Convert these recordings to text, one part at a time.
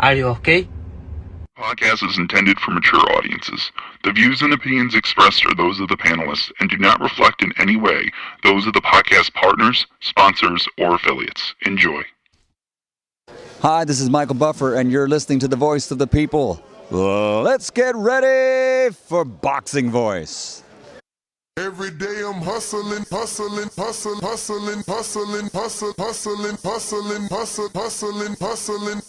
Are you okay? Podcast is intended for mature audiences. The views and opinions expressed are those of the panelists and do not reflect in any way those of the podcast partners, sponsors, or affiliates. Enjoy. Hi, this is Michael Buffer, and you're listening to the Voice of the People. Let's get ready for Boxing Voice. Every day I'm hustling, hustling, hustling, hustling, hustling, hustling, hustling, hustling, hustling, hustling.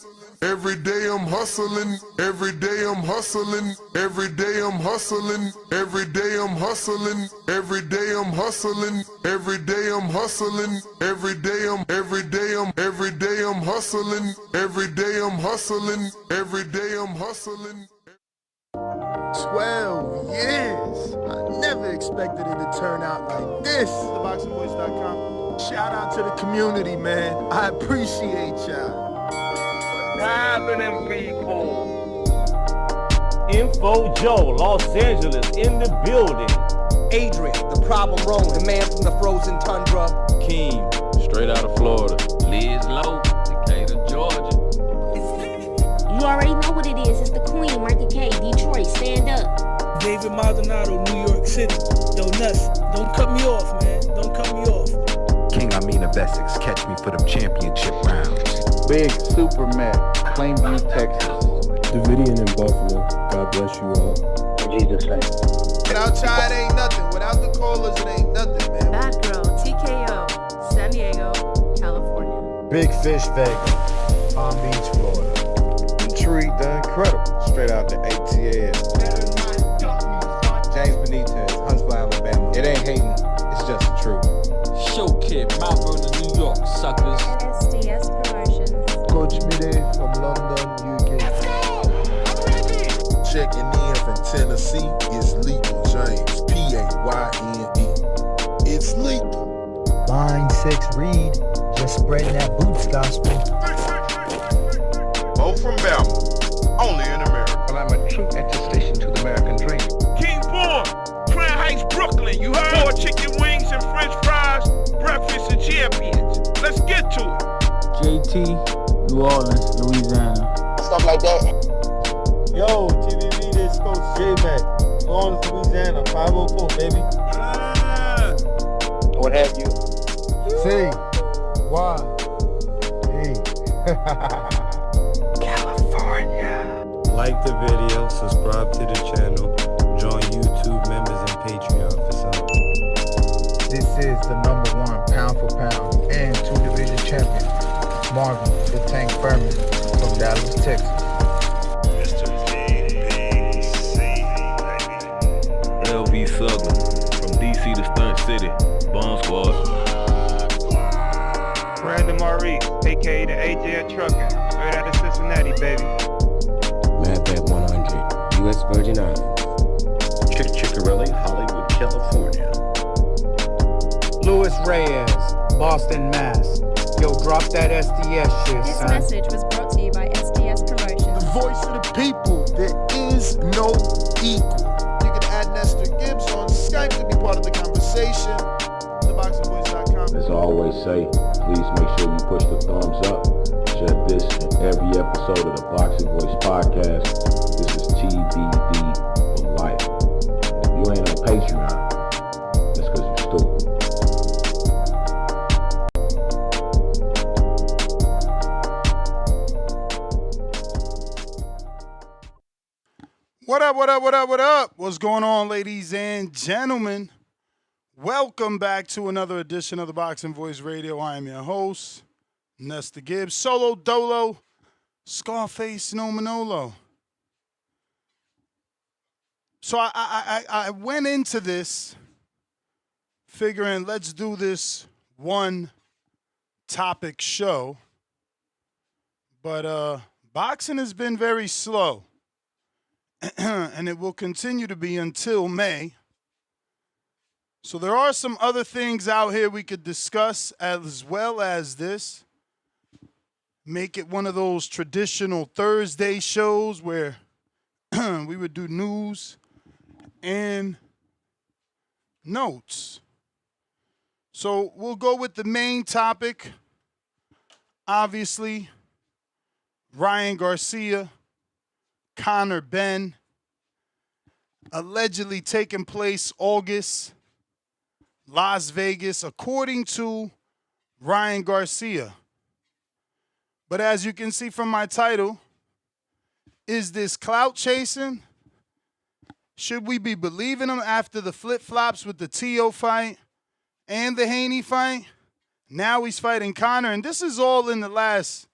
Every day I'm hustling, every day I'm hustling, every day I'm hustling, every day I'm hustling, every day I'm hustling, every day I'm hustling, every day I'm hustling, every day I'm hustling, every day I'm hustling. 12 years. I never expected it to turn out like this. TheBoxingVoice.com. Shout out to the community, man. I appreciate y'all. Happening, people. Info Joe, Los Angeles, in the building. Adrian, the problem wrong, the man from the frozen tundra. Keem, straight out of Florida. Liz Lowe, Decatur, Georgia. You already know what it is. It's the Queen, Martha K, Detroit, stand up. David Maldonado, New York City. Yo, Nuts, don't cut me off, man. Don't cut me off. King Amin of Essex, catch me for them championship rounds. Big Super Mac, Plainview, Texas. Davidian in Buffalo. God bless you all. In Jesus' name. Without Chai, it ain't nothing. Without the callers, it ain't nothing, man. Bad Girl, TKO, San Diego, California. Big Fish, Vegas, Palm Beach, Florida. Intrigue, the Incredible, straight out the ATL. James Benitez, Huntsville, Alabama. It ain't hating, it's just the truth. Show Kid, Mount Vernon, New York, suckers. SDS Promotions. Coach Mide from London, UK. Checking in from Tennessee, it's Lethal James, P-A-Y-N-E. It's lethal. Line 6 Reed, just spreading that boots gospel. Bo from Bama, only in America. Well, I'm a true attestation to the American dream. King Born, Crown Heights, Brooklyn. You heard? 4 chicken wings and french fries, breakfast and champions. Let's get to it. JT, New Orleans, Louisiana. Stuff like that. Yo, TVV, this Coach J-Mac. New Orleans, Louisiana, 504, baby. What have you? C. Y. E. California. Like the video, subscribe to the channel, join YouTube members and Patreon for some. This is the #1 pound for pound and 2-division champion, Marvin the Tank Furman from Dallas, Texas. Mr. LV Southern, from DC to Stunt City, Bone Squad. Brandon Maurice, aka the AJ Trucking, straight out of Cincinnati, baby. Madbat 100, U.S. Virgin Islands. Chick Chickarelli, Hollywood, California. Louis Reyes, Boston, Mass. Yo, drop that SDS shit, This son. message was brought to you by SDS Promotions. The voice of the people, there is no equal. You can add Nestor Gibbs on Skype to be part of the conversation. TheBoxingVoice.com. As I always say, please make sure you push the thumbs up. Share this in every episode of the Boxing Voice podcast. This is TBD for life. If you ain't on Patreon, that's because you're stupid. What up, what up, what up, what up? What's going on, ladies and gentlemen? Welcome back to another edition of the Boxing Voice Radio. I am your host, Nestor Gibbs, Solo Dolo, Scarface No Manolo. So I went into this figuring let's do this one topic show, but boxing has been very slow. And it will continue to be until May. So there are some other things out here we could discuss as well as this. Make it one of those traditional Thursday shows where we would do news and notes. So we'll go with the main topic. Obviously, Ryan Garcia, Conor Benn, allegedly taking place August, Las Vegas, according to Ryan Garcia. But as you can see from my title, is this clout chasing? Should we be believing him after the flip-flops with the Teo fight and the Haney fight? Now he's fighting Conor, and this is all in the last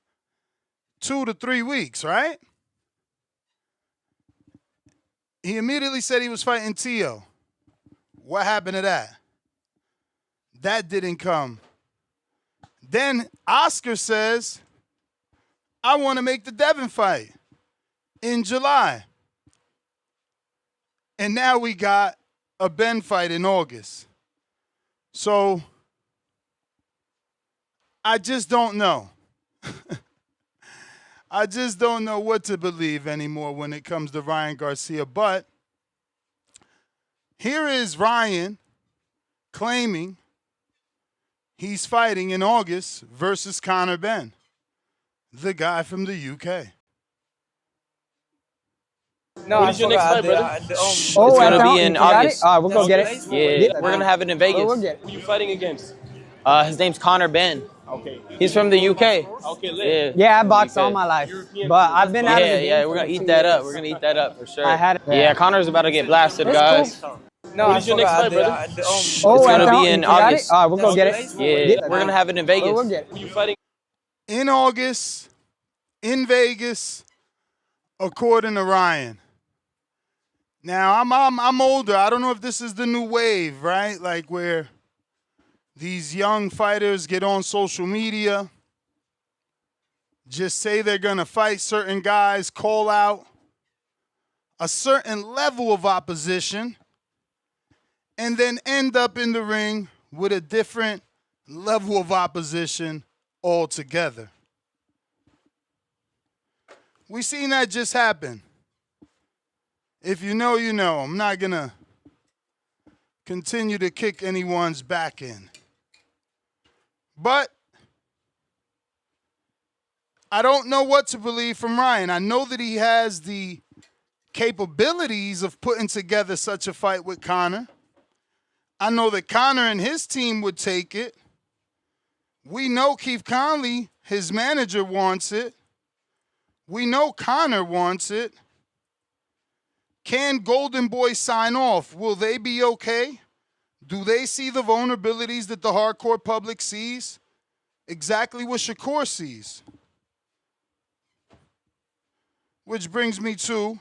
2 to 3 weeks, right? He immediately said he was fighting Teo. What happened to that? That didn't come. Then Oscar says, I want to make the Devin fight in July. And now we got a Benn fight in August. So I just don't know. I just don't know what to believe anymore when it comes to Ryan Garcia. But here is Ryan claiming he's fighting in August versus Conor Benn, the guy from the UK. No, what is your next fight, brother? It's going to be in August. All right, we'll go get it. Yeah, we're going to have it in Vegas. We'll get it. Who are you fighting against? His name's Conor Benn. Okay. He's from the UK. Okay, lit. Yeah, I boxed all my life, but I've been out of the game. Yeah, we're going to eat that up. We're going to eat that up for sure. I had it. Yeah, Conor's about to get blasted, guys. Cool. No, what is your next fight, brother? It's going to be in August. All right, we'll go get it. Yeah, we're going to have it in Vegas. We'll get it. Who are you fighting? In August, in Vegas, according to Ryan. Now, I'm older. I don't know if this is the new wave, right? Like where these young fighters get on social media, just say they're going to fight certain guys, call out a certain level of opposition, and then end up in the ring with a different level of opposition altogether. We seen that just happen. If you know, you know. I'm not going to continue to kick anyone's back in. But I don't know what to believe from Ryan. I know that he has the capabilities of putting together such a fight with Conor. I know that Conor and his team would take it. We know Keith Conley, his manager, wants it. We know Conor wants it. Can Golden Boy sign off? Will they be okay? Do they see the vulnerabilities that the hardcore public sees? Exactly what Shakur sees. Which brings me to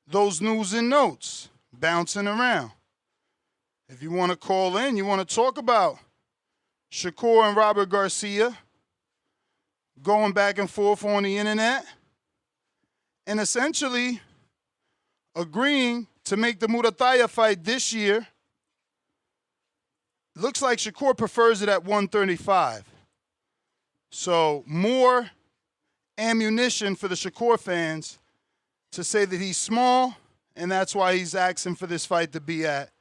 those news and notes bouncing around. If you want to call in, you want to talk about Shakur and Robert Garcia going back and forth on the internet and essentially agreeing to make the Murataya fight this year. Looks like Shakur prefers it at 135. So more ammunition for the Shakur fans to say that he's small, and that's why he's asking for this fight to be at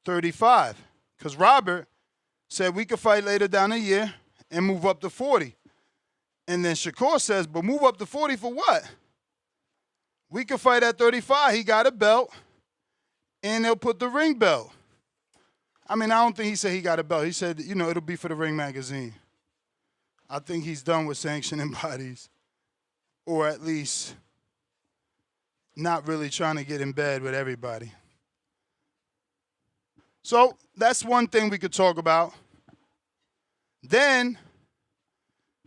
35. Because Robert said we could fight later down the year and move up to 40. And then Shakur says, but move up to 40 for what? We could fight at 35. He got a belt, and they'll put the ring belt. I mean, I don't think he said he got a belt. He said, you know, it'll be for the Ring magazine. I think he's done with sanctioning bodies, or at least not really trying to get in bed with everybody. So that's one thing we could talk about. Then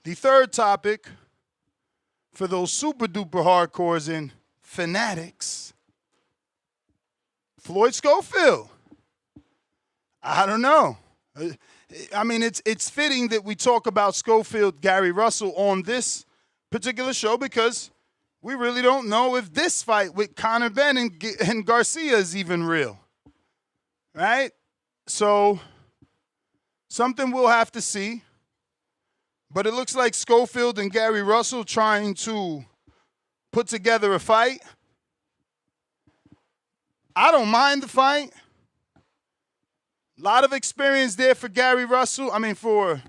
the third topic for those super duper hardcores and fanatics, Floyd Scofield. I don't know. I mean, it's fitting that we talk about Scofield, Gary Russell on this particular show because we really don't know if this fight with Conor Benn and Garcia is even real, right? So something we'll have to see. But it looks like Scofield and Gary Russell trying to put together a fight. I don't mind the fight. A lot of experience there for Gary Russell. I mean, for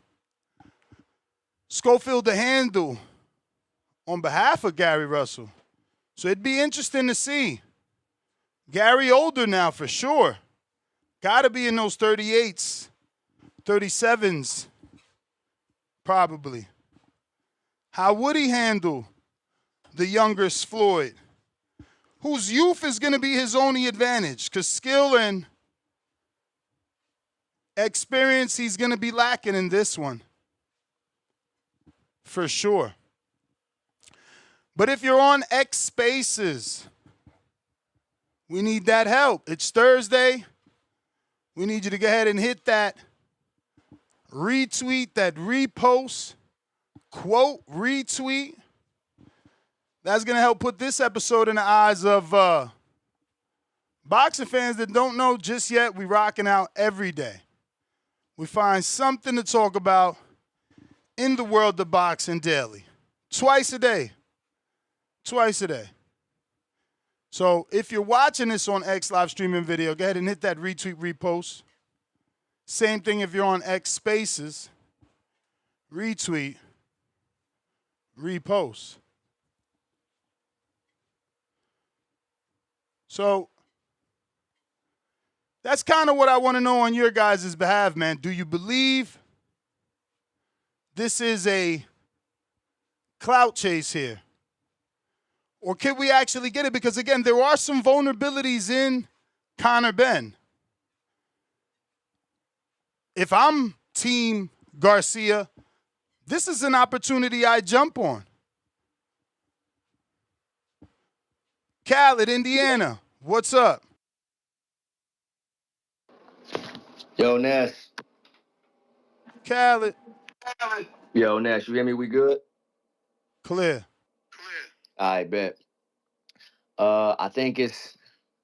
Scofield to handle on behalf of Gary Russell. So it'd be interesting to see. Gary older now for sure. Got to be in those 38s, 37s, probably. How would he handle the younger Floyd, whose youth is going to be his only advantage, because skill and experience he's going to be lacking in this one, for sure. But if you're on X Spaces, we need that help. It's Thursday. We need you to go ahead and hit that retweet, that repost, quote, retweet. That's going to help put this episode in the eyes of boxing fans that don't know just yet. We rocking out every day. We find something to talk about in the world of boxing daily. Twice a day. Twice a day. So if you're watching this on X live streaming video, go ahead and hit that retweet, repost. Same thing if you're on X Spaces. Retweet, repost. So that's kind of what I want to know on your guys' behalf, man. Do you believe this is a clout chase here? Or can we actually get it? Because, again, there are some vulnerabilities in Conor Benn. If I'm Team Garcia, this is an opportunity I jump on. Khaled, Indiana, what's up? Yo, Ness. Khaled. Yo, Ness, you hear me? We good? Clear. I bet. I think this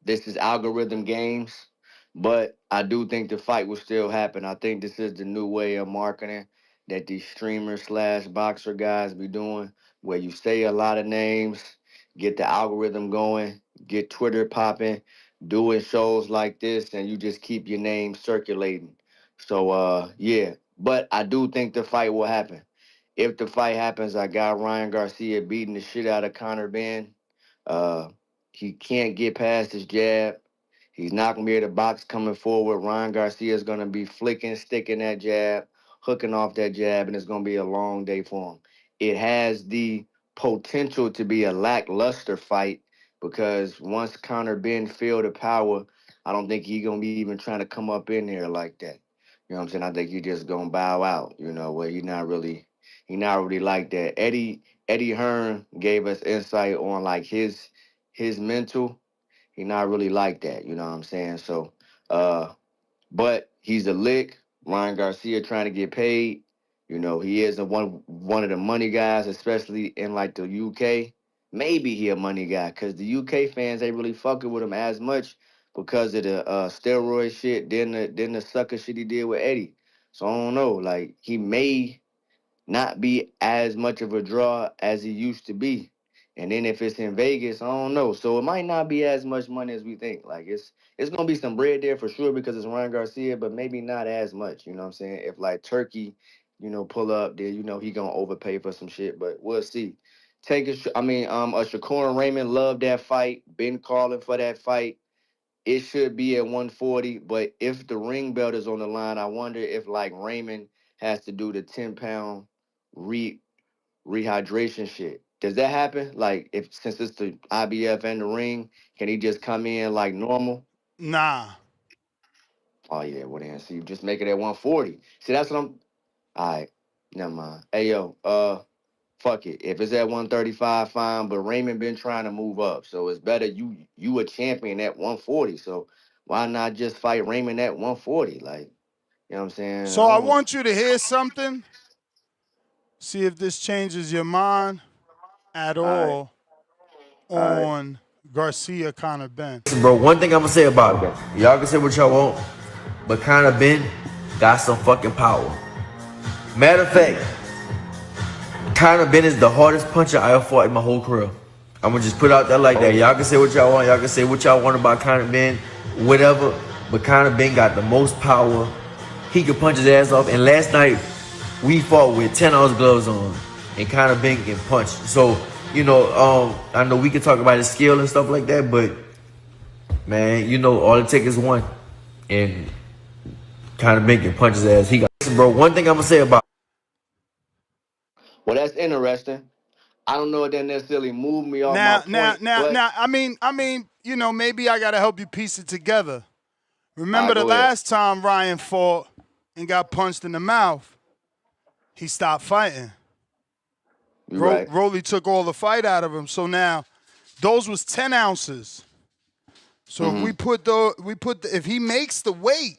is algorithm games, but I do think the fight will still happen. I think this is the new way of marketing that these streamers / boxer guys be doing, where you say a lot of names, get the algorithm going, get Twitter popping, doing shows like this, and you just keep your name circulating. So, yeah. But I do think the fight will happen. If the fight happens, I got Ryan Garcia beating the shit out of Conor Benn. He can't get past his jab. He's not going to be able to box coming forward. Ryan Garcia is going to be sticking that jab, hooking off that jab, and it's going to be a long day for him. It has the potential to be a lackluster fight because once Conor Benn feel the power, I don't think he's going to be even trying to come up in there like that. You know what I'm saying? I think he's just going to bow out, where he's not really like that. Eddie Hearn gave us insight on like his mental. He not really like that, you know what I'm saying? So, but he's a lick. Ryan Garcia trying to get paid. He is one of the money guys, especially in like the UK. Maybe he a money guy because the UK fans ain't really fucking with him as much because of the steroid shit, then the sucker shit he did with Eddie. So I don't know. Like he may not be as much of a draw as he used to be. And then if it's in Vegas, I don't know. So it might not be as much money as we think. Like it's gonna be some bread there for sure because it's Ryan Garcia, but maybe not as much. You know what I'm saying? If like Turkey, pull up, then he gonna overpay for some shit. But we'll see. Shakur and Raymond love that fight. Been calling for that fight. It should be at 140, but if the ring belt is on the line, I wonder if like Raymond has to do the 10-pound rehydration shit. Does that happen? Like, since it's the IBF and the ring, can he just come in like normal? Nah. Oh, yeah, well then, see, just make it at 140. See, that's what I'm... All right, never mind. Hey, yo, fuck it. If it's at 135, fine, but Raymond been trying to move up, so it's better you a champion at 140, so why not just fight Raymond at 140? Like, you know what I'm saying? So I want you to hear something. See if this changes your mind at all on Garcia Conor Benn. Bro, one thing I'm gonna say about it, y'all can say what y'all want, but Conor Benn got some fucking power. Matter of fact, Conor Benn is the hardest puncher I ever fought in my whole career. I'm gonna just put it out there like that. Y'all can say what y'all want. Y'all can say what y'all want about Conor Benn, whatever. But Conor Benn got the most power. He could punch his ass off. And last night, we fought with 10-ounce gloves on. And Conor Benn can punch. So I know we can talk about his skill and stuff like that, but man, all it takes is one, and kind of making punches as he got. Listen, bro, one thing I'm gonna say about. Well, that's interesting. I don't know if that necessarily moved me off my Now, point, but I mean, maybe I gotta help you piece it together. all Remember right, the go ahead. last time Ryan fought and got punched in the mouth, he stopped fighting. You right. Rolly took all the fight out of him. So now, those was 10 ounces. So if if he makes the weight,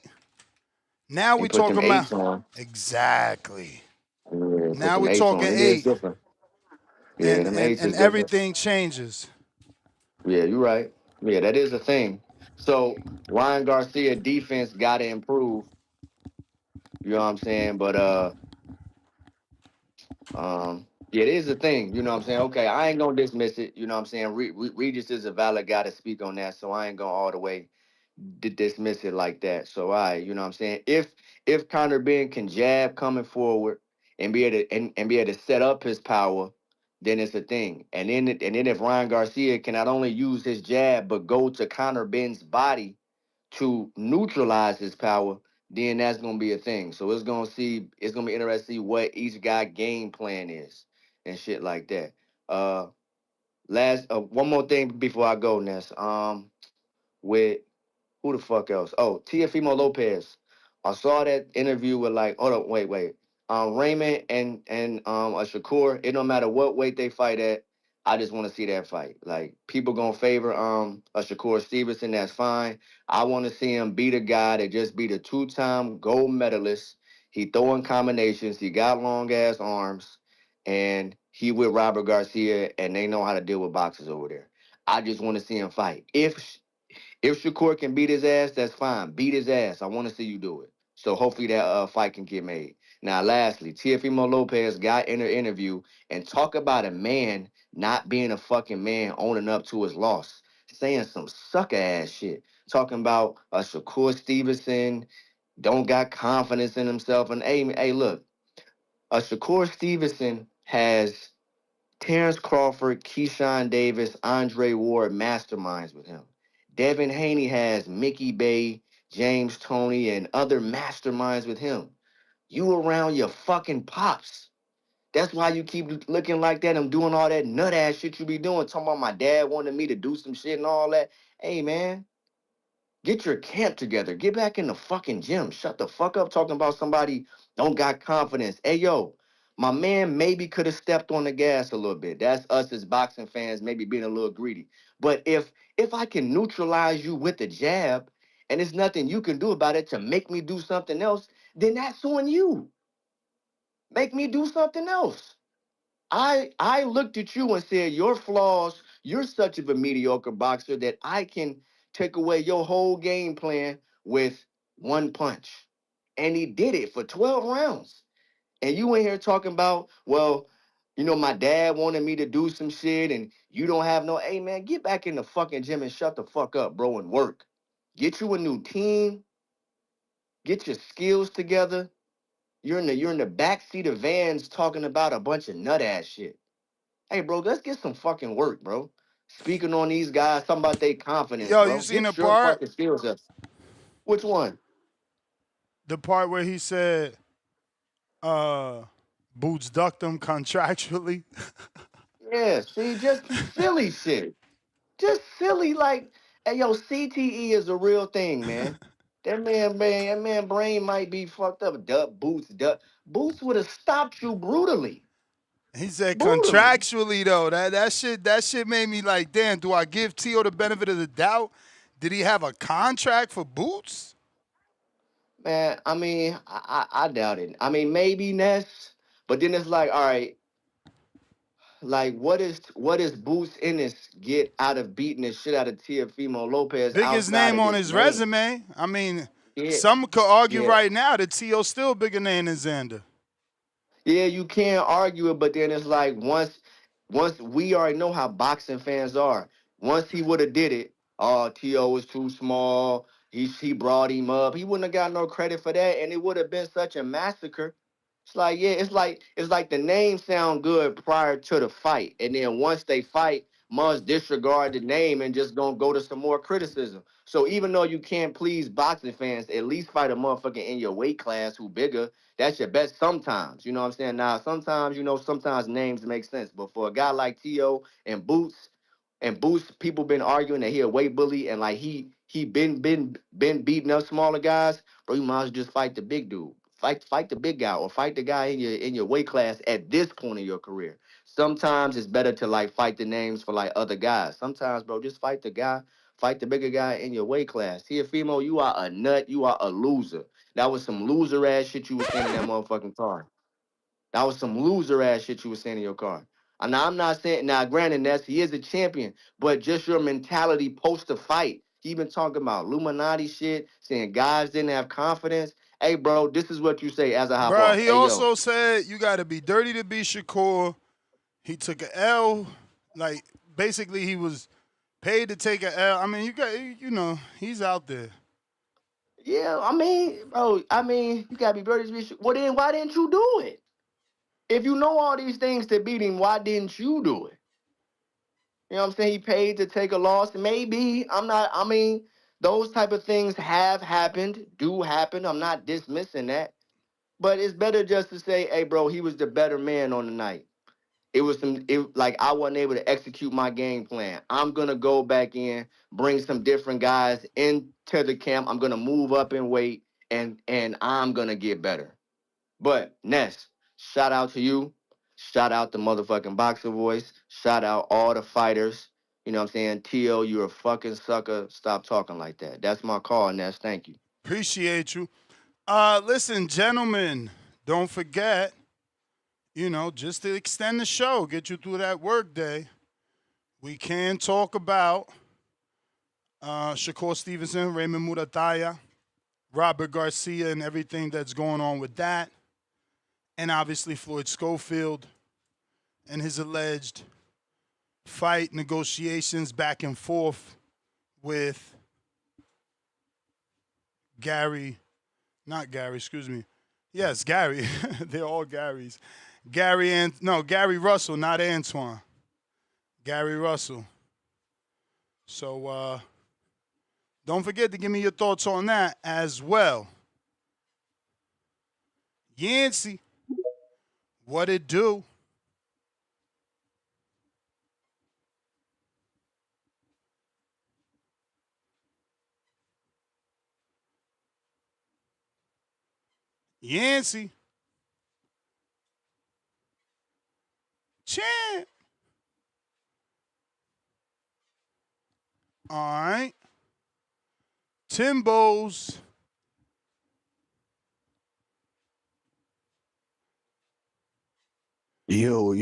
now And we put them talking about eights on. exactly. Yeah, put Now them we're eights talking on. It is 8, different. Yeah, and them and eights and is different. everything changes. Yeah, you're right. Yeah, that is a thing. So Ryan Garcia defense got to improve. You know what I'm saying? But yeah, it is a thing. You know what I'm saying? Okay, I ain't gonna dismiss it. You know what I'm saying? Regis is a valid guy to speak on that, so I ain't gonna all the way dismiss it like that. So you know what I'm saying? If Conor Benn can jab coming forward and be able to and be able to set up his power, then it's a thing. And then if Ryan Garcia can not only use his jab but go to Conor Benn's body to neutralize his power, then that's gonna be a thing. So it's gonna be interesting to see what each guy game plan is and shit like that. Last one more thing before I go, Ness. With who the fuck else? Oh, Teofimo Lopez. I saw that interview with hold on, wait. Raymond and a Shakur. It don't matter what weight they fight at. I just want to see that fight. Like people gonna favor a Shakur Stevenson. That's fine. I want to see him beat a guy that just beat a 2-time gold medalist. He throwing combinations. He got long ass arms, and he with Robert Garcia, and they know how to deal with boxers over there. I just want to see him fight. If Shakur can beat his ass, that's fine. Beat his ass. I want to see you do it. So hopefully that fight can get made. Now, lastly, Teofimo Lopez got in an interview and talk about a man not being a fucking man, owning up to his loss, saying some sucker ass shit, talking about a Shakur Stevenson don't got confidence in himself. And hey, look, a Shakur Stevenson has Terrence Crawford, Keyshawn Davis, Andre Ward masterminds with him. Devin Haney has Mickey Bay, James Toney, and other masterminds with him. You around your fucking pops. That's why you keep looking like that and doing all that nut ass shit you be doing. Talking about my dad wanted me to do some shit and all that. Hey, man, get your camp together. Get back in the fucking gym. Shut the fuck up talking about somebody don't got confidence. Hey, yo, my man maybe could have stepped on the gas a little bit. That's us as boxing fans maybe being a little greedy. But if I can neutralize you with the jab and there's nothing you can do about it to make me do something else, then that's on you. Make me do something else. I looked at you and said, your flaws, you're such of a mediocre boxer that I can take away your whole game plan with one punch. And he did it for 12 rounds. And you in here talking about, well, my dad wanted me to do some shit and you don't have no, hey man, get back in the fucking gym and shut the fuck up, bro, and work. Get you a new team, get your skills together. You're in the backseat of vans talking about a bunch of nut ass shit. Hey, bro, let's get some fucking work, bro. Speaking on these guys, talking about their confidence, Yo, you bro. seen the Get your part? fucking skills up. Which one? The part where he said, Boots ducked him contractually. Yeah, see, just silly shit. Just silly, like, hey, yo, CTE is a real thing, man. That man brain might be fucked up. Boots would have stopped you brutally. He said Brutally. contractually though. That shit made me like, damn, do I give Tio the benefit of the doubt? Did he have a contract for Boots? Man, I mean, I doubt it. I mean, maybe Ness, but then it's like, all right, like what is Boots Ennis get out of beating the shit out of Teofimo Lopez Biggest outside name of on this his range? resume. I mean, Yeah, some could argue yeah, right now that Tio's still a bigger name than Xander. yeah. You can't argue it, but then it's like once we already know how boxing fans are. Once he would have did it, oh, T.O. was too small. He brought him up. He wouldn't have got no credit for that, and it would have been such a massacre. It's like, yeah, it's like the name sound good prior to the fight, and then once they fight, must disregard the name and just gonna go to some more criticism. So even though you can't please boxing fans, at least fight a motherfucker in your weight class who bigger. That's your best sometimes. You know what I'm saying? Now sometimes, sometimes names make sense, but for a guy like Tio and Boots, people been arguing that he a weight bully and like he been beating up smaller guys, bro. You might as well just fight the big dude. Fight the big guy or fight the guy in your weight class at this point in your career. Sometimes it's better to like fight the names for like other guys. Sometimes, bro, just fight the bigger guy in your weight class. Teofimo, you are a nut. You are a loser. That was some loser ass shit you was saying in that motherfucking car. That was some loser ass shit you was saying in your car. And now I'm not saying now, granted, Ness, he is a champion, but just your mentality post the fight. He been talking about Illuminati shit, saying guys didn't have confidence. Hey, bro, this is what you say as I hop Bro, off. he Hey, yo. also said you got to be dirty to be Shakur. He took an L. Like, basically, he was paid to take an L. I mean, he's out there. Yeah, bro, you gotta be dirty to be Well, then why didn't you do it? If you know all these things to beat him, why didn't you do it? You know what I'm saying? He paid to take a loss. Maybe. Those type of things have happened, do happen. I'm not dismissing that. But it's better just to say, hey, bro, he was the better man on the night. Like I wasn't able to execute my game plan. I'm gonna go back in, bring some different guys into the camp. I'm gonna move up in weight and I'm gonna get better. But Ness, shout out to you. Shout out the motherfucking Boxer Voice. Shout out all the fighters. You know what I'm saying? T.O., you're a fucking sucker. Stop talking like that. That's my call, Ness. Thank you. Appreciate you. Listen, gentlemen, don't forget, just to extend the show, get you through that work day, we can talk about Shakur Stevenson, Raymond Murataya, Robert Garcia, and everything that's going on with that. And obviously Floyd Scofield and his alleged fight negotiations back and forth with Gary. Yes, Gary. They're all Garys. Gary Russell, not Antoine. Gary Russell. So don't forget to give me your thoughts on that as well. Yancey, what it do? Yancey. Champ. All right. Timbo's. Yo.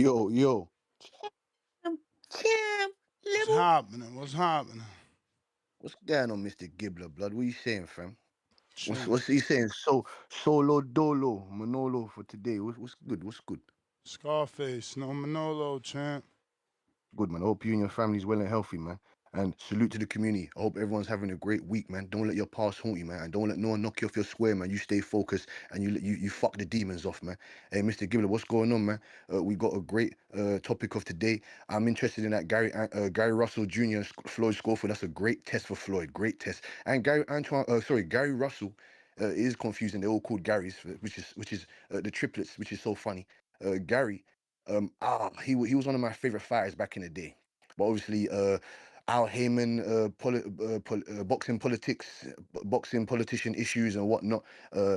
What's happening? What's going on, Mr. Gibbler, blood? What you saying, fam? What's he saying? Solo Dolo Manolo for today. What's good? What's good? Scarface, no Manolo, champ. Good, man. I hope you and your family's well and healthy, man. And salute to the community. I hope everyone's having a great week, man. Don't let your past haunt you, man. And don't let no one knock you off your square, man. You stay focused and you fuck the demons off, man. Hey, Mr. Gibbler, what's going on, man? We got a great topic of today. I'm interested in that Gary Russell Jr. Floyd Scofield. That's a great test for Floyd. Great test. And Gary Russell is confusing. They're all called Garys, which is the triplets, which is so funny. Gary. He was one of my favorite fighters back in the day, but obviously, Al Heyman, boxing politics, boxing politician issues and whatnot,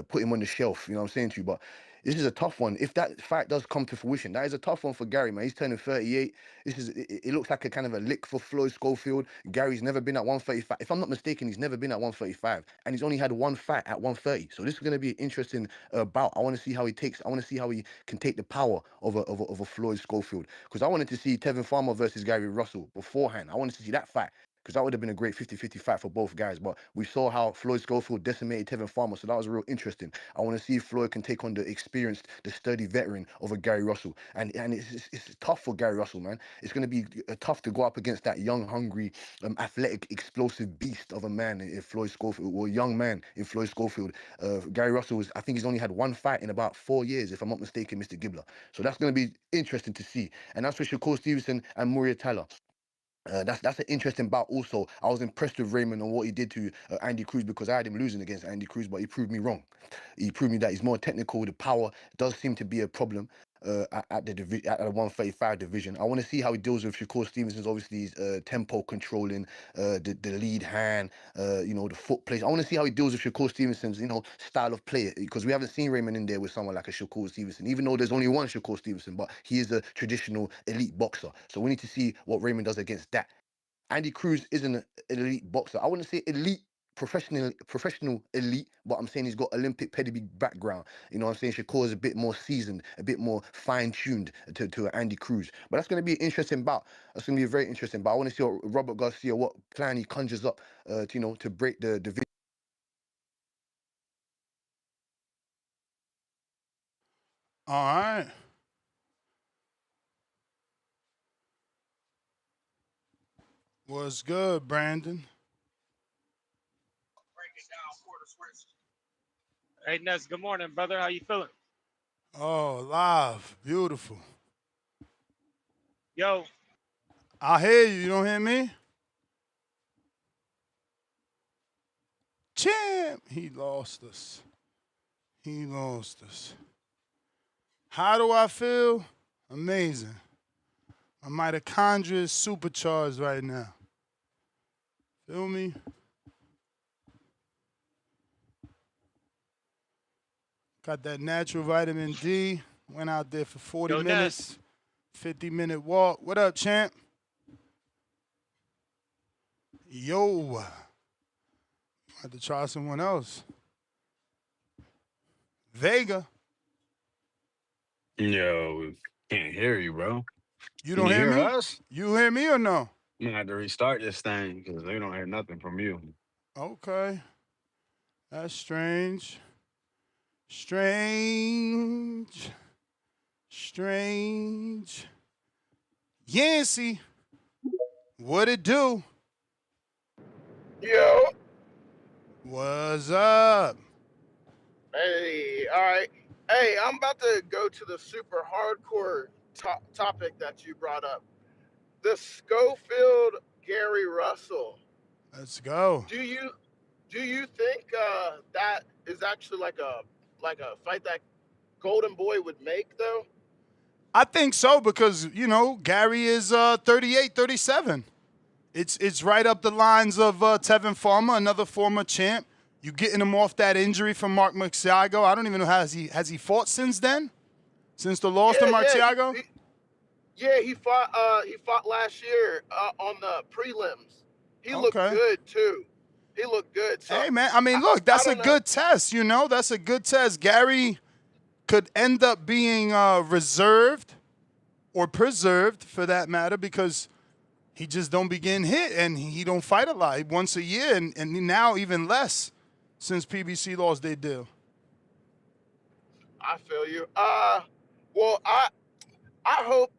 put him on the shelf. You know what I'm saying to you? But this is a tough one. If that fight does come to fruition, that is a tough one for Gary, man. He's turning 38. It looks like a kind of a lick for Floyd Schofield. Gary's never been at 135. If I'm not mistaken, he's never been at 135, and he's only had one fight at 130. So this is going to be an interesting bout. I want to see how he takes. I want to see how he can take the power of a Floyd Schofield, because I wanted to see Tevin Farmer versus Gary Russell beforehand. I wanted to see that fight, because that would have been a great 50-50 fight for both guys. But we saw how Floyd Scofield decimated Tevin Farmer, so that was real interesting. I want to see if Floyd can take on the experienced, the sturdy veteran of a Gary Russell, and it's tough for Gary Russell, man. It's going to be tough to go up against that young, hungry, athletic, explosive beast of a man in Floyd Scofield, or young man in Floyd Scofield. Gary Russell I think he's only had one fight in about 4 years, if I'm not mistaken, Mr. Gibbler. So that's going to be interesting to see. And that's for Shakur Stevenson and Mario Tyler. That's an interesting bout also. I was impressed with Raymond and what he did to Andy Cruz, because I had him losing against Andy Cruz, but he proved me wrong. He proved me that he's more technical. The power does seem to be a problem at the 135 division. I want to see how he deals with Shakur Stevenson's, obviously, his tempo controlling, the lead hand, the foot place. I want to see how he deals with Shakur Stevenson's, style of play, because we haven't seen Raymond in there with someone like a Shakur Stevenson, even though there's only one Shakur Stevenson, but he is a traditional elite boxer. So we need to see what Raymond does against that. Andy Cruz isn't an elite boxer. I wouldn't say elite, professional elite, but I'm saying he's got Olympic pedigree background. You know what I'm saying? Shakur is a bit more seasoned, a bit more fine-tuned to Andy Cruz. But that's going to be an interesting bout. That's going to be a very interesting bout. I want to see what Robert Garcia, what plan he conjures up, to break the division. All right. What's good, Brandon? Hey, Ness, good morning, brother. How you feeling? Oh, live. Beautiful. Yo. I hear you. You don't hear me? Champ. He lost us. He lost us. How do I feel? Amazing. My mitochondria is supercharged right now. Feel me? Got that natural vitamin D. Went out there for 40 minutes. 50-minute walk. What up, champ? Yo. Had to try someone else. Vega. Yo, can't hear you, bro. You don't hear me? Us? You hear me or no? I'm gonna have to restart this thing because they don't hear nothing from you. Okay. That's strange. Strange. Yancey. What it do? Yo. What's up? Hey, all right. Hey, I'm about to go to the super hardcore topic that you brought up. The Scofield Gary Russell. Let's go. Do you think that is actually like a fight that Golden Boy would make though? I think so because, Gary is 38, 37. It's right up the lines of Tevin Farmer, another former champ. You getting him off that injury from Mark Marciago. I don't even know has he fought since then? Since the loss to Marciago? He fought last year on the prelims. He looked good too. He looked good. So hey man, I mean, look, that's a good test. That's a good test. Gary could end up being reserved or preserved, for that matter, because he just don't be getting hit and he don't fight a lot. Once a year, and now even less since PBC lost their deal. I feel you. Well, I hope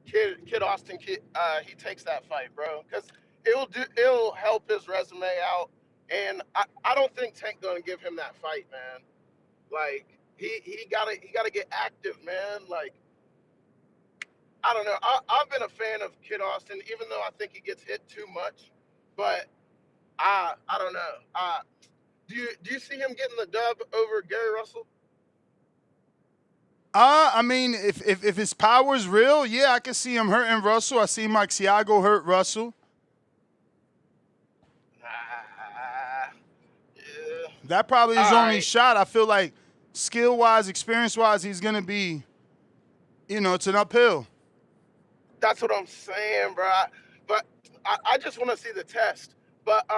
Kid Austin he takes that fight, bro, because it'll help his resume out, and I don't think Tank gonna give him that fight, man. Like he gotta get active, man. Like I don't know. I've been a fan of Kid Austin, even though I think he gets hit too much, but I don't know. Do you see him getting the dub over Gary Russell? I mean, if his power is real, yeah, I can see him hurting Russell. I see Marciago hurt Russell. That probably is his only shot. I feel like skill-wise, experience-wise, he's going to be, it's an uphill. That's what I'm saying, bro. But I just want to see the test. But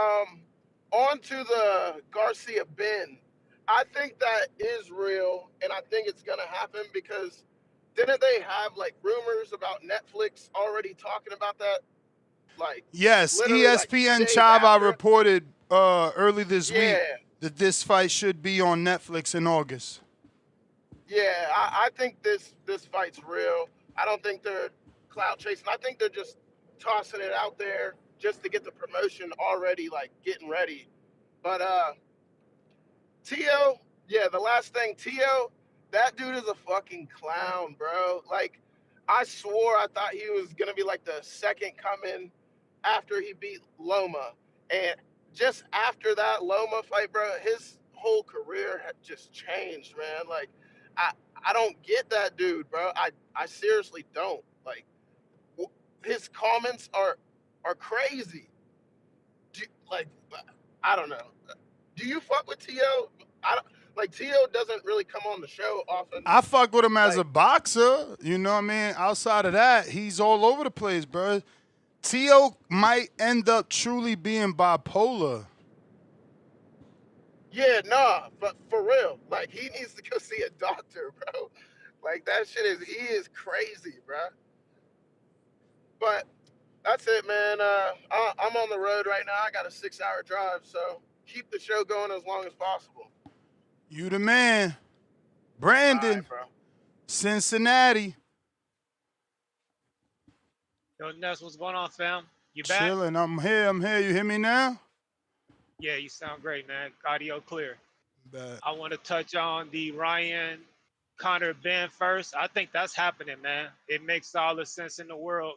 on to the Garcia-Benn. I think that is real, and I think it's going to happen because didn't they have, rumors about Netflix already talking about that? like Yes, literally like ESPN 2 days Chava after. reported early this week Yeah, that this fight should be on Netflix in August. yeah. I think this fight's real. I don't think they're clout chasing. I think they're just tossing it out there just to get the promotion already like getting ready. But Tio, yeah, the last thing, Tio, that dude is a fucking clown, bro. Like, I swore I thought he was gonna be like the second coming after he beat Loma, and just after that Loma fight, bro, his whole career had just changed, man. Like, I I don't get that dude, bro. I seriously don't. Like, his comments are crazy. Like, I don't know. Do you fuck with Tio? I don't, like Tio doesn't really come on the show often. I fuck with him as Like, a boxer. You know what I mean? Outside of that, he's all over the place, bro. Tio might end up truly being bipolar. yeah, nah, but for real, like he needs to go see a doctor, bro. Like that shit he is crazy, bro. But that's it, man. I'm on the road right now. I got a 6-hour drive, so keep the show going as long as possible. You the man. Brandon, All right, bro. Cincinnati. Yo, Ness, what's going on, fam? You back? Chilling. I'm here. You hear me now? Yeah, you sound great, man. Audio clear. Bet. I want to touch on the Ryan Conor Benn first. I think that's happening, man. It makes all the sense in the world.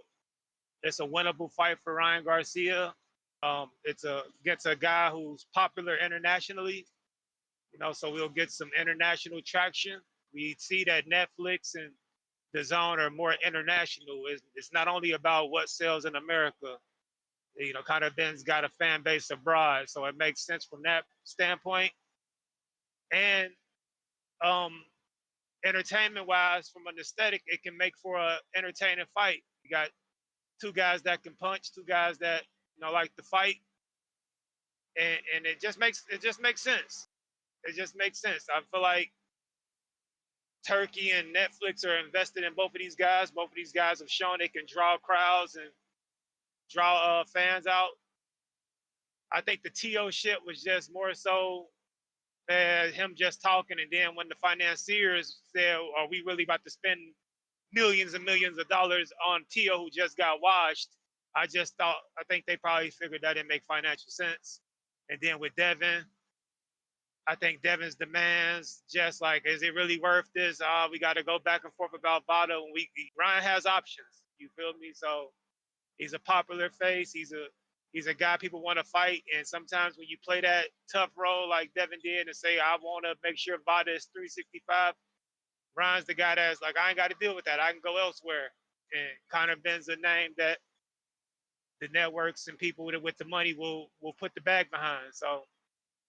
It's a winnable fight for Ryan Garcia. It's against a guy who's popular internationally, you know, so we'll get some international traction. We see that Netflix and DAZN are more international. It's not only about what sells in America. You know, Conor Benn's got a fan base abroad, so it makes sense from that standpoint. And entertainment-wise, from an aesthetic, it can make for an entertaining fight. You got two guys that can punch, two guys that like to fight, and it just makes sense. It just makes sense. I feel like Turkey and Netflix are invested in both of these guys. Both of these guys have shown they can draw crowds and draw fans out. I think the TO shit was just more so him just talking, and then when the financiers said, "Are we really about to spend millions and millions of dollars on Tio who just got washed?" I think they probably figured that didn't make financial sense. And then with Devin, I think Devin's demands just like, is it really worth this? We got to go back and forth about Votto. And Ryan has options. You feel me? So he's a popular face. He's a guy people want to fight. And sometimes when you play that tough role like Devin did and say, I want to make sure Votto is 365, Ryan's the guy that's like, I ain't got to deal with that. I can go elsewhere. And Conor Benn's a name that the networks and people with the money will put the bag behind. So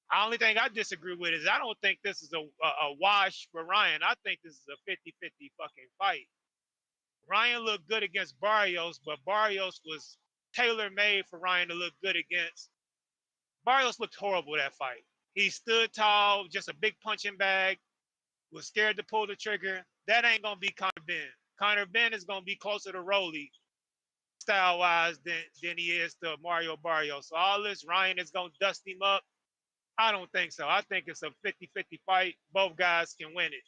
the only thing I disagree with is I don't think this is a wash for Ryan. I think this is a 50-50 fucking fight. Ryan looked good against Barrios, but Barrios was tailor-made for Ryan to look good against. Barrios looked horrible that fight. He stood tall, just a big punching bag, was scared to pull the trigger. That ain't going to be Conor Benn. Conor Benn is going to be closer to Rolly style-wise than he is to Mario Barrios. So all this, Ryan is going to dust him up. I don't think so. I think it's a 50-50 fight. Both guys can win it.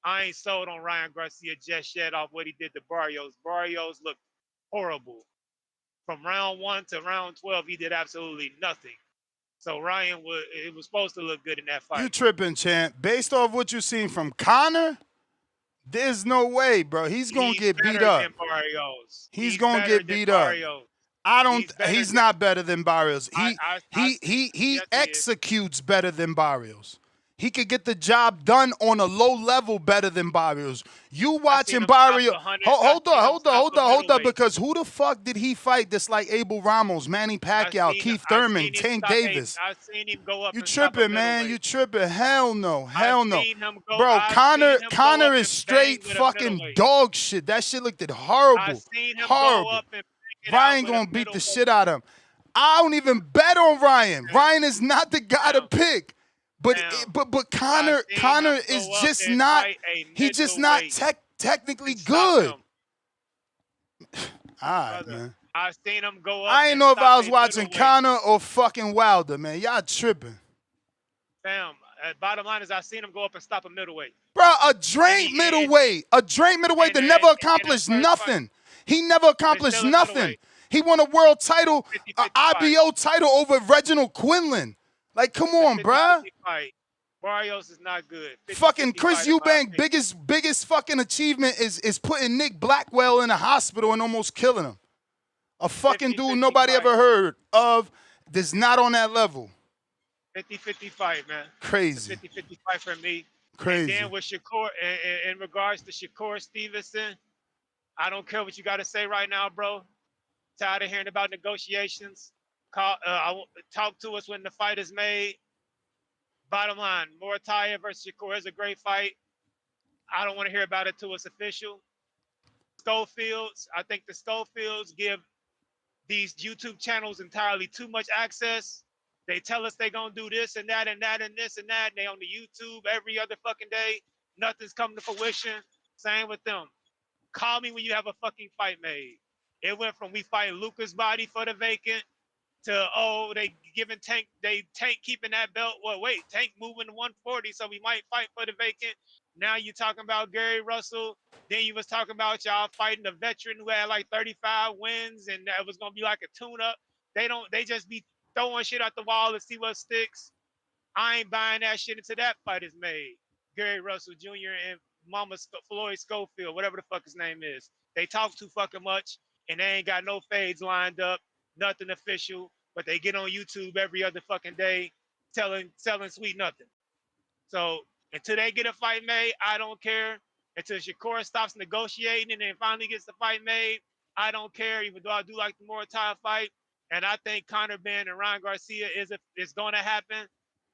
I ain't sold on Ryan Garcia just yet off what he did to Barrios. Barrios looked horrible. From round 1 to round 12, he did absolutely nothing. So Ryan was supposed to look good in that fight. You tripping, champ. Based off what you've seen from Conor, there's no way, bro. He's going to get beat up. He's going to get beat up. He's not better than Barrios. He executes better than Barrios. He could get the job done on a low level better than Barrios. You watching Barrios? Hold on, because who the fuck did he fight that's like Abel Ramos, Manny Pacquiao, Keith Thurman, Tank Davis? I've seen him go up. You tripping, man? You tripping? Hell no, bro. Connor is straight fucking dog shit. That shit looked horrible. Horrible. Ryan gonna beat the shit out of him. I don't even bet on Ryan. Ryan is not the guy to pick. But Conor is just not. He's just not technically good. All right, Brother, man. I've seen him go up I ain't and know if stop I a was watching middleweight. Conor or fucking Wilder, man. Y'all tripping. Fam, bottom line is I've seen him go up and stop a middleweight. Bro, a drink middleweight that never accomplished nothing. He never accomplished still a nothing. middleweight. He won a world title, 50-50 an IBO title over Reginald Quinlan. Like, come on, bruh. Fight. Barrios is not good. Fucking Chris Eubank, biggest fucking achievement is putting Nick Blackwell in a hospital and almost killing him. A fucking dude nobody ever heard of that's not on that level. 50-50 fight, man. Crazy. 50-50 fight for me. Crazy. And then with Shakur, in regards to Shakur Stevenson, I don't care what you got to say right now, bro. Tired of hearing about negotiations. Talk to us when the fight is made. Bottom line, Morataya versus Shakur is a great fight. I don't want to hear about it till it's official. Scofields, I think the Scofields give these YouTube channels entirely too much access. They tell us they're going to do this and that and that and this and that. And they on the YouTube every other fucking day. Nothing's coming to fruition. Same with them. Call me when you have a fucking fight made. It went from we fight Lucas Body for the vacant to, they giving Tank keeping that belt. Well, wait, Tank moving to 140, so we might fight for the vacant. Now you're talking about Gary Russell. Then you was talking about y'all fighting a veteran who had like 35 wins and that was gonna be like a tune-up. They just be throwing shit out the wall to see what sticks. I ain't buying that shit until that fight is made. Gary Russell Jr. and Mama Floyd Scofield, whatever the fuck his name is. They talk too fucking much and they ain't got no fades lined up, nothing official, but they get on YouTube every other fucking day selling sweet nothing. So until they get a fight made, I don't care. Until Shakur stops negotiating and then finally gets the fight made, I don't care, even though I do like the Morataya fight. And I think Conor Benn and Ryan Garcia is going to happen.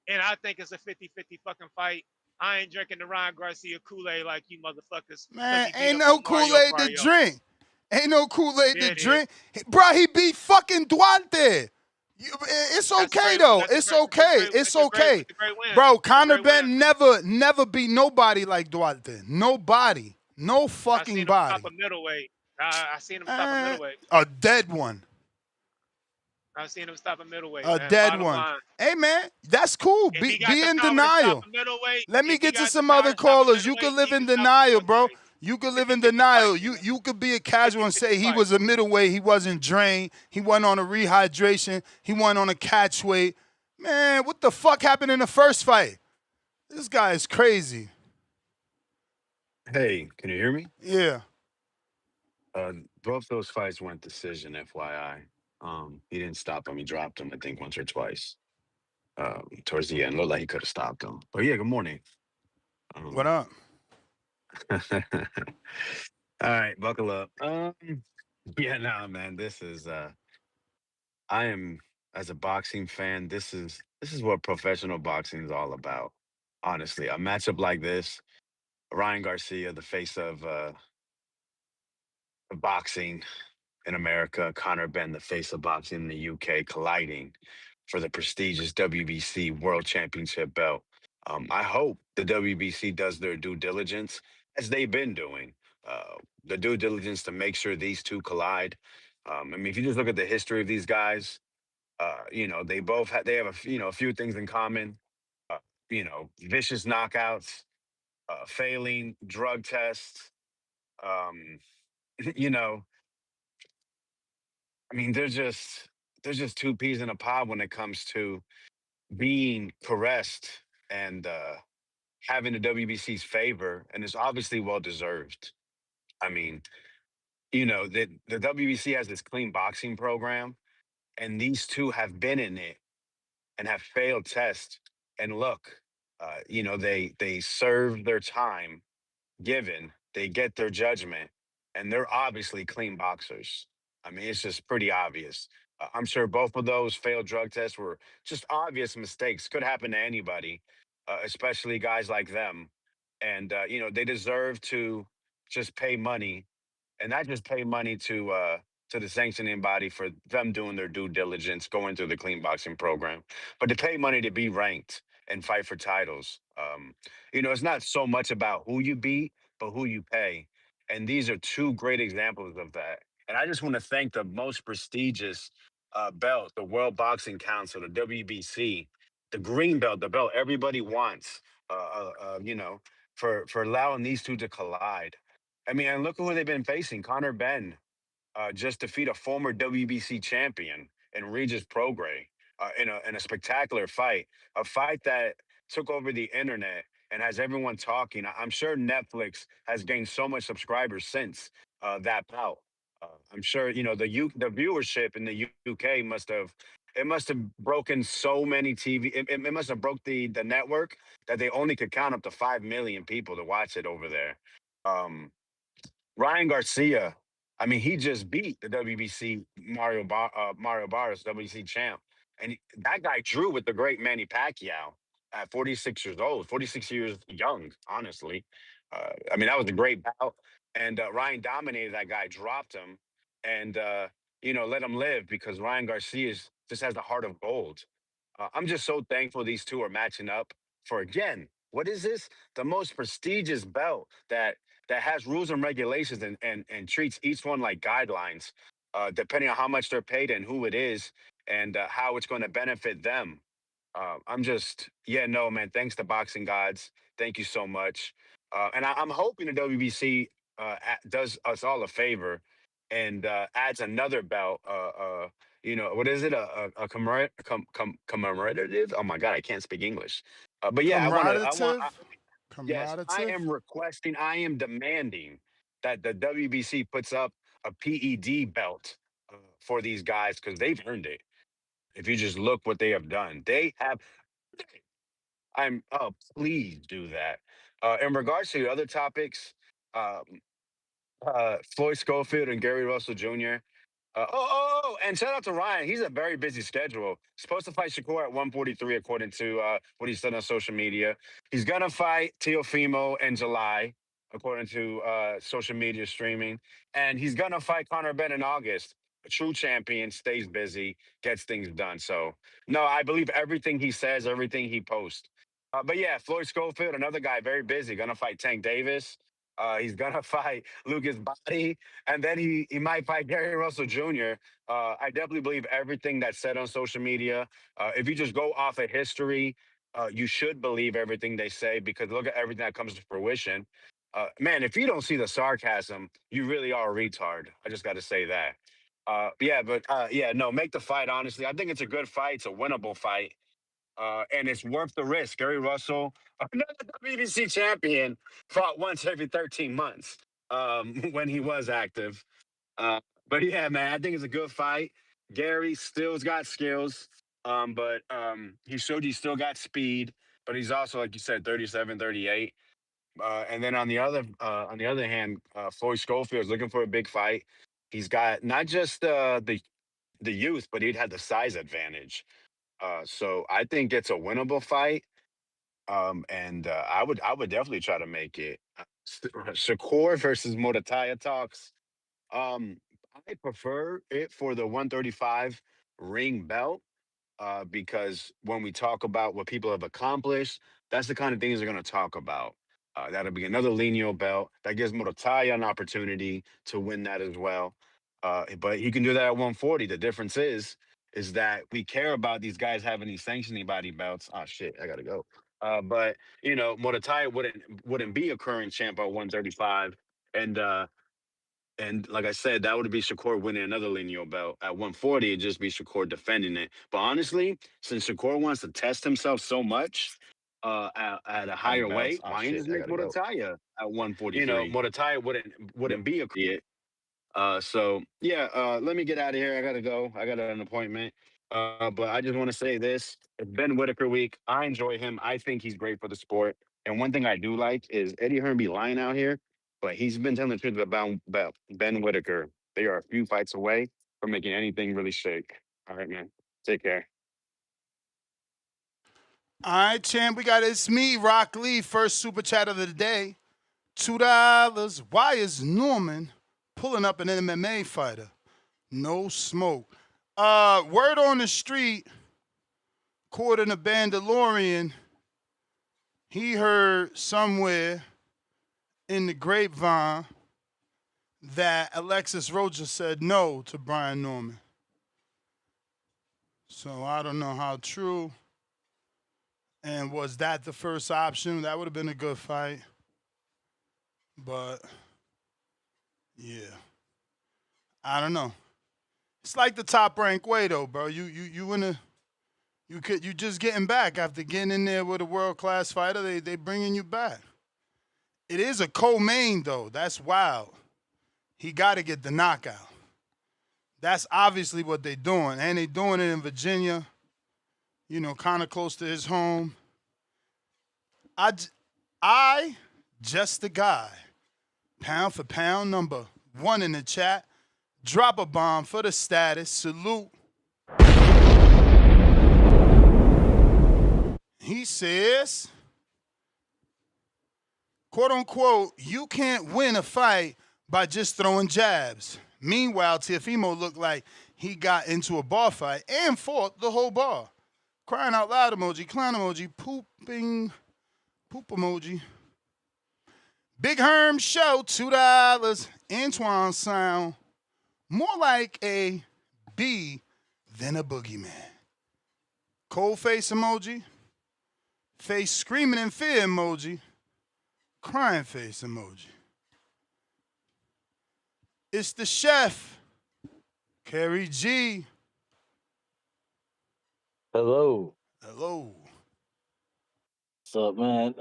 And I think it's a 50-50 fucking fight. I ain't drinking the Ryan Garcia Kool-Aid like you motherfuckers. Man, ain't no Kool-Aid to drink. Ain't no Kool-Aid to drink. Bro, he beat fucking Duarte. It's okay, though. It's okay. It's okay. Bro, Conor Benn never beat nobody like Duarte. Nobody. No fucking body. I seen him stop a middleweight. A dead one. I've seen him stop a middleweight. A dead one. Hey, man, that's cool. Be in denial. Let me get to some other callers. You can live in denial, bro. You could live in denial. You could be a casual and say he was a middleweight. He wasn't drained. He wasn't on a rehydration. He wasn't on a catch weight. Man, what the fuck happened in the first fight? This guy is crazy. Hey, can you hear me? Yeah. Both those fights went decision, FYI. He didn't stop him. He dropped him, I think, once or twice. Towards the end, looked like he could have stopped him. But yeah, good morning. What up? All right, buckle up. Yeah, nah, man. This is I am, as a boxing fan, this is what professional boxing is all about. Honestly, a matchup like this, Ryan Garcia, the face of boxing in America, Conor Benn, the face of boxing in the UK, colliding for the prestigious WBC World Championship belt. I hope the WBC does their due diligence, as they've been doing, the due diligence to make sure these two collide. I mean, if you just look at the history of these guys, they both they have a few things in common. Vicious knockouts, failing drug tests. Um, you know, I mean, they're just two peas in a pod when it comes to being caressed and having the WBC's favor, and it's obviously well deserved. I mean, the WBC has this clean boxing program, and these two have been in it and have failed tests. And look, they serve their time given, they get their judgment, and they're obviously clean boxers. I mean, it's just pretty obvious. I'm sure both of those failed drug tests were just obvious mistakes. Could happen to anybody, especially guys like them. And they deserve to just pay money, and not just pay money to the sanctioning body for them doing their due diligence, going through the clean boxing program, but to pay money to be ranked and fight for titles. It's not so much about who you beat, but who you pay. And these are two great examples of that. And I just want to thank the most prestigious belt, the World Boxing Council, the WBC, the green belt, the belt everybody wants, for allowing these two to collide. I mean, and look at who they've been facing. Conor Benn just defeat a former WBC champion in Regis Prograis in a spectacular fight, a fight that took over the internet and has everyone talking. I'm sure Netflix has gained so much subscribers since that bout. I'm sure the viewership in the UK must have broken so many TV. It must have broke the network that they only could count up to 5 million people to watch it over there. Um, Ryan Garcia, I mean, he just beat the WBC Mario Barrios, WBC champ, and that guy drew with the great Manny Pacquiao at 46 years old, 46 years young, honestly. I mean, that was a great bout, and Ryan dominated that guy, dropped him, and let him live because Ryan Garcia just has the heart of gold. I'm just so thankful these two are matching up for again. What is this? The most prestigious belt that has rules and regulations and treats each one like guidelines, depending on how much they're paid and who it is and how it's going to benefit them. No, man. Thanks to boxing gods. Thank you so much. And I'm hoping the WBC does us all a favor and adds another belt. What is it? Commemorative? Oh my God, I can't speak English. But yeah, Commemorative? Yes, I Commemorative? am requesting, I am demanding that the WBC puts up a PED belt for these guys because they've earned it. If you just look what they have done, they have. Please do that. In regards to the other topics, um, Floyd Scofield and Gary Russell Jr. And shout out to Ryan. He's a very busy schedule. Supposed to fight Shakur at 143, according to what he said on social media. He's gonna fight Teofimo in July, according to social media streaming, and he's gonna fight Conor Benn in August. A true champion stays busy, gets things done. So no, I believe everything he says, everything he posts. But yeah, Floyd Schofield, another guy, very busy, gonna fight Tank Davis. He's gonna fight Lucas Body, and then he might fight Gary Russell Jr. I definitely believe everything that's said on social media. If you just go off of history, you should believe everything they say because look at everything that comes to fruition. Man, if you don't see the sarcasm, you really are a retard. I just got to say that. No, make the fight. Honestly, I think it's a good fight. It's a winnable fight. And it's worth the risk. Gary Russell, another WBC champion, fought once every 13 months when he was active. But yeah, man, I think it's a good fight. Gary still's got skills, but he showed he still got speed, but he's also, like you said, 37, 38. And then on the other hand, Floyd Schofield's looking for a big fight. He's got not just the youth, but he'd had the size advantage. So I think it's a winnable fight. And I would definitely try to make it. Shakur versus Modataya talks. Um, I prefer it for the 135 ring belt because when we talk about what people have accomplished, that's the kind of things they're going to talk about. That'll be another lineal belt that gives Modataya an opportunity to win that as well. But he can do that at 140. The difference is that we care about these guys having these sanctioning body belts. Oh shit, I gotta go. But Modataya wouldn't be a current champ at 135, and like I said, that would be Shakur winning another lineal belt. At 140, it'd just be Shakur defending it. But honestly, since Shakur wants to test himself so much at a higher weight, why not just make Modataya at 143? Modataya wouldn't be a idiot. Let me get out of here. I gotta go. I got an appointment. But I just want to say this: it's Ben Whitaker week. I enjoy him. I think he's great for the sport. And one thing I do like is Eddie Hearn be lying out here, but he's been telling the truth about Ben Whitaker. They are a few fights away from making anything really shake. All right, man. Take care. All right, champ, it's me, Rock Lee, first super chat of the day. $2. Why is Norman pulling up an MMA fighter? No smoke. Word on the street, according to Bandalorian, he heard somewhere in the grapevine that Alexis Rocha said no to Brian Norman. So I don't know how true. And was that the first option? That would have been a good fight. But yeah, I don't know. It's like the top ranked way though, bro. You just getting back after getting in there with a world class fighter. They bringing you back. It is a co-main though. That's wild. He got to get the knockout. That's obviously what they're doing, and they doing it in Virginia. You know, kind of close to his home. I just the guy. Pound for pound, number 1 in the chat. Drop a bomb for the status. Salute. He says, quote unquote, you can't win a fight by just throwing jabs. Meanwhile, Teofimo looked like he got into a bar fight and fought the whole bar. Crying out loud emoji, clown emoji, poop emoji. Big Herm Show, $2. Antoine sound more like a bee than a boogeyman. Cold face emoji. Face screaming in fear emoji. Crying face emoji. It's the chef, Kerry G. Hello. Hello. What's up, man?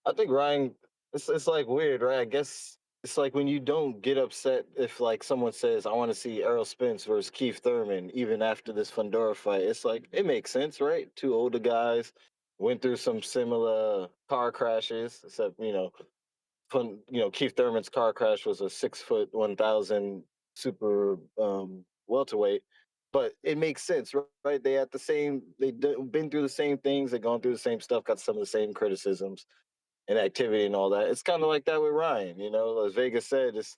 I think Ryan, it's like weird, right? I guess it's like when you don't get upset if like someone says, I want to see Errol Spence versus Keith Thurman, even after this Fundora fight. It's like, it makes sense, right? Two older guys went through some similar car crashes, except, Keith Thurman's car crash was a 6', 1,000 super welterweight. But it makes sense, right? They've been through the same things, they've gone through the same stuff, got some of the same criticisms and activity and all that. It's kind of like that with Ryan, as Vegas said, it's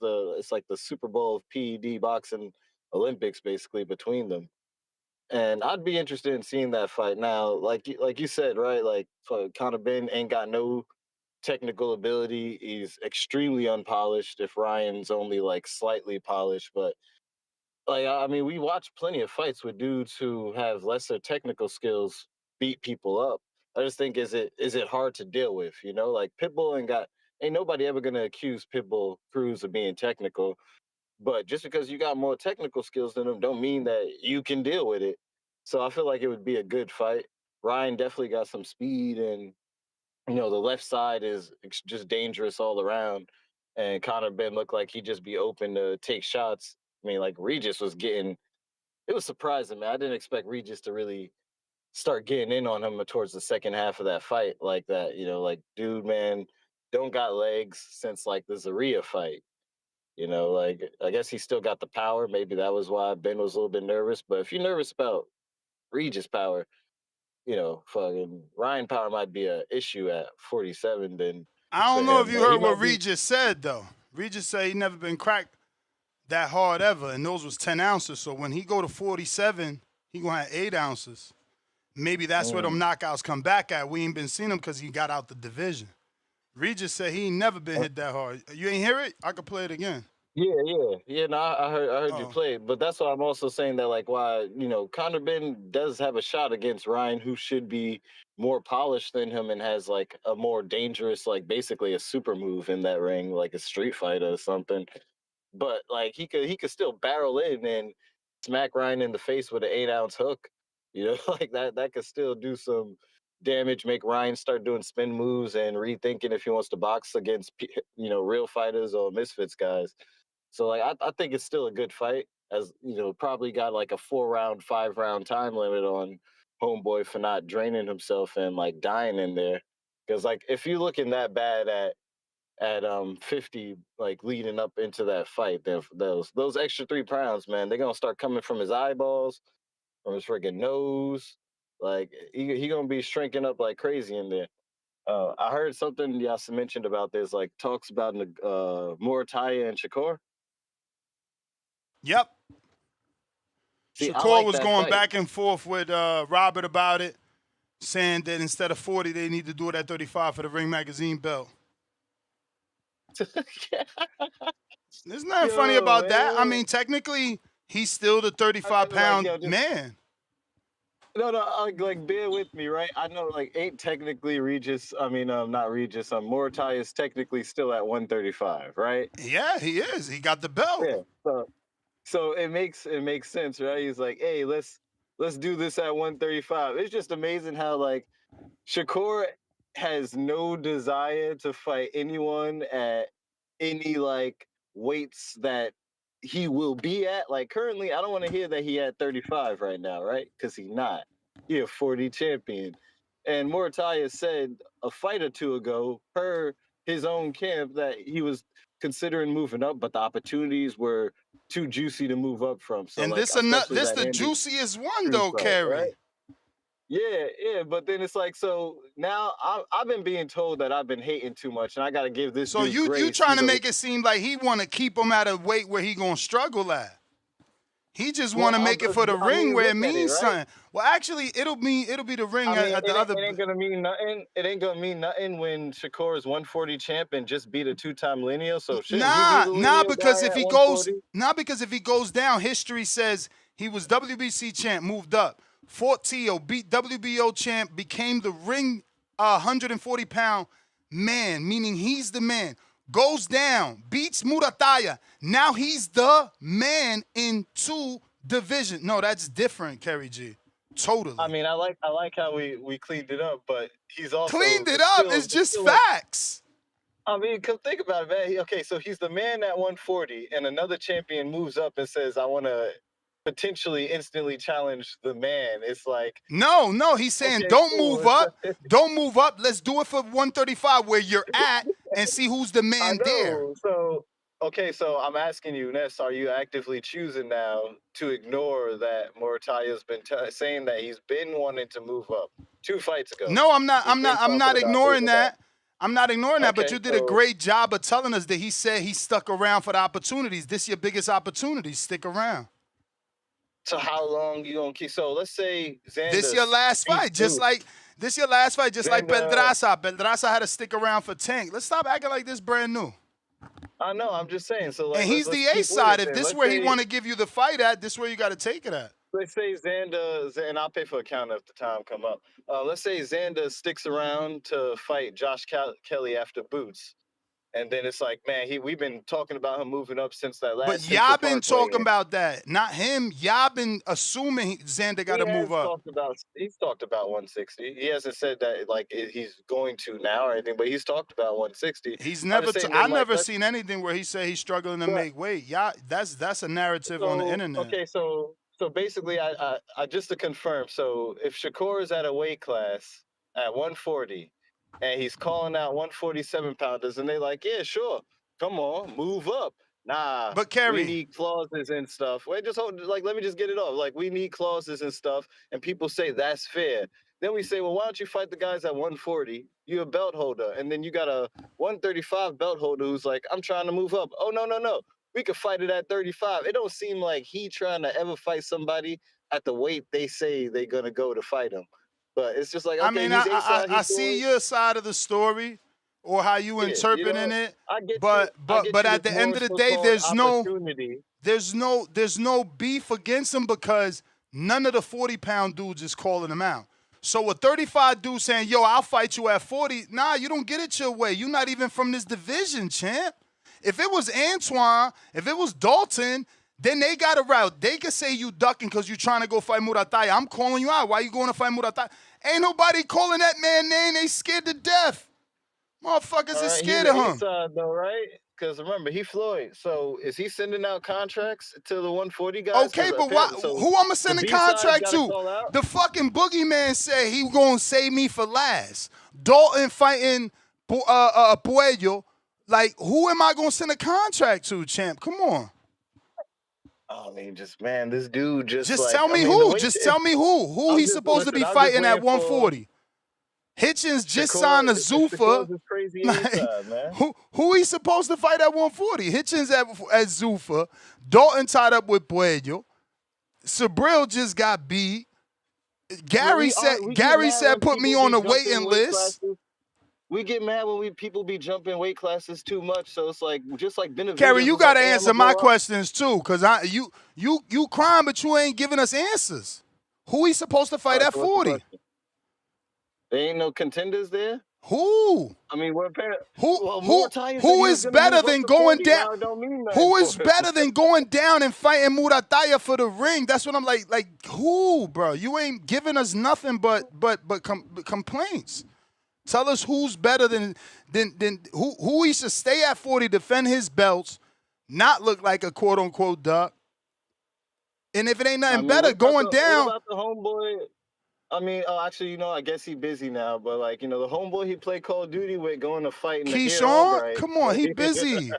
like the Super Bowl of PED boxing Olympics basically between them. And I'd be interested in seeing that fight now. Like you said, right? Like Conor Benn ain't got no technical ability. He's extremely unpolished. If Ryan's only like slightly polished, but we watch plenty of fights with dudes who have lesser technical skills beat people up. I just think is it hard to deal with? Like Pitbull ain't nobody ever gonna accuse Pitbull Cruz of being technical. But just because you got more technical skills than him, don't mean that you can deal with it. So I feel like it would be a good fight. Ryan definitely got some speed, and the left side is just dangerous all around. And Conor Benn looked like he'd just be open to take shots. Like Regis was getting, it was surprising, man. I didn't expect Regis to really start getting in on him towards the second half of that fight like that. Like, dude, man, don't got legs since like the Zaria fight. Like, I guess he still got the power. Maybe that was why Ben was a little bit nervous. But if you're nervous about Regis power, fucking Ryan power might be an issue at 47. Then I don't know if you heard what Regis said, though. Regis said he never been cracked that hard ever, and those was 10 ounces. So when he go to 47, he going to have 8 ounces. Maybe that's where them knockouts come back at. We ain't been seeing him because he got out the division. Regis said he ain't never been hit that hard. You ain't hear it? I could play it again. Yeah. No, I heard you play it, but that's why I'm also saying that, like, why Conor Benn does have a shot against Ryan, who should be more polished than him and has like a more dangerous, like basically a super move in that ring, like a street fighter or something. But like he could still barrel in and smack Ryan in the face with an 8-ounce hook, like that could still do some damage, make Ryan start doing spin moves and rethinking if he wants to box against real fighters or misfits guys. So like I think it's still a good fight, as probably got like a 4-round, 5-round time limit on Homeboy for not draining himself and like dying in there. Because like if you looking that bad at 50, like leading up into that fight, then those extra 3 pounds, man, they're gonna start coming from his eyeballs, from his freaking nose. Like he gonna be shrinking up like crazy in there. I heard something Yasa mentioned about this, like talks about Murataya and Shakur. Yep. See, Shakur like was that going fight. Back and forth with Robert about it, saying that instead of 40, they need to do it at 35 for the Ring Magazine belt. There's nothing funny Yo, about that. I man. mean, technically, he's still the I mean, like, 35-pound yo, just man. no, like bear with me, right? I know, like, ain't technically Regis. I mean, not Regis. Morotai is technically still at 135, right? Yeah, he is. He got the belt. Yeah. So it makes sense, right? He's like, hey, let's do this at 135. It's just amazing how like Shakur has no desire to fight anyone at any like weights that he will be at. Like currently, I don't want to hear that he at 35 right now, right? Because he's not. He a 40 champion. And Morataya said a fight or two ago, per his own camp, that he was considering moving up, but the opportunities were too juicy to move up from. So And like, this especially the that Andy juiciest one, Cruz though, fight, Kerry. right? Yeah, but then it's like, so now I've been being told that I've been hating too much, and I got to give this. So dude you grace. trying to He's make it seem like he want to keep him at a weight where he gonna struggle at. He just want to make it for the ring where it means something. Well, actually, it'll be the ring at the other. It ain't gonna mean nothing. It ain't gonna mean nothing when Shakur is 140 champ and just beat a 2-time lineal. So Because if he goes down, history says he was WBC champ, moved up, fought Tio, beat WBO champ, became the ring 140-pound man, meaning he's the man. Goes down, beats Murataya. Now he's the man in 2 divisions. No, that's different, Kerry G. Totally. I mean, I like how we cleaned it up, but he's also cleaned it up. It's just facts. I mean, come think about it, man. Okay, so he's the man at 140, and another champion moves up and says, "I want to potentially instantly challenge the man." It's like no. He's saying, don't move up. Don't move up. Let's do it for 135 where you're at and see who's the man there. So so I'm asking you, Ness, are you actively choosing now to ignore that Morataya's been saying that he's been wanting to move up 2 fights ago? No, I'm not ignoring that. I'm not ignoring that, but you did a great job of telling us that he said he stuck around for the opportunities. This is your biggest opportunity. Stick around. So how long you gonna keep? So let's say Xander. This your last fight, just like Pedraza. Pedraza had to stick around for Tank. Let's stop acting like this brand new. I know. I'm just saying. So like, and he's the A side. If this is where he want to give you the fight at, this is where you got to take it at. Let's say Xander, and I'll pay for a counter if the time come up. Let's say Xander sticks around to fight Josh Kelly after Boots. And then it's like, man, we've been talking about him moving up since that last. But y'all been talking about that, not him. Y'all been assuming Xander got to move up. He's talked about 160. He hasn't said that like he's going to now or anything, but he's talked about 160. He's never. I never seen anything where he said he's struggling to make weight. Y'all, that's a narrative on the internet. Okay, so basically, I just to confirm. So if Shakur is at a weight class at 140. And he's calling out 147-pounders, and they like, yeah, sure, come on, move up. Nah, but Kerry, we need clauses and stuff. Wait, just hold. Like, let me just get it off. Like, we need clauses and stuff, and people say that's fair. Then we say, well, why don't you fight the guys at 140? You're a belt holder, and then you got a 135 belt holder who's like, I'm trying to move up. Oh no, we could fight it at 35. It don't seem like he trying to ever fight somebody at the weight they say they're gonna go to fight him. But it's just like, okay, I mean, I see your side of the story or how you interpreting it. I get but at the end of the day, there's no beef against him because none of the 40-pound dudes is calling him out. So a 35 dude saying, yo, I'll fight you at 40. Nah, you don't get it your way. You're not even from this division, champ. If it was Antoine, if it was Dalton, then they got a route. They could say you ducking because you trying to go fight Murataya. I'm calling you out. Why you going to fight Murataya? Ain't nobody calling that man name. They scared to death. Motherfuckers is scared of him. Though, right? Because remember, he Floyd. So is he sending out contracts to the 140 guys? Okay, but who I'm going to send a contract to? The fucking boogeyman said he going to save me for last. Dalton fighting Puello. Like, who am I going to send a contract to, champ? Come on. I mean, this dude just like, tell me who. Just tell me who. Who he's supposed to be fighting at 140. Hitchens just signed a Zuffa. Who he's supposed to fight at 140? Hitchens at Zuffa. Dalton tied up with Puello. Sabril just got beat. Gary said put me on a waiting list. we get mad when people be jumping weight classes too much. So it's like just like Benavidez. Kerry, you gotta answer my question. questions too, cause you crying, but you ain't giving us answers. Who he supposed to fight at 40? There ain't no contenders there. Who? I mean, who is better than going down? Who is better than going down and fighting Murataya for the ring? That's what I'm like. Like who, bro? You ain't giving us nothing but complaints. Tell us who's better than who he should stay at 40, defend his belts, not look like a quote unquote duck. And if it ain't nothing better, going down. What about the homeboy? I mean, actually, I guess he's busy now, but like, the homeboy he played Call of Duty with going to fight in the Keyshawn? Come on, he busy.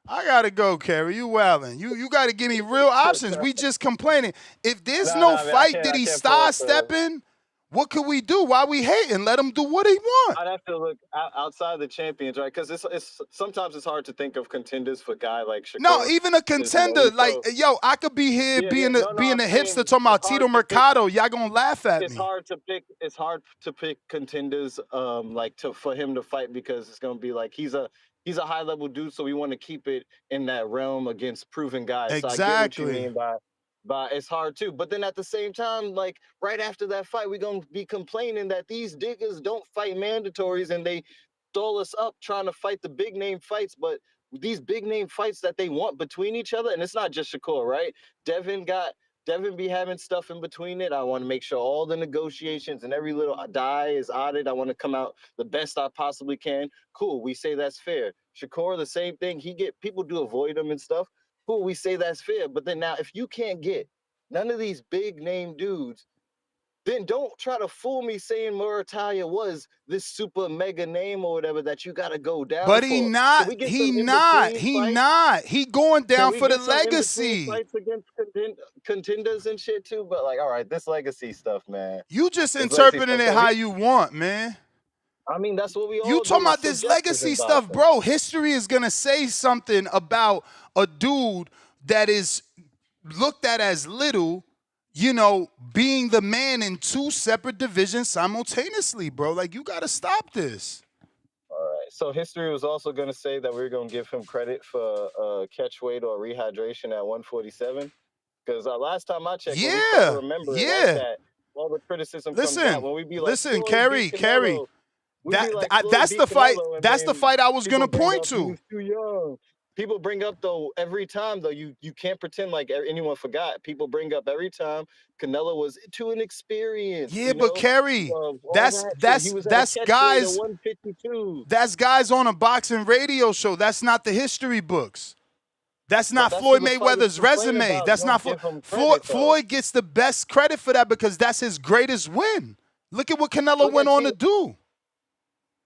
I gotta go, Kerry. You wildin'. You gotta give me real options. We just complaining. If there's no fight that he's sidestepping, what could we do? Why we hating? Let him do what he want. I'd have to look outside the champions, right? Because it's sometimes it's hard to think of contenders for a guy like Shakur. No, even a contender. Like, yo, I could be here being the hipster talking about Tito Mercado. Y'all gonna laugh at me. It's hard to pick contenders for him to fight because it's gonna be like he's a high level dude, so we want to keep it in that realm against proven guys. Exactly. So I get what you mean by it's hard too. But then at the same time, like right after that fight, we're gonna be complaining that these diggers don't fight mandatories and they stall us up trying to fight the big name fights, but these big name fights that they want between each other, and it's not just Shakur, right? Devin be having stuff in between it. I want to make sure all the negotiations and every little die is audited. I want to come out the best I possibly can. Cool, we say that's fair. Shakur, the same thing. People do avoid him and stuff. Cool, we say that's fair. But then now, if you can't get none of these big name dudes, then don't try to fool me saying Murataya was this super mega name or whatever that you got to go down. But he not. He going down for the legacy. Fights against contenders and shit too. But like, all right, this legacy stuff, man. You just interpreting it how you want, man. I mean, that's what we all You talking do. about this legacy stuff, bro. History is going to say something about a dude that is looked at as little, being the man in two separate divisions simultaneously, bro. Like, you got to stop this. All right. So history was also going to say that we're going to give him credit for catch weight or rehydration at 147. Because last time I checked, remember that all the criticism comes out when we be like, Kerry. That's the fight. That's the fight I was gonna point to. He's too young. People bring up every time you can't pretend like anyone forgot. People bring up every time Canelo was too inexperienced. Yeah, but Kerry, that's guys. 152. That's guys on a boxing radio show. That's not the history books. That's not Floyd Mayweather's resume. That's not Floyd gets the best credit for that because that's his greatest win. Look at what Canelo went on to do.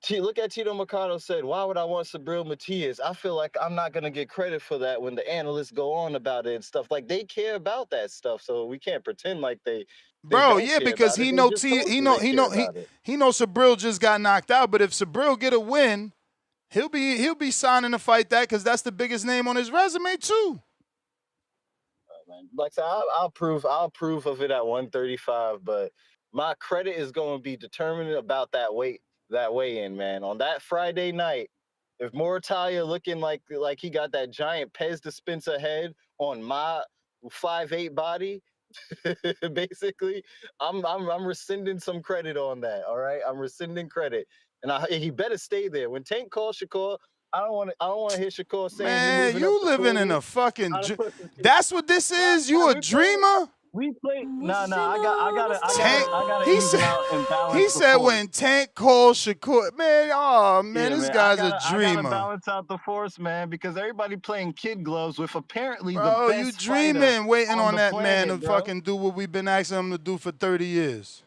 Look at Tito Mercado said, why would I want Subriel Matias? I feel like I'm not going to get credit for that when the analysts go on about it and stuff. Like, they care about that stuff, so we can't pretend like they Bro, yeah, because he know Subriel just got knocked out, but if Subriel get a win, he'll be signing to fight that because that's the biggest name on his resume too. Like I said, I'll prove of it at 135, but my credit is going to be determined about that weigh-in, man. On that Friday night, if Murataya looking like he got that giant Pez dispenser head on my 5'8" body, basically, I'm rescinding some credit on that. All right, I'm rescinding credit, and he better stay there. When Tank calls Shakur, I don't want to hear Shakur saying, "Man, you living in a fucking." That's what this is. You a dreamer? We play. Nah. I gotta. He said when Tank calls Shakur, man. This guy's a dreamer. I gotta balance out the force, man, because everybody playing kid gloves with apparently the best. You dreaming, waiting on that planet, man to fucking do what we've been asking him to do for 30 years.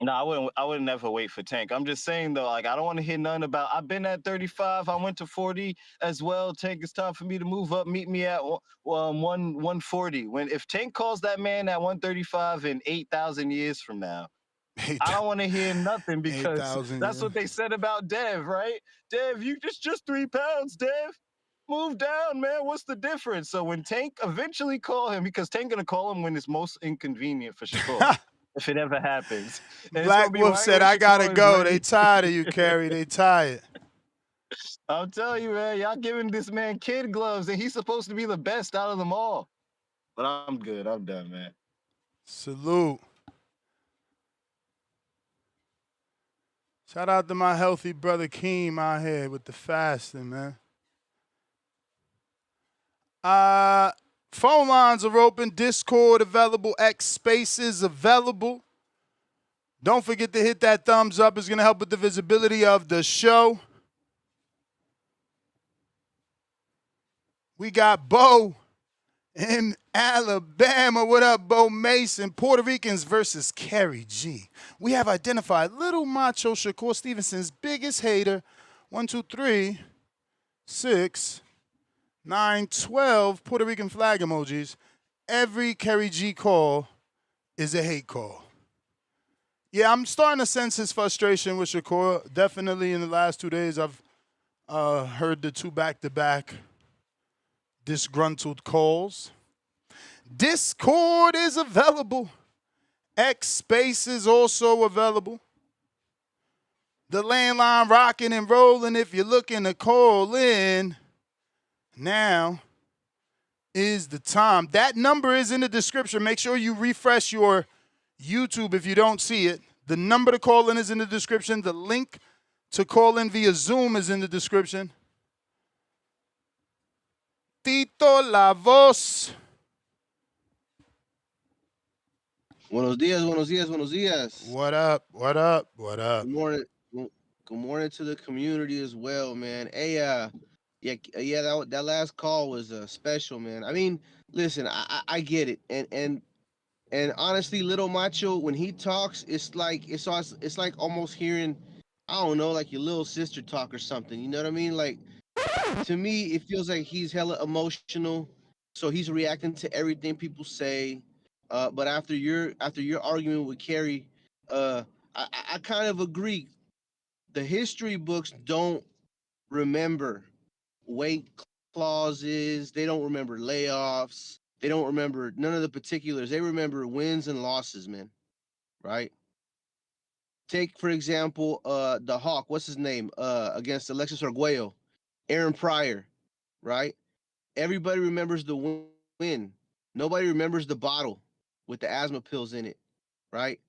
No, I wouldn't never wait for Tank. I'm just saying though, like I don't want to hear nothing about. I've been at 35. I went to 40 as well. Tank, it's time for me to move up. Meet me at 140. If Tank calls that man at 135 in 8,000 years from now, I don't want to hear nothing because that's what they said about Dev, right? Dev, you just 3 pounds, Dev. Move down, man. What's the difference? So when Tank eventually call him, because Tank gonna call him when it's most inconvenient for Shakur. if it ever happens. And it's gonna Black be Wolf right said, when I gotta Shakur is go. They ready. tired of you, Kerry. They tired. I'm telling you, man, y'all giving this man kid gloves, and he's supposed to be the best out of them all. But I'm good. I'm done, man. Salute. Shout out to my healthy brother Keem out here with the fasting, man. Phone lines are open. Discord available. X Spaces available. Don't forget to hit that thumbs up. It's going to help with the visibility of the show. We got Bo in Alabama. What up, Bo Mason? Puerto Ricans versus Kerry G. We have identified Little Macho Shakur Stevenson's biggest hater. 1, 2, 3, 6, 9, 12 Puerto Rican flag emojis. Every Kerry G call is a hate call. Yeah, I'm starting to sense his frustration with Shakur. Definitely in the last 2 days, I've heard the 2 back-to-back disgruntled calls. Discord is available. X Space is also available. The landline rocking and rolling. If you're looking to call in, now is the time. That number is in the description. Make sure you refresh your YouTube if you don't see it. The number to call in is in the description. The link to call in via Zoom is in the description. Tito La Voz. Buenos dias, buenos dias, buenos dias. What up? What up? What up? Good morning. Good morning to the community as well, man. Hey, that last call was special, man. I mean, listen, I get it, and honestly, Little Macho, when he talks, it's like almost hearing, I don't know, like your little sister talk or something. You know what I mean? Like, to me, it feels like he's hella emotional, so he's reacting to everything people say. But after your argument with Kerry, I kind of agree. The history books don't remember weight clauses. They don't remember layoffs. They don't remember none of the particulars. They remember wins and losses, man. Right? Take, for example, the Hawk. What's his name? Against Alexis Arguello. Aaron Pryor. Right? Everybody remembers the win. Nobody remembers the bottle with the asthma pills in it. Right?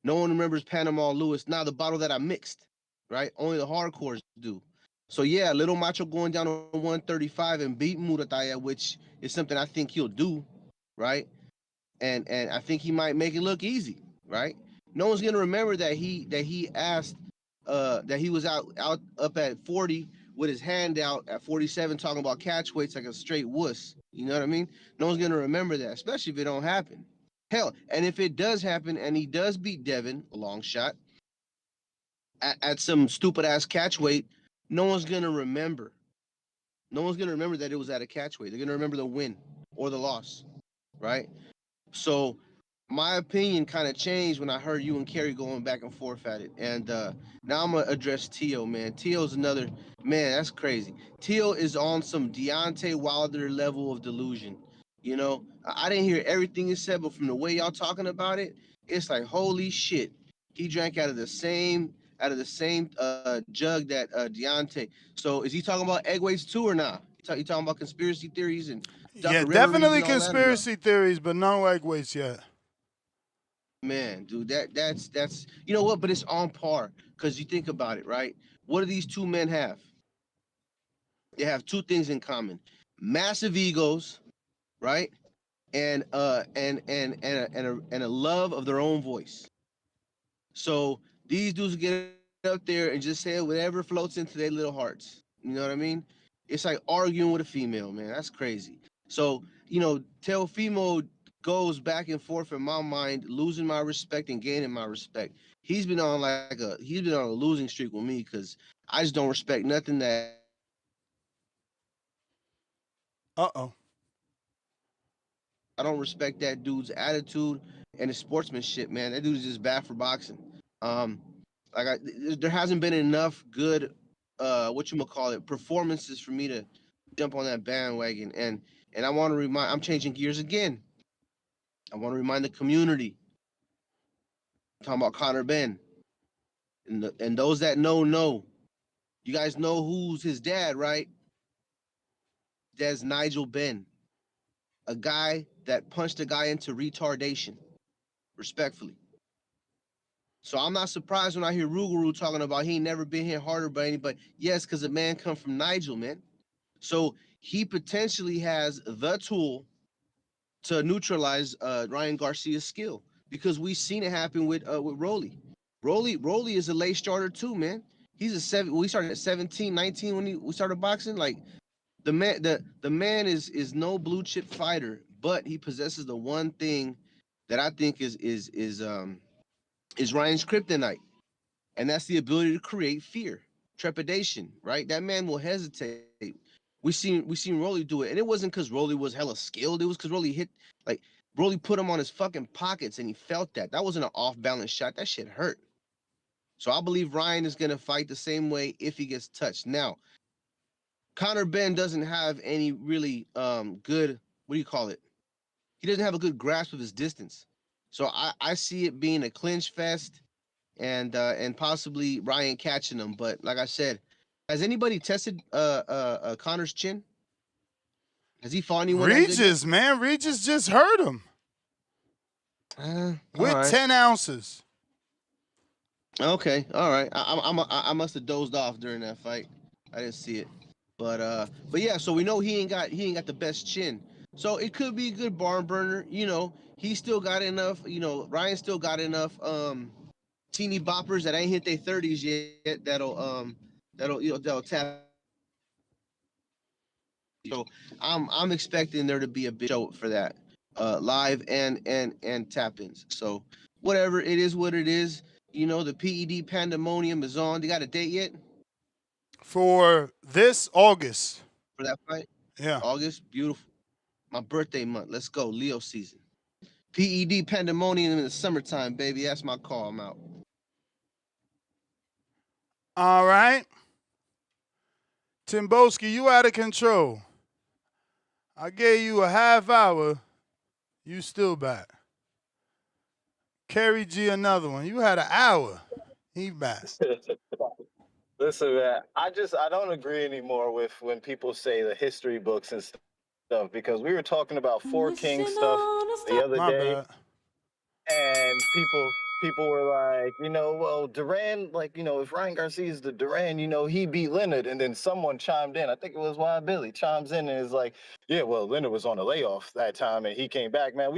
No one remembers Panama Lewis. Now the bottle that I mixed. Right? Only the hardcores do. So yeah, Little Macho going down to 135 and beat Murataya, which is something I think he'll do, right? And I think he might make it look easy, right? No one's gonna remember that he asked that he was out up at 40 with his hand out at 47 talking about catch weights like a straight wuss. You know what I mean? No one's gonna remember that, especially if it don't happen. Hell, and if it does happen and he does beat Devin, a long shot, at some stupid ass catch weight, no one's gonna remember. No one's gonna remember that it was at a catch weight. They're gonna remember the win or the loss, right? So my opinion kind of changed when I heard you and Kerry going back and forth at it. And now I'm gonna address Tio, man. Tio's another man. That's crazy. Tio is on some Deontay Wilder level of delusion. You know, I didn't hear everything he said, but from the way y'all talking about it, it's like holy shit. He drank out of the same jug that Deontay. So is he talking about egg weights too or not? You talking about conspiracy theories and Yeah, Dr. definitely and all conspiracy theories, but no egg weights yet. Man, dude, that's you know what? But it's on par because you think about it, right? What do these two men have? They have two things in common: massive egos, right? And a love of their own voice. So these dudes get up there and just say whatever floats into their little hearts. You know what I mean? It's like arguing with a female, man. That's crazy. So, you know, Teofimo goes back and forth in my mind, losing my respect and gaining my respect. He's been on a losing streak with me because I just don't respect nothing that. Uh-oh. I don't respect that dude's attitude and his sportsmanship, man. That dude is just bad for boxing. There hasn't been enough good performances for me to jump on that bandwagon. And I'm changing gears again. I want to remind the community talking about Conor Benn. And those that know. You guys know who's his dad, right? That's Nigel Benn, a guy that punched a guy into retardation, respectfully. So I'm not surprised when I hear Rougarou talking about he ain't never been hit harder by anybody. Yes, because the man come from Nigel, man. So he potentially has the tool to neutralize Ryan Garcia's skill, because we've seen it happen with Rolly. Rolly is a late starter too, man. He's a seven. We started at 17, 19 when we started boxing. Like the man is no blue chip fighter, but he possesses the one thing that I think is Ryan's kryptonite, and that's the ability to create fear, trepidation. Right? That man will hesitate. We seen Rolly do it, and it wasn't because Rolly was hella skilled. It was because Rolly put him on his fucking pockets, and he felt that. That wasn't an off-balance shot. That shit hurt. So I believe Ryan is gonna fight the same way if he gets touched. Now, Conor Benn doesn't have any really good, what do you call it? He doesn't have a good grasp of his distance. So I see it being a clinch fest and possibly Ryan catching him. But like I said, has anybody tested Conor's chin? Has he fought anyone? Regis, man. Regis just hurt him. With right. 10 ounces. Okay, all right. I must have dozed off during that fight. I didn't see it. But yeah, so we know he ain't got the best chin. So it could be a good barn burner. You know, he still got enough, Ryan still got enough teeny boppers that ain't hit their 30s yet that'll tap. So I'm expecting there to be a big show for that. Live and tap-ins. So whatever, it is what it is. The PED pandemonium is on. You got a date yet? For this August. For that fight? Yeah. August? Beautiful. My birthday month. Let's go. Leo season. PED pandemonium in the summertime, baby. That's my call. I'm out. All right. Timboski, you out of control. I gave you a half hour. You still back. Kerry G, another one. You had an hour. He back. Listen, man, I don't agree anymore with when people say the history books and stuff, because we were talking about Four Kings stuff the other day, and people were like, well, Duran, if Ryan Garcia is the Duran, he beat Leonard, and then someone chimed in. I think it was Wild Billy chimes in and is like, yeah, well, Leonard was on a layoff that time and he came back. Man,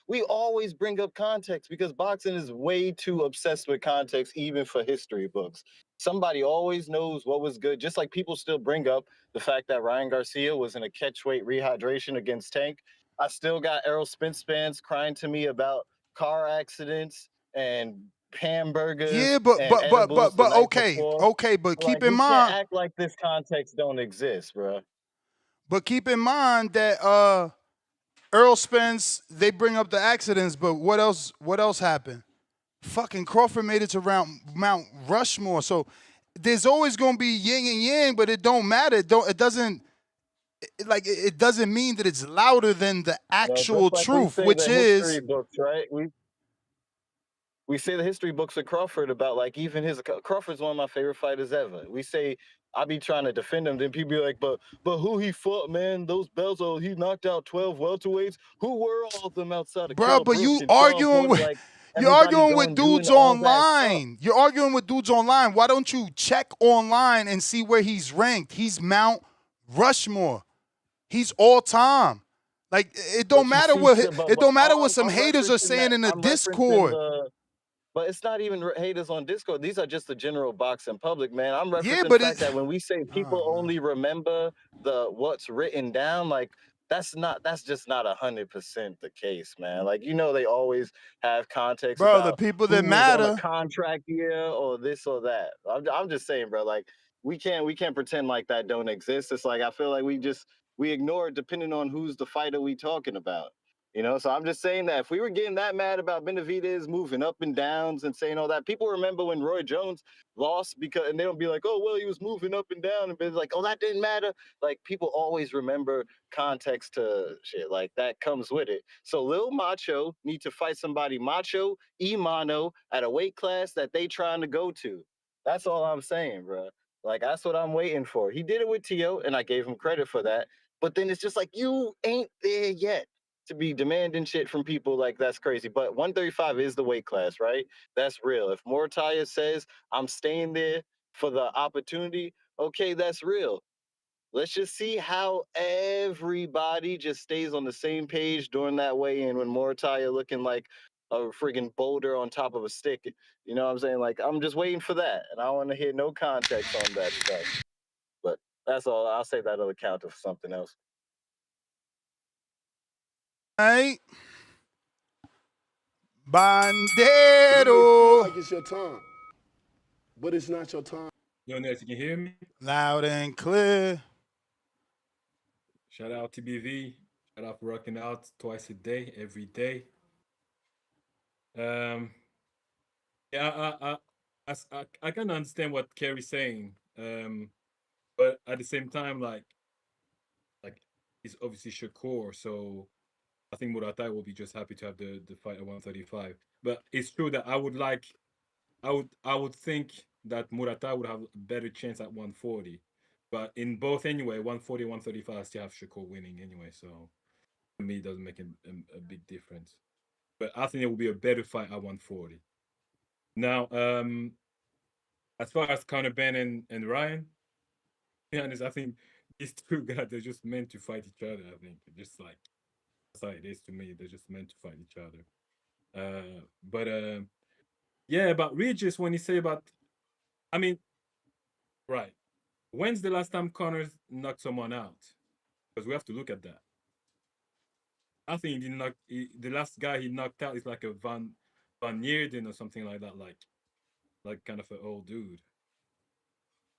we always bring up context because boxing is way too obsessed with context, even for history books. Somebody always knows what was good, just like people still bring up the fact that Ryan Garcia was in a catchweight rehydration against Tank. I still got Errol Spence fans crying to me about car accidents and hamburgers. Yeah, but okay, but keep in mind, can't act like this context don't exist, bro. But keep in mind that Earl Spence, they bring up the accidents, but what else happened? Fucking Crawford made it to Mount Rushmore. So there's always gonna be yin and yang, but it don't matter. It doesn't mean that it's louder than the actual truth, which is history books, right? We say the history books of Crawford about even Crawford's one of my favorite fighters ever. We say I be trying to defend him, then people be like, but who he fought, man? Those belts, he knocked out 12 welterweights. Who were all of them outside of bro? But you arguing with dudes online. You're arguing with dudes online. Why don't you check online and see where he's ranked? He's Mount Rushmore. He's all time. It don't matter what some haters are saying in the Discord. But it's not even haters on Discord. These are just the general boxing public, man. I'm referencing the fact that when we say people only remember what's written down, that's just not 100% the case, man. They always have context. Bro, about the people that who matter, was on a contract year or this or that. I'm just saying, bro. We can't pretend like that don't exist. It's I feel like we ignore it depending on who's the fighter we talking about. You know, so I'm just saying that if we were getting that mad about Benavidez moving up and downs and saying all that, people remember when Roy Jones lost and they don't be like, oh, well, he was moving up and down and be like, oh, that didn't matter. Like, people always remember context to shit. Like, that comes with it. So Lil Macho need to fight somebody macho, Imano, at a weight class that they trying to go to. That's all I'm saying, bro. Like, that's what I'm waiting for. He did it with Tio, and I gave him credit for that. But then it's just like, you ain't there yet. To be demanding shit from people, like, that's crazy. But 135 is the weight class, right? That's real. If Morataya says I'm staying there for the opportunity, okay, that's real. Let's just see how everybody just stays on the same page during that weigh-in when Morataya looking like a friggin' boulder on top of a stick. You know what I'm saying? Like, I'm just waiting for that, and I don't want to hear no context on that stuff. But that's all. I'll say that other counter for something else. Hey. It may Bandero. feel like it's your time, but it's not your time. Yo, Ness, you can hear me? Loud and clear. Shout out TBV. Shout out for working out twice a day, every day. Yeah, I kind of understand what Kerry's saying. But at the same time, like he's obviously Shakur, so I think Muratai will be just happy to have the fight at 135. But it's true that I would think that Muratai would have a better chance at 140. But in both anyway, 140, 135, I still have Shakur winning anyway. So to me, it doesn't make a big difference. But I think it will be a better fight at 140. Now, as far as Conor Benn and Ryan, to be honest, I think these two guys, they're just meant to fight each other. I think just like that's how it is to me. They're just meant to fight each other. Yeah, about Regis, when you say about, I mean, right. When's the last time Connor's knocked someone out? Because we have to look at that. I think he didn't knock, the last guy he knocked out is like a Van Neerden or something like that, like kind of an old dude.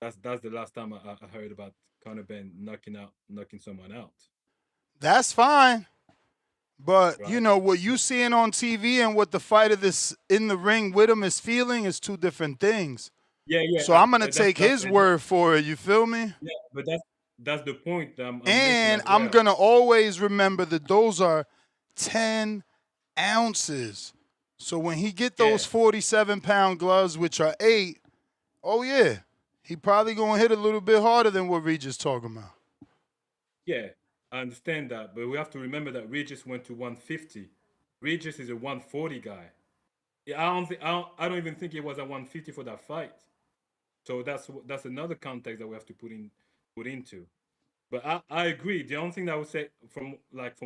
That's the last time I heard about Conor Benn knocking someone out. That's fine. But, Right. you know, what you seeing on TV and what the fighter that's in the ring with him is feeling is two different things. Yeah. So I'm going to take his word for it. You feel me? Yeah, but that's the point I'm and making as I'm well. going to always remember that those are 10 ounces. So when he get those 47-pound gloves, which are 8, oh, yeah, he probably going to hit a little bit harder than what Regis talking about. Yeah, I understand that, but we have to remember that Regis went to 150. Regis is a 140 guy. Yeah, I don't even think he was at 150 for that fight. So that's another context that we have to put into. But I agree. The only thing that I would say from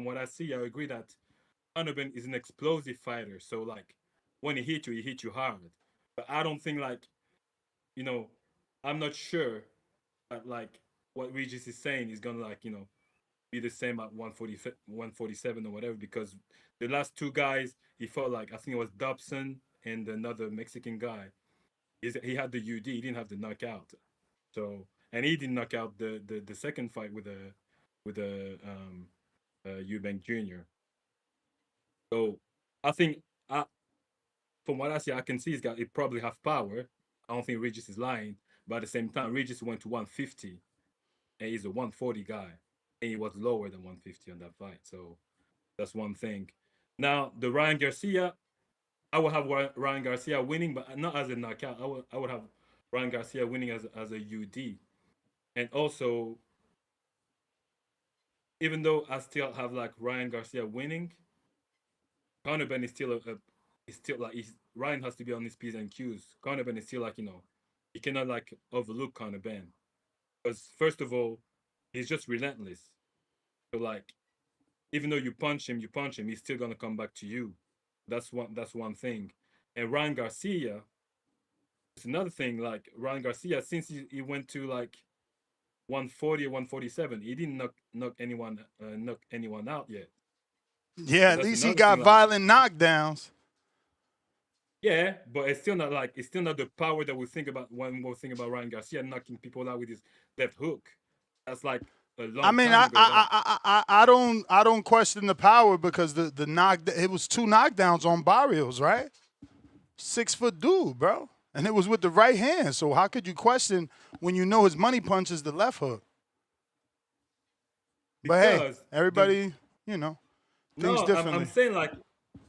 what I see, I agree that Conor Benn is an explosive fighter. So like when he hit you hard. But I don't think I'm not sure that like what Regis is saying is gonna be the same at 147 or whatever, because the last two guys he felt like, I think it was Dobson and another Mexican guy. He had the UD, he didn't have the knockout. So, and he didn't knock out the second fight with Eubank Jr. So I think from what I see, I can see he probably have power. I don't think Regis is lying, but at the same time, Regis went to 150, and he's a 140 guy, and he was lower than 150 on that fight. So that's one thing. Now the Ryan Garcia, I would have Ryan Garcia winning, but not as a knockout. I would have Ryan Garcia winning as a UD, and also, even though I still have like Ryan Garcia winning, Conor Benn is still Ryan has to be on his P's and Q's. Conor Benn is still you cannot overlook Conor Benn, because first of all, he's just relentless. So even though you punch him, he's still gonna come back to you. That's one thing. And Ryan Garcia, it's another thing. Like Ryan Garcia, since he went to 140 or 147, he didn't knock anyone out yet. Yeah, at least he got violent knockdowns. Yeah, but it's still not the power that we think about when we think about Ryan Garcia knocking people out with his left hook. That's a long I mean, time ago. I don't question the power because the knock it was 2 knockdowns on Barrios, right? 6-foot dude, bro, and it was with the right hand. So how could you question when you know his money punch is the left hook? But hey, Because everybody, you know, thinks no, differently. I'm saying like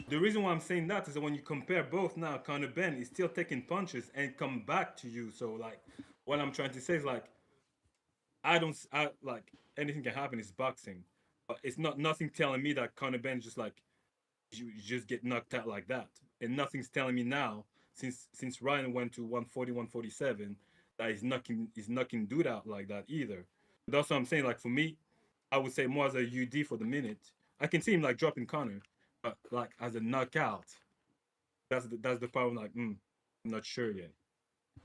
the reason why I'm saying that is that when you compare both now, Conor Benn is still taking punches and come back to you. So like, what I'm trying to say is like, I like anything can happen. It's boxing, but it's not nothing telling me that Conor Benn just like you just get knocked out like that, and nothing's telling me now since Ryan went to 140, 147 that he's knocking dude out like that either. But that's what I'm saying. Like for me, I would say more as a UD for the minute. I can see him like dropping Conor, but like as a knockout, that's the part. I'm like, I'm not sure yet.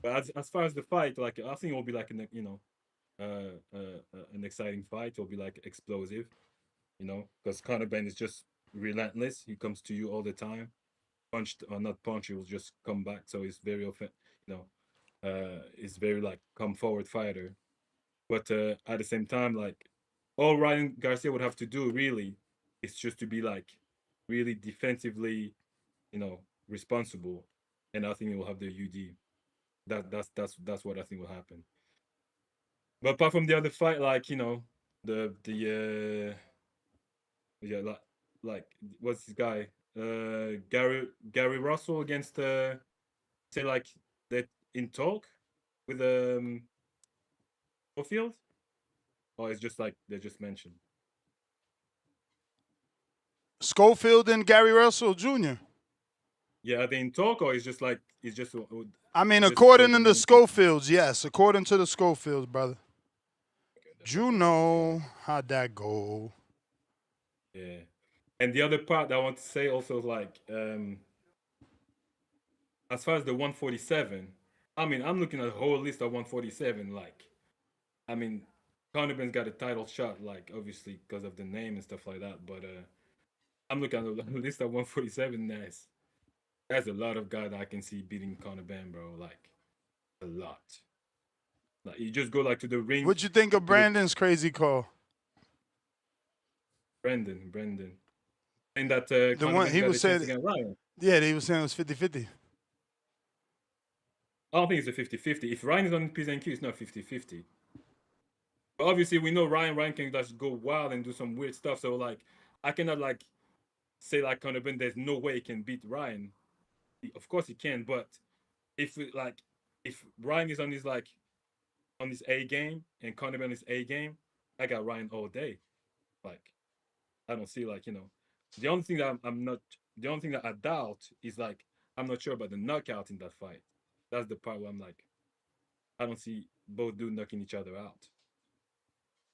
But as far as the fight, like I think it will be like an exciting fight. It'll be like explosive, because Conor Benn is just relentless. He comes to you all the time. Punched or not punch, he will just come back. So he's very often, he's very like come forward fighter. But at the same time, like all Ryan Garcia would have to do really is just to be like really defensively, responsible, and I think he will have the UD. That's what I think will happen. But apart from the other fight, like the yeah, like what's this guy? Gary Russell against say like that in talk with Scofield? Or it's just like they just mentioned. Scofield and Gary Russell Jr. Yeah, are they in talk or it's just like I mean, according to the Scofields, yes. According to the Scofields, brother. You know how'd that go? Yeah. And the other part that I want to say also is like, as far as the 147, I mean, I'm looking at a whole list of 147. Like, I mean, Conor Benn's got a title shot, like, obviously, because of the name and stuff like that. But I'm looking at a list of 147. There's a lot of guys that I can see beating Conor Benn, bro. Like, a lot. Like, you just go, like, to the ring. What'd you think of Brandon's crazy call? Brendan. And that the one he was saying, yeah, he was saying it was 50-50. I don't think it's a 50-50. If Ryan is on PZNQ, it's not 50-50. But obviously, we know Ryan can just go wild and do some weird stuff. So, like, I cannot, like, say, like, Conor Benn, there's no way he can beat Ryan. Of course he can, but if Ryan is on his A game and Conor Benn is A game, I got Ryan all day. Like, I don't see, like, the only thing that the only thing that I doubt is, like, I'm not sure about the knockout in that fight. That's the part where I'm like, I don't see both dudes knocking each other out.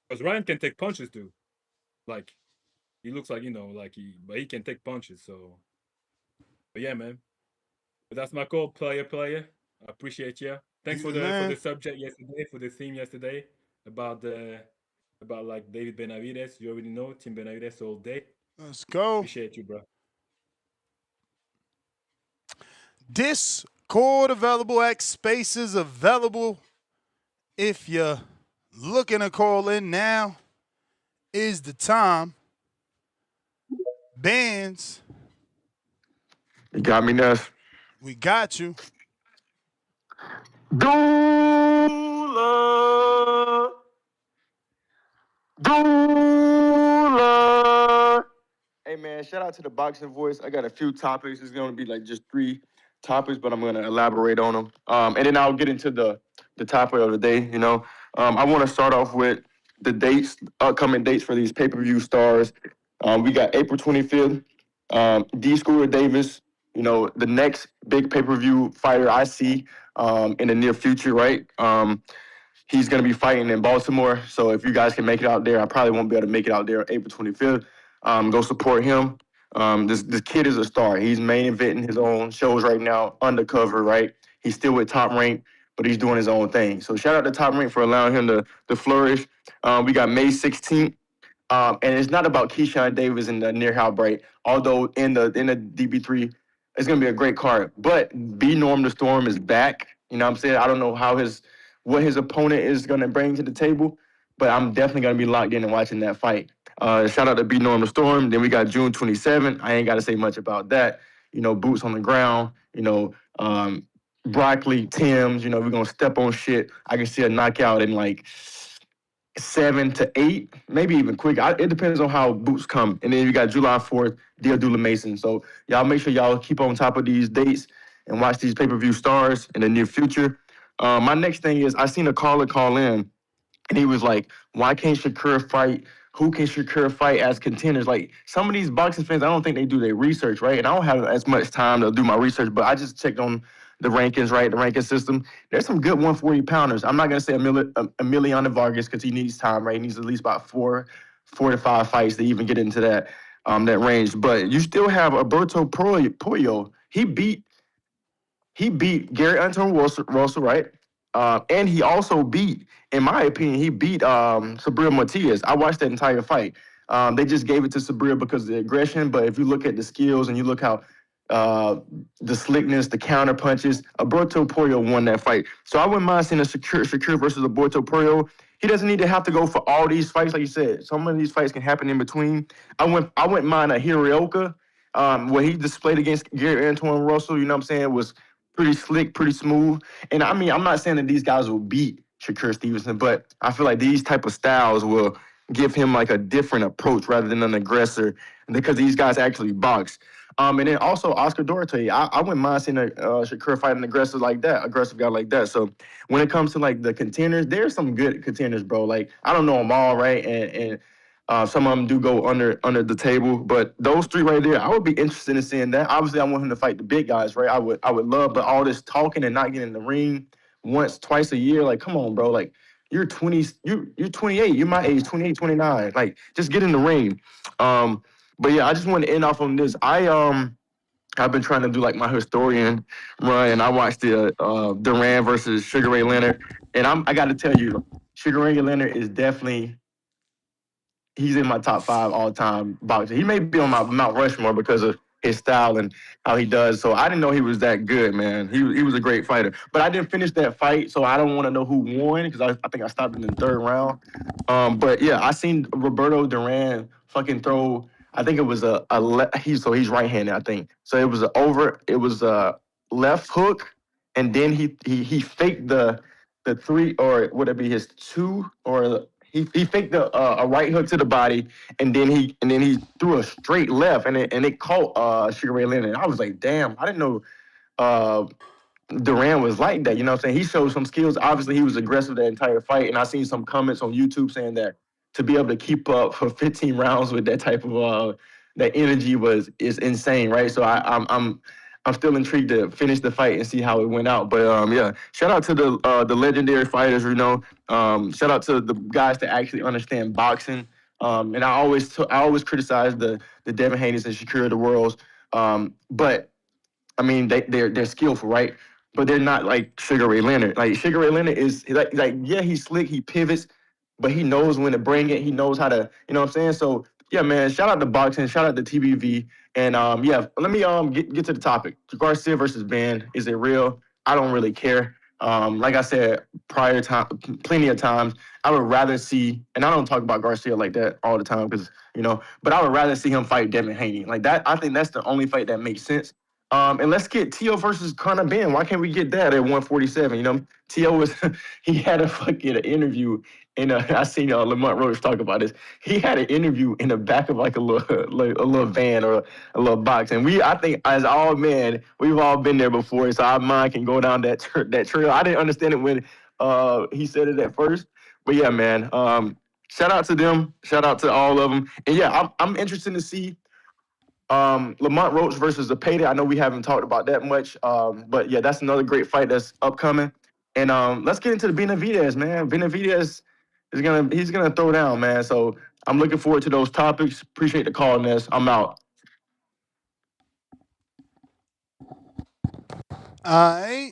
Because Ryan can take punches too. Like, he looks like, but he can take punches. So, but yeah, man. But that's my call, player. I appreciate you. Thanks for the subject yesterday, for the theme yesterday about like David Benavidez. You already know Team Benavidez all day. Let's go. Appreciate you, bro. Discord available, X Spaces available. If you're looking to call in, now is the time. Bands. You got me, Ness. We got you. Doula. Hey, man, shout out to the Boxing Voice. I got a few topics. It's going to be like just 3 topics, but I'm going to elaborate on them. And then I'll get into the topic of the day, I want to start off with the dates, upcoming dates for these pay-per-view stars. We got April 25th, D. Scooter Davis, the next big pay-per-view fighter I see in the near future, right? He's going to be fighting in Baltimore. So if you guys can make it out there, I probably won't be able to make it out there April 25th. Go support him. This kid is a star. He's main eventing his own shows right now, undercover, right? He's still with Top Rank, but he's doing his own thing. So shout out to Top Rank for allowing him to flourish. We got May 16th. And it's not about Keyshawn Davis and the Near How Bright, although in the DB3, it's going to be a great card. But B Norm the Storm is back. You know what I'm saying? I don't know what his opponent is going to bring to the table, but I'm definitely gonna be locked in and watching that fight. Shout out to B Norm the Storm. Then we got June 27th. I ain't got to say much about that. Boots on the ground. Broccoli, Tim's. We're gonna step on shit. I can see a knockout in like 7 to 8, maybe even quicker. It depends on how Boots come. And then you got July 4th, Deal Dula Mason. So y'all make sure y'all keep on top of these dates and watch these pay-per-view stars in the near future. My next thing is I seen a caller call in, and he was like, why can't Shakur fight? Who can Shakur fight as contenders? Like, some of these boxing fans, I don't think they do their research, right? And I don't have as much time to do my research, but I just checked on the rankings, right? The ranking system. There's some good 140-pounders. I'm not going to say Emiliano Vargas because he needs time, right? He needs at least about four to five fights to even get into that range. But you still have Alberto Puello. He beat Gary Anton Russell, right? And he also beat, in my opinion, he beat Sabrina Matias. I watched that entire fight. They just gave it to Sabrina because of the aggression, but if you look at the skills and you look how the slickness, the counter punches, Alberto Puello won that fight. So I wouldn't mind seeing a Shakur versus Alberto Puello. He doesn't need to have to go for all these fights, like you said. Some of these fights can happen in between. I wouldn't mind a Hirioka. What he displayed against Gary Antoine Russell, you know what I'm saying, was pretty slick, pretty smooth. And I mean, I'm not saying that these guys will beat Shakur Stevenson, but I feel like these type of styles will give him like a different approach rather than an aggressor, because these guys actually box. And then also Oscar Duarte. I wouldn't mind seeing a Shakur fight an aggressive guy like that. So when it comes to like the contenders, there's some good contenders, bro. Like, I don't know them all, right? And some of them do go under the table, but those three right there, I would be interested in seeing that. Obviously, I want him to fight the big guys, right? I would love, but all this talking and not getting in the ring twice a year, like, come on, bro. Like, you're 20, you're 28, you're my age, 28, 29. Like, just get in the ring. But yeah, I just want to end off on this. I've been trying to do like my historian run, and I watched the Duran versus Sugar Ray Leonard, and I got to tell you, Sugar Ray Leonard is definitely. He's in my top 5 all-time boxer. He may be on my Mount Rushmore because of his style and how he does. So I didn't know he was that good, man. He was a great fighter. But I didn't finish that fight, so I don't want to know who won because I think I stopped in the 3rd round. But yeah, I seen Roberto Duran fucking throw. I think it was he's right-handed, I think. So it was a left hook, and then he faked the 3, or would it be his 2, or he faked a right hook to the body, and then he threw a straight left, and it caught Sugar Ray Leonard. I was like, damn, I didn't know Duran was like that. You know what I'm saying? He showed some skills. Obviously, he was aggressive the entire fight, and I seen some comments on YouTube saying that to be able to keep up for 15 rounds with that type of that energy is insane, right? So I'm still intrigued to finish the fight and see how it went out. But yeah, shout out to the legendary fighters, shout out to the guys that actually understand boxing. And I always criticize the Devin Haney's and Shakur of the worlds. But I mean, they're skillful, right? But they're not like Sugar Ray Leonard. Like, Sugar Ray Leonard is like yeah, he's slick, he pivots, but he knows when to bring it. He knows how to, you know what I'm saying? So yeah, man, shout out to boxing, shout out to TBV, and yeah, let me get to the topic. Garcia versus Benn, is it real? I don't really care. Like I said plenty of times, I would rather see, and I don't talk about Garcia like that all the time because but I would rather see him fight Devin Haney like that. I think that's the only fight that makes sense. And let's get Teo versus Conor Benn. Why can't we get that at 147? Teo he had a fucking interview in I seen Lamont Roach talk about this. He had an interview in the back of like a little van or a little box. And I think as all men, we've all been there before. So our mind can go down that trail. I didn't understand it when he said it at first. But yeah, man, shout out to them. Shout out to all of them. And yeah, I'm interested to see Lamont Roach versus Zepeda. I know we haven't talked about that much, but yeah, that's another great fight that's upcoming. And let's get into the Benavidez, man. Benavidez he's gonna throw down, man. So I'm looking forward to those topics. Appreciate the call, Ness. I'm out. All right.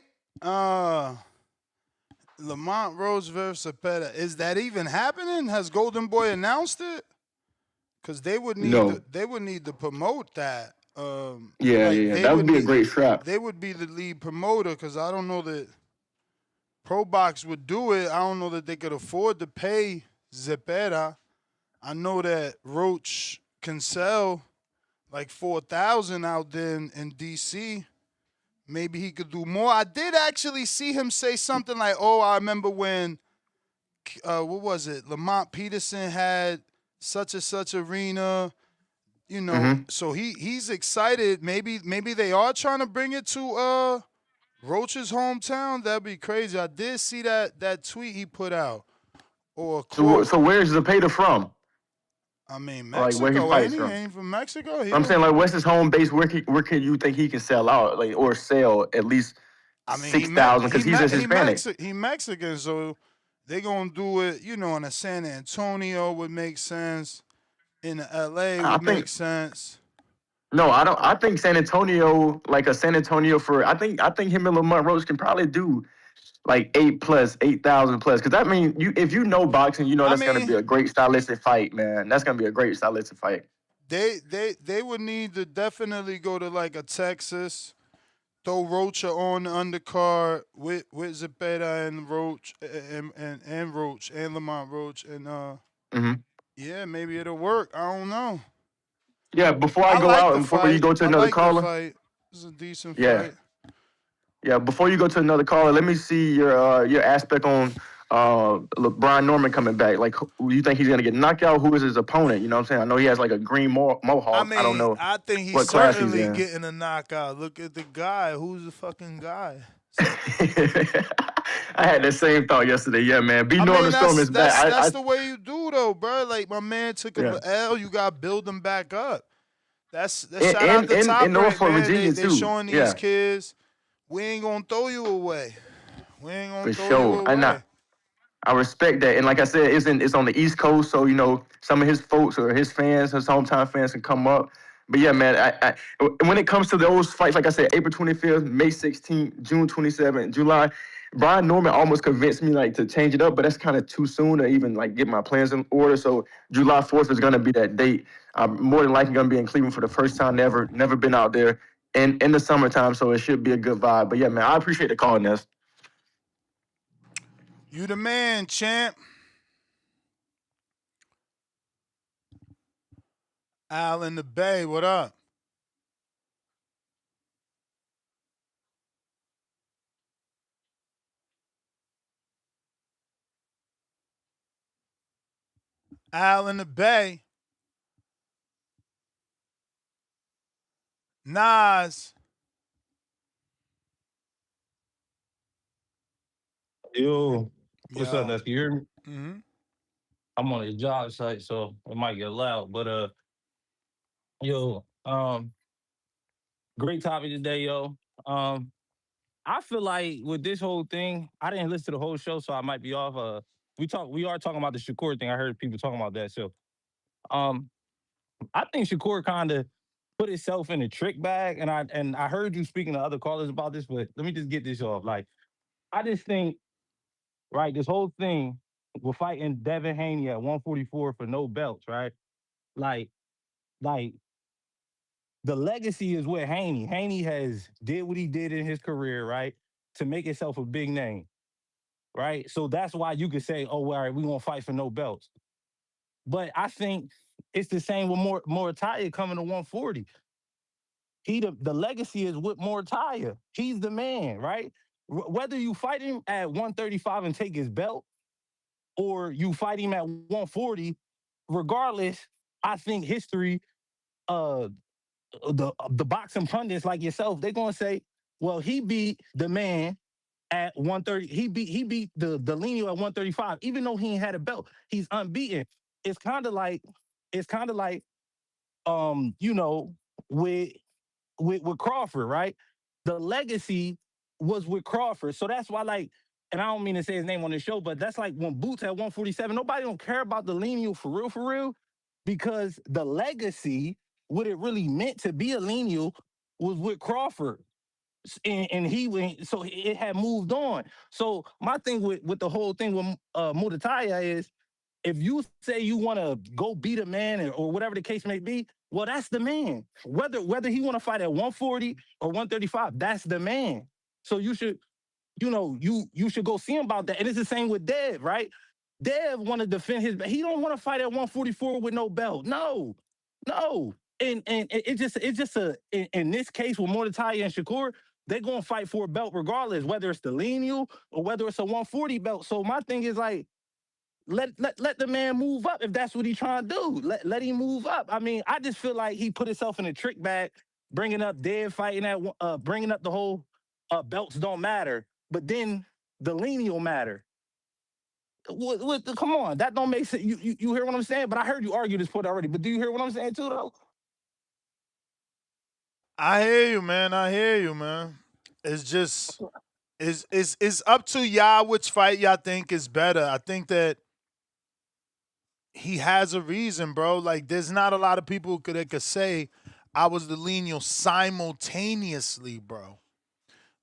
Lamont Roach versus Zepeda. Is that even happening? Has Golden Boy announced it? Because they would need to promote that. Yeah. That would be a great strap. They would be the lead promoter because I don't know that ProBox would do it. I don't know that they could afford to pay Zepeda. I know that Roach can sell like 4,000 out there in DC. Maybe he could do more. I did actually see him say something like, "Oh, I remember when, what was it? Lamont Peterson had such and such arena." You know, so he's excited. Maybe they are trying to bring it to Roach's hometown. That'd be crazy. I did see that tweet he put out or a quote. So where's Zepeda from? I mean, Like where he Mexico, fights ain't he? from? Ain't he from Mexico? I'm saying like what's his home base? Where can you think he can sell out like or sell at least I mean, 6,000 because he's a Hispanic. He Mexican, so they gonna do it. You know, in a San Antonio would make sense. In LA would make sense. No, I don't. I think San Antonio, like a San Antonio for. I think him and Lamont Roach can probably do like 8,000 plus. Because I mean, if you know boxing, you know that's gonna be a great stylistic fight, man. That's gonna be a great stylistic fight. They would need to definitely go to like a Texas, throw Roach on the undercard with Zepeda and Roach and Roach and Lamont Roach and yeah, maybe it'll work. I don't know. Yeah, before I go like out and before fight. you go to another caller. The fight. It's a decent Yeah. fight. Yeah, before you go to another caller, let me see your aspect on Brian Norman coming back. Like, who you think he's gonna get knocked out? Who is his opponent? You know what I'm saying? I know he has like a green mohawk. I mean, I don't know. I think he's what class certainly he's in. getting a knockout. Look at the guy. Who's the fucking guy? I had the same thought yesterday. Yeah, man. Norman Storm is back. That's the way you do, though, bro. Like, my man took a L. You got to build him back up. That's shout out to Top Rank, man. Virginia they too. showing these kids, we ain't going to throw you away. We ain't going to For throw you away. I respect that. And like I said, it's on the East Coast, so, you know, some of his folks or his fans, his hometown fans can come up. But yeah, man, when it comes to those fights, like I said, April 25th, May 16th, June 27th, July, Brian Norman almost convinced me like to change it up, but that's kind of too soon to even like get my plans in order. So July 4th is gonna be that date. I'm more than likely gonna be in Cleveland for the first time. Never been out there in the summertime, so it should be a good vibe. But yeah, man, I appreciate the call, Ness. You the man, champ. Al in the Bay, what up? Al in the Bay. Nas. Yo, what's up, Ness? Can you hear me? Mm-hmm. I'm on a job site, so it might get loud. But yo, great topic today, yo. I feel like with this whole thing, I didn't listen to the whole show, so I might be off. We are talking about the Shakur thing. I heard people talking about that. So I think Shakur kind of put himself in a trick bag, and I heard you speaking to other callers about this, but let me just get this off. Like, I just think, right, this whole thing, we're fighting Devin Haney at 144 for no belts, right? Like the legacy is with Haney. Haney has did what he did in his career, right, to make himself a big name, right? So that's why you could say, oh, all right, we won't fight for no belts. But I think it's the same with Morataya coming to 140. The legacy is with Morataya. He's the man, right? Whether you fight him at 135 and take his belt, or you fight him at 140, regardless, I think history, the boxing pundits like yourself, they're gonna say, well, he beat the man at 130. He beat the Lino at 135, even though he ain't had a belt. He's unbeaten. It's kind of like, you know, with Crawford, right? The legacy was with Crawford. So that's why, like, and I don't mean to say his name on the show, but that's like when Boots at 147, nobody don't care about the Lino for real, because the legacy, what it really meant to be a Lino, was with Crawford. And he went, so it had moved on. So my thing with the whole thing with Mutataya is, if you say you want to go beat a man or whatever the case may be, well, that's the man. Whether he want to fight at 140 or 135, that's the man. So you should, you know, you should go see him about that. And it's the same with Dev, right? Dev want to defend his. He don't want to fight at 144 with no belt. No. And it's just in this case with Mordecai and Shakur, they're gonna fight for a belt regardless, whether it's the lineal or whether it's a 140 belt. So my thing is like, let the man move up if that's what he's trying to do. Let him move up. I mean, I just feel like he put himself in a trick bag, bringing up Dev fighting at bringing up the whole belts don't matter, but then the lineal matter. Come on, that don't make sense. You hear what I'm saying? But I heard you argue this point already. But do you hear what I'm saying too, though? I hear you, man. I hear you, man. It's just it's up to y'all which fight y'all think is better. I think that he has a reason, bro. Like, there's not a lot of people that could say I was the lineal simultaneously, bro.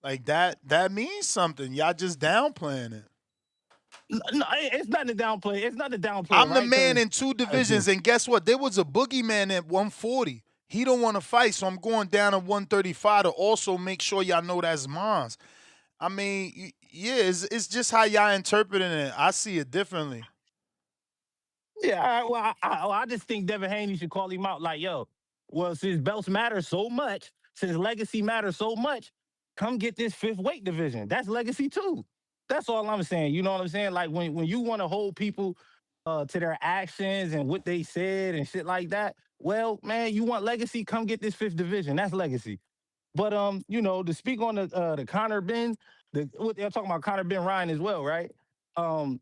Like that means something. Y'all just downplaying it. No, it's not to downplay. It's not to downplay, I'm the right? man in two divisions, and guess what? There was a boogeyman at 140. He don't want to fight, so I'm going down to 135 to also make sure y'all know that's mine. I mean, yeah, it's just how y'all interpreting it. I see it differently. Yeah, I just think Devin Haney should call him out. Like, yo, well, since belts matter so much, since legacy matters so much, come get this fifth weight division. That's legacy too. That's all I'm saying. You know what I'm saying? Like when you want to hold people to their actions and what they said and shit like that. Well, man, you want legacy? Come get this fifth division. That's legacy. But to speak on the Conor Benn, what they're talking about Conor Benn Ryan as well, right? Um,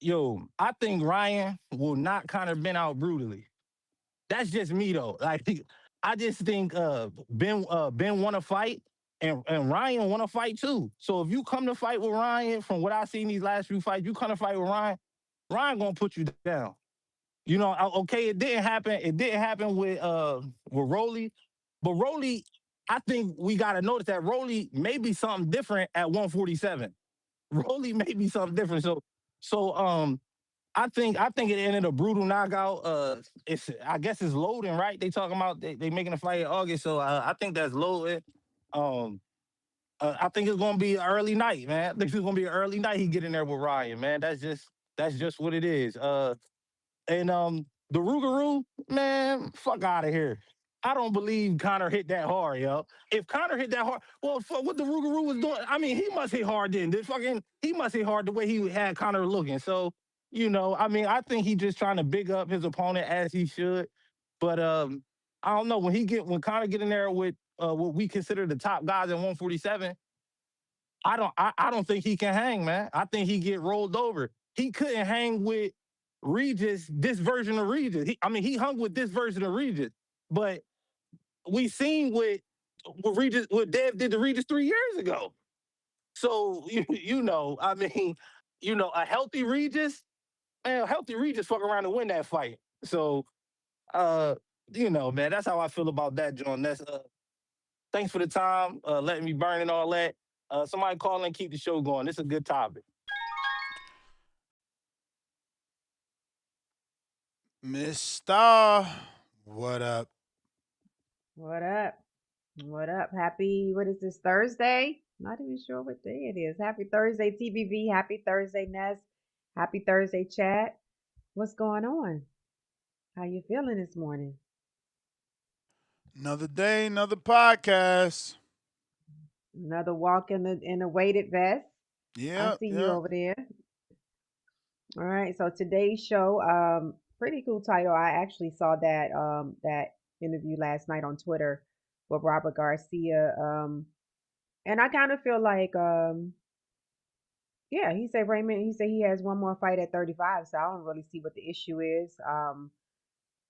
I think Ryan will knock Conor Benn out brutally. That's just me though. Like I just think Ben want to fight and Ryan want to fight too. So if you come to fight with Ryan, from what I've seen these last few fights, you come to fight with Ryan, Ryan gonna put you down. Okay, it didn't happen. It didn't happen with Rolly, but Rolly, I think we gotta notice that Rolly may be something different at 147. Rolly may be something different. So I think it ended a brutal knockout. I guess it's loading, right? They talking about they making a fight in August, so I think that's loading. Um, I think it's gonna be an early night, man. I think it's gonna be an early night. He get in there with Ryan, man. That's just what it is. And the Rougarou, man, fuck out of here. I don't believe Conor hit that hard, yo. If Conor hit that hard, well, fuck what the Rougarou was doing. I mean, he must hit hard then. He must hit hard the way he had Conor looking. So, I mean, I think he just trying to big up his opponent as he should. But I don't know when Conor get in there with what we consider the top guys at 147. I don't think he can hang, man. I think he get rolled over. He couldn't hang with Regis, this version of Regis. He hung with this version of Regis, but we seen what Dev did to Regis 3 years ago. So a healthy Regis, man, a healthy Regis fuck around and win that fight. So man, that's how I feel about that, John. That's thanks for the time, letting me burn and all that. Somebody call and keep the show going. This is a good topic. Miss Star, what up? What up? What up? Happy, what is this, Thursday? Not even sure what day it is. Happy Thursday, TBV. Happy Thursday, Ness. Happy Thursday, chat. What's going on? How you feeling this morning? Another day, another podcast. Another walk in the weighted vest. Yeah, I see you over there. All right. So today's show, pretty cool title. I actually saw that interview last night on Twitter with Robert Garcia. And I kind of feel like yeah, he said Raymond, he said he has one more fight at 35, so I don't really see what the issue is.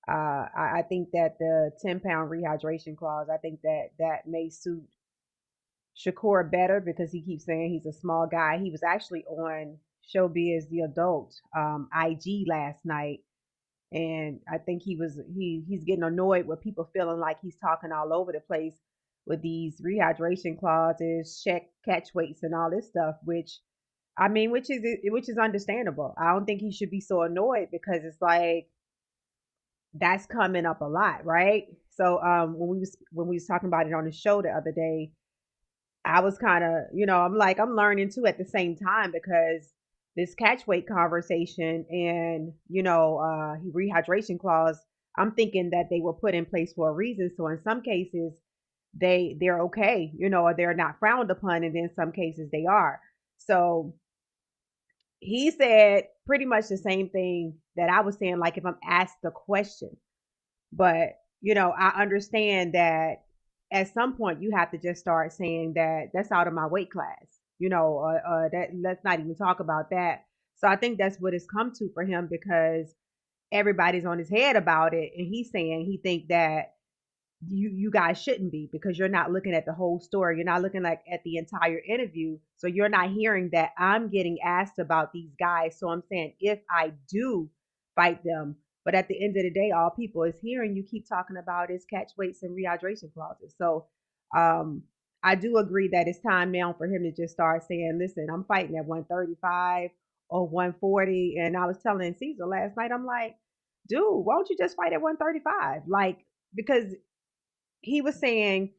I think that the 10-pound rehydration clause, I think that may suit Shakur better because he keeps saying he's a small guy. He was actually on Showbiz the Adult IG last night, and I think he's getting annoyed with people feeling like he's talking all over the place with these rehydration clauses, catch weights, and all this stuff. Which is understandable. I don't think he should be so annoyed because it's like that's coming up a lot, right? So when we was talking about it on the show the other day, I was kind of, I'm learning too at the same time because this catch weight conversation and rehydration clause, I'm thinking that they were put in place for a reason. So in some cases they're okay, or they're not frowned upon, and in some cases they are. So he said pretty much the same thing that I was saying, like if I'm asked a question. But, I understand that at some point you have to just start saying that that's out of my weight class, that let's not even talk about that. So I think that's what it's come to for him, because everybody's on his head about it. And he's saying he think that you guys shouldn't be, because you're not looking at the whole story. You're not looking like at the entire interview. So you're not hearing that I'm getting asked about these guys. So I'm saying if I do fight them, but at the end of the day, all people is hearing you keep talking about is catch weights and rehydration clauses. So I do agree that it's time now for him to just start saying, listen, I'm fighting at 135 or 140. And I was telling Caesar last night, I'm like, dude, why don't you just fight at 135? Like, because he was saying,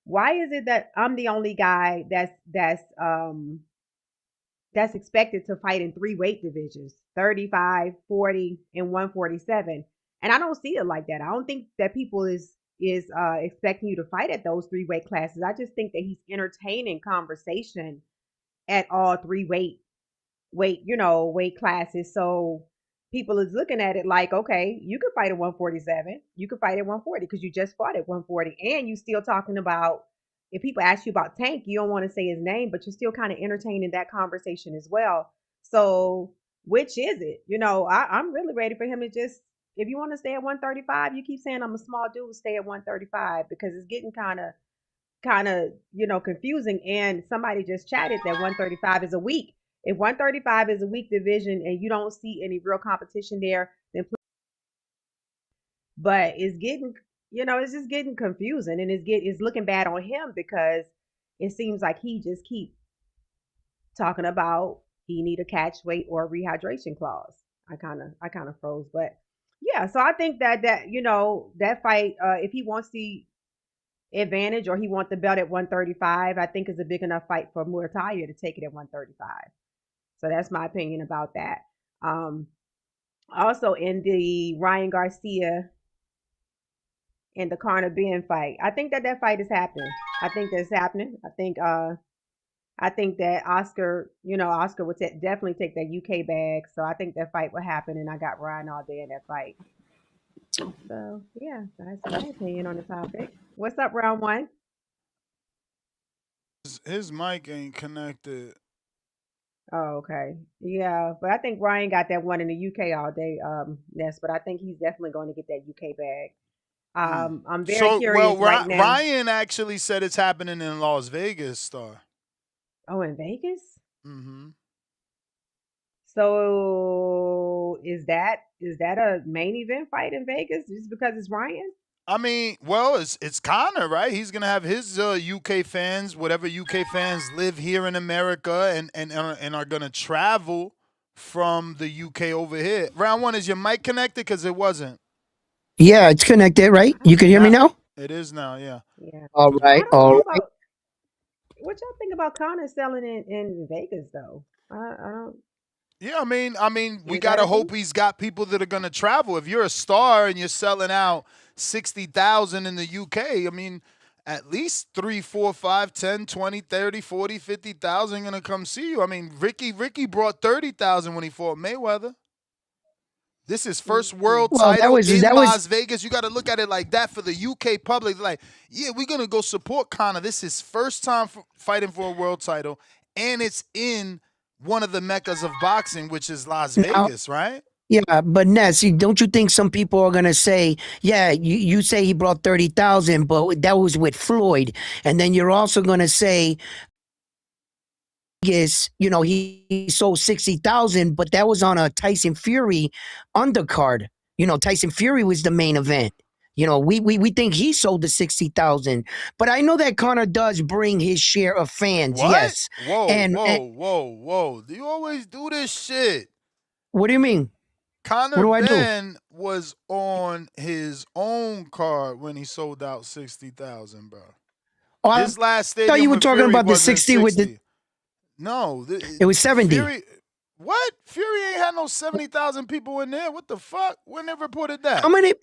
why is it that I'm the only guy that's expected to fight in 3 weight divisions, 35, 40, and 147? And I don't see it like that. I don't think that people is expecting you to fight at those 3 weight classes. I just think that he's entertaining conversation at all 3 weight classes. So people is looking at it like, okay, you could fight at 147, you could fight at 140, because you just fought at 140, and you still talking about, if people ask you about Tank, you don't want to say his name, but you're still kind of entertaining that conversation as well. So which is it? I'm really ready for him to just, if you want to stay at 135, you keep saying I'm a small dude, stay at 135, because it's getting kind of confusing. And somebody just chatted that 135 is a weak. If 135 is a weak division and you don't see any real competition there, then but it's getting, it's just getting confusing, and it's looking bad on him, because it seems like he just keep talking about he need a catch weight or a rehydration clause. I kind of froze, but yeah. So I think that that fight, if he wants the advantage or he wants the belt at 135, I think is a big enough fight for Muirtaya to take it at 135. So that's my opinion about that. Also in the Ryan Garcia and the Conor Benn fight, I think that fight is happening. I think that's happening. I think that Oscar would definitely take that UK bag. So I think that fight will happen, and I got Ryan all day in that fight. So yeah, that's my opinion on the topic. What's up, round one? His mic ain't connected. Oh, okay. Yeah, but I think Ryan got that one in the UK all day, Ness, but I think he's definitely going to get that UK bag. I'm very curious right now. Ryan actually said it's happening in Las Vegas, Star. Oh, in Vegas? Mm-hmm. So is that a main event fight in Vegas just because it's Ryan? I mean, well, it's Conor, right? He's gonna have his UK fans, whatever UK fans live here in America, and are gonna travel from the UK over here. Round one, is your mic connected? Because it wasn't. Yeah, it's connected, right? You can hear me now? It is now, yeah. Yeah. All right, all right. What y'all think about Conor selling in Vegas though? I don't. Yeah, I mean, we gotta hope he's got people that are gonna travel. If you're a star and you're selling out 60,000 in the UK, I mean, at least 3, 4, 5, 10, 20, 30, 40, 50,000 gonna come see you. I mean, Ricky brought 30,000 when he fought Mayweather. This is first world title in Las Vegas. You got to look at it like that for the UK public. Like, yeah, we're going to go support Conor. This is first time fighting for a world title, and it's in one of the meccas of boxing, which is Las Vegas, right? Yeah, but Ness, don't you think some people are going to say, yeah, you say he brought 30,000, but that was with Floyd. And then you're also going to say, yes, he sold 60,000, but that was on a Tyson Fury undercard. Tyson Fury was the main event. We think he sold the 60,000, but I know that Conor does bring his share of fans. What? Yes. Whoa. Do you always do this shit? What do you mean? Conor Benn was on his own card when he sold out 60,000, bro. His last stadium. I thought you were talking about the 60 with the. No, it was 70. What? Fury ain't had no 70,000 people in there. What the fuck? When they reported that? How many?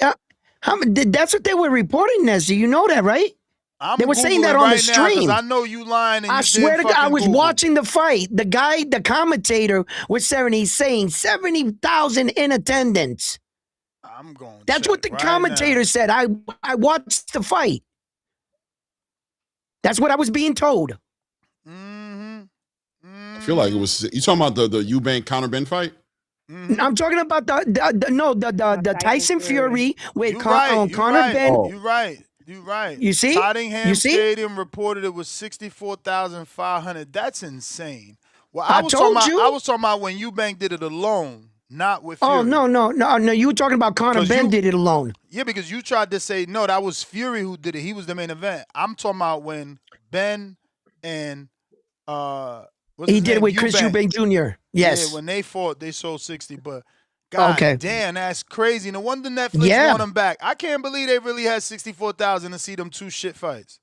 That's what they were reporting, Nessie. You know that, right? I'm They were saying that Googling on the right now because stream. I know you lying and I you swear didn't to God, I fucking was Google. watching the fight. The guy, the commentator, was saying 70,000 in attendance. I'm going. That's what the right commentator now. said. I watched the fight. That's what I was being told. I feel like it was. You talking about the Eubank Conor Benn fight? I'm talking about the Tyson Fury with Conor Benn. You're right. You're right. You see? Tottenham You see? Stadium reported it was 64,500. That's insane. Well, I told you. I was talking about when Eubank did it alone, not with Fury. Oh no! You were talking about Conor Benn did it alone. Yeah, because you tried to say no, that was Fury who did it. He was the main event. I'm talking about when Ben and he did it with Chris Eubank Jr. Yes. Yeah, when they fought, they sold 60. But God damn, that's crazy. No wonder Netflix want them back. I can't believe they really had 64,000 to see them two shit fights.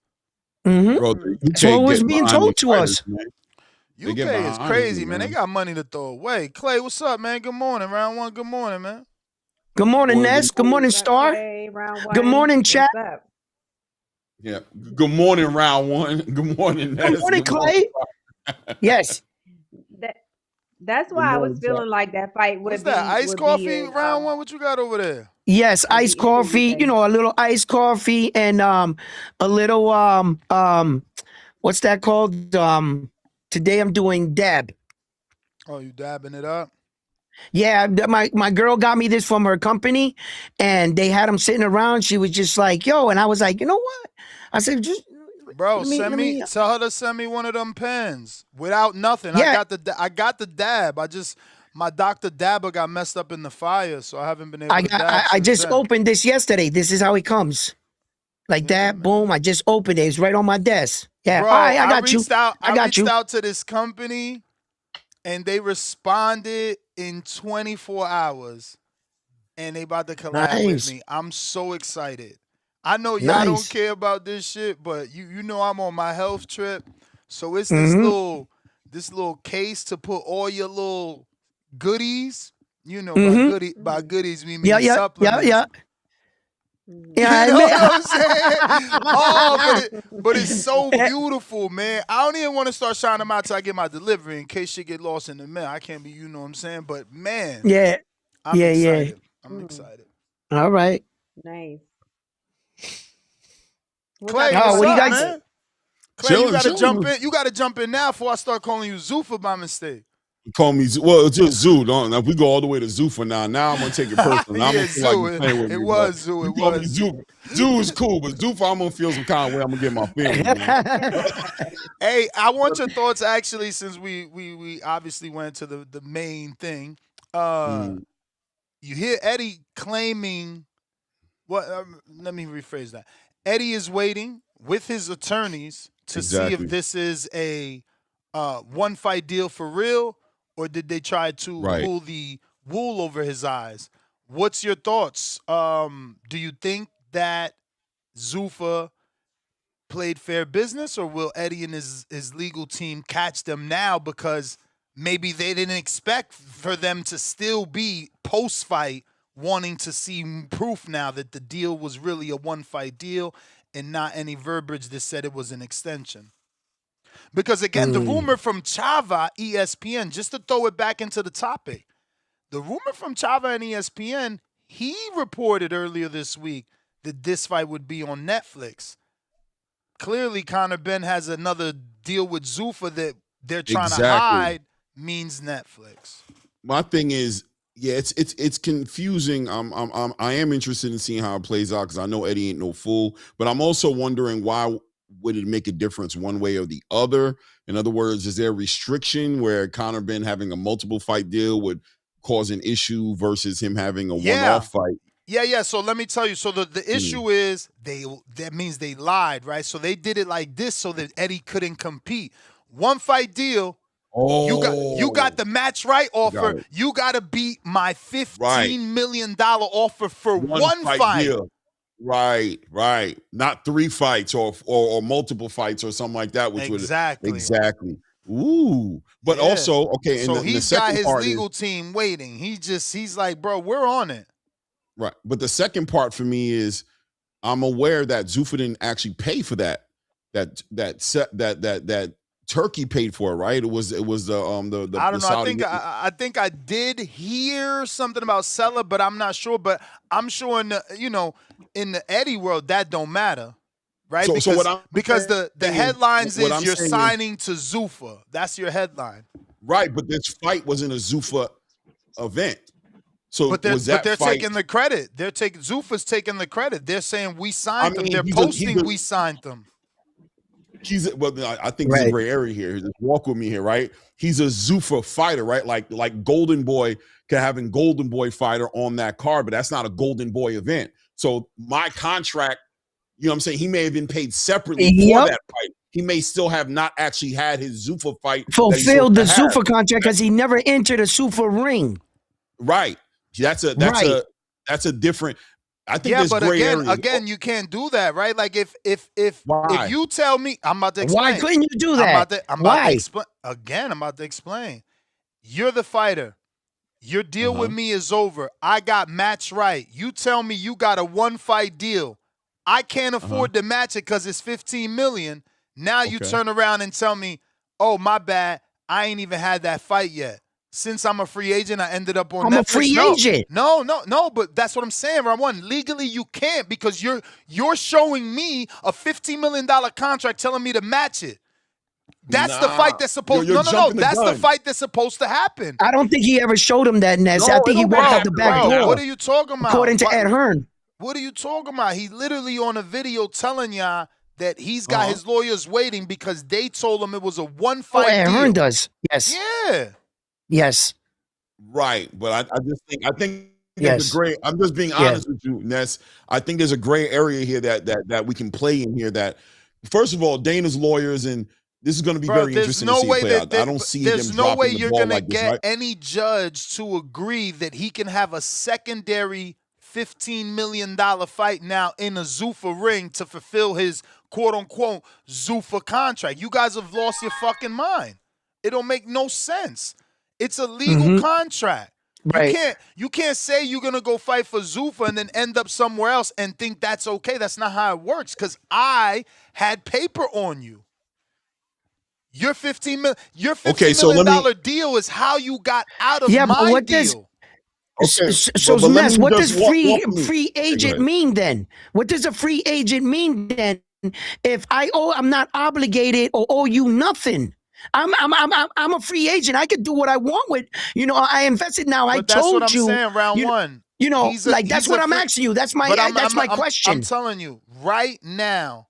Mm-hmm. Bro, that's what was being told to us. UK is crazy, man. They got money to throw away. Clay, what's up, man? Good morning. Round one. Good morning, man. Good morning, Ness. Good morning, Star. Good morning, chat. Yeah. Good morning, round one. Good morning, Ness. Good morning, Clay. Yes. That's why I was feeling like that fight would What's be. that? Iced coffee round one? What you got over there? Yes, iced coffee. You know, a little iced coffee and a little what's that called? Today I'm doing dab. Oh, you dabbing it up? Yeah, my girl got me this from her company, and they had them sitting around. She was just like, "Yo," and I was like, "You know what?" I said, "Just." Bro, tell her to send me one of them pens without nothing. Yeah. I got the dab. My Dr. Dabber got messed up in the fire, so I haven't been able to dab. I just opened this yesterday. This is how it comes. Like that, boom, I just opened it. It's right on my desk. Yeah. Bro, all right, I reached out to this company and they responded in 24 hours and they about to collab with me. I'm so excited. I know y'all don't care about this shit, but you know I'm on my health trip. So it's this little case to put all your little goodies. You know, by goodies we mean supplements. Yeah, you know what I'm saying? Oh, but it's so beautiful, man. I don't even want to start shining them out till I get my delivery in case shit get lost in the mail. I can't be, you know what I'm saying? But man, I'm excited. I'm excited. All right. Nice. Clay, what do you guys? Man? Clay, you gotta jump in. You gotta jump in now before I start calling you Zuffa by mistake. Call me well, it's just Zoo. Don't if we go all the way to Zoo for now. Now I'm gonna take it personal. I'm gonna feel like you're playing with me. It was Zoo. It was Zoo. Zoo is cool, but Zoo, I'm gonna feel some kind of way. I'm gonna get my feelings. Hey, I want your thoughts actually, since we obviously went to the main thing. You hear Eddie claiming what? Let me rephrase that. Eddie is waiting with his attorneys to see if this is a one fight deal for real. Or did they try to pull the wool over his eyes? What's your thoughts? Do you think that Zuffa played fair business, or will Eddie and his legal team catch them now because maybe they didn't expect for them to still be post-fight wanting to see proof now that the deal was really a one-fight deal and not any verbiage that said it was an extension? Because, again, the rumor from Chava, ESPN, just to throw it back into the topic, the rumor from Chava and ESPN, he reported earlier this week that this fight would be on Netflix. Clearly, Conor Benn has another deal with Zuffa that they're trying to hide, means Netflix. My thing is, it's confusing. I am interested in seeing how it plays out because I know Eddie ain't no fool, but I'm also wondering why would it make a difference one way or the other? In other words, is there a restriction where Conor Benn having a multiple fight deal would cause an issue versus him having a one-off fight? Yeah. So let me tell you. So the issue is that means they lied, right? So they did it like this so that Eddie couldn't compete. One fight deal. Oh, you got the match right offer. You got to beat my $15 million offer for one fight. Deal. Right. Not 3 fights or multiple fights or something like that. Which exactly. Ooh, but also okay. So In the he's got second his part legal is, team waiting. He's like, bro, we're on it. right. But the second part for me is I'm aware that Zuffa didn't actually pay for that Turkey paid for it, right? It was the I don't know. Saudi. I think I did hear something about Sella, but I'm not sure. But I'm sure in the Eddie world that don't matter, right? So what I'm because the headlines what is I'm you're saying is, signing to Zuffa. That's your headline. right? But this fight wasn't a Zuffa event. So But they're fight, taking the credit. Zuffa's taking the credit. They're saying we signed them. They're posting we signed them. I think there's a gray area here. Just walk with me here, right? He's a Zuffa fighter, right? Like Golden Boy can having Golden Boy fighter on that card, but that's not a Golden Boy event. So my contract, you know what I'm saying? He may have been paid separately for that fight. He may still have not actually had his Zuffa fight. Fulfilled the Zuffa contract because he never entered a Zuffa ring. Right. That's a different. I think but again, you can't do that, right? Like if you tell me, I'm about to explain. Why couldn't you do that? I'm about to explain. Again, I'm about to explain. You're the fighter. Your deal with me is over. I got match right. You tell me you got a 1-fight deal. I can't afford to match it because it's $15 million. Now you turn around and tell me, oh, my bad. I ain't even had that fight yet. Since I'm a free agent, I ended up on Netflix. I'm a free agent. No, but that's what I'm saying, Ramon. Legally, you can't because you're showing me a $15 million contract telling me to match it. That's the fight that's supposed that's the fight that's supposed to happen. I don't think he ever showed him that, Ness. I think he walked out the back door. What are you talking about? According to Ed Hearn. What are you talking about? He literally on a video telling y'all that he's got his lawyers waiting because they told him it was a 1-fight deal. Ed Hearn does. Yes. Yeah. Yes. Right, but I think there's a gray. I'm just being honest with you, Ness. I think there's a gray area here that we can play in here. That first of all, Dana's lawyers, and this is going to be very interesting to see play out. I don't see there's them no way dropping you're the ball going like to this, get right? any judge to agree that he can have a secondary $15 million fight now in a Zuffa ring to fulfill his quote-unquote Zuffa contract. You guys have lost your fucking mind. It don't make no sense. It's a legal contract. Right. You can't say you're gonna go fight for Zuffa and then end up somewhere else and think that's okay. That's not how it works. Because I had paper on you. Your $15 million deal is how you got out of my deal. So Ness, what does free agent mean then? What does a free agent mean then? If I'm not obligated or owe you nothing. I'm a free agent. I could do what I want with, I invested now. But that's what I'm saying, round one. That's what I'm asking you. That's my question. I'm telling you, right now,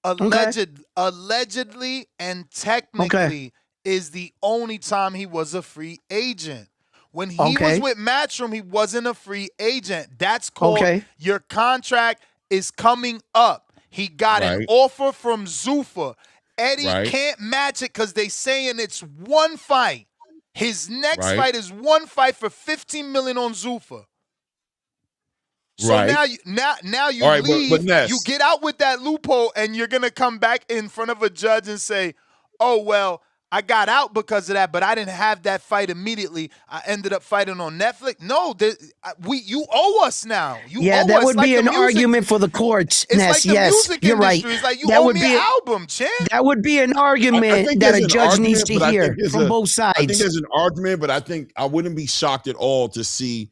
allegedly and technically is the only time he was a free agent. When he was with Matchroom, he wasn't a free agent. That's called your contract is coming up. He got an offer from Zuffa. Eddie can't match it because they saying it's 1 fight. His next fight is 1 fight for $15 million on Zuffa. So now you leave. But you get out with that loophole, and you're gonna come back in front of a judge and say, "Oh well, I got out because of that, but I didn't have that fight immediately. I ended up fighting on Netflix." No, you owe us now. That would be an argument for the courts. It's like the music you're industry. Right. It's like you owe me an album, champ. That would be an argument that a judge needs to hear from both sides. I think there's an argument, but I wouldn't be shocked at all to see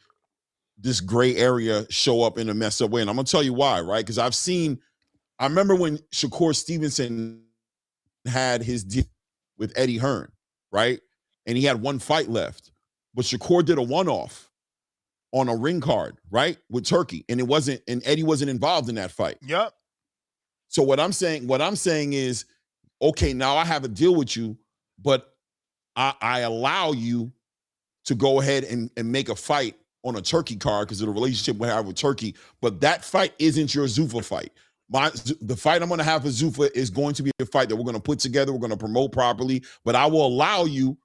this gray area show up in a messed up way. And I'm going to tell you why, right? Because I remember when Shakur Stevenson had his deal with Eddie Hearn, right? And he had 1 fight left. But Shakur did a one-off on a ring card, right? With Turkey. And Eddie wasn't involved in that fight. Yep. So what I'm saying is, okay, now I have a deal with you, but I allow you to go ahead and make a fight on a Turkey card because of the relationship we have with Turkey. But that fight isn't your Zuffa fight. The fight I'm going to have for Zuffa is going to be a fight that we're going to put together. We're going to promote properly, but I will allow you.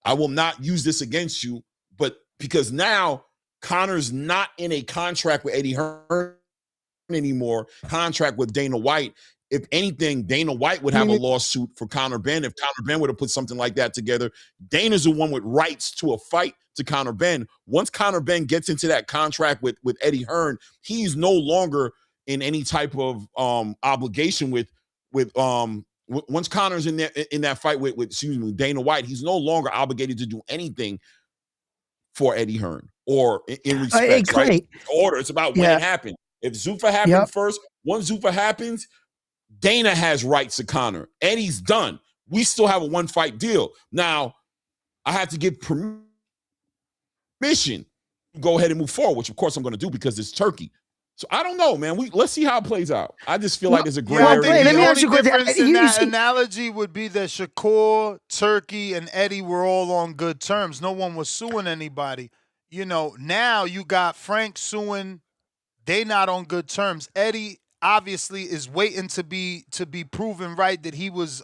I will not use this against you. But because now Conor's not in a contract with Eddie Hearn anymore, contract with Dana White. if anything, Dana White would have a lawsuit for Conor Benn if Conor Benn would have put something like that together. Dana's the one with rights to a fight to Conor Benn. Once Conor Benn gets into that contract with Eddie Hearn, he's no longer in any type of obligation with once Conor's in that fight with excuse me, Dana White, he's no longer obligated to do anything for Eddie Hearn or in respect, right? It's order. It's about when it happened. If Zuffa happened first, once Zuffa happens, Dana has rights to Conor. Eddie's done. We still have a one-fight deal. Now, I have to give permission to go ahead and move forward, which of course I'm going to do because it's Turkey. So I don't know, man. Let's see how it plays out. I just feel like there's a gray area. The only difference in that analogy would be that Shakur, Turkey, and Eddie were all on good terms. No one was suing anybody. You know, now you got Frank suing. They not on good terms. Eddie obviously is waiting to be proven right that he was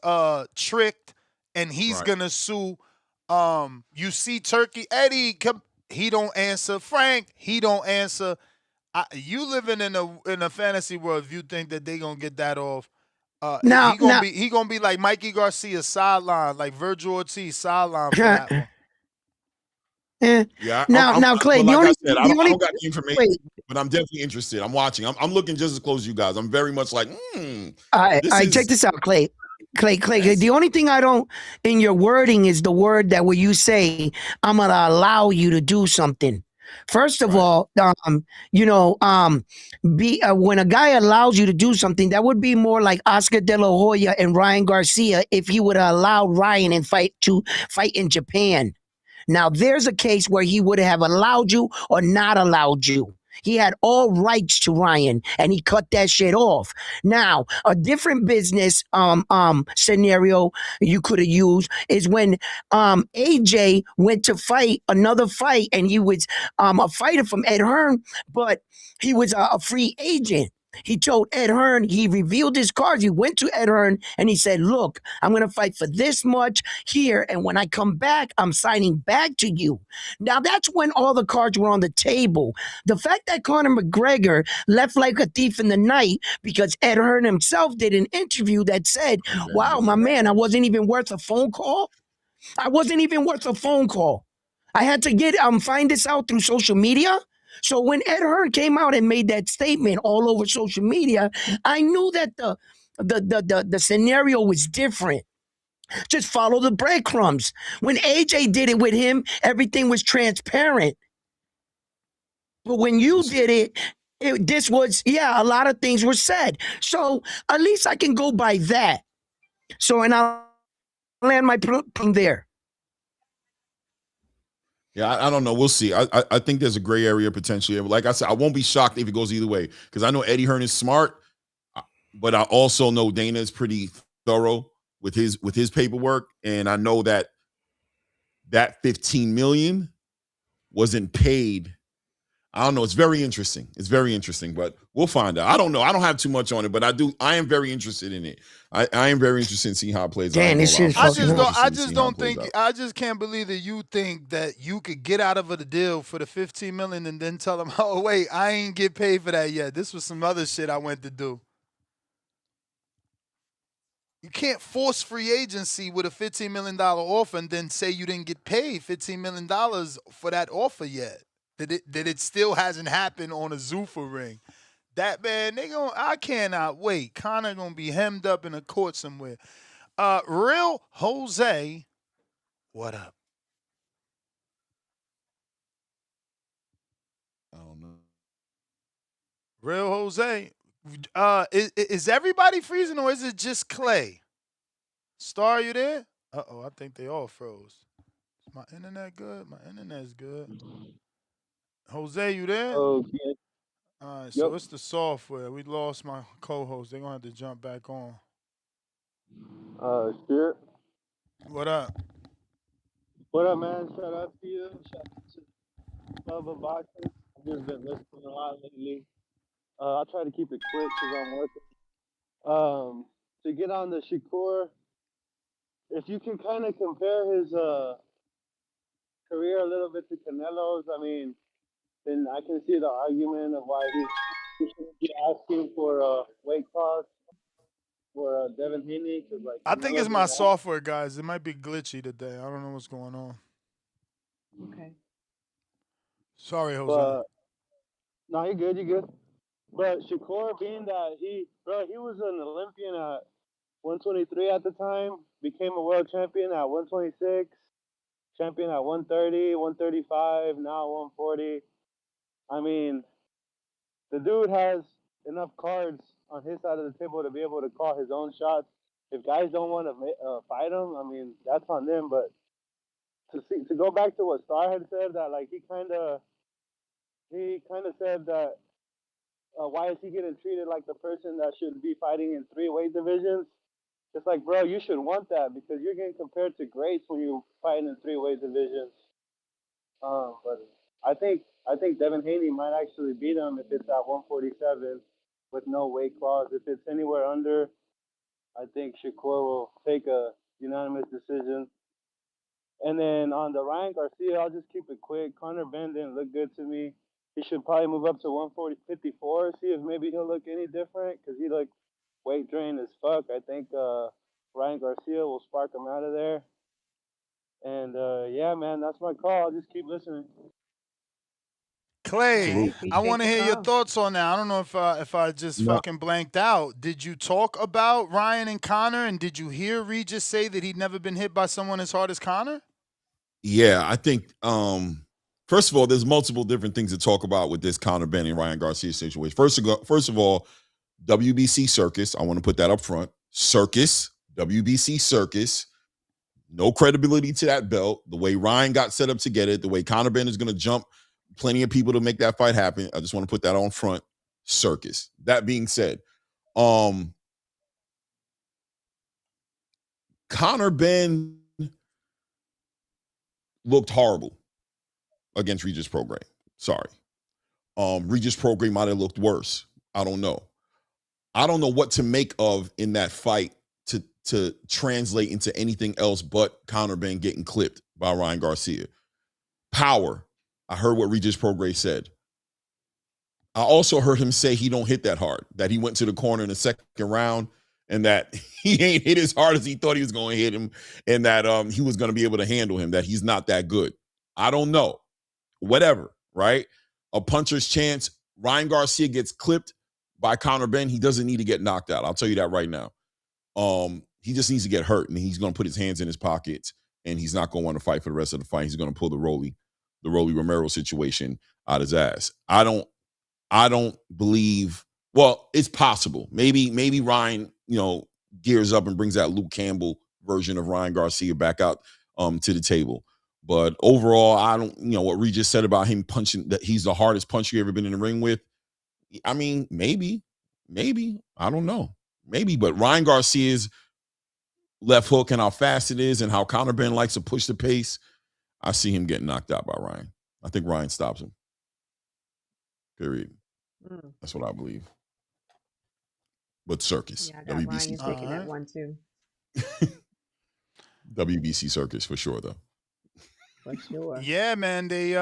tricked, and he's gonna sue. You see, Turkey, Eddie, he don't answer. Frank, he don't answer. You living in a fantasy world if you think that they gonna get that off. He gonna be like Mikey Garcia sideline, like Virgil Ortiz sideline for that one. Yeah. Now, Clay. Like I said, I don't got the information, but I'm definitely interested. I'm watching. I'm looking just as close as you guys. I'm very much like, check this out, Clay. Clay. The only thing I don't in your wording is the word that where you say I'm gonna allow you to do something. First of all, when a guy allows you to do something, that would be more like Oscar De La Hoya and Ryan Garcia if he would have allowed Ryan and fight in Japan. Now, there's a case where he would have allowed you or not allowed you. He had all rights to Ryan, and he cut that shit off. Now, a different business scenario you could have used is when AJ went to fight another fight, and he was a fighter from Ed Hearn, but he was a free agent. He told Ed Hearn, he revealed his cards. He went to Ed Hearn and he said, look, I'm going to fight for this much here. And when I come back, I'm signing back to you. Now, that's when all the cards were on the table. The fact that Conor McGregor left like a thief in the night because Ed Hearn himself did an interview that said, wow, my man, I wasn't even worth a phone call. I wasn't even worth a phone call. I had to find this out through social media. So when Ed Hearn came out and made that statement all over social media, I knew that the scenario was different. Just follow the breadcrumbs. When AJ did it with him, everything was transparent. But when you did it, a lot of things were said. So at least I can go by that. So, and I'll land my plane there. Yeah, I don't know. We'll see. I think there's a gray area potentially. Like I said, I won't be shocked if it goes either way because I know Eddie Hearn is smart, but I also know Dana is pretty thorough with his paperwork, and I know that $15 million wasn't paid. I don't know. It's very interesting. But we'll find out. I don't know. I don't have too much on it, but I am very interested in it. I am very interested in seeing how it plays out. I just can't believe that you think that you could get out of the deal for the $15 million and then tell them, oh wait, I ain't get paid for that yet. This was some other shit I went to do. You can't force free agency with a $15 million offer and then say you didn't get paid $15 million for that offer yet. That it still hasn't happened on a Zuffa ring. That man, I cannot wait. Conor gonna be hemmed up in a court somewhere. Real Jose, what up? I don't know. Real Jose, is everybody freezing or is it just Clay? Star, you there? I think they all froze. Is my internet good? My internet's good. Jose, you there? Okay. All right, so it's the software. We lost my co-host. They're going to have to jump back on. Sure. What up? What up, man? Shout out to you. Shout out to Love of Boxing. I've just been listening a lot lately. I'll try to keep it quick because I'm working. To get on the Shakur, if you can kind of compare his career a little bit to Canelo's, I mean, then I can see the argument of why he shouldn't be asking for a weight class. for Devin Haney? Cause like I think it's Canelo's my gonna have. software, guys. It might be glitchy today. I don't know what's going on. Okay. Sorry, Jose. But no, you good, you good. But Shakur, being that he was an Olympian at 123 at the time, became a world champion at 126, champion at 130, 135, now 140. I mean, the dude has enough cards on his side of the table to be able to call his own shots. If guys don't want to fight him, I mean, that's on them. But to go back to what Star had said, that like he kind of said that why is he getting treated like the person that should be fighting in 3 weight divisions? It's like, bro, you should want that because you're getting compared to greats when you fight in 3 weight divisions. But I think Devin Haney might actually beat him if it's at 147 with no weight clause. If it's anywhere under, I think Shakur will take a unanimous decision. And then on the Ryan Garcia, I'll just keep it quick. Conor Benn didn't look good to me. He should probably move up to 154, see if maybe he'll look any different because he looked weight drained as fuck. I think Ryan Garcia will spark him out of there. And yeah, man, that's my call. I'll just keep listening. All Clay, right. Salute. I Appreciate want to the hear your call. thoughts on that. I don't know if I just No. fucking blanked out. Did you talk about Ryan and Connor, and did you hear Regis say that he'd never been hit by someone as hard as Connor? Yeah, I think first of all, there's multiple different things to talk about with this Conor Benn and Ryan Garcia situation. First of all, WBC circus. I want to put that up front. Circus, WBC circus. No credibility to that belt. The way Ryan got set up to get it, the way Conor Benn is going to jump plenty of people to make that fight happen. I just want to put that on front. Circus. That being said, Conor Benn looked horrible against Regis Prograis. Sorry. Regis Prograis might have looked worse. I don't know. I don't know what to make of in that fight to translate into anything else but Conor Benn getting clipped by Ryan Garcia. Power. I heard what Regis Prograis said. I also heard him say he don't hit that hard, that he went to the corner in the second round and that he ain't hit as hard as he thought he was going to hit him and that he was going to be able to handle him, that he's not that good. I don't know. Whatever, right? A puncher's chance. Ryan Garcia gets clipped by Conor Benn. He doesn't need to get knocked out. I'll tell you that right now. He just needs to get hurt, and he's going to put his hands in his pockets, and he's not going to want to fight for the rest of the fight. He's going to pull the Rolly Romero situation out his ass. I don't believe. Well, it's possible. Maybe Ryan, gears up and brings that Luke Campbell version of Ryan Garcia back out to the table. But overall, I don't. What Regis said about him punching, that he's the hardest puncher you ever been in the ring with. I mean, maybe I don't know. Maybe, but Ryan Garcia's left hook and how fast it is and how Conor Benn likes to push the pace, I see him getting knocked out by Ryan. I think Ryan stops him. Period. That's what I believe. But circus. Yeah, I got WBC. Ryan taking that one too. WBC circus for sure, though. For sure. Yeah, man. They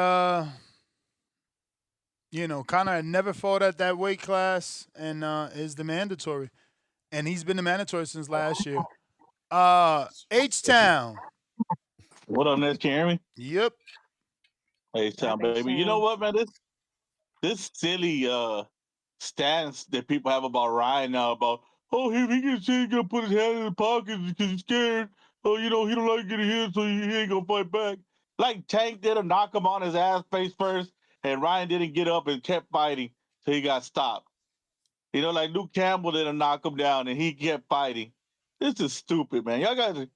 Connor had never fought at that weight class and is the mandatory. And he's been the mandatory since last year. H-Town. What up, Ness? Can you hear me? Yep. H-Town, baby. You know what, man? This silly stance that people have about Ryan now about, he gets hit, he's gonna put his hand in his pocket because he's scared. Oh, he don't like getting hit, so he ain't gonna fight back. Like Tank did knock him on his ass face first, and Ryan didn't get up and kept fighting till he got stopped. Like Luke Campbell didn't knock him down, and he kept fighting. This is stupid, man. Y'all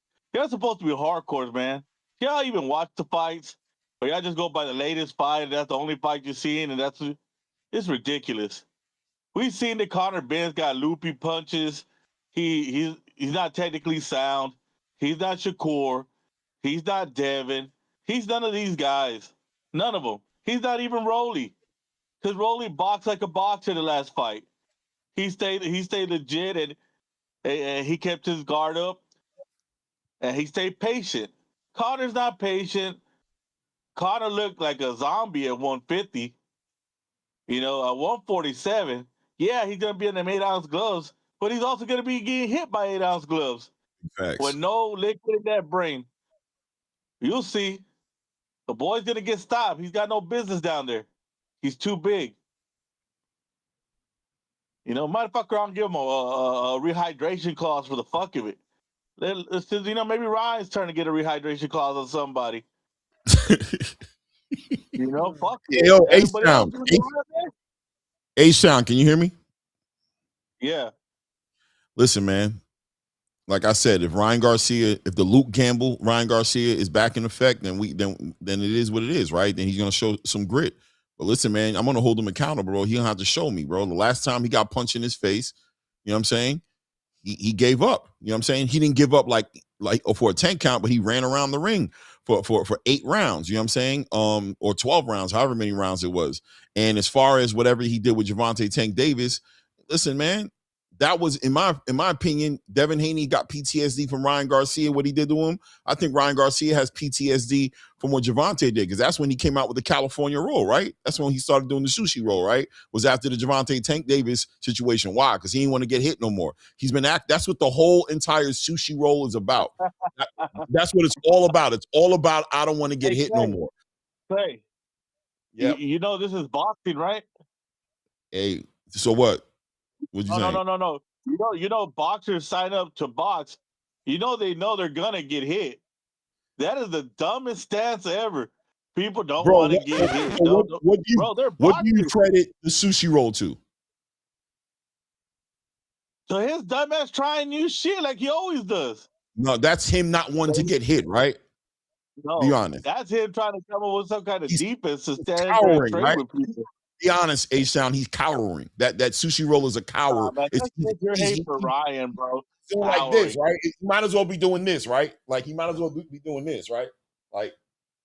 supposed to be hardcores, man. Y'all even watch the fights, or y'all just go by the latest fight, and that's the only fight you're seeing, and it's ridiculous. We've seen that Conor Benn's got loopy punches. He's not technically sound. He's not Shakur. He's not Devin. He's none of these guys. None of them. He's not even Rolly. Because Rolly boxed like a boxer the last fight. He stayed legit and he kept his guard up and he stayed patient. Conor's not patient. Conor looked like a zombie at 150. At 147, yeah, he's gonna be in them 8-ounce gloves, but he's also going to be getting hit by 8-ounce gloves Facts. with no liquid in that brain. You'll see. The boy's going to get stopped. He's got no business down there. He's too big. You know, motherfucker, I'll give him a rehydration clause for the fuck of it. It's just, you know, maybe Ryan's turn to get a rehydration clause on somebody. You know, fuck it. Yo, Everybody else A-Sound. is around there? A-Sound, can you hear me? Yeah. Listen, man. Like I said, if the Luke Gamble, Ryan Garcia is back in effect, then it is what it is, right? Then he's gonna show some grit. But listen, man, I'm gonna hold him accountable, bro. He don't have to show me, bro. The last time he got punched in his face, you know what I'm saying? He gave up. You know what I'm saying? He didn't give up like for a 10 count, but he ran around the ring for 8 rounds, you know what I'm saying? Or 12 rounds, however many rounds it was. And as far as whatever he did with Gervonta Tank Davis, listen, man, that was in my opinion, Devin Haney got PTSD from Ryan Garcia, what he did to him. I think Ryan Garcia has PTSD from what Gervonta did, because that's when he came out with the California roll, right? That's when he started doing the sushi roll, right? Was after the Gervonta Tank Davis situation. Why? Because he didn't want to get hit no more. That's what the whole entire sushi roll is about. That's what it's all about. It's all about I don't want to get hit no more. Clay, yeah. You know this is boxing, right? Hey, so what? What'd you say? No. You know boxers sign up to box. You know they know they're gonna get hit. That is the dumbest stance ever. People don't want to get hit. What do you credit the sushi roll to? So his dumbass trying new shit like he always does. No, that's him not wanting to get hit, right? No, be honest. That's him trying to come up with some kind of defense to stand there Cowering, and trade right? with people. Be honest, A-Sound, he's cowering. That sushi roll is a coward. Man, that's your hate for Ryan, bro. Doing like this, right? He might as well be doing this, right? Like he might as well be doing this, right? Like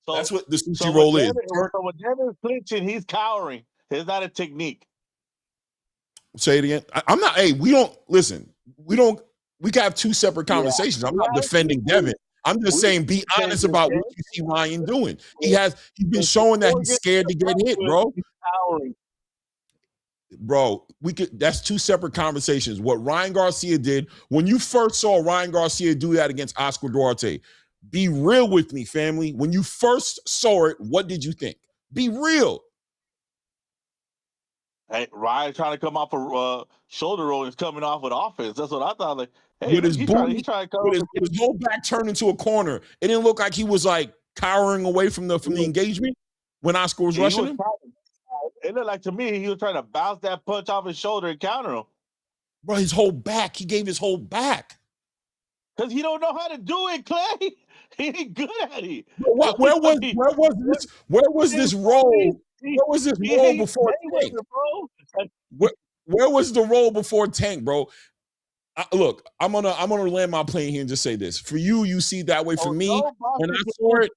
that's what the sushi roll is. So when Devin's clinching, he's cowering. It's not a technique. Say it again. I'm not. Hey, we don't listen. We can have 2 separate conversations. I'm not defending Devin. I'm just saying, be honest about what you see Ryan doing. He's been showing that he's scared to get hit, bro. Bro, that's 2 separate conversations. What Ryan Garcia did, when you first saw Ryan Garcia do that against Oscar Duarte, be real with me, family. When you first saw it, what did you think? Be real. Hey, Ryan trying to come off a shoulder roll is coming off with offense. That's what I thought. Like, hey, with his trying to come with his whole back turned into a corner. It didn't look like he was like cowering away from the engagement when Oscar was rushing him. It looked like to me he was trying to bounce that punch off his shoulder and counter him. Bro, his whole back. He gave his whole back. Because he don't know how to do it, Clay. He ain't good at it. Where was this roll? Where was this roll before Tank? Where was the roll before Tank, bro? Look, I'm gonna land my plane here and just say this. For you see that way. For me, when I saw it,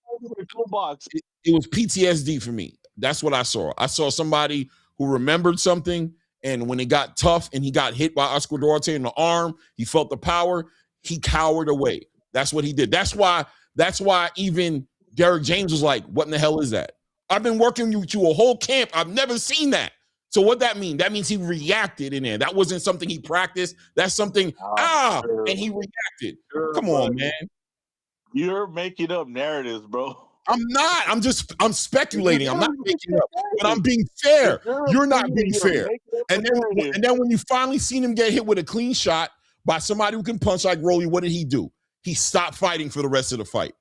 it was PTSD for me. That's what I saw. I saw somebody who remembered something, and when it got tough and he got hit by Oscar Duarte in the arm, he felt the power. He cowered away. That's what he did. That's why even Derek James was like, "What in the hell is that?" I've been working you to a whole camp. I've never seen that. So what that mean? That means he reacted in there. That wasn't something he practiced. That's something, and he reacted. Come on, man. You're making up narratives, bro. I'm not. I'm speculating. I'm not making up, but I'm being fair. You're not being fair. And then when you finally seen him get hit with a clean shot by somebody who can punch like Rolly, what did he do? He stopped fighting for the rest of the fight.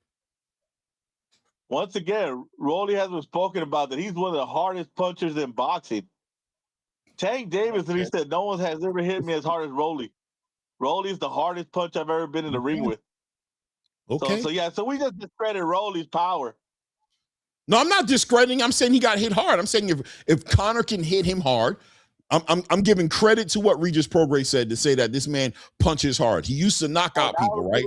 Once again, Rolly has been spoken about that he's one of the hardest punchers in boxing. Tank Davis, and he said, no one has ever hit me as hard as Rolly. Rolly's the hardest punch I've ever been in the ring with. Okay. So we just discredit Rolly's power. No, I'm not discrediting. I'm saying he got hit hard. I'm saying if Conor can hit him hard, I'm giving credit to what Regis Prograis said to say that this man punches hard. He used to knock out people, right?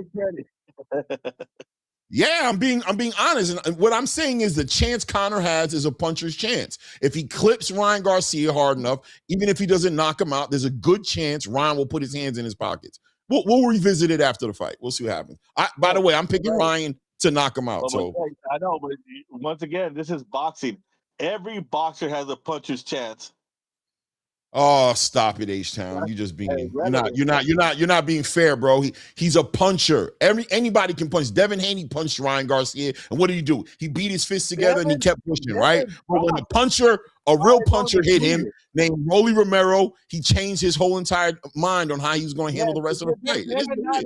Yeah, I'm being honest. And what I'm saying is the chance Conor has is a puncher's chance. If he clips Ryan Garcia hard enough, even if he doesn't knock him out, there's a good chance Ryan will put his hands in his pockets. We'll revisit it after the fight. We'll see what happens. By the way, I'm picking Ryan to knock him out. So I know, but once again, this is boxing. Every boxer has a puncher's chance. Oh, stop it, H-Town. You just being you're not being fair, bro. He's a puncher. Anybody can punch. Devin Haney punched Ryan Garcia, and what did he do? He beat his fists together and he kept pushing, right? But when a real puncher hit him named Rolly Romero, he changed his whole entire mind on how he was going to handle the rest of the fight. It is what it is.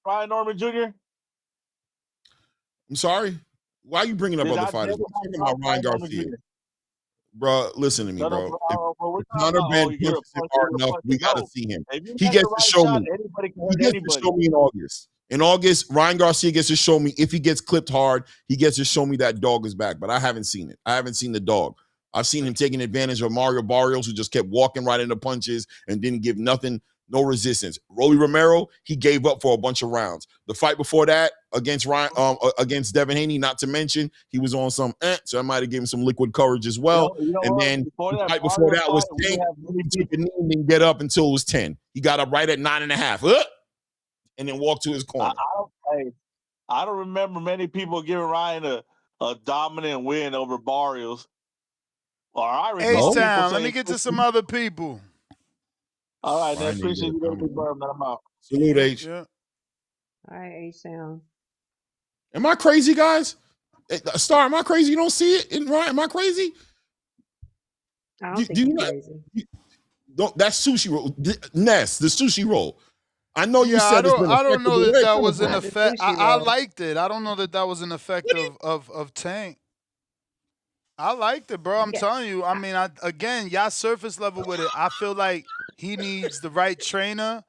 Ryan Norman Jr. I'm sorry. Why are you bringing up other fighters? I'm talking about Ryan Garcia. Bro, listen to me, bro. If Conor Benn punches him hard enough, we got to see him. He gets to show me. He gets to show me in August. In August, Ryan Garcia gets to show me if he gets clipped hard, he gets to show me that dog is back. But I haven't seen it. I haven't seen the dog. I've seen him taking advantage of Mario Barrios, who just kept walking right into punches and didn't give nothing, no resistance. Rolly Romero, he gave up for a bunch of rounds. The fight before that against against Devin Haney, not to mention, he was on some, so I might have given him some liquid courage as well. And then the fight before that was 10. He took a knee and didn't get up until it was 10. He got up right at 9.5. And then walked to his corner. I don't remember many people giving Ryan a dominant win over Barrios. H-Town, let me get to some other people. All right, man. Appreciate you. I'm out. Salute, H. All right, H-Town. Am I crazy, guys? Star, am I crazy? You don't see it? Am I crazy? I don't think you're crazy. That's sushi roll. Ness, the sushi roll. I know you said I don't know that was an effect. I liked it. I don't know that was an effect of Tank. I liked it, bro. I'm telling you. I mean, again, y'all surface level with it. I feel like he needs the right trainer.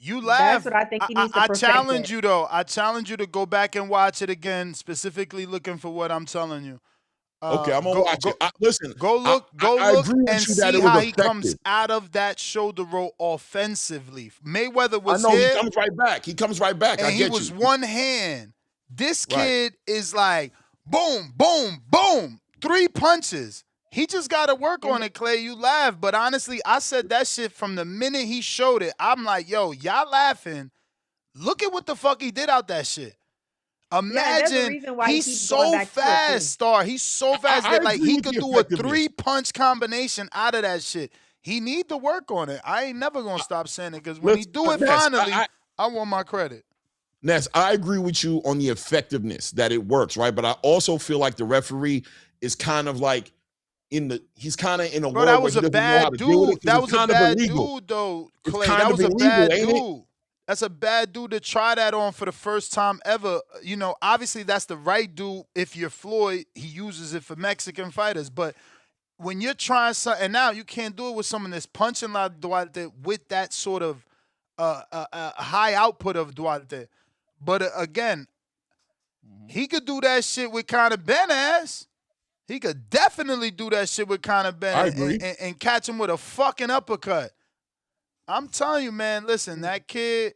You laugh. That's what I think he needs to perfect challenge you, though. I challenge you to go back and watch it again, specifically looking for what I'm telling you. Okay, I'm gonna watch it. Listen, go look and see how he comes out of that shoulder roll offensively. Mayweather was I know here, he comes right back. He comes right back. And he was one hand. This kid is like boom, boom, boom, 3 punches. He just got to work on it, Clay. You laugh, but honestly, I said that shit from the minute he showed it. I'm like, yo, y'all laughing. Look at what the fuck he did out that shit. Imagine he's so fast, Star. He's so fast that like he could do a 3-punch combination out of that shit. He need to work on it. I ain't never gonna stop saying it because when he do it finally, I want my credit. Ness, I agree with you on the effectiveness that it works, right? But I also feel like the referee is kind of like he's kind of in a world that was where he a doesn't know how bad to deal with it. That was a bad dude, though, Clay. That was a bad dude. That's a bad dude to try that on for the first time ever. You know, obviously that's the right dude. If you're Floyd, he uses it for Mexican fighters. But when you're trying something, and now you can't do it with someone that's punching like Duarte with that sort of high output of Duarte. But again, he could do that shit with Conor Benn ass. He could definitely do that shit with Conor Benn and catch him with a fucking uppercut. I'm telling you, man, listen, that kid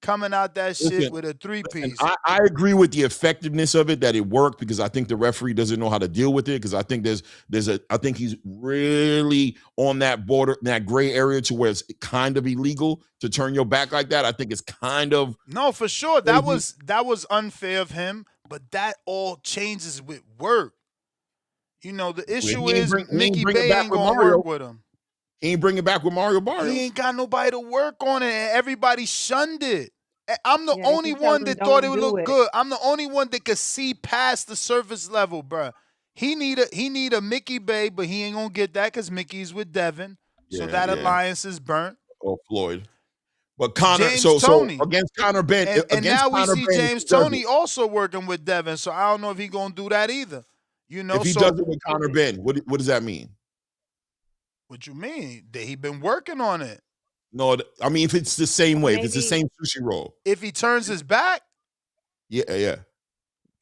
coming out that shit with a 3-piece. I agree with the effectiveness of it, that it worked, because I think the referee doesn't know how to deal with it, because I think I think he's really on that border, that gray area to where it's kind of illegal to turn your back like that. I think it's kind of no, for sure. That was unfair of him, but that all changes with work. You know, the issue is Mickey Bay ain't gonna work with him. He ain't bringing back with Mario Barrios. He ain't got nobody to work on it, and everybody shunned it. I'm the only one that thought it would look good. I'm the only one that could see past the surface level, bro. He need a Mickey Bay, but he ain't gonna get that because Mickey's with Devin, so that alliance is burnt. Or Floyd, but Conor. James So Toney. against Conor Benn, and now we see James Toney also working with Devin. So I don't know if he gonna do that either. You know, if he does it with Conor Benn, what does that mean? What you mean? That he been working on it. No, I mean if it's the same way, if it's the same sushi roll. If he turns his back, yeah.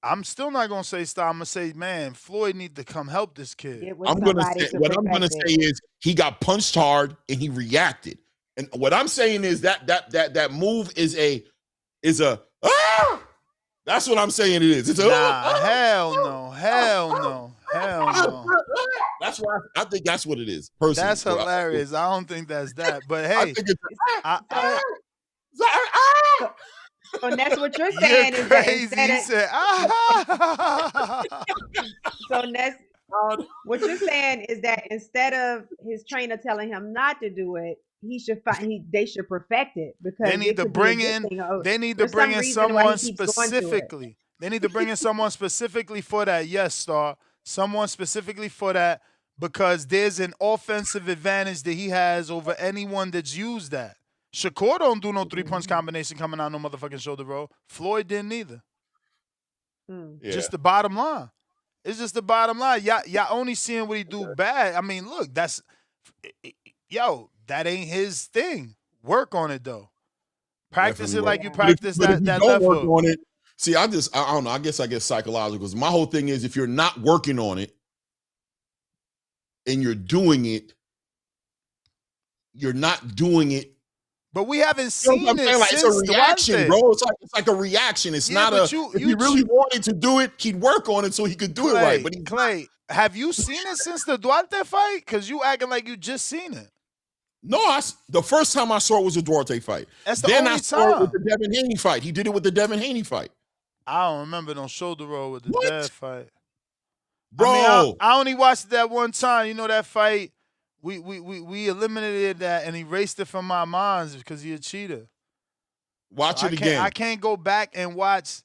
I'm still not gonna say stop. I'm gonna say, man, Floyd need to come help this kid. I'm gonna say is he got punched hard and he reacted. And what I'm saying is that move is a that's what I'm saying it is. It's hell no. That's why I think that's what it is. Personally, that's hilarious. I don't think that's that. But hey, so that's what you're saying. You're crazy. So Ness, What you're saying is that instead of his trainer telling him not to do it, he should they should perfect it They because need it to could be a bring good in. thing. Oh, They need to there's bring some in reason why he someone keeps going to it. specifically. They need to bring in someone specifically for that. Yes, Star. Someone specifically for that because there's an offensive advantage that he has over anyone that's used that. Shakur don't do no 3-punch combination coming out no motherfucking shoulder roll. Floyd didn't either. Yeah. Just the bottom line. It's just the bottom line. Y'all only seeing what he do bad. I mean, look, that ain't his thing. Work on it though. Practice Definitely it work. like you practice But if you that don't left work hook. on it, see, I don't know. I guess psychological because my whole thing is if you're not working on it and you're doing it, you're not doing it. But we haven't You know seen what I'm saying? it Like, it's a since reaction, Duarte. bro. It's like a reaction. It's not but if he really wanted to do it, he'd work on it so he could do it right. But Clay, have you seen it since the Duarte fight? Because you acting like you just seen it. No, the first time I saw it was a Duarte fight. That's the then only I saw it with time. the Devin Haney fight. He did it with the Devin Haney fight. I don't remember no shoulder roll with the dad fight. Bro. I mean, I only watched it that one time. You know that fight? We eliminated that and erased it from my minds because he a cheater. Watch it again. I can't go back and watch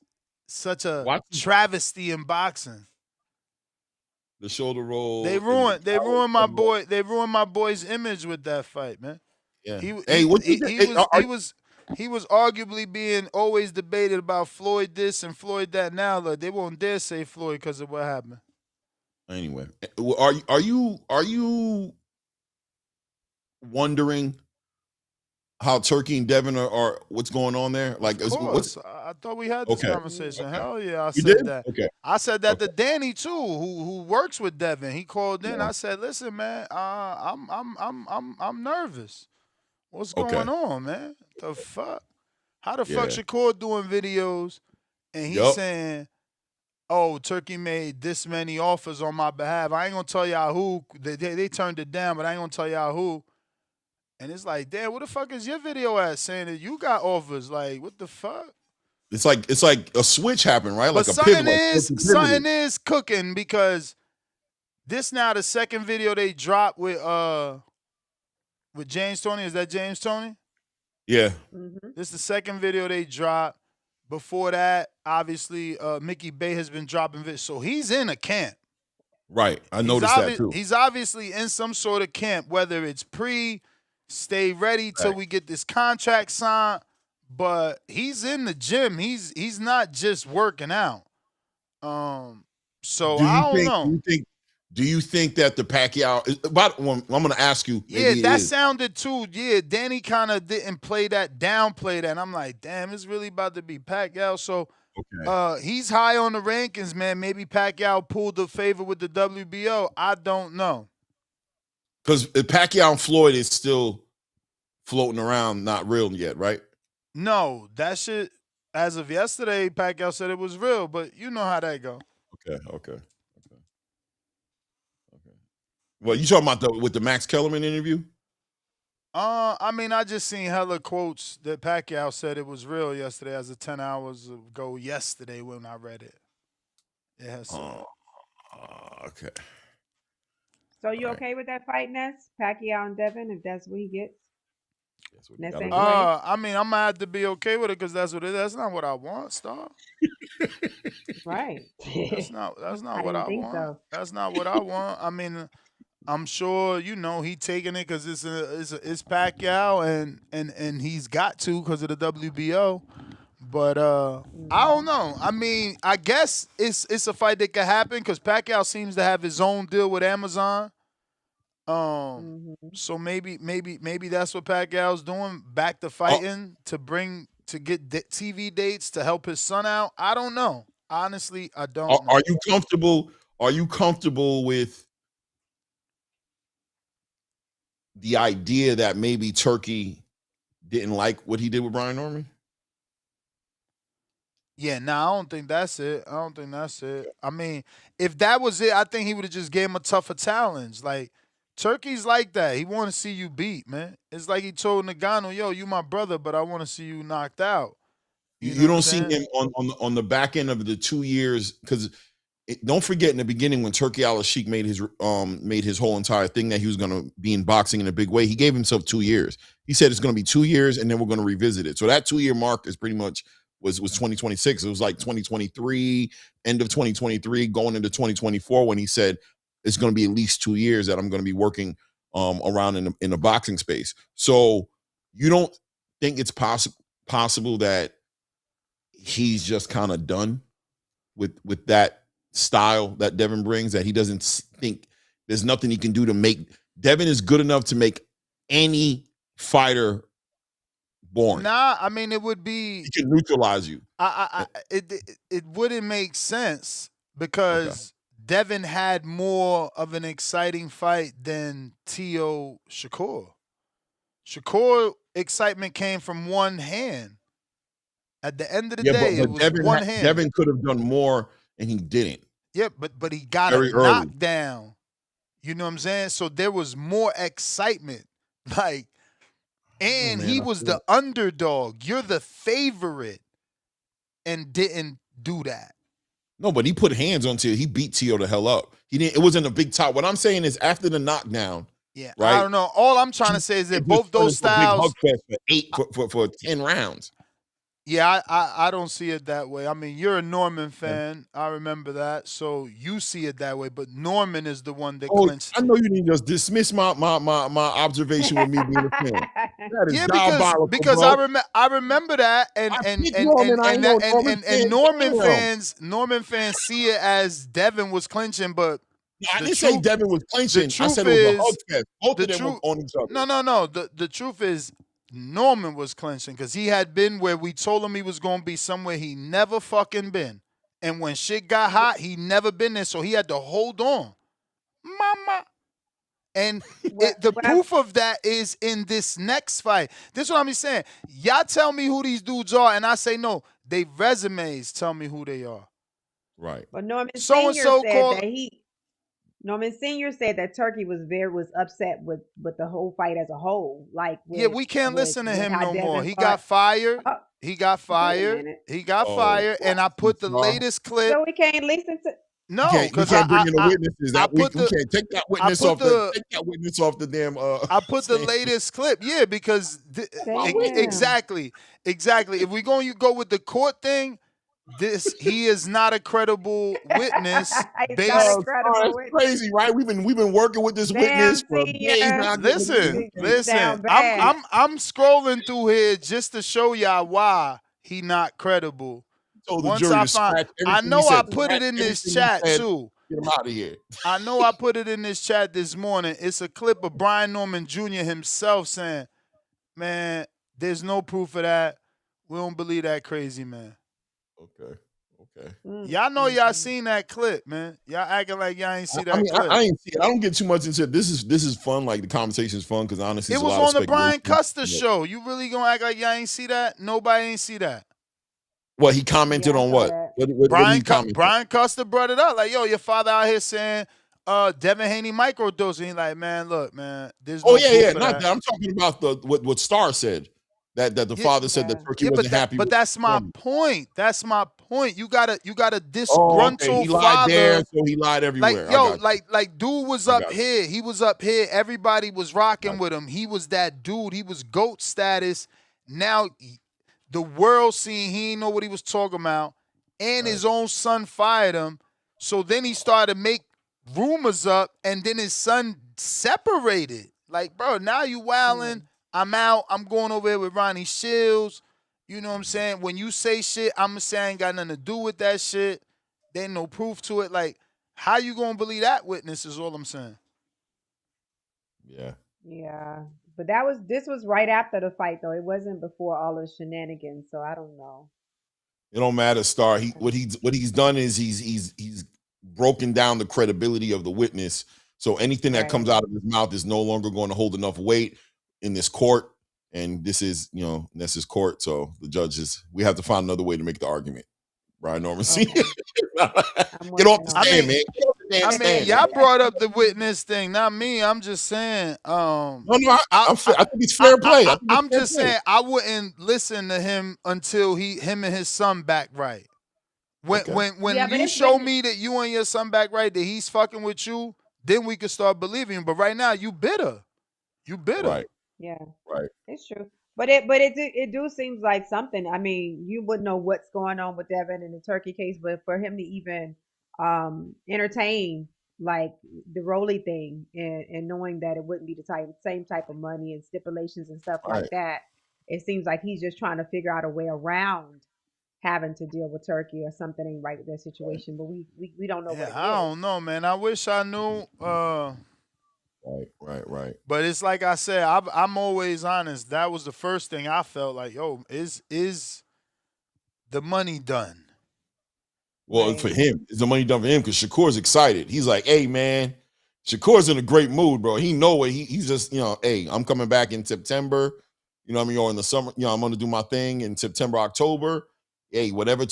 such a travesty in boxing. The shoulder roll. They ruined my boy. They ruined my boy's image with that fight, man. Yeah. He was arguably being always debated about Floyd this and Floyd that. Now, look, they won't dare say Floyd because of what happened. Anyway, are you wondering how Turkey and Devin are what's going on there? Like, of course. I thought we had this conversation. Okay. Hell yeah, I said that. Okay. I said that to Danny too, who works with Devin. He called in. I said, "Listen, man, I'm nervous. What's going on, man? The fuck? How the fuck Shakur doing videos and he's saying, oh, Turkey made this many offers on my behalf. I ain't gonna tell y'all who. They turned it down, but I ain't gonna tell y'all who. And it's like, damn, what the fuck is your video at saying that you got offers? Like, what the fuck? It's like a switch happened, right? But like something is cooking because this now the second video they dropped with James Toney. Is that James Toney? Yeah. Mm-hmm. This is the second video they dropped. Before that, obviously, Mickey Bay has been dropping videos. So he's in a camp. Right. I noticed that too. He's obviously in some sort of camp, whether it's stay ready till we get this contract signed, but he's in the gym. He's not just working out. So I don't know. Do you think that the Pacquiao? I'm going to ask you. Yeah, that sounded too. Yeah, Danny kind of didn't downplay that. And I'm like, damn, it's really about to be Pacquiao. So he's high on the rankings, man. Maybe Pacquiao pulled the favor with the WBO. I don't know. Because Pacquiao and Floyd is still floating around, not real yet, right? No, that shit. As of yesterday, Pacquiao said it was real, but you know how that go. Okay. Well, you talking about with the Max Kellerman interview? I mean, I just seen hella quotes that Pacquiao said it was real yesterday as of 10 hours ago yesterday when I read it. Yeah. Okay. So you okay with that fight, Ness? Pacquiao and Devin, if that's what he gets? I mean, I'm gonna have to be okay with it because that's what it is. That's not what I want, Star. Right. That's not what I want. So. That's not what I want. I mean, I'm sure he taking it because it's Pacquiao and he's got to because of the WBO. But I don't know. I mean, I guess it's a fight that could happen because Pacquiao seems to have his own deal with Amazon. So maybe that's what Pacquiao's doing, back to fighting to get TV dates to help his son out. I don't know. Honestly, I don't know. Are you comfortable? Are you comfortable with the idea that maybe Turkey didn't like what he did with Brian Norman? Yeah, I don't think that's it. I mean, if that was it, I think he would have just gave him a tougher challenge. Like, Turkey's like that. He want to see you beat, man. It's like he told Nagano, yo, you my brother, but I want to see you knocked out. You don't see him on the back end of the 2 years because don't forget in the beginning when Turki Al-Sheikh made his whole entire thing that he was going to be in boxing in a big way, he gave himself 2 years. He said it's going to be 2 years and then we're going to revisit it. So that 2-year mark is pretty much was 2026. It was like 2023, end of 2023, going into 2024 when he said it's going to be at least 2 years that I'm going to be working around in the boxing space. So you don't think it's possible that he's just kind of done with that style that Devin brings, that he doesn't think there's nothing he can do to make Devin is good enough to make any fighter born. Nah, I mean, it would be, he can neutralize you. It wouldn't make sense because Devin had more of an exciting fight than Teo Shakur. Shakur excitement came from one hand. At the end of the day, it was Devin one hand. Devin could have done more and he didn't. Yeah, but he got Very a early. knockdown. You know what I'm saying? So there was more excitement. Like, and he was the underdog. You're the favorite and didn't do that. No, but he put hands on Teo. He beat Teo the hell up. He didn't. It wasn't a big top. What I'm saying is after the knockdown. Yeah, right? I don't know. All I'm trying to say is that both those styles for 10 rounds. Yeah, I don't see it that way. I mean, you're a Norman fan. I remember that. So you see it that way. But Norman is the one that clinched. I know you didn't just dismiss my observation with me being a fan. That is diabolical, because bro. I remember that and Norman fans see it as Devin was clinching, but I didn't say Devin was clinching. I said it was a hug fest. Both of them were on each other. No. The truth is Norman was clinching because he had been where we told him he was going to be, somewhere he never fucking been. And when shit got hot, he never been there, so he had to hold on. Mama. And the proof of that is in this next fight. This is what I'm saying. Y'all tell me who these dudes are, and I say no. They resumes tell me who they are. Right. But Norman Senior said that Norman Senior said that Turki was upset with the whole fight as a whole. Like, we can't listen to him no more. He got fired. He got fired. He got fired. And I put the latest clip. So we can't listen to. No, because we can't bring in the witnesses. We can't take that witness off the damn. I put the latest clip. Yeah, because exactly. If we're going to go with the court thing. He is not a credible witness. It's crazy, right? We've been working with this witness for days now. Listen. I'm scrolling through here just to show y'all why he not credible. Once I find, I know I put it in this chat too. Get him out of here. I know I put it in this chat this morning. It's a clip of Brian Norman Jr. himself saying, "Man, there's no proof of that. We don't believe that crazy man." Okay. Y'all know y'all seen that clip, man. Y'all acting like y'all ain't see that clip. I ain't see it. I don't get too much into it. This is fun. Like the conversation is fun because honestly, it was on the Brian Custer show. You really gonna act like y'all ain't see that? Nobody ain't see that. What he commented on? What Brian Custer brought it up. Like, yo, your father out here saying Devin Haney microdosing. He like, man, look, man. There's no proof not that. I'm talking about what Starr said. That the father said that Turki wasn't happy. But that's my point. That's my point. You got a disgruntled he lied father. There, so he lied everywhere. Like dude was up here. He was up here. Everybody was rocking with him. He was that dude. He was GOAT status. Now the world seen he didn't know what he was talking about, and his own son fired him. So then he started to make rumors up, and then his son separated. Like, bro, now you wilding. I'm out. I'm going over here with Ronnie Shields. You know what I'm saying? When you say shit, I'm going to say I ain't got nothing to do with that shit. There ain't no proof to it. Like, how you going to believe that witness is all I'm saying. Yeah. Yeah. But this was right after the fight, though. It wasn't before all the shenanigans, so I don't know. It don't matter, Star. What he's done is he's broken down the credibility of the witness. So anything that comes out of his mouth is no longer going to hold enough weight in this court, and this is his court. So the judges, we have to find another way to make the argument. Brian Norman, get off the stand, man. I mean, y'all brought up the witness thing, not me. I'm just saying. I think it's fair play. I'm just saying I wouldn't listen to him until him and his son back right. When Yeah, but you it's show written. me that you and your son back right, that he's fucking with you, then we can start believing. But right now, you bitter. You bitter. Right. Yeah, Right. it's true. But it do seems like something. I mean, you wouldn't know what's going on with Devin in the Turkey case, but for him to even entertain like the Rolly thing and knowing that it wouldn't be the same type of money and stipulations and stuff like Right. that, it seems like he's just trying to figure out a way around having to deal with Turkey or something ain't right with their situation. But we don't know what Yeah, it I is. don't know, man. I wish I knew. Right. Right. Right. But it's like I said, I'm always honest. That was the first thing I felt like, yo, is the money done? Well, Right. for him, it's the money done for him because Shakur's excited. He's like, "Hey, man, Shakur's in a great mood, bro. He know what he's just, hey, I'm coming back in September. You know what I mean? Or in the summer, I'm gonna do my thing in September, October. Hey, whatever,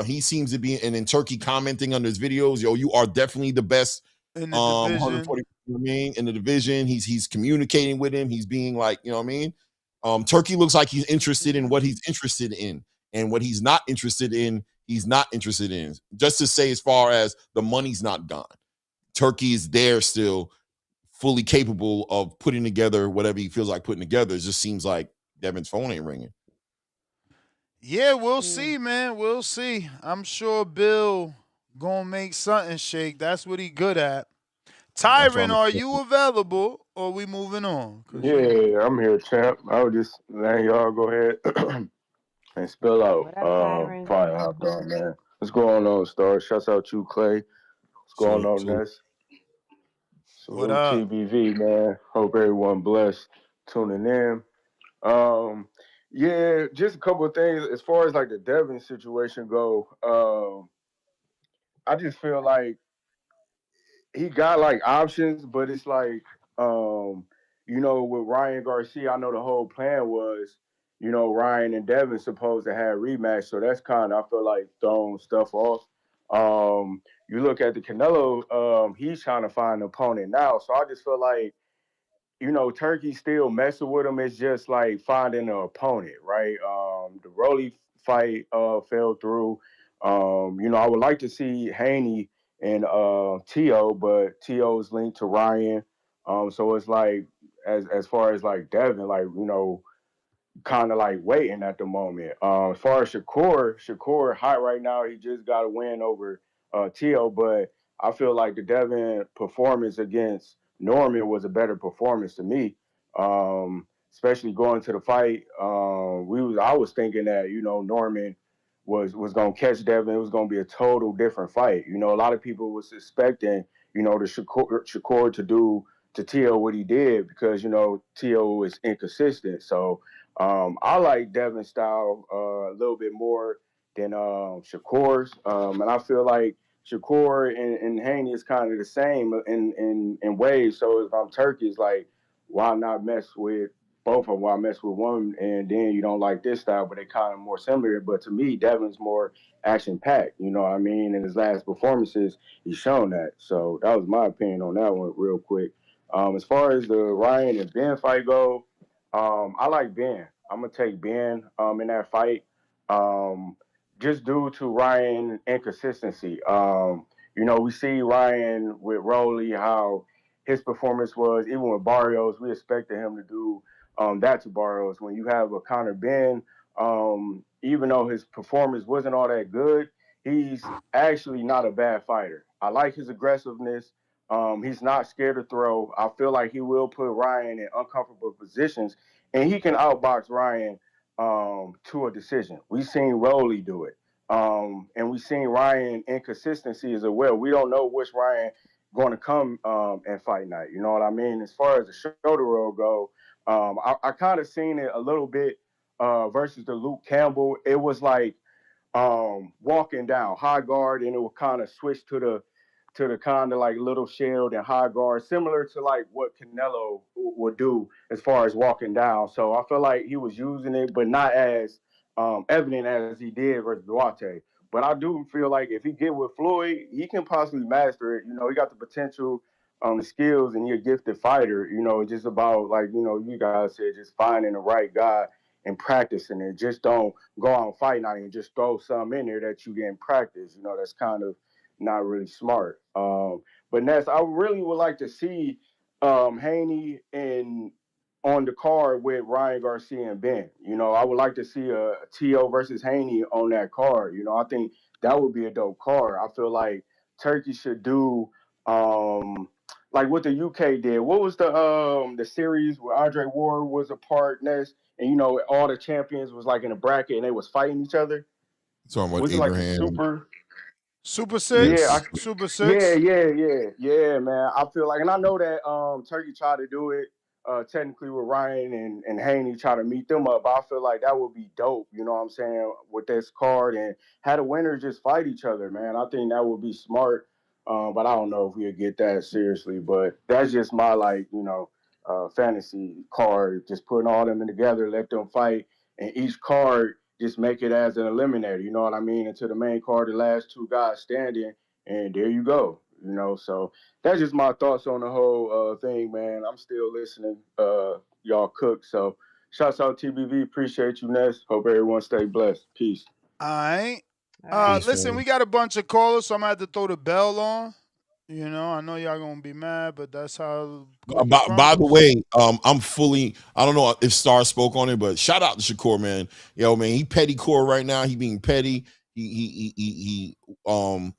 he seems to be, and in Turkey commenting under his videos, yo, you are definitely the best. In the division. 140, you know what I mean, in the division. He's communicating with him. He's being like, you know what I mean? Turkey looks like he's interested in what he's interested in, and what he's not interested in, he's not interested in. Just to say, as far as the money's not gone, Turkey is there still, fully capable of putting together whatever he feels like putting together. It just seems like Devin's phone ain't ringing. Yeah, we'll Mm. see, man. We'll see. I'm sure Bill gonna make something shake. That's what he good at. That's what Tyron, I'm are expecting. you available or we moving on? Cause Yeah, I'm here, champ. I was just letting y'all go ahead and spill out. What up, Tyron? Probably hopped on, man. What's going on, Star? Shouts out you, Clay. What's going So, on, so Ness? what Salute up? TBV, man. Hope everyone blessed tuning in. Um, yeah, just a couple of things as far as like the Devin situation go. I just feel like he got like options, but it's like, with Ryan Garcia, I know the whole plan was, Ryan and Devin supposed to have rematch, so that's kind of I feel like throwing stuff off. You look at the Canelo, he's trying to find an opponent now, so I just feel like Turkey still messing with him. It's just like finding an opponent, right? The Rolly fight fell through. I would like to see Haney and Tio, but Tio's linked to Ryan. So it's like as far as like Devin, like kind of like waiting at the moment. As far as Shakur hot right now. He just got a win over Tio, but I feel like the Devin performance against Norman was a better performance to me. Especially going to the fight, I was thinking that Norman was gonna catch Devin. It was gonna be a total different fight. A lot of people was expecting the Shakur to do to Tio what he did because Tio is inconsistent. So I like Devin's style a little bit more than Shakur's, and I feel like Shakur and Haney is kind of the same in ways. So if I'm Turkey, it's like why not mess with both of them? Why mess with one and then you don't like this style, but they kind of more similar. But to me, Devin's more action packed. You know what I mean? In his last performances, he's shown that. So that was my opinion on that one, real quick. As far as the Ryan and Ben fight go, I like Ben. I'm gonna take Ben in that fight. Um, just due to Ryan inconsistency. We see Ryan with Rowley how his performance was, even with Barrios, we expected him to do that to Barrios. When you have a Conor Benn, even though his performance wasn't all that good, he's actually not a bad fighter. I like his aggressiveness. He's not scared to throw. I feel like he will put Ryan in uncomfortable positions, and he can outbox Ryan to a decision. We've seen Rowley do it, and we've seen Ryan inconsistency as well. We don't know which Ryan going to come and fight night. You know what I mean? As far as the shoulder roll go, I kind of seen it a little bit versus the Luke Campbell. It was like walking down high guard, and it would kind of switch to the kind of like little shield and high guard, similar to like what Canelo would do as far as walking down. So I feel like he was using it, but not as evident as he did versus Duarte. But I do feel like if he get with Floyd, he can possibly master it. He got the potential, the skills, and he's a gifted fighter. It's just about like you guys said, just finding the right guy and practicing it. Just don't go on fight night and just throw something in there that you didn't practice. You know, that's kind of not really smart. But Ness, I really would like to see Haney and on the card with Ryan Garcia and Ben. You know, I would like to see a T.O. versus Haney on that card. You know, I think that would be a dope card. I feel like Turkey should do like what the UK did. What was the series where Andre Ward was a part, Ness, and you know all the champions was like in a bracket and they was fighting each other? Talking about Was it like the Abraham. Super Yes. Six? Super Six? Yeah, man. I feel like, and I know that Turkey tried to do it technically with Ryan and Haney, try to meet them up. But I feel like that would be dope, you know what I'm saying, with this card and had the winners just fight each other, man. I think that would be smart. But I don't know if we'll get that seriously. But that's just my, like, you know, fantasy card, just putting all them together, let them fight, and each card just make it as an eliminator, you know what I mean? Into the main card, the last two guys standing, and there you go, you know. So that's just my thoughts on the whole thing, man. I'm still listening. Y'all cook. So shouts out TBV. Appreciate you, Ness. Hope everyone stay blessed. Peace. All right. Peace, Listen, fam. we got a bunch of callers, so I'm gonna have to throw the bell on. You know, I know y'all gonna be mad, but that's how cookie By the crumbles. way, I'm fully. I don't know if Star spoke on it, but shout out to Shakur, man. Yo, man, he petty core right now. He being petty. He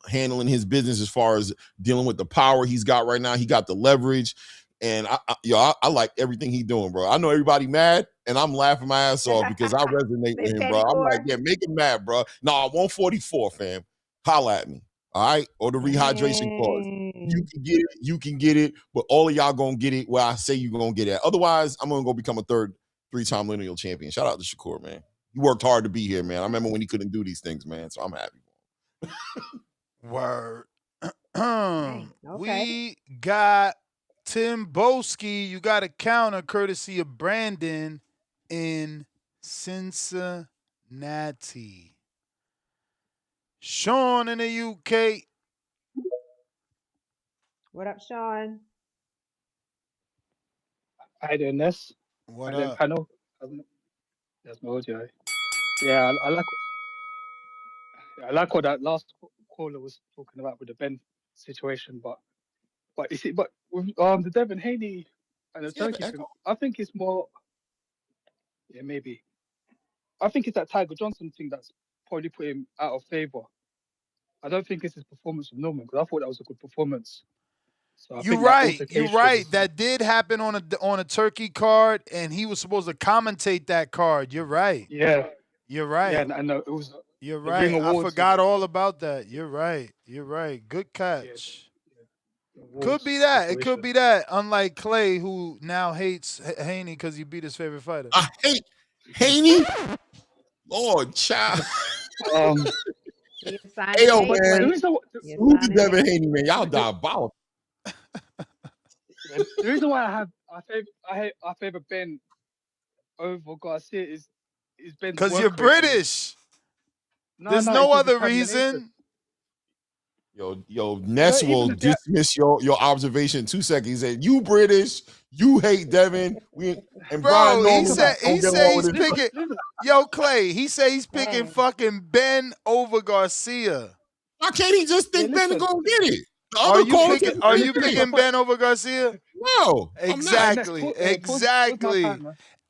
handling his business as far as dealing with the power he's got right now. He got the leverage, and I like everything he's doing, bro. I know everybody mad, and I'm laughing my ass off because I resonate with him, bro. I'm like, yeah, make him mad, bro. No, 144, fam. Holla at me. All right, or the rehydration clause. You can get it, you can get it, but all of y'all gonna get it where I say you're gonna get it. Otherwise, I'm gonna go become a three-time lineal champion. Shout out to Shakur, man. You worked hard to be here, man. I remember when he couldn't do these things, man. So I'm happy. Word. Dang, okay. We got Tim Boski. You got a counter courtesy of Brandon in Cincinnati. Sean in the UK. What up, Sean? Hi there, Ness. What Hi there, up? panel. There's my audio. Yeah, I like what that last caller was talking about with the Ben situation, but you see, but with the Devin Haney and the Turkey thing, I think it's more. Yeah, maybe. I think it's that Tiger Johnson thing that's probably put him out of favor. I don't think it's his performance with Norman because I thought that was a good performance. So You're right. You're right. That did happen on a Turkey card, and he was supposed to commentate that card. You're right. Yeah. You're right. Yeah, and it was. You're right. I forgot all about that. You're right. You're right. Good catch. Could be that. It could be that. Unlike Clay, who now hates Haney because he beat his favorite fighter. I hate Haney. Lord, child. Hey, yo, man. Who's the Devin Haney, man? Y'all diabolical. The reason why I favor Ben over Garcia is Ben's because you're British. There's no other reason. Yo, Ness will dismiss your observation in 2 seconds. He said, "You British, you hate Devin." Bro, he said he's picking. Yo, Clay, he said he's picking fucking Ben over Garcia. Why can't he just think Ben is gonna get it? Are you picking Ben over Garcia? No, exactly, exactly.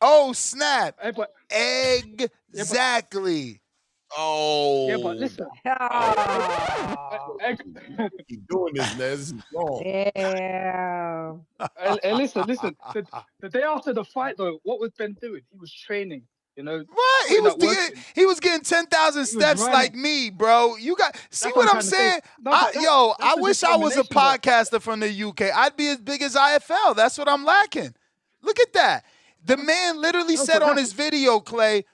Oh snap! Exactly. Oh. Yeah, but listen. Keep doing this, man. This is wrong. Yeah. And listen. The day after the fight, though, what was Ben doing? He was training. You know what? He was getting 10,000 steps like me, bro. You got see what I'm saying? I wish I was a podcaster from the UK. I'd be as big as IFL. That's what I'm lacking. Look at that. The man literally said on his video, Clay,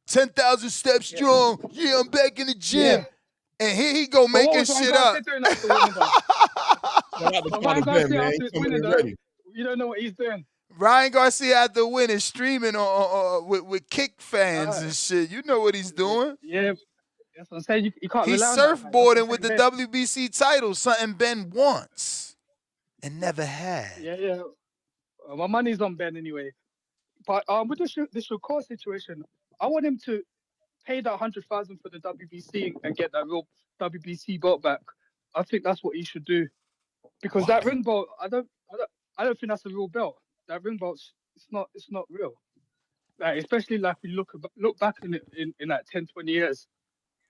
10,000 steps strong. Yeah, I'm back in the gym. Yeah. And here he go making shit up. You don't know what he's doing. Ryan Garcia after the win is streaming with kick fans and shit. You know what he's doing. Yeah, that's what I'm saying. You can't. He's surfboarding with the WBC title, something Ben wants and never had. Yeah. My money's on Ben anyway. But with the Shakur situation, I want him to pay that 100,000 for the WBC and get that real WBC belt back. I think that's what he should do because that ring belt, I don't think that's a real belt. That ring belt, it's not real. Like, especially like we look back in it in like 10, 20 years.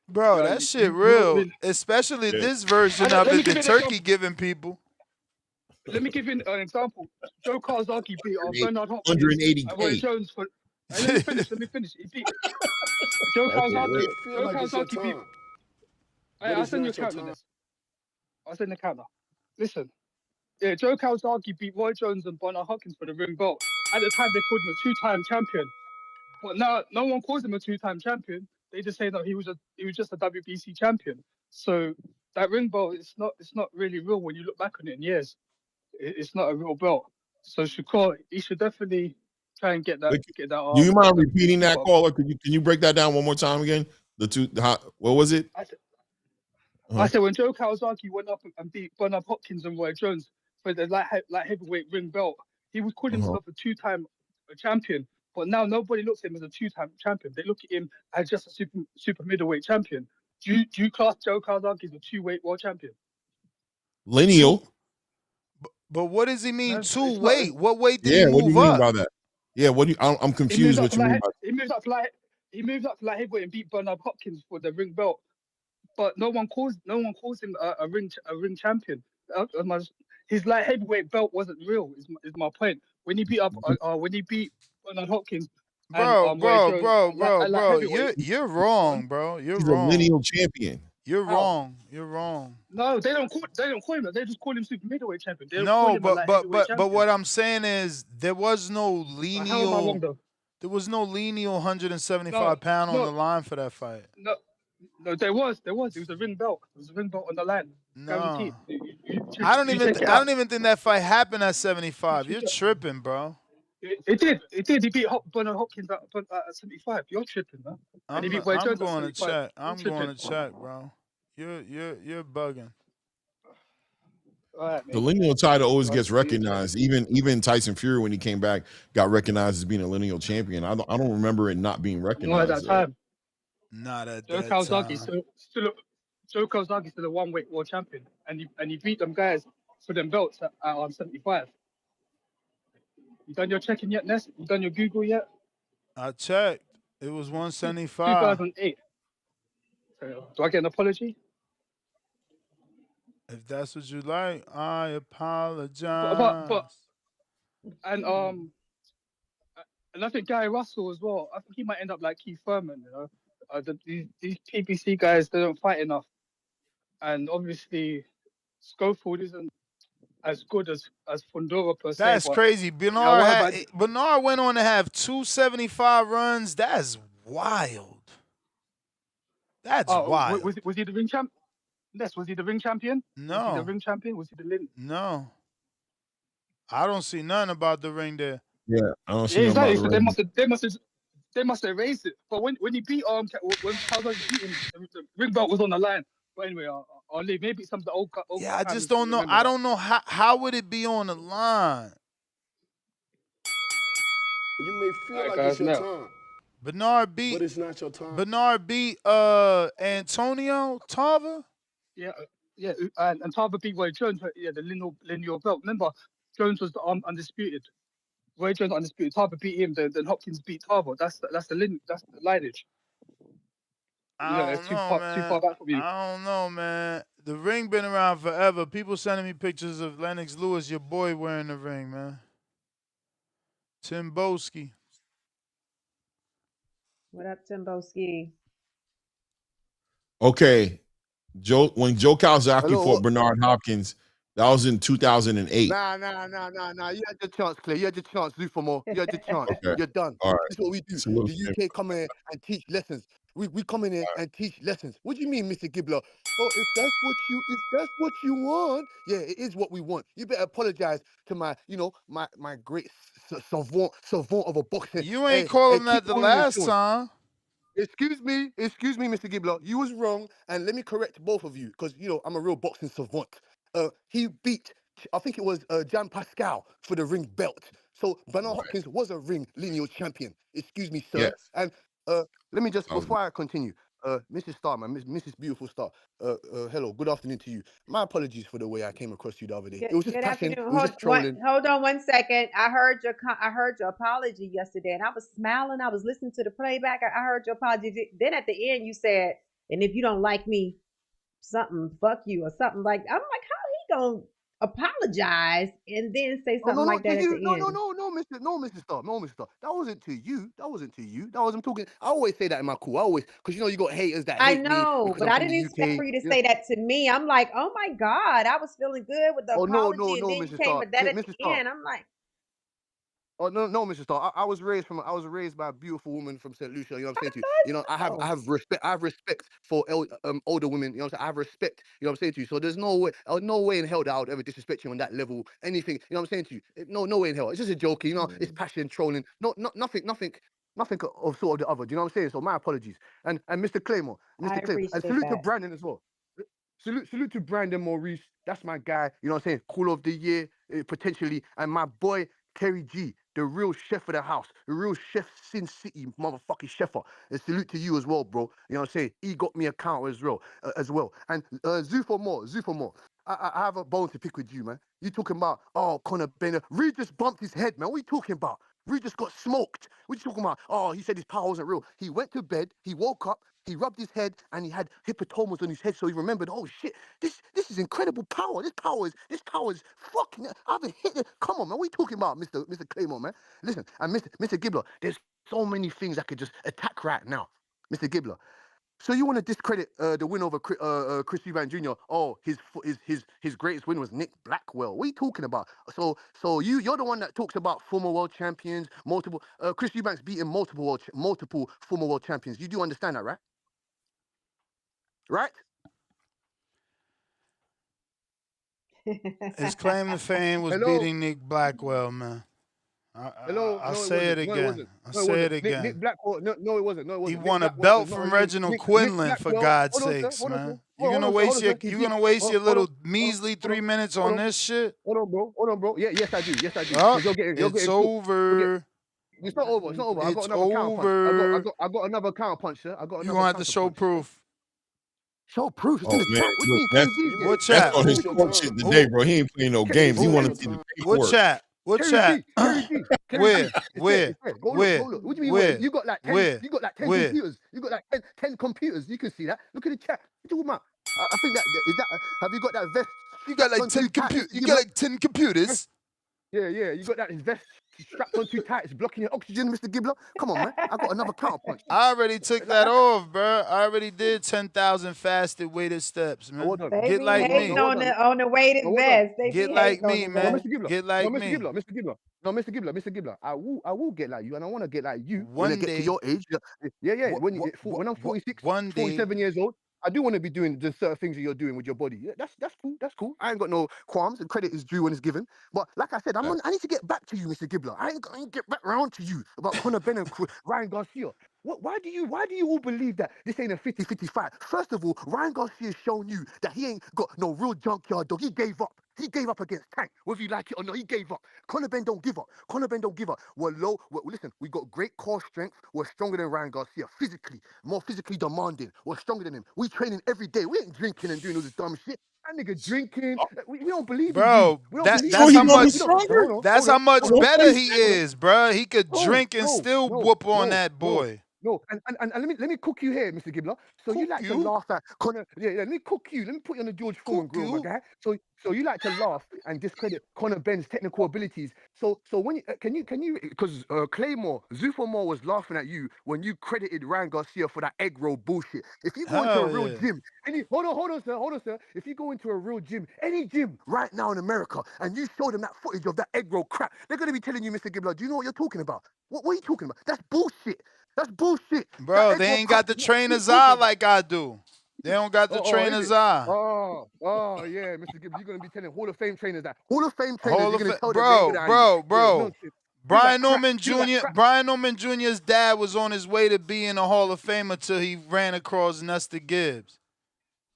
Bro, that shit You won't real. really. Especially this version Let of me it give that you an Turkey example. giving people. Let me give you an example. Joe Kawasaki beat Bernard Hopkins and Roy 180K. Jones for. Hey, let me finish. Let me finish. He beat Joe Kawasaki. Feel Joe like it's your Kawasaki beat. time, Hey, but I'll it's send you a not your counter time. this. I'll send you a counter. Listen, yeah, Joe Kawasaki beat Roy Jones and Bernard Hopkins for the ring belt. At the time, they called him a two-time champion, but now no one calls him a two-time champion. They just say that he was just a WBC champion. So that ring belt, it's not really real when you look back on it in years. It's not a real belt. So Shakur, he should definitely try and get that Do you mind repeating WBC that, belt. caller? Can you break that down one more time again? What was it? I said when Joe Kawasaki went up and beat Bernard Hopkins and Roy Jones for the light heavyweight ring belt, he was calling himself a two-time champion. But now nobody looks at him as a two-time champion. They look at him as just a super middleweight champion. Do you class Joe Kawasaki as a two-weight world champion? Lineal. But what does he mean No, two it's not. weight? What weight did he Yeah, what do move you mean up? by that? Yeah, what do you? I'm He moves confused. up What to you mean by? he moves up to light heavyweight and beat Bernard Hopkins for the ring belt. But no one calls him a ring champion. His light heavyweight belt wasn't real. Is my point. When he beat Bernard Hopkins and Roy Jones at light Bro. heavyweight. You're wrong, bro. You're He's a wrong. lineal champion. You're How? wrong. You're wrong. No, they don't call him that. They just call him super middleweight champion. They don't call No, him a light heavyweight but champion. what I'm saying is there was no How am I wrong lineal. though? There was no lineal No, 175-pound on no, the line for that fight. no. No, there was. It was a ring belt. It was a ring belt on the line, No. guaranteed. You I don't check it I out. don't even think that fight happened at 75. You You're check tripping, bro. It did. It did. He beat Bernard Hopkins at 75. You're tripping, man. And he beat Roy I'm Jones at going to 75. check. You're I'm going tripping. to check, bro. You're bugging. All right, The mate. lineal title always All right, gets recognized. Even Tyson Fury, when he came back, got recognized as being a lineal champion. I don't remember it not being not at that recognized. time. Not at Joe that Kawasaki time. Joe Kawasaki still a one-weight world champion, and he beat them guys for them belts at 75. You done your checking yet, Ness? You done your Google yet? I checked. It was 175. 2008. So, do I get an apology? If that's what you like, I But apologize. and I think Gary Russell as well. I think he might end up like Keith Thurman. You know, these PBC guys, they don't fight enough, and obviously Scofield isn't as good as Fundora per se. That's But crazy. yeah, what about? Bernard went on to have 275 runs. That's wild. That's wild. Was he the ring champ? Yes, was he the ring champion? Was he the No. ring champion? Was he the lin? No. I don't see nothing about the ring there. Yeah, I don't see Yeah, nothing exactly. about So the they must have raised it. But when he beat when Kawasaki beat him, the ring belt was on the line. But anyway, I'll leave. Maybe some of the old Yeah, I just timers don't know. remember I that. don't know how would it be on the line. You may feel All right, like it's guys, your now. time, Bernard but beat it's not your time. Antonio Tarver. Yeah, and Tarver beat Roy Jones. Yeah, the lineal belt. Remember, Jones was the undisputed. Roy Jones undisputed. Tarver beat him. Then Hopkins beat Tarver. That's the lineage. You know, I it's don't know, too man. far back from you. I don't know, man. The ring been around forever. People sending me pictures of Lennox Lewis, your boy, wearing the ring, man. Tim Boski. What up, Timboski? Okay, when Joe Kawasaki Hello. fought Bernard Hopkins, that was in 2008. Nah. You had your chance, Clay. You had your chance, Lufamo. You had your chance. Okay, You're done. all right. This is what we do. Salute The to him. UK come in and teach lessons. We come in here and teach lessons. What do you mean, Mr. Gibbler? Oh, if that's what you want, yeah, it is what we want. You better apologize to my great savant of a boxing. You ain't Hey, call him that keep the on your last tune. time. Excuse me, Mr. Gibbler. You was wrong, and let me correct both of you, because I'm a real boxing savant. He beat, I think it was Jan Pascal for the ring belt. So Bernard Hopkins was a ring lineal champion. Excuse me, sir. Yes. And let me just, I was, before I continue, Mrs. Star, man, Mrs. Beautiful Star, hello, good afternoon to you. My apologies for the way I came across you the other day. It was just Good passion. afternoon. It was just trolling. Hold on 1 second. I heard your apology yesterday, and I was smiling. I was listening to the playback. I heard your apology. Then at the end, you said, "And if you don't like me, something, fuck you," or something like. I'm like, how he gonna apologize and then say Oh something no, like not to that at you. the No, no, end? no, no, Mr. Star, no, Mr. Star. That wasn't to you. That wasn't to you. That was I'm talking. I always say that in my call. I always, because you know you got haters that I hate me know, because but I'm I from didn't the expect UK. for you to You know. say that to me. I'm like, oh my God, I was feeling good with the Oh no, no, apology, and no, then you Mr. came Star. with that at Mr. the Star. end. I'm like, Oh no, no, Mr. Star. I was raised by a beautiful woman from St. Lucia. You know what I'm saying to you? You know, I oh, have respect. I have respect for older women. You know what I'm saying? I have respect. You know what I'm saying to you? So there's no way in hell that I would ever disrespect you on that level. Anything. You know what I'm saying to you? No way in hell. It's just a joke. You know, it's passion, trolling. Nothing of sort of the other. Do you know what I'm saying? So my apologies. And Mr. Claymore, I Mr. Claymore, and appreciate salute to that. Brandon as well. Salute to Brandon Maurice. That's my guy. You know what I'm saying? Call of the year, potentially. And my boy, Kerry G, the real chef of the house, the real chef Sin City motherfucking chefer. And salute to you as well, bro. You know what I'm saying? He got me a counter as well. And Zufo more. I have a bone to pick with you, man. You talking about, oh, Conor Benn. Reed just bumped his head, man. What are you talking about? Reed just got smoked. What are you talking about? Oh, he said his power wasn't real. He went to bed, he woke up, he rubbed his head, and he had hippopotamus on his head, so he remembered, oh shit, this is incredible power. This power is fucking. I haven't hit it. Come on, man. What are you talking about, Mr. Claymore, man? Listen, and Mr. Gibbler, there's so many things I could just attack right now, Mr. Gibbler. So you want to discredit the win over Chris Eubank Jr.? Oh, his greatest win was Nick Blackwell. What are you talking about? So you're the one that talks about former world champions, multiple. Chris Eubank's beaten multiple former world champions. You do understand that, right? Right? His claim to fame was Hello. beating Nick Blackwell, man. Hello, I'll no, it say it wasn't. No, it again. wasn't. I'll No, it say it wasn't. Nick again. Blackwell. No, no, it wasn't. No, it He wasn't. Nick won a Blackwell is belt not a from ring. Reginald Nick Quinlan, for Blackwell. God's Hold on, sir. sakes, Hold on, sir. man. Hold on, sir. You gonna waste your Hold on. little measly Hold 3 minutes on. on this shit? Hold on, bro. Hold on, bro. Yeah, yes, I do. Yes, I do. Oh, Because you're it's getting cooked. over. It's not over. It's not over. I got It's another counter punch. over. I got another counter punch, sir. I got You another gonna have to counter show punch. proof. Show proof. It's in oh the man, chat. What do you look, mean KG's What getting? that's chat? on What his are we court talking shit about? today, Who? bro. He ain't playing no games. He Who? want to see the What paperwork. chat? What Kerry chat? G, Kerry G, Kerry Where? G. It's there. Where? It's there. Go look. Where? Go look. What do you mean? Where? You got like 10. Where? You got like 10 Where? computers. You got like 10 computers. You can see that. Look at the chat. What you talking about? I think that is that. Have you got that vest You got strapped like on too tight, Mr. You got Gibbler? like 10 computers. Yeah. You got that vest strapped on too tight. It's blocking your oxygen, Mr. Gibbler. Come on, man. I got another counter punch. I already took that off, bro. I already did 10,000 fasted weighted steps, man. Hold on. They Get be like hating me. Hold on. on the weighted Hold on. vest. They Get be like hating on me, the No, man. vest. Mr. Gibbler. Get No, like Mr. me. Gibbler. Mr. Gibbler. No, Mr. Gibbler. I will get like you, and I want to get like you when I One get to day, your age. Yeah. When I'm 46, one day, 47 years old, I do want to be doing the certain things that you're doing with your body. Yeah, that's cool. That's cool. I ain't got no qualms, and credit is due when it's given. But like I said, I need to get back to you, Mr. Gibbler. I ain't get back round to you about Conor Benn and Ryan Garcia. Why do you all believe that this ain't a 50-50 fight? First of all, Ryan Garcia's shown you that he ain't got no real junkyard dog. He gave up. He gave up against Tank. Whether you like it or not, he gave up. Conor Benn don't give up. Listen, we got great core strength. We're stronger than Ryan Garcia physically, more physically demanding. We're stronger than him. We training every day. We ain't drinking and doing all this dumb shit. That nigga drinking. We don't believe in you. bro. We don't believe So That's in he how you. gonna be We much. don't. No, stronger? That's how much So that's what better he he said. is, bro. He could No, drink and still whoop on that boy. No. And let me cook you here, Mr. Gibbler. So you Cook like to you, laugh at Conor. Yeah, let me cook you. Let me put you on the George Foreman cook grill, my you. guy. So you like to laugh and discredit Conor Benn's technical abilities. So when you can you because Claymore Zufomore was laughing at you when you credited Ryan Garcia for that egg roll bullshit. If you go into a Hell real yeah, gym, hold on, sir. If you go into a real gym, any gym right now in America, and you show them that footage of that egg roll crap, they're gonna be telling you, Mr. Gibbler, do you know what you're talking about? What are you talking about? That's bullshit. That's bullshit. That bro. egg They roll ain't got crap. the What are you trainer's eye talking about? like I do. They don't got the Is trainer's it? eye. Yeah, Mr. Gibbs, you're gonna be telling Hall of Fame trainers that. Hall of Fame trainers, Hall you're of gonna Fame, tell them they ain't bro, gonna hand you. bro, Yeah, bro. nonsense. Do that Brian crap. Norman Do that Jr. crap. Brian Norman Jr.'s dad was on his way to being a Hall of Famer till he ran across Nestor Gibbs.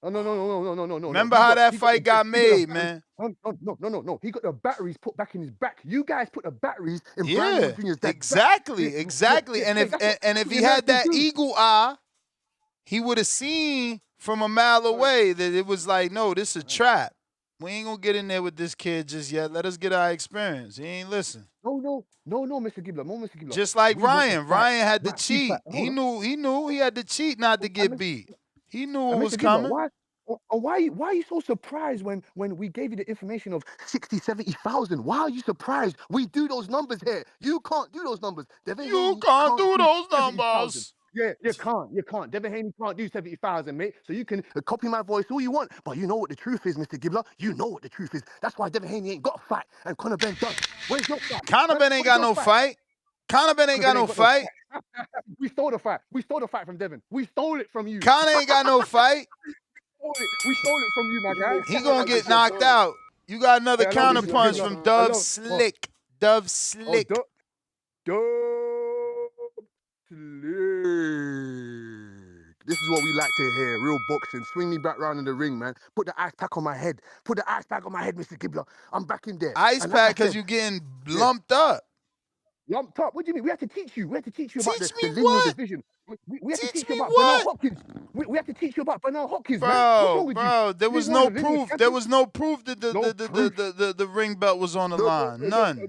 Oh, no. Remember how that fight got made, man? No. He got the batteries put back in his back. You guys put the batteries in Brian Yeah, Norman Jr.'s back. exactly. And if he had that do. eagle eye, he would have seen from a mile away that it was like, no, this is a trap. We ain't gonna get in there with this kid just yet. Let us get our experience. He ain't listen. No, Mr. Gibbler. No, Mr. Gibbler. Just like Ryan. Ryan had to Right, cheat. He knew he had to cheat not to get beat. He knew what was coming. Why are you so surprised when we gave you the information of 60, 70,000? Why are you surprised? We do those numbers here. You can't do those numbers. You can't do those numbers. Yeah, you can't. Devin Haney can't do 70,000, mate. So you can copy my voice all you want, but you know what the truth is, Mr. Gibbler. You know what the truth is. That's why Devin Haney ain't got a fight, and Conor Benn does. Where's your fight? Conor Benn ain't got no fight. Conor Benn ain't got no fight. We stole the fight. We stole the fight from Devin. We stole it from you. Conor ain't got no fight. We stole it from you, my guy. He gonna get knocked out. You got another counter punch from Dove Slick. Dove Slick. Dove Slick. This is what we like to hear. Real boxing. Swing me back round in the ring, man. Put the ice pack on my head. Put the ice pack on my head, Mr. Gibbler. I'm back in there. Ice pack because you getting lumped up. Lumped up? What do you mean? We have to teach you. We have to teach you about the lineal what? division. We have to teach you about what? Bernal Hopkins. We have to teach you about Bernal Hopkins, man. Bro, there was no proof. There was no proof that the ring belt was on the line. None.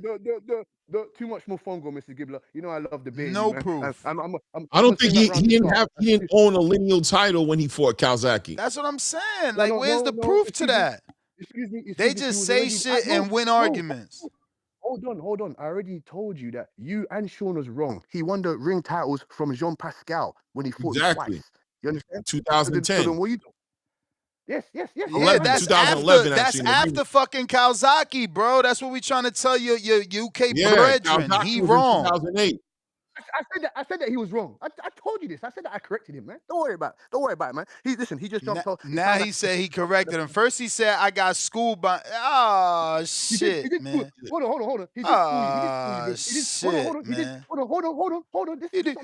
Too much mofongo, Mr. Gibbler. You know I love the baby. No man. proof. I don't think he didn't own a lineal title when he fought Calzaghe. That's what I'm saying. Like, where's the proof to that? They just say shit and win arguments. Hold on. I already told you that you and Sean was wrong. He won the ring titles from Jean Pascal when he fought twice. You understand? 2010. So then what you do? Yes. Yeah, that's 2011. That's after fucking Calzaghe, bro. That's what we trying to tell your UK brethren. He wrong. 2008. I said that he was wrong. I told you this. I said that I corrected him, man. Don't worry about it, man. He just jumped off. Now he said he corrected him. First he said I got schooled by. Oh shit, he did man. Hold on. He did school you. Hold on. He did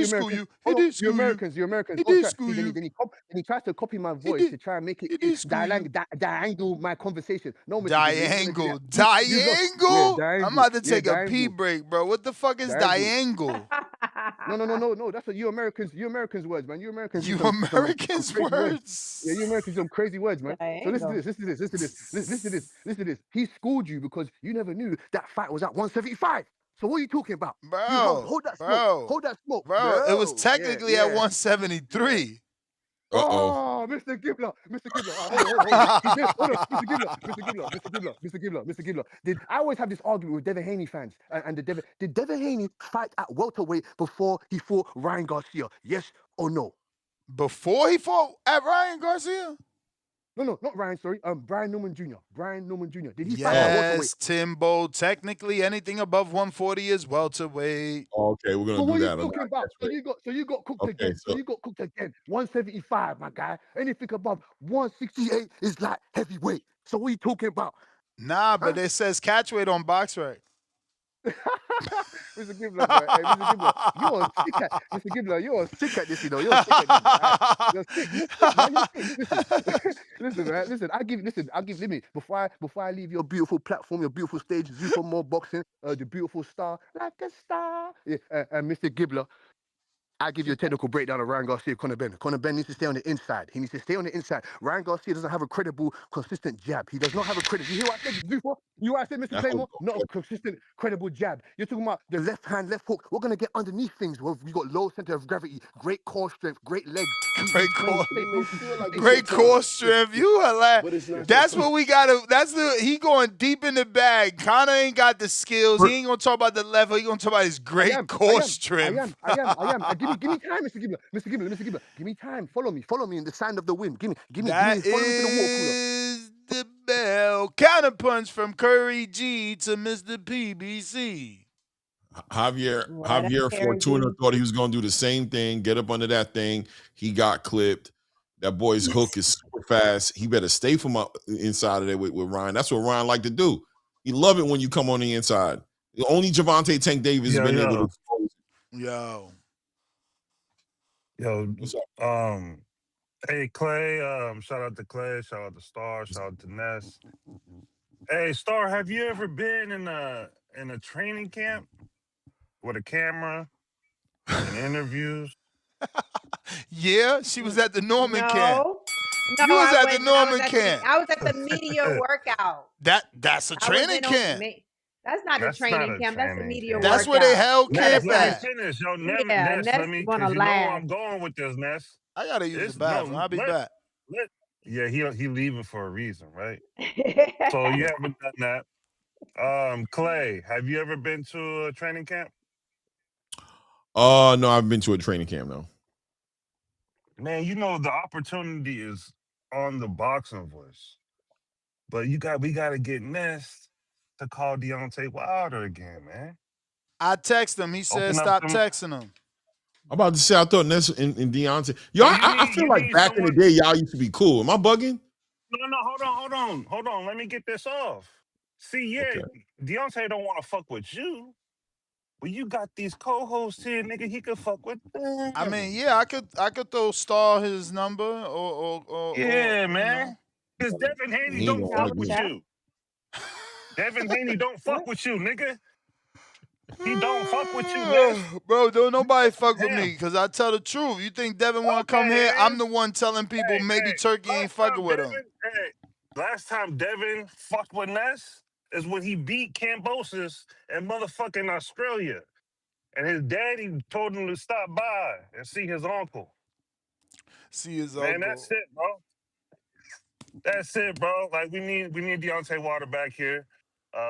school you. He did school you. You Americans. He did school you. Then he tries to copy my voice to try and make it diangle my conversation. No, Diangle. I'm about to take a pee break, bro. What the fuck is diangle? No. That's what you Americans words, man. You Americans words. Yeah, you Americans some crazy words, man. So listen to this. He schooled you because you never knew that fight was at 175. So what are you talking about? Bro, hold that smoke. Bro, it was technically at 173. Oh, Mr. Gibbler. Hold on. Mr. Gibbler. I always have this argument with Devin Haney fans. Did Devin Haney fight at welterweight before he fought Ryan Garcia? Yes or no? Before he fought at Ryan Garcia? No, not Ryan, sorry. Brian Norman Jr. Did he fight at welterweight? Yes, Timbo. Technically, anything above 140 is welterweight. Okay, we're gonna do that. What are you talking about? So you got cooked again. So you got cooked again. 175, my guy. Anything above 168 is like heavyweight. So what are you talking about? Nah, but it says catchweight on BoxRec. Mr. Gibbler, Mr. Gibbler, Mr. Gibbler, you're sick at this, you know. You're sick at this, man. Listen, I'll give limit before I leave your beautiful platform, your beautiful stage, Zupa More Boxing, the beautiful star, like a star. Yeah, and Mr. Gibbler, I give you a technical breakdown of Ryan Garcia, Conor Benn. Conor Benn needs to stay on the inside. He needs to stay on the inside. Ryan Garcia doesn't have a credible, consistent jab. He does not have a credible. You hear what I said before? You hear what I said, Mr. Claymore? Not a consistent, credible jab. You're talking about the left hand, left hook. We're going to get underneath things. Well, we got low center of gravity, great core strength, great legs. Great core strength. You are like, that's what we got to, he going deep in the bag. Conor ain't got the skills. He ain't going to talk about the level. He going to talk about his great core strength. I am. Give me time, Mr. Gibbler. Give me time. Follow me in the sand of the wind. Follow me to the water cooler. Is the bell. Counterpunch from Curry G to Mr. PBC. Javier Fortuna thought he was going to do the same thing, get up under that thing. He got clipped. That boy's hook is super fast. He better stay from inside of there with Ryan. That's what Ryan like to do. He love it when you come on the inside. Only Javante Tank Davis has been able to expose it. Yo, what's up? Hey Clay, shout out to Clay, shout out to Star, shout out to Ness. Hey Star, have you ever been in a training camp with a camera and interviews? Yeah, she was at the Norman camp. No, no, You was I at the wasn't. Norman camp. I was at the media workout. That's a I was training in on. camp. That's not a That's not training a camp. That's a training media camp. That's where they workout. held Ness, camp let me at. finish. Yo, Yeah, Ness, Ness let me, wanna cause you know where laugh. I'm going with this, Ness. I gotta use the It's bathroom. no I'll be back. let. Yeah, he leaving for a reason, right? So you haven't done that. Clay, have you ever been to a training camp? No, I've been to a training camp now. Man, you know the opportunity is on the boxing voice, but we gotta get Ness to call Deontay Wilder again, man. I text him. He said Open up stop them. texting him. I'm about to say I thought Ness and Deontay. Yo, Well, I feel you like need back in the someone. day, y'all used to be cool. Am I bugging? No, hold on. Let me get this off. See, yeah, Okay. Deontay don't want to fuck with you, but you got these co-hosts here, nigga. He could fuck with I mean, them. yeah, I could throw Star his number or Yeah, you know. man. Because Devin Haney He ain't don't gonna fuck Chop argue. with chop. you. Devin Haney don't fuck What? with you, nigga. He don't fuck with you, Ness. Bro, don't nobody fuck with me Him. because I tell the truth. You think Devin want to come Okay, here? I'm then. the one telling people maybe Hey, Turkey ain't fucking with him. last time Devin fucked with Ness is when he beat Cambosis in motherfucking Australia. And his daddy told him to stop by and see his uncle. See his Man, uncle. that's it, bro. That's it, bro. Like we need Deontay Wilder back here.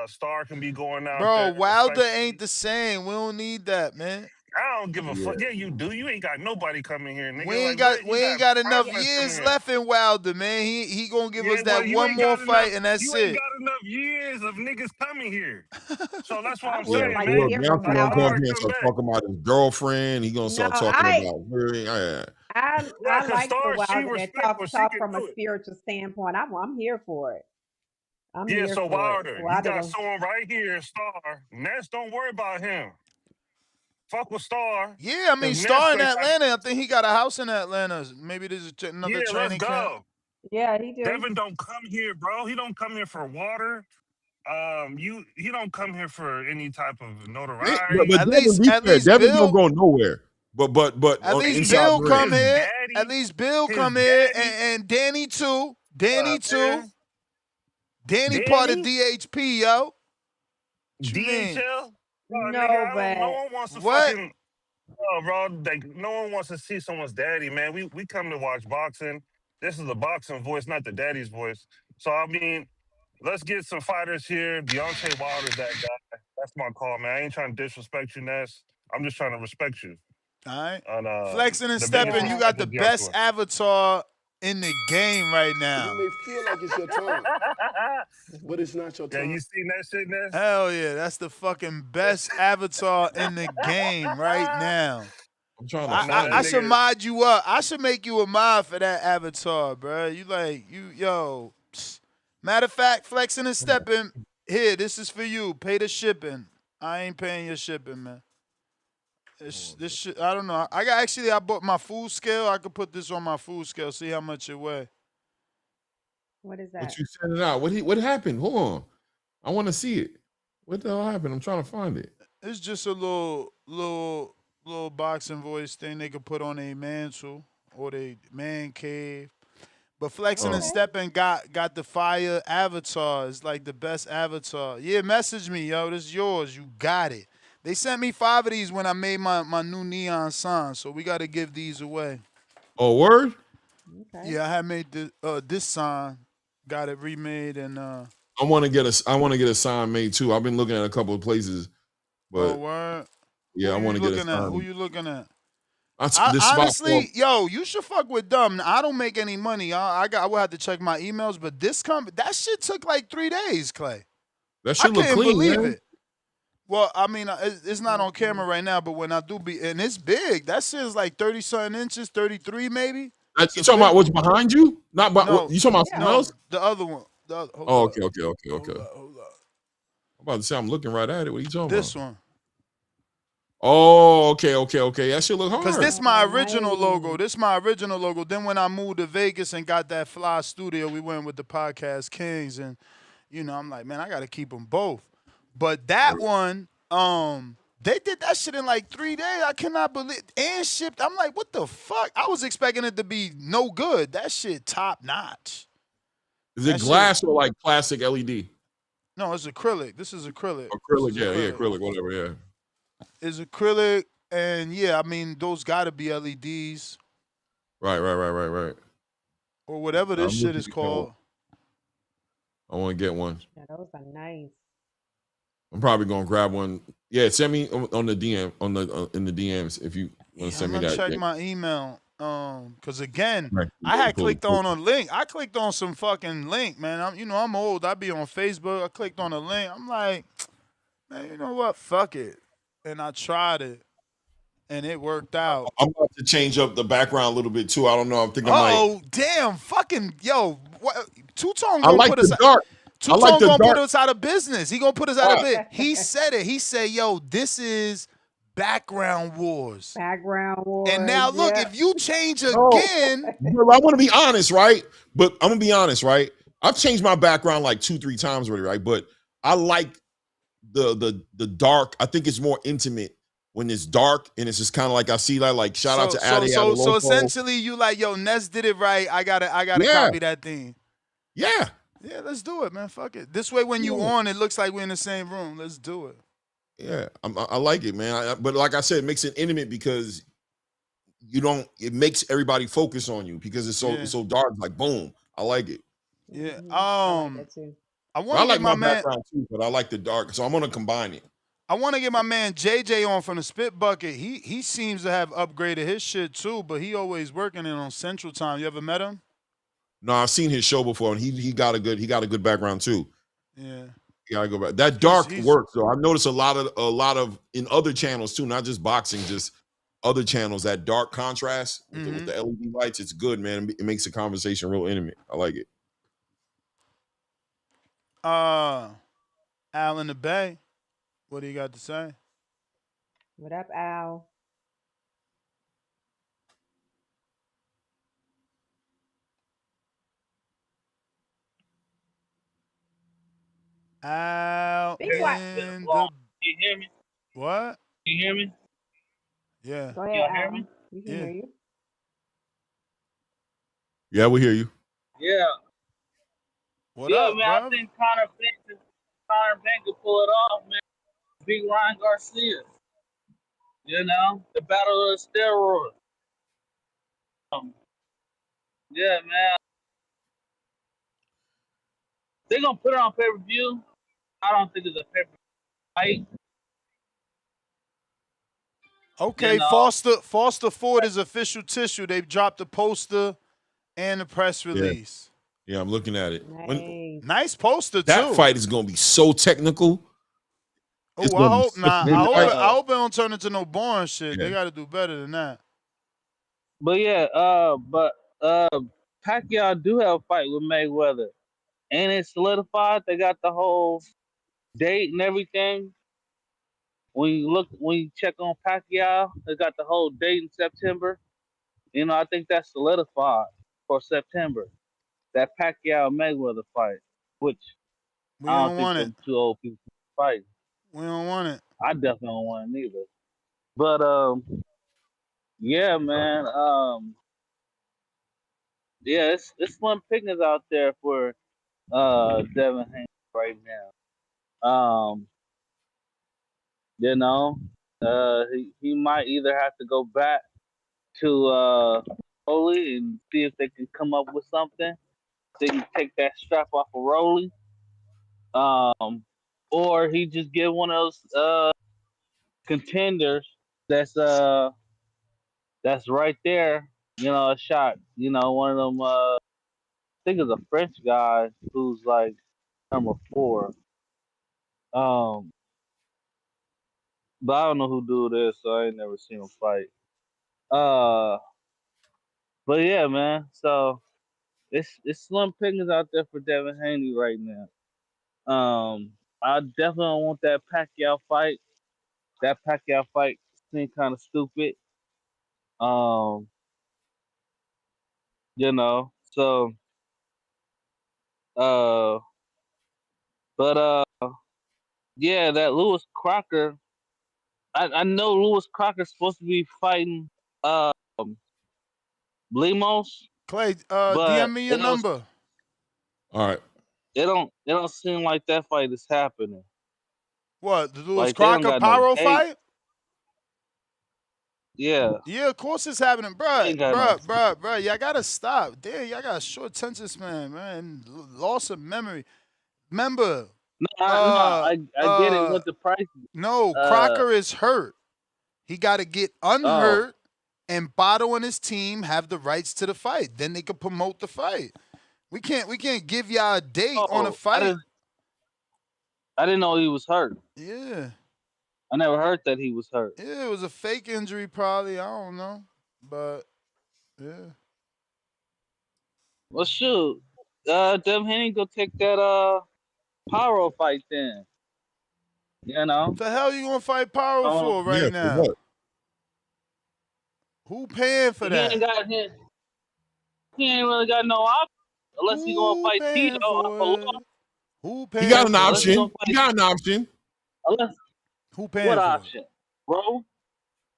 Star can be going out Bro, there, Wilder ain't respectfully. the same. We don't need that, man. I don't give a Yeah. fuck. Yeah, you do. You ain't got nobody coming here, We nigga. ain't Like got what? You we ain't got got enough prospects coming years here. left in Wilder, man. He gonna give us Yeah, well, that one more fight and that's you ain't it. got enough years of niggas coming here. So that's what I I'm would Yeah, saying, like for to real. man. hear from Deontay Wilder gonna come up Wilder. here and come start back. talking about his girlfriend. He gonna No, start talking about yeah. Yeah, I cause like the Star, she Wilder that respectful. She talk can from a do it. spiritual standpoint. I'm here for it. I'm Yeah, here so for it. Wilder, you Wilder got gonna someone right here, Star. Ness, don't worry about him. Fuck with Star. Yeah, I mean, Cause Ness Star in gonna try. Atlanta. I think he got a house in Atlanta. Maybe there's another Yeah, let's training camp. go. Yeah, he do. Devin don't come here, bro. He don't come here for water. He don't come here for any type of But notoriety. Devin, be At fair, least Devin don't Bill go nowhere. But At least inside Bill the ring. come His here. At daddy, least Bill his come here daddy, and Danny too. Danny too. man, Danny part of Danny, DHP, yo. What you mean? DHL. Nigga, No, I don't. No but one wants to What? fucking. Oh, bro, like no one wants to see someone's daddy, man. We come to watch boxing. This is the boxing voice, not the daddy's voice. So I mean, let's get some fighters here. Deontay Wilder's that guy. That's my call, man. I ain't trying to disrespect you, Ness. I'm just trying to respect you. All right. And Flexing and the biggest stepping, you yeah. got respect the is best Deontay. avatar in the game right You now. may feel like it's your time, but it's not your Yeah, time. you seen that shit, Ness? Hell yeah, that's the fucking best avatar in the game right now. I'm trying to I know that I find it. should nigga. mod you up. I should make you a mod for that avatar, bro. You like yo. Matter of fact, flexing and stepping. Here, this is for you. Pay the shipping. I ain't paying your shipping, man. This shit, I don't know. I bought my food scale. I could put this on my food scale. See how much it weigh. What is What that? you sending out? What happened? Hold on. I want to see it. What the hell happened? I'm trying to find it. It's just a little boxing voice thing they could put on a mantle or they man cave. But flexing and Okay. stepping got the fire avatar. It's like the best avatar. Yeah, message me, yo. This is yours. You got it. They sent me 5 of these when I made my new neon sign, so we got to give these away. Oh, word? Okay. Yeah, I had made this sign, got it remade, and I want to get a sign made too. I've been looking at a couple of places, oh but word. yeah, Who I you want to get a looking at? Who sign. you looking at? This spot called. Honestly, yo, you should fuck with them. I don't make any money. I will have to check my emails, but that shit took like 3 days, Clay. That I should look couldn't clean, believe man. it. Well, I mean, it's not on Mm-hmm. camera right now, but when I do be, and it's big. That shit is like 30-something inches, 33 maybe. It's You a talking big about what's one. behind you? Not by, No, you talking about something Yeah. else? the other one. Hold Oh, up. okay. Hold up. I'm about to say I'm looking right at it. What are you talking This about? one. Oh, okay. That shit look Cause hard. this my Oh, original logo. nice. This my original logo. Then when I moved to Vegas and got that fly studio, we went with the Podcast Kings, and I'm like, man, I gotta keep them both. But that one, they did that shit in like 3 days. I cannot believe, and shipped. I'm like, what the fuck? I was expecting it to be no good. That shit top notch. Is it That shit. glass or like plastic LED? No, it's acrylic. This is acrylic. This Acrylic, is yeah, acrylic. acrylic, whatever, yeah. It's acrylic, and yeah, I mean those gotta be LEDs Right. or whatever this I'm shit looking is to get one. called. I want to get one. Yeah, those are nice. I'm probably gonna grab one. Yeah, send me on the DM in the DMs if you want to I'm send me gonna that. check Yeah. my email. Cause again, Right. I had Cool. clicked on a link. I clicked on some fucking link, man. I'm old. I be on Facebook. I clicked on a link. I'm like, man, you know what? Fuck it. And I tried it, and it worked out. I'm about to change up the background a little bit too. I don't know. I think I might. Oh, damn, fucking yo, what? Two-Tone I gonna like put us. the dark. I like Two-Tone the gonna put dark. us out of business. He gonna put us out of Why? business. He said it. He said, yo, this is background wars. Background And wars. now look, Yeah. if you change No, again, well, I want to be honest, right? But I'm gonna be honest, right? I've changed my background like 2-3 times already, right? But I like the dark. I think it's more intimate when it's dark and it's just kind of like I see that. Like shout out so to so Adi so so Adolfo. essentially you like, yo, Ness did it right. I gotta Yeah, copy that thing. yeah, Yeah, let's do it, man. Fuck it. This way when you yeah. on, it looks like we're in the same room. Let's do it. Yeah, I like it, man. But like I said, it makes it intimate because you don't. It makes everybody focus on you because it's Yeah. so dark. Like boom, I like it. Yeah. I like that too. I But want I to get like my my man. background too, but I like the dark, so I'm gonna combine it. I want to get my man JJ on from the Spit Bucket. He seems to have upgraded his shit too, but he always working it on Central Time. You ever met him? No, I've seen his show before, and he got a good background too. Yeah. You gotta go back. That dark works though. I've noticed a lot of in other channels too, not just boxing, just other channels. That dark contrast with the LED lights, it's good, man. It makes the conversation real intimate. I like it. Al in the Bay. What do you got to say? What up, Al? Al Be quiet. in Can the you hear me? what? Can you hear me? Yeah. Go ahead, Y'all hear Al. me? We can Yeah. hear you. Yeah, we hear you. Yeah. What Yeah, up, man. bro? I think Conor Benn could pull it off, man. Big Ryan Garcia. You know, the battle of the steroids. Yeah, man. They're gonna put it on pay-per-view. I don't think it's a pay-per-view fight. Okay, You know? Foster Ford is official tissue. They've dropped the poster and the press release. Yeah, I'm looking at it. Nice poster That too. fight is gonna be so technical. Oh, I hope not. I hope it don't turn into no boring shit. Yeah. They got to do better than that. But yeah, Pacquiao do have a fight with Mayweather. Ain't it solidified? They got the whole date and everything. When you check on Pacquiao, they got the whole date in September. You know, I think that's solidified for September. That Pacquiao Mayweather fight, which We I don't don't think want it. them two old people fight. We don't want it. I definitely don't want it either. But yeah, man. Yeah, it's slim pickings out there for Devin Haney right now. You know, he might either have to go back to Rolly and see if they can come up with something. They can take that strap off of Rolly. Or he just get one of those contenders that's right there, you know, a shot. You know, one of them I think it's a French guy who's like number 4. But I don't know who do this, so I ain't never seen him fight. But yeah, man. So it's slim pickings out there for Devin Haney right now. I definitely don't want that Pacquiao fight. That Pacquiao fight seemed kind of stupid. Um, you know, so uh, but yeah, that Lewis Crocker. I know Lewis Crocker's supposed to be fighting um Lemos, Clay, DM but me your number. All right. it don't seem like that fight is happening. What, the Lewis Like they don't Crocker got no Pyro date. fight? Yeah, Yeah, of course it's happening, they ain't got no. bruh. Y'all gotta stop. Damn, y'all got a short attention span, man. Loss of memory. Remember, No, uh, I get it with the price. no, Uh Crocker is hurt. He got to get oh unhurt, and Botto and his team have the rights to the fight. Then they can promote the fight. We can't give y'all a date on a oh fight. I didn't know he was hurt. Yeah. I never heard that he was hurt. Yeah, it was a fake injury, probably. I don't know, but yeah. Well, shoot, Devin Haney go take that Pyro fight then. You know. The hell you gonna fight Pyro for Yeah, right for now? what? Who paying for He ain't that? got his. He ain't really got no option unless he gonna Who fight Tito paying up a for law. it? Who He got paying an for Unless he it? gonna option. He fight. got an option. Unless Who what paying for it? option, bro?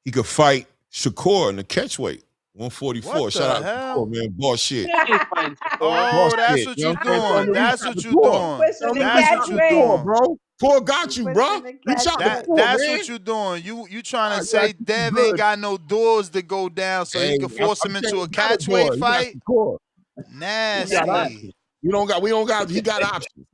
He could fight Shakur in the catchweight. 144. What Shout the out to hell? Shakur, man. Boss shit. He ain't fighting Shakur. Oh, Boss that's shit. what You know you what I'm saying? Tell doing. him to reach That's out to what you Shakur. doing. Tell Pushing him to the reach That's out what to you Shakur, doing. bro. Shakur got you, bro. Pushing the Reach out to catchweight. Shakur, That's man. what you doing. You trying to You say acting too Dev ain't good. got no doors to go down so he Hey, could force I'm him saying into a he got a door. catchweight He got fight? Shakur. He got Nasty. options. We don't got. He got options.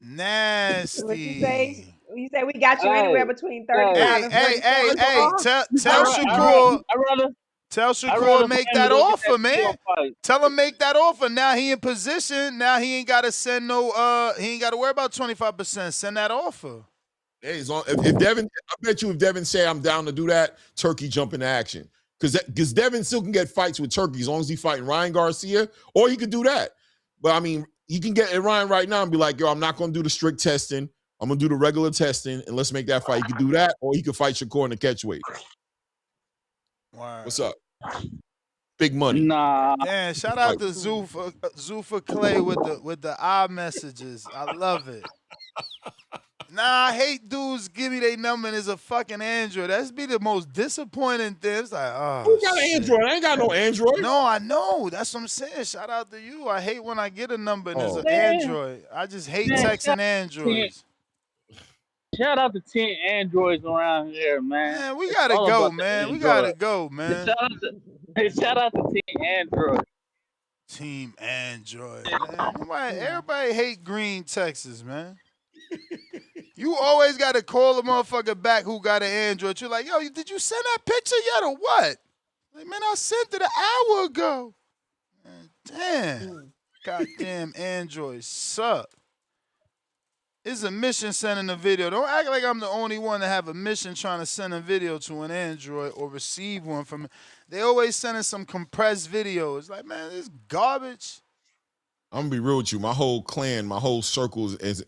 What you say? Nasty. You say we got you Hey, anywhere between hey, 35 Hey, and hey, hey, 47? hey, Huh? tell You tell got options. I'd Shakur rather for make him to that go get that offer, Tito man. fight. Tell him make that offer. Now he in position. Now he ain't gotta send no he ain't gotta worry about 25%. Send that offer. Hey, if Devin, I bet you if Devin say I'm down to do that, Turkey jump into action. Because Devin still can get fights with Turkey as long as he's fighting Ryan Garcia, or he could do that. But I mean, he can get at Ryan right now and be like, yo, I'm not gonna do the strict testing. I'm gonna do the regular testing and let's make that fight. He could do that, or he could fight Shakur in the catchweight. Word. What's up? Big money. Nah. Damn, shout out to Zufa Clay with the eye messages. I love it. Nah, I hate dudes give me their number and it's a fucking Android. That's be the most disappointing thing. It's like, oh, Who got an shit. Android? I ain't got no Android. No, I know. That's what I'm saying. Shout out to you. I hate when I get a number and there's an Man, Android. I just hate man, texting Androids. shout out to 10 androids around here, man. Man, we It's gotta all go, about the man. We gotta android. go, man. Shout out to 10 androids. Team Android, man. Everybody hate Green, Texas, man. You always got to call a motherfucker back who got an Android. You're like, yo, did you send that picture yet or what? Like, man, I sent it an hour ago. Man, damn. Goddamn Android suck. It's a mission sending a video. Don't act like I'm the only one to have a mission trying to send a video to an Android or receive one from. They always sending some compressed videos. Like, man, this garbage. I'm gonna be real with you. My whole clan, my whole circle is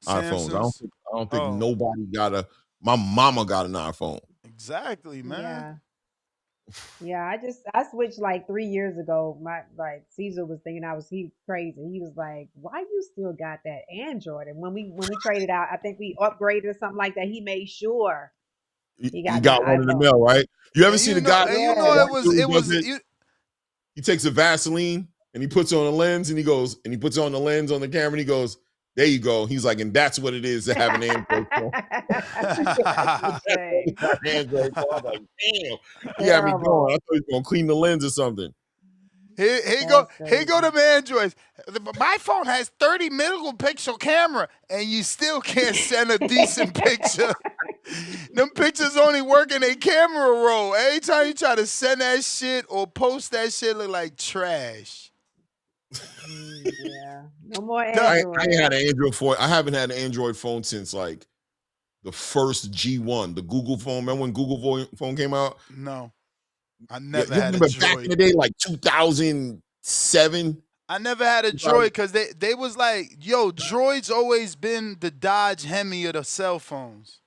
iPhones. I don't think nobody got a. My mama got an iPhone. Exactly, man. Yeah, I switched like 3 years ago. Caesar was thinking he crazy. He was like, "Why you still got that Android?" And when we traded out, I think we upgraded or something like that. He made sure he He got got that one in the iPhone. mail, right? You ever And see you the know, guy? and you know it was He takes a Vaseline and he puts on a lens and he goes and he puts on the lens on the camera and he goes, "There you go." He's like, and that's what it is to have an Android phone. Android phone. I'm like, damn, he had me going. I thought he was gonna clean the lens or something. Here go them Androids. My phone has 30 megapixel camera, and you still can't send a decent picture. Them pictures only work in a camera roll. Every time you try to send that shit or post that shit, look like trash. Yeah, no more Android. I ain't had an Android. Android phone. I haven't had an Android phone since like the first G1, the Google phone. Remember when Google phone came out? No, I never you had a remember back in Droid. the day, like 2007. I never had a Droid because they was like, yo, Droid's always been the Dodge Hemi of the cell phones.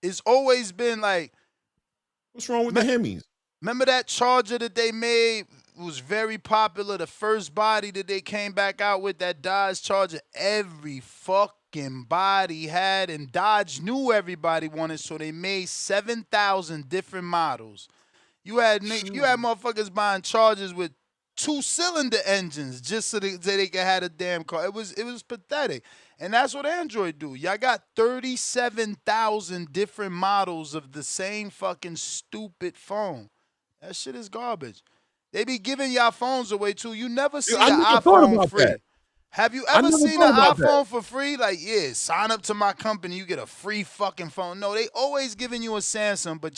It's always been like What's wrong with the Hemis? Remember that Charger that they made was very popular. The first body that they came back out with, that Dodge Charger, every fucking body had, and Dodge knew everybody wanted, so they made 7,000 different models. You had motherfuckers buying Chargers with 2-cylinder engines just so they could have a damn car. It was pathetic. And that's what Android do. Y'all got 37,000 different models of the same fucking stupid phone. That shit is garbage. They be giving y'all phones away too. You never see I an never thought iPhone about that. free. Have you I ever never seen thought an about that. iPhone for free? Like, yeah, sign up to my company, you get a free fucking phone. No, they always giving you a Samsung, but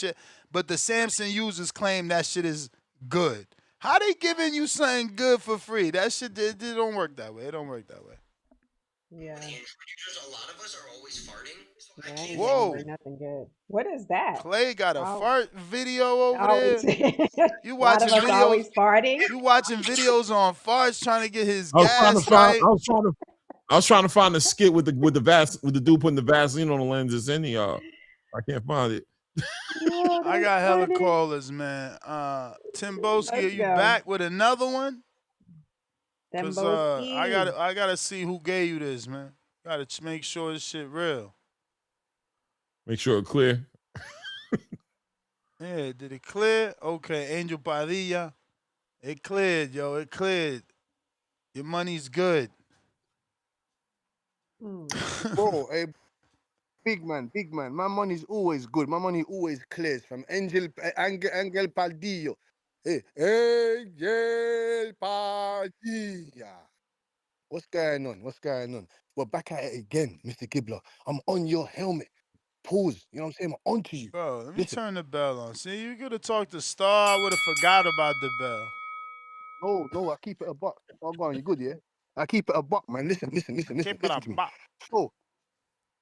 the Samsung users claim that shit is good. How they giving you something good for free? That shit it don't work that way. It don't work that way. Yeah. A lot of us are always farting. So Yeah, I ain't never Whoa. heard nothing good. What is that? Clay got a Oh, fart video over always. there. A You lot of watching us videos. always farting. You watching videos on farts trying to get his I was trying to gas find. right. I was trying to find the skit with the dude putting the Vaseline on the lenses in the I can't find it. Oh, I that's got hella funny. callers, man. Timboski, are Let's you go. back with another one? Cause Demboski. I gotta see who gave you this, man. Gotta make sure this shit real. Make sure it's clear. Yeah, did it clear? Okay, Angel Padilla. It cleared, yo. It cleared. Your money's good. Bro, hey, big man. My money's always good. My money always clears from Angel Padillo. Hey, Angel Padilla. What's going on? We're back at it again, Mr. Gibbler. I'm on your helmet. Pause. You know what I'm saying? I'm onto you. Bro, let me Listen. turn the bell on. See, you could have talked to Star. I would have forgot about the bell. No, I keep it a buck. Oh, go on, you good, yeah? I keep it a buck, man. Listen Keep it a to me. buck.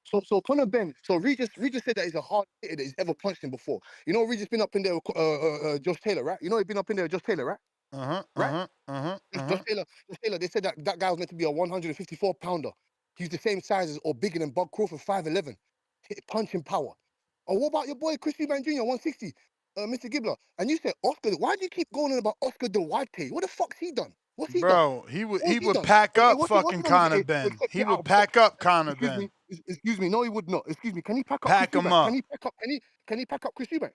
So Conor Benn. So Regis said that he's a hard hitter that he's ever punched him before. You know, Regis been up in there with Josh Taylor, right? You know, he's been up in there with Josh Taylor, right? Right? Josh Taylor. They said that guy was meant to be a 154 pounder. He's the same size as or bigger than Bob Crawford, 5'11". Punching power. Oh, what about your boy Chris Eubank Jr. 160, Mr. Gibbler? And you said Oscar. Why do you keep going on about Oscar De La Hoya? What the fuck's he done? What's he done? Bro, he What's he would done? pack Hey, up what's fucking he done with Conor it? Ben. He Get out would of box. pack up Conor Ben. Excuse me. No, he would not. Excuse me. Can he pack up Chris Pack him Eubank? up. Can he pack up Chris Eubank?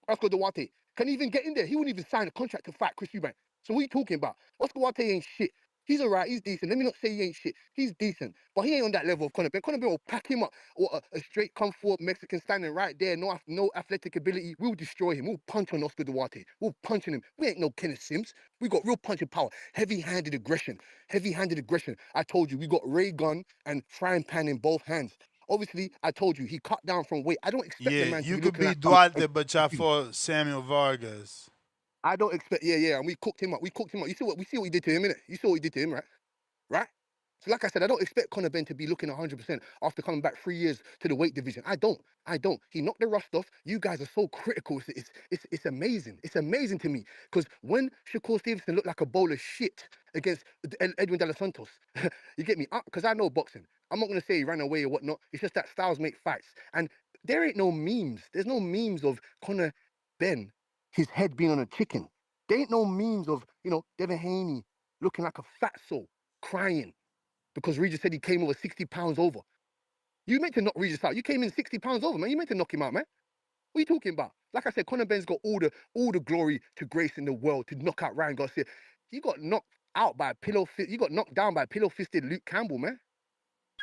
Oscar Duarte. Can he even get in there? He wouldn't even sign a contract to fight Chris Eubank. So what are you talking about? Oscar Duarte ain't shit. He's all right. He's decent. Let me not say he ain't shit. He's decent. But he ain't on that level of Conor Benn. Conor Benn will pack him up. Or a straight come forward Mexican standing right there. No athletic ability. We'll destroy him. We'll punch on Oscar Duarte. We'll punch on him. We ain't no Kenneth Sims. We got real punching power. Heavy-handed aggression. I told you, we got ray gun and frying pan in both hands. Obviously, I told you, he cut down from weight. I don't expect the Yeah, man to you be could looking be like Duarte, but y'all fought Samuel Vargas. I don't expect. Yeah, and we cooked him up. You see what he did to him, innit? You saw what he did to him, right? So like I said, I don't expect Conor Benn to be looking 100% after coming back 3 years to the weight division. I don't. He knocked the rust off. You guys are so critical. It's amazing. It's amazing to me because when Shakur Stevenson looked like a bowl of shit against Edwin De Los Santos, you get me? Because I know boxing. I'm not gonna say he ran away or whatnot. It's just that styles make fights, and there ain't no memes. There's no memes of Conor Benn, his head being on a chicken. There ain't no memes of Devin Haney looking like a fat soul crying because Regis said he came over 60 pounds over. You meant to knock Regis out. You came in 60 pounds over, man. You meant to knock him out, man. What are you talking about? Like I said, Conor Benn's got all the glory to grace in the world to knock out Ryan Garcia. He got knocked out by a pillow fist. He got knocked down by a pillow fisted Luke Campbell, man.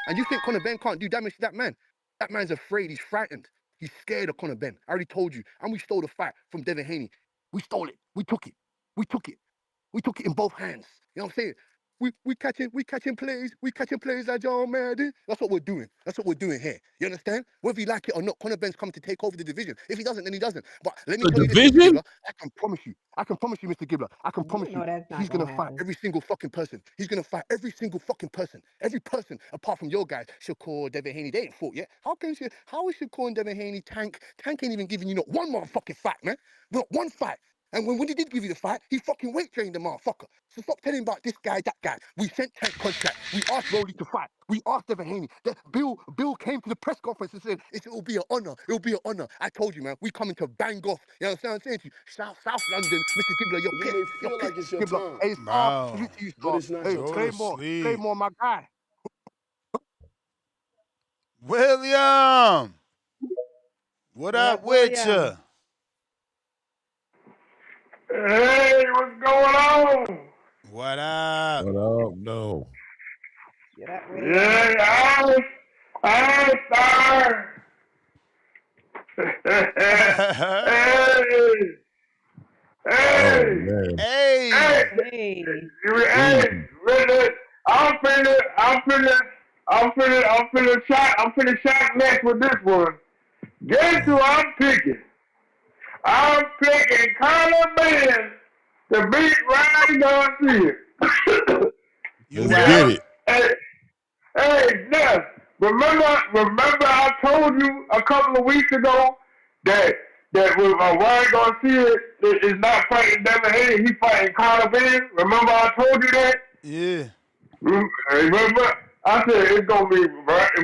And you think Conor Benn can't do damage to that man? That man's afraid. He's frightened. He's scared of Conor Benn. I already told you. And we stole the fight from Devin Haney. We stole it. We took it. We took it in both hands. You know what I'm saying? We catching plays. We catching plays like John Madden. That's what we're doing. That's what we're doing here. You understand? Whether you like it or not, Conor Benn's coming to take over the division. If he doesn't, then he doesn't. But let me The tell you this, Mr. division? Gibbler. I can promise you, Mr. Gibbler. I can promise You you, know that's not he's gonna gonna fight happen. every single fucking person. He's gonna fight every single fucking person. Every person apart from your guys, Shakur, Devin Haney. They ain't fought yet. How is Shakur and Devin Haney Tank ain't even giving you not one motherfucking fight, man. Not one fight. And when he did give you the fight, he fucking weight trained the motherfucker. So stop telling about this guy, that guy. We sent Tank contract. We asked Rolly to fight. We asked Devin Haney. Bill came to the press conference and said, it'll be an honor. It'll be an honor. I told you, man, we coming to bang off. You understand what I'm saying to you? South London, Mr. Gibbler, you're pissed. You may feel like it's your Gibbler. time, Hey, Bro, salute to you, but Star. it's not Hey, your go time. to sleep. Claymore, my guy. William, what up with William? ya? Hey, what's going on? What up? What up? No. Get up, William. Yeah, I star. Hey, Oh hey, man. Hey, hey, Hey. hey, listen, I'm finna shot next with this one. Guess who I'm picking? I'm picking Conor Benn to beat Ryan Garcia. you Let's Yeah, get out? it. hey, Jeff, remember I told you a couple of weeks ago that with Ryan Garcia is not fighting Devin Haney, he's fighting Conor Benn. Remember I told you that? Yeah. Remember I said it's gonna be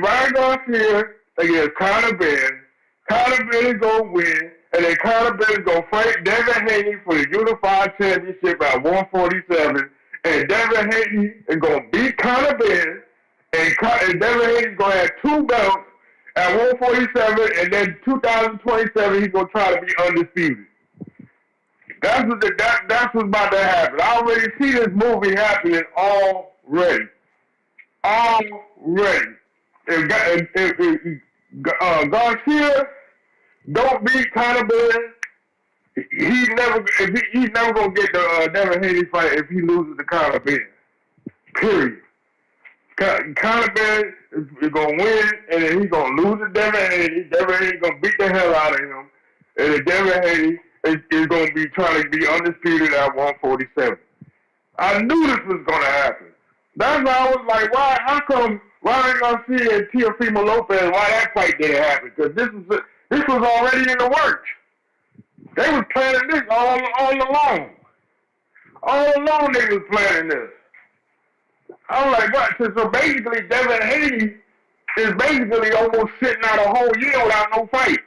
Ryan Garcia against Conor Benn. Conor Benn is gonna win, and then Conor Benn is gonna fight Devin Haney for the unified championship at 147. And Devin Haney is gonna beat Conor Benn, and Devin Haney is gonna have 2 belts at 147, and then 2027 he's gonna try to be undisputed. That's what's about to happen. I already see this movie happening already. Already. If Garcia don't beat Conor Benn, he's never gonna get the Devin Haney fight if he loses to Conor Benn. Period. Conor Benn is gonna win, and then he's gonna lose to Devin Haney. Devin Haney gonna beat the hell out of him, and then Devin Haney is gonna be trying to be undisputed at 147. I knew this was gonna happen. That's why I was like, why? How come Ryan Garcia and Teofimo Lopez? Why that fight didn't happen? Because this was already in the works. They was planning this all along. All along they was planning this. I'm like, what? So basically, Devin Haney is basically almost sitting out a whole year without no fight.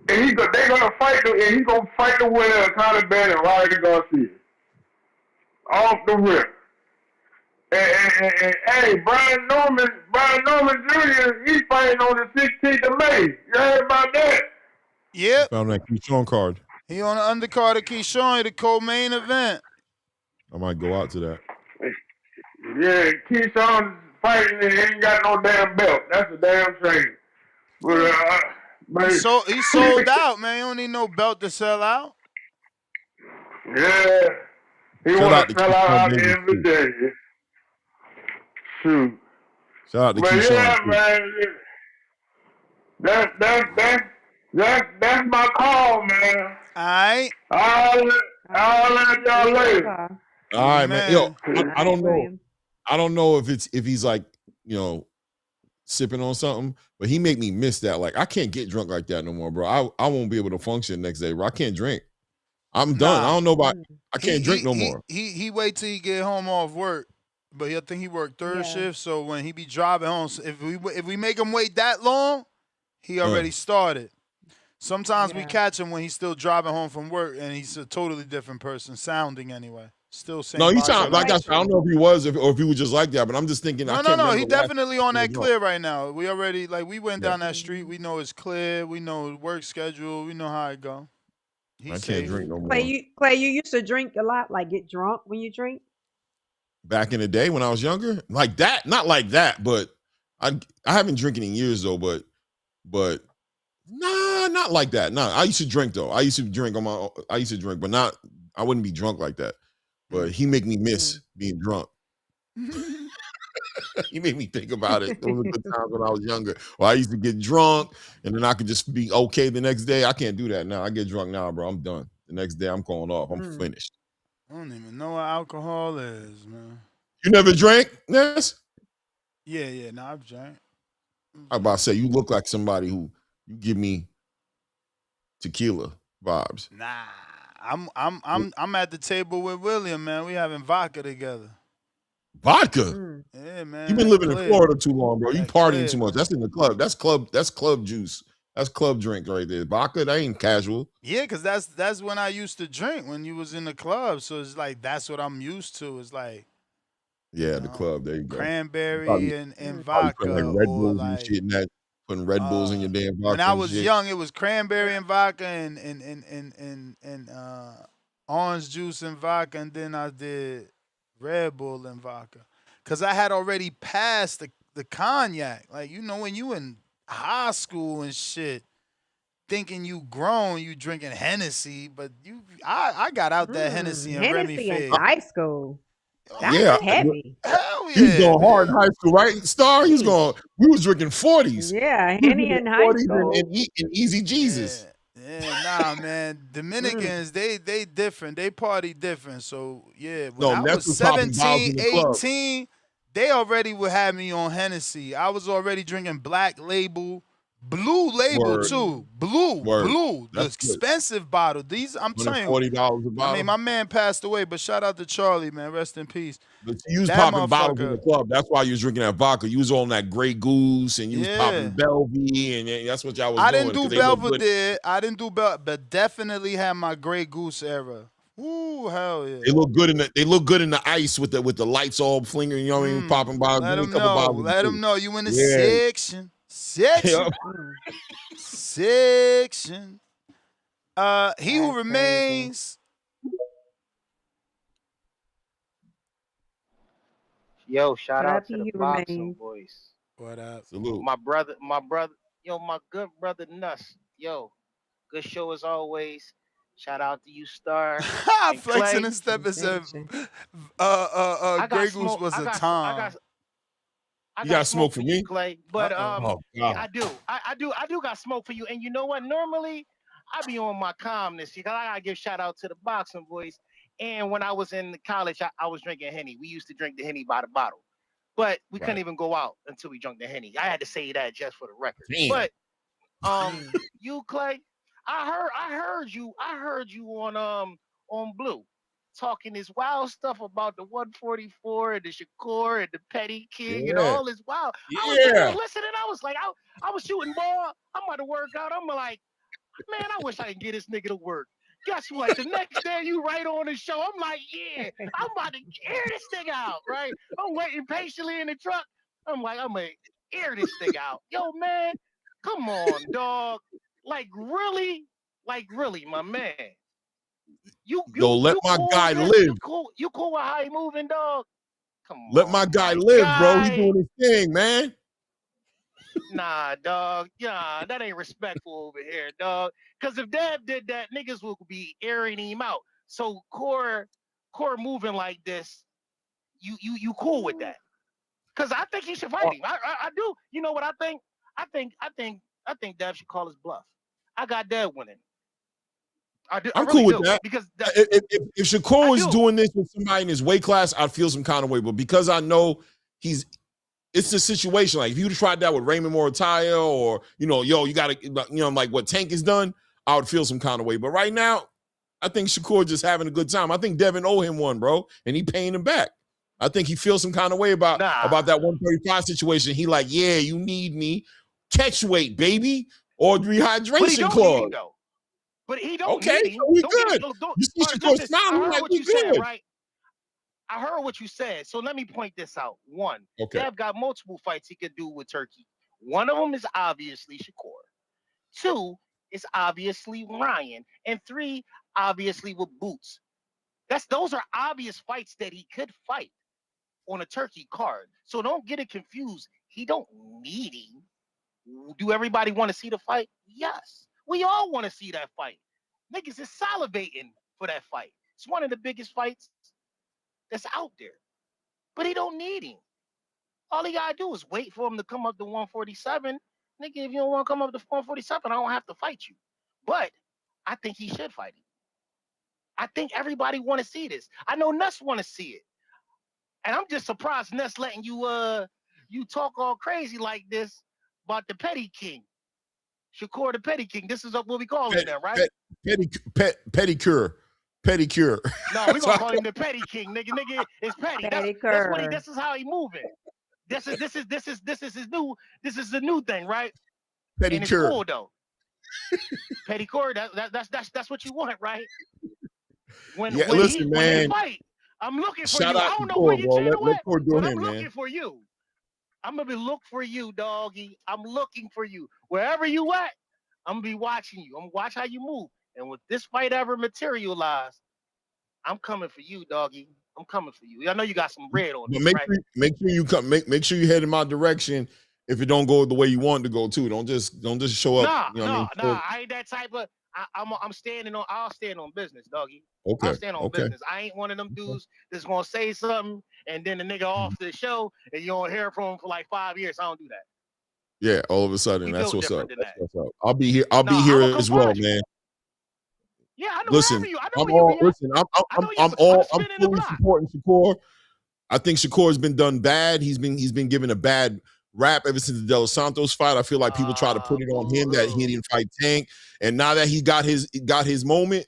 And they're gonna fight, and he's gonna fight the winner of Conor Benn and Ryan Garcia off the rip. And hey, Brian Norman Jr., he's fighting on the 16th of May. You heard about that? Yep. Found that Keyshawn card. He on the undercard of Keyshawn, the co-main event. I might go out to that. Yeah, Keyshawn's fighting and he ain't got no damn belt. That's a damn shame. But He sold out, man. He don't need no belt to sell out. Yeah, he want to sell out at the end of the day. Shoot. Shout out to But Keyshawn. yeah, man, that's my call, man. All right. I'll let y'all later. All right, man. Yo, I don't know. I don't know if he's like, sipping on something, but he make me miss that. Like, I can't get drunk like that no more, bro. I won't be able to function next day, bro. I can't drink. I'm done. I don't know about. I can't drink no more. He wait till he get home off work, but I think he worked third shift. So when he be driving home, if we make him wait that long, he already started. Sometimes we catch him when he's still driving home from work, and he's a totally different person, sounding anyway. Still same. No, he sound like I don't know if he was or if he was just like that, but I'm just thinking. No. He definitely on that clear right now. We already we went down that street. We know it's clear. We know work schedule. We know how it go. I can't drink no more. Clay, you used to drink a lot, like get drunk when you drink? Back in the day when I was younger? Like that? Not like that, but I haven't drinking in years though, but nah, not like that. Nah, I used to drink though. I used to drink, but not, I wouldn't be drunk like that. But he make me miss being drunk. He made me think about it. Those were good times when I was younger. Well, I used to get drunk and then I could just be okay the next day. I can't do that now. I get drunk now, bro. I'm done. The next day I'm calling off. I'm finished. I don't even know what alcohol is, man. You never drank, Ness? Yeah. No, I've drank. I about to say, you look like somebody who you give me tequila. vibes. Nah, I'm at the table with William, man. We having vodka together. Vodka. Mm. Yeah, man. You've been That living in clear. Florida too long, bro. You That partying clear, too much. man. That's in the club. That's club juice. That's club drink right there. Vodka, that ain't casual. Yeah, cause that's when I used to drink when you was in the club. So it's like that's what I'm used to. It's like, you Yeah, the know, club. There you go. You cranberry probably, and Mm. probably putting vodka like Red or Bulls and like shit in that. Putting Red Bulls in your damn when vodka I and was shit. young, it was cranberry and vodka and orange juice and vodka, and then I did Red Bull and vodka, cause I had already passed the cognac. Like you know, when you in high school and shit, thinking you grown, you drinking Hennessy, but I got out that Hennessy and Remy Hennessy in Fade. high school. That's Yeah, heavy. Hell he was yeah, going hard man. in high school, right? Star, he was Sheesh. going. We was drinking 40s. Yeah, We was Henny drinking in high 40s school. and Easy Yeah. Jesus. Yeah, nah, man. Mm. Dominicans, they different. They party different. So yeah, when No, I Mess was was popping bottles 17, in the club. 18, they already would have me on Hennessy. I was already drinking Black Label, Blue Label Word, too. Mm. word. Blue, the That's good. expensive bottle. These, I'm telling you, $140 a I mean, bottle. my man passed away, but shout out to Charlie, man. Rest in peace. But you was That popping bottles in the motherfucker, club. That's why you was drinking that vodka. You was on that Grey Goose and you was popping yeah. Belvy, and that's what y'all was I didn't doing do because they look good. Belvedere. I didn't do but definitely had my Grey Goose era. Ooh, hell yeah. They look good in the ice with the lights all flinging. You know what I mean? Popping bottles. Let Give me a them couple know. bottles of Let them two. know you in the Yeah. section. Section. Yep. Mm. Section. He who That's crazy. remains. Yo, shout What out up, to the he who boxing remains? boys. What up? Salute. My brother, yo, my good brother Nuss. Yo, good show as always. Shout out to you, Star and Flexing Clay. and stepping said, Appreciation. I got Grey Goose smoke. was a Tom. I You got got smoke smoke for for you, me? Clay. But Uh-oh. Oh yeah, God. I do got smoke for you. And you know what? Normally, I be on my calmness because I gotta give shout out to the boxing boys. And when I was in college, I was drinking Henny. We used to drink the Henny by the bottle, but we couldn't Right. even go out until we drank the Henny. I had to say that just for the record. Damn. But Mm. you Clay, I heard you on Blue talking this wild stuff about the 144 and the Shakur and the Petty King and Yeah. all this wild. I was sitting there Yeah. listening. I was like, I was shooting ball. I'm about to work out. I'm like, man, I wish I could get this nigga to work. Guess what? The next day you right on the show. I'm like, yeah, I'm about to air this thing out, right? I'm waiting patiently in the truck. I'm like, I'm gonna air this thing out. Yo, man, come on, dog. Like really, my man. You Yo, you let you my cool with guy this? live. You cool with how he moving, dog? Come Let my on, guy my live, bro. He guy. doing his thing, man. Nah, dog. Yeah, that ain't respectful over here, dog. Because if Dad did that, niggas will be airing him out. So core moving like this, you cool with that? Because I think he should fight him. I do. You know what I think? I think Dev should call his bluff. I got Dev winning. I I'm cool really with do that. because If Shakur I was do. doing this with somebody in his weight class, I'd feel some kind of way. But because I know it's a situation. Like if you tried that with Raymond Morataya or, yo, you got to, like what Tank has done, I would feel some kind of way. But right now, I think Shakur just having a good time. I think Devin owe him one, bro, and he paying him back. I think he feels some kind of way about that 135 situation. He like, yeah, you need me. Catch weight, baby, or But he rehydration don't need clause. him though. But he don't Okay, need so him. we Don't get it. good. Don't. You see All right, Shakur listen. smile, I we heard like, what we you said, good. right? I heard what you said. So let me point this out. One, Okay. Dev got multiple fights he could do with Turkey. One of them is obviously Shakur. Two is obviously Ryan. And three, obviously with Boots. Those are obvious fights that he could fight on a Turkey card. So don't get it confused. He don't need him. Do everybody want to see the fight? Yes. We all want to see that fight. Niggas is salivating for that fight. It's one of the biggest fights that's out there. But he don't need him. All he gotta do is wait for him to come up to 147. Nigga, if you don't want to come up to 147, I don't have to fight you. But I think he should fight him. I think everybody want to see this. I know Nuss want to see it. And I'm just surprised Nuss letting you talk all crazy like this about the Petty King. Shakur the Petty King. This is what we call him now, right? pedicure. Pedicure. No, we gonna call him the Petty King, nigga. Nigga is petty. That's what he. Pedicure. This is how he moving. This is his new. This is the new thing, right? And it's Pedicure. cool though. Pedicure. That's what you want, right? When Yeah, when listen, he when they man. fight, I'm looking for Shout you. out I to don't know where Core, your bro. channel Let at, Core do but I'm him, man. looking for you. I'm gonna be look for you, doggy. I'm looking for you. Wherever you at, I'm gonna be watching you. I'm gonna watch how you move. And when this fight ever materialize, I'm coming for you, doggy. I'm coming for you. I know you got some red on But this, right? make sure you come. Make sure you head in my direction. If it don't go the way you want it to go, too, don't just show up. Nah, You know what I mean? I ain't that type of. I'm standing on. I'll stand on business, doggy. I'll Okay, stand on okay. business. I ain't one of them dudes that's gonna say something and then the nigga off the show and you don't hear from him for like 5 years. I don't do that. Yeah, all of a sudden, We that's built what's up. different than That's that. what's up. I'll be here. I'll be Nah, here I'ma come as well, find you. man. Yeah, I know Listen, wherever you. I know I'm where you all. be at. Listen, I know you. I'm I'm spinning the fully block. supporting Shakur. I think Shakur's been done bad. He's been given a bad rap ever since the De Los Santos fight. I feel like people try to put it on him that he didn't fight Tank, and now that he got his moment,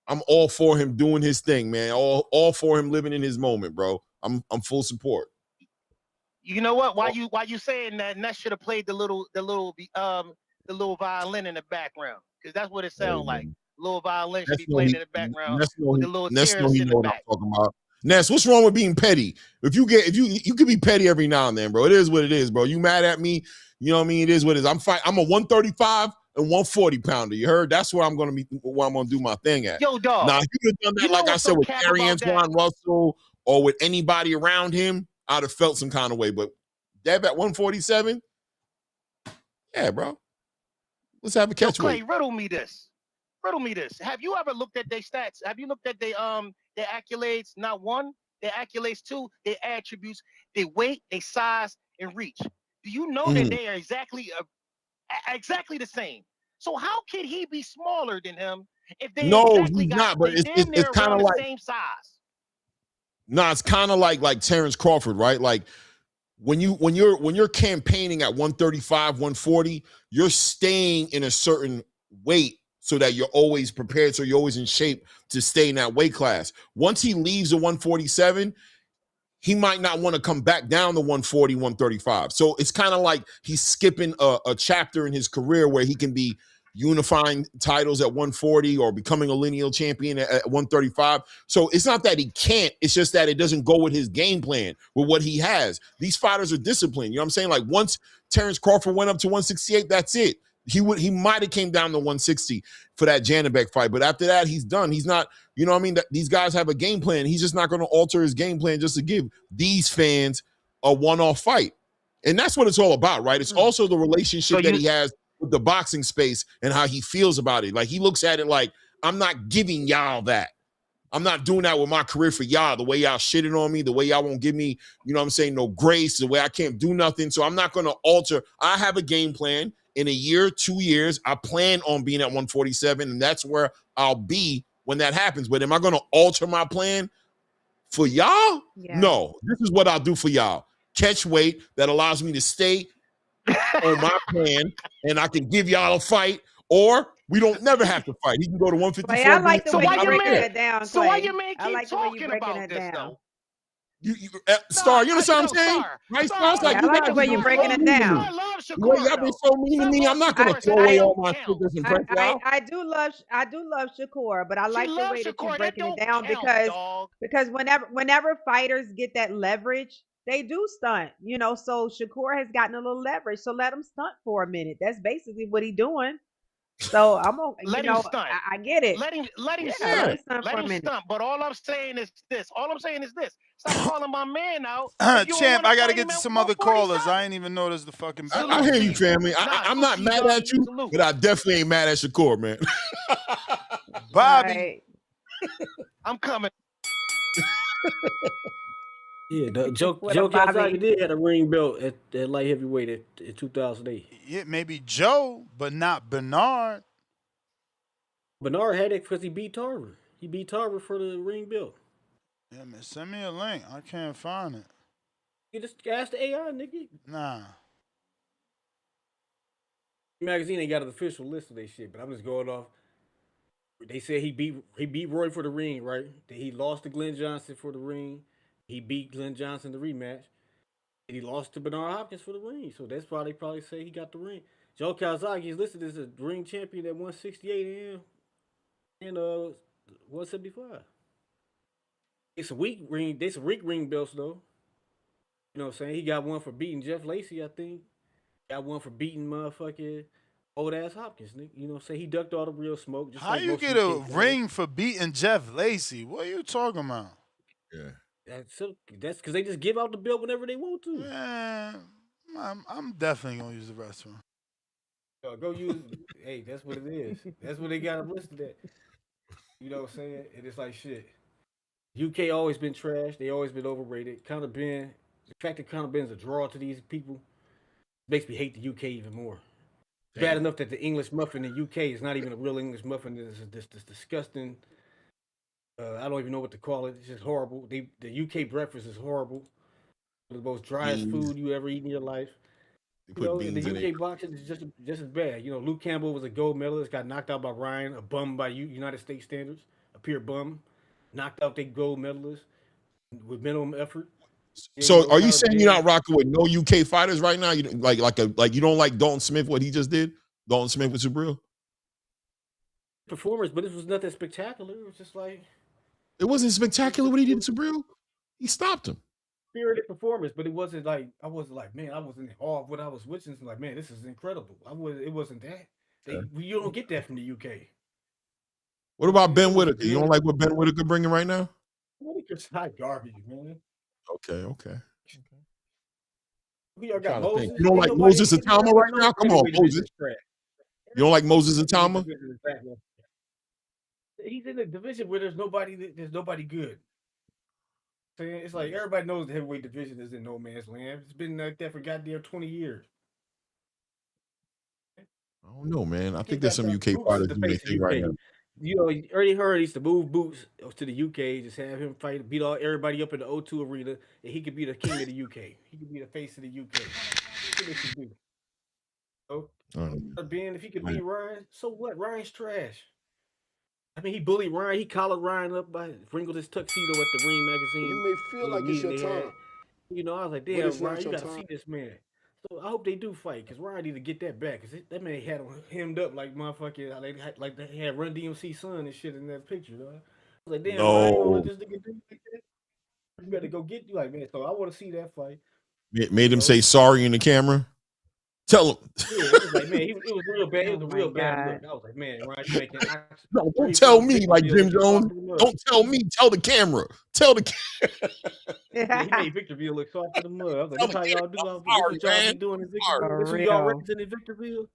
I'm all for him doing his thing, man. All for him living in his moment, bro. I'm full support. You know what? Why you saying that? And that should have played the little violin in the background because that's what it sounds like. Little violin should be playing in the background with the little Ness know tears he in know the what I'm back. talking about. Ness, what's wrong with being petty? If you can be petty every now and then, bro. It is what it is, bro. You mad at me? You know what I mean? It is what it is. I'm a 135 and 140 pounder. You heard? That's where I'm gonna do my thing at. Yo, dog. Now, if you could have done that, like I said, with Gary Antoine Russell or with anybody around him, I'd have felt some kind of way. But Deb at 147, yeah, bro. Let's have a catch Clay, weight. riddle me this. Have you ever looked at their stats? Have you looked at their accolades? Not one, their accolades, two, their attributes, their weight, their size, and reach. Do you know that they are exactly the same? So how could he be smaller than him if they exactly got not, but they damn near it's kind around of the like same size? nah, it's kind of like Terrence Crawford, right? Like when you're campaigning at 135, 140, you're staying in a certain weight so that you're always prepared, so you're always in shape to stay in that weight class. Once he leaves the 147, he might not want to come back down to 140, 135. So it's kind of like he's skipping a chapter in his career where he can be unifying titles at 140 or becoming a lineal champion at 135. So it's not that he can't, it's just that it doesn't go with his game plan, with what he has. These fighters are disciplined. You know what I'm saying? Like once Terrence Crawford went up to 168, that's it. He might have came down to 160 for that Janabek fight, but after that, he's done. He's not, you know what I mean? That these guys have a game plan. He's just not going to alter his game plan just to give these fans a one-off fight. And that's what it's all about, right? It's also the relationship that he has with the boxing space and how he feels about it. Like he looks at it like, I'm not giving y'all that. I'm not doing that with my career for y'all, the way y'all shitting on me, the way y'all won't give me, you know what I'm saying, no grace, the way I can't do nothing. So I'm not going to alter. I have a game plan. In a year, 2 years, I plan on being at 147, and that's where I'll be when that happens. But am I going to alter my plan for y'all? Yeah. No. This is what I'll do for y'all. Catch weight that allows me to stay on my plan, and I can give y'all a fight, or we don't never have to fight. He can go to 154. Clay, I like the So way why you're your breaking man? it down, So why Clay. your man I keep like the way you're talking breaking about it this down. though? Star, you understand what I'm saying? Star, Right, Star, Star? It's hold like Yeah, on. I you like guys the way you're been breaking so it mean to down. me. Star love The way Shakur y'all been though. so mean to Star me, love I'm not going to Shakur, so throw that away all don't my shit count. just impress y'all. I do love Shakur, but I She like the loves way that you're Shakur. That breaking it don't down count, dog. because whenever fighters get that leverage, they do stunt. You know, so Shakur has gotten a little leverage, so let him stunt for a minute. That's basically what he's doing. So I'm gonna, Let him stunt. I get it. Let him Yeah, stunt. let him stunt Let for a him minute. stunt. But all I'm saying is this. Stop calling my man out if you don't Champ, want to I got to fight get him to at some other callers. 147. I ain't even noticed the fucking bell. I Salute hear to you, you. family. I'm Salute not to you, mad doggy. at you, Salute. but I definitely ain't mad at Shakur, man. Bobby. Right. I'm coming. Yeah, the joke What a outside, he Bobby. did had a ring belt at light heavyweight at 2008. Yeah, maybe Joe, but not Bernard. Bernard had it because he beat Tarver. He beat Tarver for the ring belt. Yeah, man, send me a link. I can't find it. You just ask the AI, nigga. Nah. Magazine ain't got an official list of their shit, but I'm just going off. They said he beat Roy for the ring, right? That he lost to Glenn Johnson for the ring. He beat Glenn Johnson the rematch. And he lost to Bernard Hopkins for the ring. So that's why they probably say he got the ring. Joe Calzaghe is listed as a ring champion at 168 and 175. It's a weak ring. There's some weak ring belts though. You know what I'm saying? He got one for beating Jeff Lacey, I think. Got one for beating motherfucking old ass Hopkins. You know what I'm saying? He ducked all the real smoke. Just How like you most get a UK fighters. ring for beating Jeff Lacey? What are you talking about? Yeah. That's because they just give out the belt whenever they want to. Man, I'm definitely gonna use the restroom. Go use. Hey, that's what it is. That's what they got him listed at. You know what I'm saying? And it's like shit. UK always been trash. They always been overrated. Conor Benn. The fact that Conor Benn's a draw to these people makes me hate the UK even more. Bad enough that the English muffin in the UK is not even a real English muffin. It's this disgusting. I don't even know what to call it. It's just horrible. The UK breakfast is horrible. The most driest Beans. food you ever eat in your life. They You put know, and beans the in it. UK boxing is just as bad. You know, Luke Campbell was a gold medalist, got knocked out by Ryan, a bum by United States standards, a pure bum, knocked out their gold medalist with minimum effort. Then, So are you Conor saying you're Benn not rocking with no UK fighters right now? You don't- like you don't like Dalton Smith, what he just did? Dalton Smith with Subriel? performance, but this was nothing spectacular. It was just like It wasn't it was spectacular just what he did to Subriel. He stopped him. spirited performance, but it wasn't like I wasn't like, man, I wasn't in awe of what I was witnessing. Like, man, this is incredible. It wasn't that. Okay. You don't get that from the UK. You What know what I'm about saying? It Ben was Whitaker? You don't good. like what Ben Whitaker bringing right now? Whitaker's hot garbage, man. Okay. We all I'm got trying to think. Moses. You don't Ain't like nobody, Moses Atama everybody right knows now? the Come on, heavyweight division Moses. is trash. You don't like Moses The heavyweight Atama? division is back. He's in a division where there's nobody good. Saying it's like everybody knows the heavyweight division is in no man's land. It's been like that for goddamn 20 years. I don't know, man. I He think there's got some the UK Boots is fighters the doing their face of thing right UK. now. You know, Early Heard used to move Boots to the UK, just have him fight, beat all everybody up in the O2 arena, and he could be the king of the UK. He could be the face of the UK. That's what they should do. So, Ben, if he could beat Ryan, so what? Ryan's trash. I mean, he bullied Ryan. He collared Ryan up by wrinkled his tuxedo at the Ring You magazine may feel little like it's meeting your they time, had. You know, I was like, but damn, it's Ryan, not you your got to time. see this man. So I hope they do fight because Ryan need to get that back because that man had him hemmed up like motherfucking like they had Run DMC son and shit in that picture. Dog. I was like, damn, Ryan, you don't let No. this nigga do like that. You better go get you like man. So I want to see that fight. Made him You know? say sorry in the camera. Tell him. Yeah, it was like man, it was real bad. It Oh was a my real bad look. God. I was like, man, Ryan, you making No, don't pretty tell sure me like Victorville Jim look soft Jones. in the mud. Don't tell me. Tell the camera. Tell the Yeah, he made Victorville look soft in the mud. I was like, tell this the how y'all camera. do out this I'm what sorry, y'all be man. doing in I'm sorry. Victorville? For This who y'all real. raising in Victorville?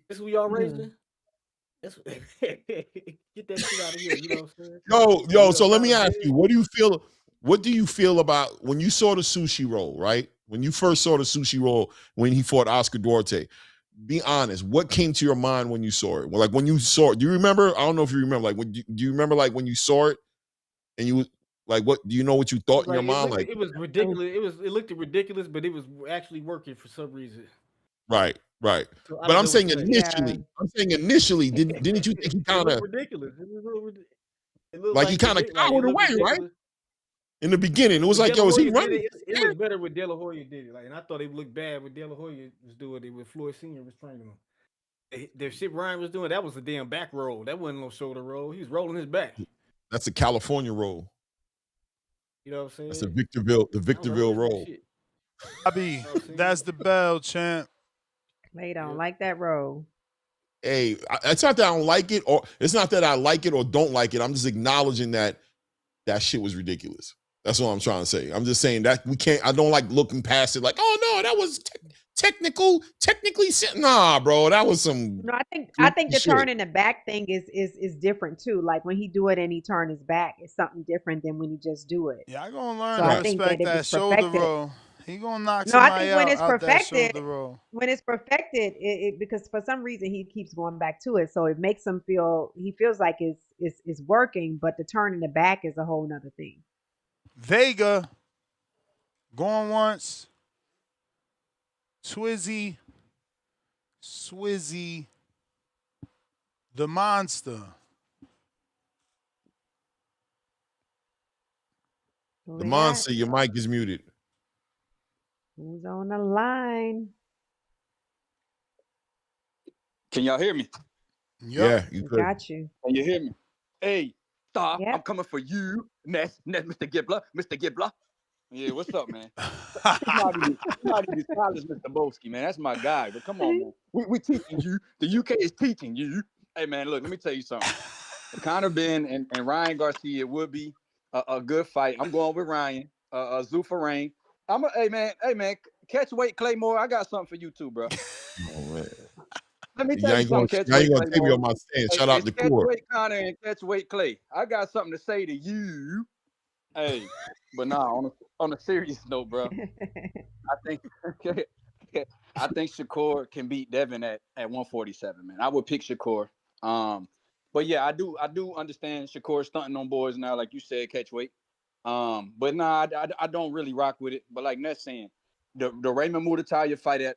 This who y'all Mm. raising? That's get that shit out of here. You know what I'm saying? Yo. You know, So let me Conor ask Benn. you, what do you feel? What do you feel about when you saw the sushi roll? Right when you first saw the sushi roll when he fought Oscar Duarte. Be honest. What came to your mind when you saw it? Well, like when you saw it, do you remember? I don't know if you remember. Like, do you remember like when you saw it and you like what? Do you know what you It thought was in your like mind? Like, it was ridiculous. It looked ridiculous, but it was actually working for some reason. right. So I But don't I'm know what to saying say. Yeah. initially. I'm saying initially. Didn't you think he It kind looked of ridiculous. It looked like he like kind of like it cowered looked away, right? ridiculous. In the beginning, it was When like, De La yo, is he Hoya did running? it, it looked better when De La Hoya did it. Like, and I thought it looked bad when De La Hoya was doing it with Floyd Senior was training him. The shit Ryan was doing, that was a damn back roll. That wasn't no shoulder roll. He was rolling his back. That's a California roll. You know what I'm That's saying? the I was like, what Victorville is this roll. shit? Bobby, You know what I'm saying? that's the bell, champ. They don't Yeah. like that road. Hey, it's not that I don't like it, or it's not that I like it or don't like it. I'm just acknowledging that shit was ridiculous. That's what I'm trying to say. I'm just saying that we can't. I don't like looking past it. Like, oh no, that was technically. Nah, bro, that was some No, I think goofy the shit. turn in the back thing is different too. Like when he do it and he turn his back, it's something different than when he just do it. Yeah, I gonna So learn to I Right. think that respect if that it's shoulder perfected, roll. He gonna knock no, I somebody think when it's out that perfected, shoulder roll. because for some reason he keeps going back to it, so it makes him feel he feels like it's working, but the turn in the back is a whole nother thing. Vega going once. Swizzy, the monster. Lamont, say your mic is muted. Who's on the line? Can y'all hear me? Yeah, you could. Got you. Can you hear me? Hey, Star, Yep. I'm coming for you. Ness, Mr. Gibbler. Mr. Gibbler. Yeah, what's up, man? Somebody silence Mr. Bolski, man. That's my guy. But come on, man. We teaching you. The UK is teaching you. Hey, man, look, let me tell you something. Conor Benn and Ryan Garcia would be a good fight. I'm going with Ryan. Zuffa Rain. Hey, man, catch weight Claymore. I got something for you too, bro. Oh, man. Let me tell you something, Now you're Catchweight going to take me Claymore. on my stand. Hey, Shout out to Core. Catchweight Connor and Catchweight Clay. I got something to say to you. Hey, but nah, on a serious note, bro. I think Shakur can beat Devin at 147, man. I would pick Shakur. But yeah, I do understand Shakur stunting on boys now, like you said, Catchweight. But nah, I don't really rock with it. But like Ness saying, the Raymond Mutataya fight at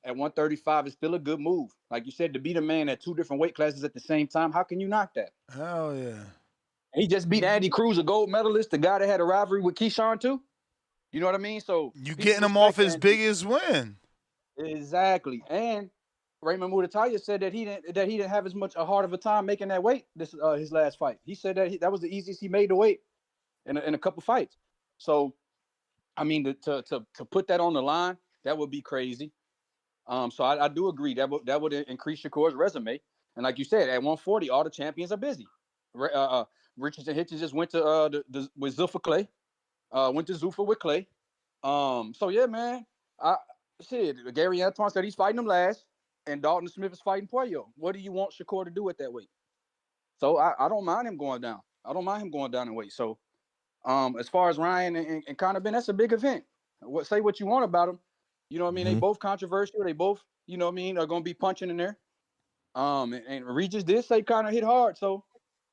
135 is still a good move. Like you said, to beat a man at two different weight classes at the same time, how can you knock that? Hell yeah. He just beat Andy Cruz, a gold medalist, the guy that had a rivalry with Keyshawn too. You know what I mean? So you getting him off his biggest win. Exactly. And Raymond Mutataya said that he didn't have as much a hard of a time making that weight his last fight. He said that that was the easiest he made the weight in a couple fights. So I mean to put that on the line, that would be crazy. So I do agree that would increase Shakur's resume. And like you said, at 140, all the champions are busy. Richardson Hitchens just went to with Zuffa Clay. Went to Zuffa with Clay. So yeah, man. Gary Antoine said he's fighting him last, and Dalton Smith is fighting Puello. What do you want Shakur to do at that weight? So I don't mind him going down. I don't mind him going down in weight. So as far as Ryan and Conor Benn, that's a big event. Say what you want about them. You know what I mean? They both controversial. They both, you know what I mean, are going to be punching in there. And Regis did say Conor hit hard. So,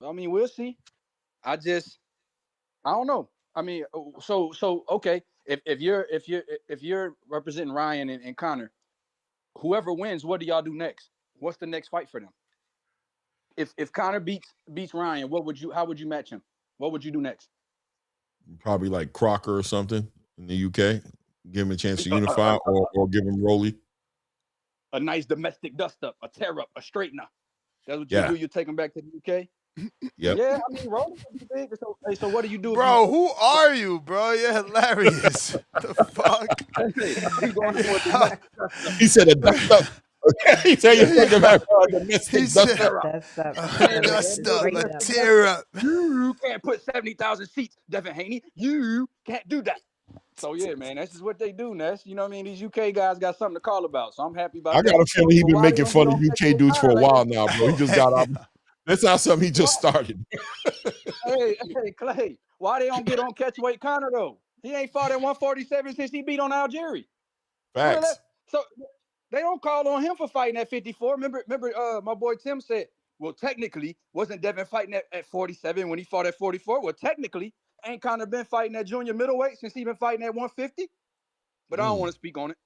I mean, we'll see. I don't know. I mean, so okay. If you're representing Ryan and Conor, whoever wins, what do y'all do next? What's the next fight for them? If Conor beats Ryan, how would you match him? What would you do next? Probably like Crocker or something in the UK. Give him a chance to unify or give him Rolly. A nice domestic dust-up, a tear-up, a straightener. That's what you do. You take him back to the UK? Yep. Yeah, I mean, Rolly would be big. So what do you do? Bro, who are you, bro? You're hilarious. The fuck? He said a dust-up. Okay, he said you're talking about domestic dust-up. Dust-up, a tear-up. You can't put 70,000 seats, Devin Haney. You can't do that. So yeah, man, that's just what they do, Ness. You know what I mean? These UK guys got something to call about, so I'm happy about that. I got a feeling he's been making fun of UK dudes for a while now, bro. He just got out. That's not something he just started. Hey, Clay, why they don't get on catchweight Conor though? He ain't fought at 147 since he beat on Algieri. Facts. So they don't call on him for fighting at 54. Remember, my boy Tim said, well, technically, wasn't Devin fighting at 47 when he fought at 44? Well, technically, ain't Conor been fighting at junior middleweight since he been fighting at 150? But I don't want to speak on it.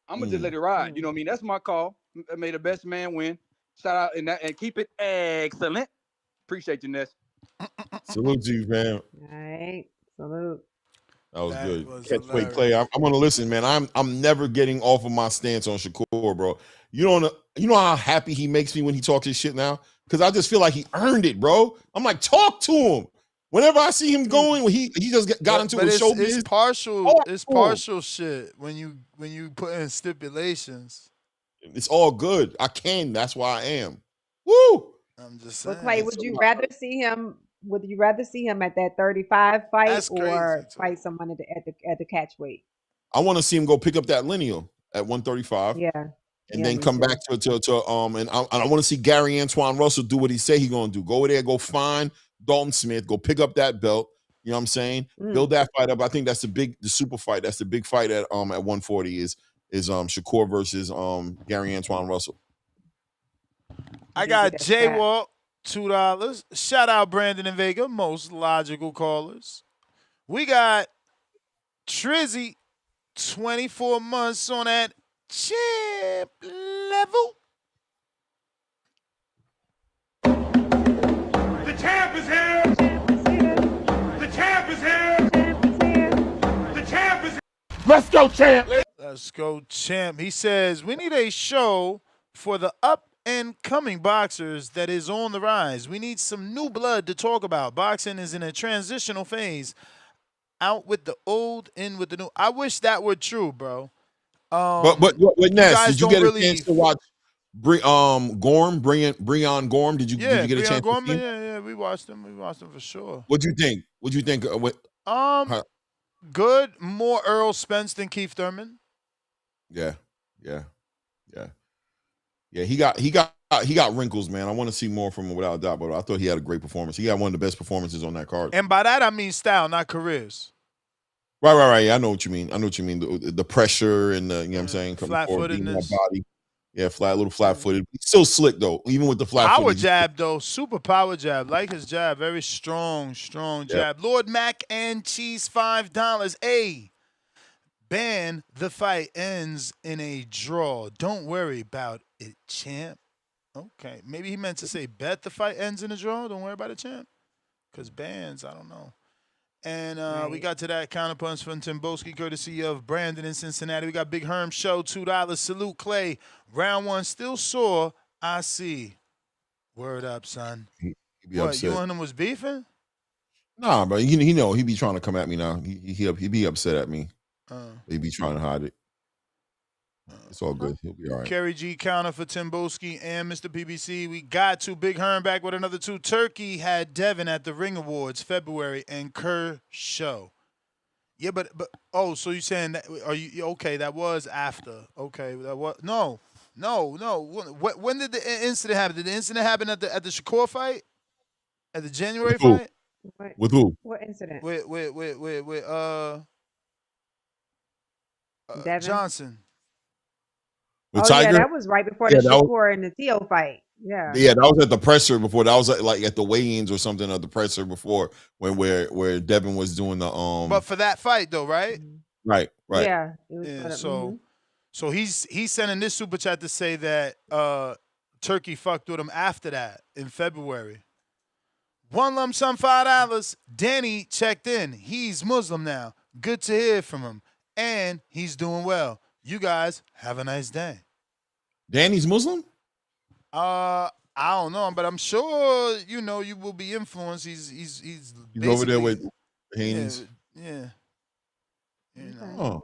I'm gonna just let it ride. You know what I mean? That's my call. May the best man win. Shout out and keep it excellent. Appreciate you, Ness. Salute to you, man. All right. Salute. That was good. Catchweight Clay. I'm gonna listen, man. I'm never getting off of my stance on Shakur, bro. You know how happy he makes me when he talks his shit now? Because I just feel like he earned it, bro. I'm like, talk to him. Whenever I see him going, when he just got into his showbiz. It's partial. It's partial shit when you put in stipulations. It's all good. I can. That's why I am. Woo! I'm just saying. But Clay, would you rather see him at that 35 fight or fight someone at the catch weight? I want to see him go pick up that lineal at 135. Yeah. And then come back to and I want to see Gary Antoine Russell do what he say he gonna do. Go over there, go find Dalton Smith, go pick up that belt. You know what I'm saying? Build that fight up. I think that's the super fight. That's the big fight at 140 is Shakur versus Gary Antoine Russell. I got Jaywalk, $2. Shout out Brandon and Vega, most logical callers. We got Trizzy, 24 months on that champ level. The champ is here. The champ is here. Let's go, champ. Let's go, champ. He says, we need a show for the up and coming boxers that is on the rise. We need some new blood to talk about. Boxing is in a transitional phase. Out with the old, in with the new. I wish that were true, bro. But Ness, did you get a chance to watch Gorm, Breon Gorm? Did you get a chance Gorman, to see him? yeah, we watched him. We watched him for sure. What'd you think? What'd you think? Good. More Earl Spence than Keith Thurman. Yeah. He got wrinkles, man. I want to see more from him without a doubt. But I thought he had a great performance. He had one of the best performances on that card. And by that I mean style, not careers. Right. Yeah, I know what you mean. The pressure and the, you know what I'm saying, flat-footedness. Body. Yeah, flat-footed. He's still slick though, even with the flat power jab though, super power jab. Like his jab, very strong jab. Yeah. Lord Mac and Cheese, $5. A. Ban the fight ends in a draw. Don't worry about it, champ. Okay, maybe he meant to say bet the fight ends in a draw. Don't worry about it, champ. Because bans, I don't know. And we got to that counterpunch from Timboski, courtesy of Brandon in Cincinnati. We got Big Herm Show, $2. Salute Clay. Round one, still sore. I see. Word up, son. He be what, upset. you and him was beefing? Nah, bro. He know he be trying to come at me now. He be upset at me. He be trying to hide it. It's all good. He'll be all right. Kerry G counter for Timboski and Mr. PBC. We got to Big Herm back with another 2. Turkey had Devin at the Ring Awards February and Kerr show. Yeah, but so you saying that? Are you okay? That was after. Okay, that was no. When did the incident happen? Did the incident happen at the Shakur fight? At the January fight? With who? What incident? With Devin? Johnson. With oh Tiger? yeah, that was right before the Shakur and the Teo fight. Yeah, that was at the presser before. That was like at the weigh-ins or something at the presser before where Devin was doing the But for that fight though, right? Right. Yeah. So he's sending this super chat to say that Turkey fucked with him after that in February. One lump sum, $5. Danny checked in. He's Muslim now. Good to hear from him, and he's doing well. You guys have a nice day. Danny's Muslim? I don't know, but I'm sure you will be influenced. He's over there with Haney's. Yeah. You know. Oh.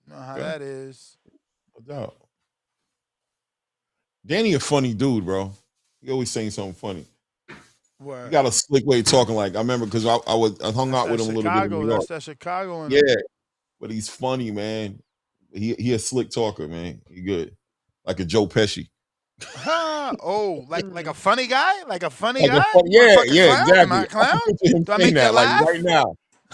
You know how that is. No doubt. Danny a funny dude, bro. He always saying something funny. Word. He got a slick way of talking. Like I remember because I hung out with him a little bit in New York. That's that Chicago. But he's funny, man. He a slick talker, man. He good, like a Joe Pesci. Like a funny guy, like a funny like guy. Exactly. Am I a clown? Do I make that laugh?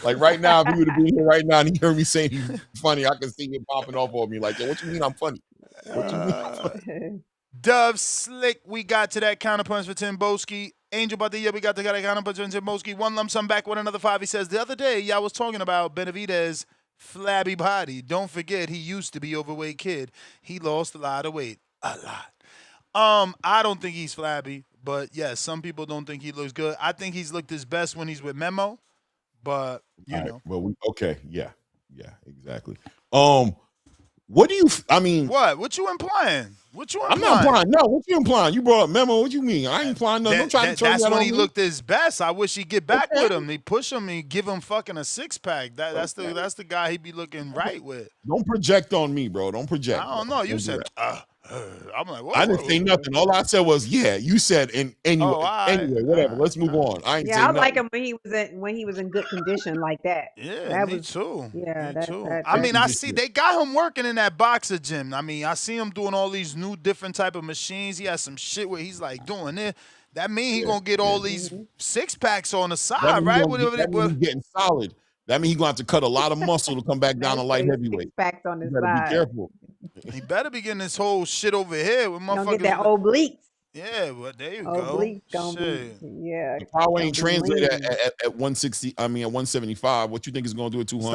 Like right now, if he would have been here right now and he heard me saying he's funny, I could see him popping off on me. Like, yo, what you mean I'm funny? What you mean I'm funny? Dove Slick, we got to that counterpunch for Timboski. Angel Badilla, we got to that counterpunch for Timboski. One lump sum back with another 5. He says, the other day, y'all was talking about Benavidez' flabby body. Don't forget, he used to be overweight kid. He lost a lot of weight. A lot. I don't think he's flabby, but yes, some people don't think he looks good. I think he's looked his best when he's with Memo, but you know. Well, yeah, exactly. What do you? I mean, what you implying? I'm not implying. No, what you implying? You brought up Memo. What you mean? I ain't implying nothing. Don't try to turn that's that when on he me. looked his best. I wish he'd get back with him. He push him. He give him fucking a 6-pack. That's the guy he be looking right with. Don't project on me, bro. Don't project. I don't know. You said. I'm like, whoa, I didn't say nothing. All I said was, yeah. You said, anyway, whatever. Let's move on. I ain't say nothing. I like him when he was in good condition like that. Yeah, me too. Yeah, me too. I mean, I see they got him working in that boxer gym. I mean, I see him doing all these new different type of machines. He has some shit where he's like doing it. That mean he gonna get all these 6-packs on the side, right? That mean he's getting solid. That mean he's gonna have to cut a lot of muscle to come back down to light heavyweight. 6-packs on his side. Be careful. He better be getting this whole shit over here with motherfuckers. Don't get that obliques. Yeah, well, there you obliques go. Yeah. The power ain't translated at 160. I mean, at 175. What you think is gonna do at 200?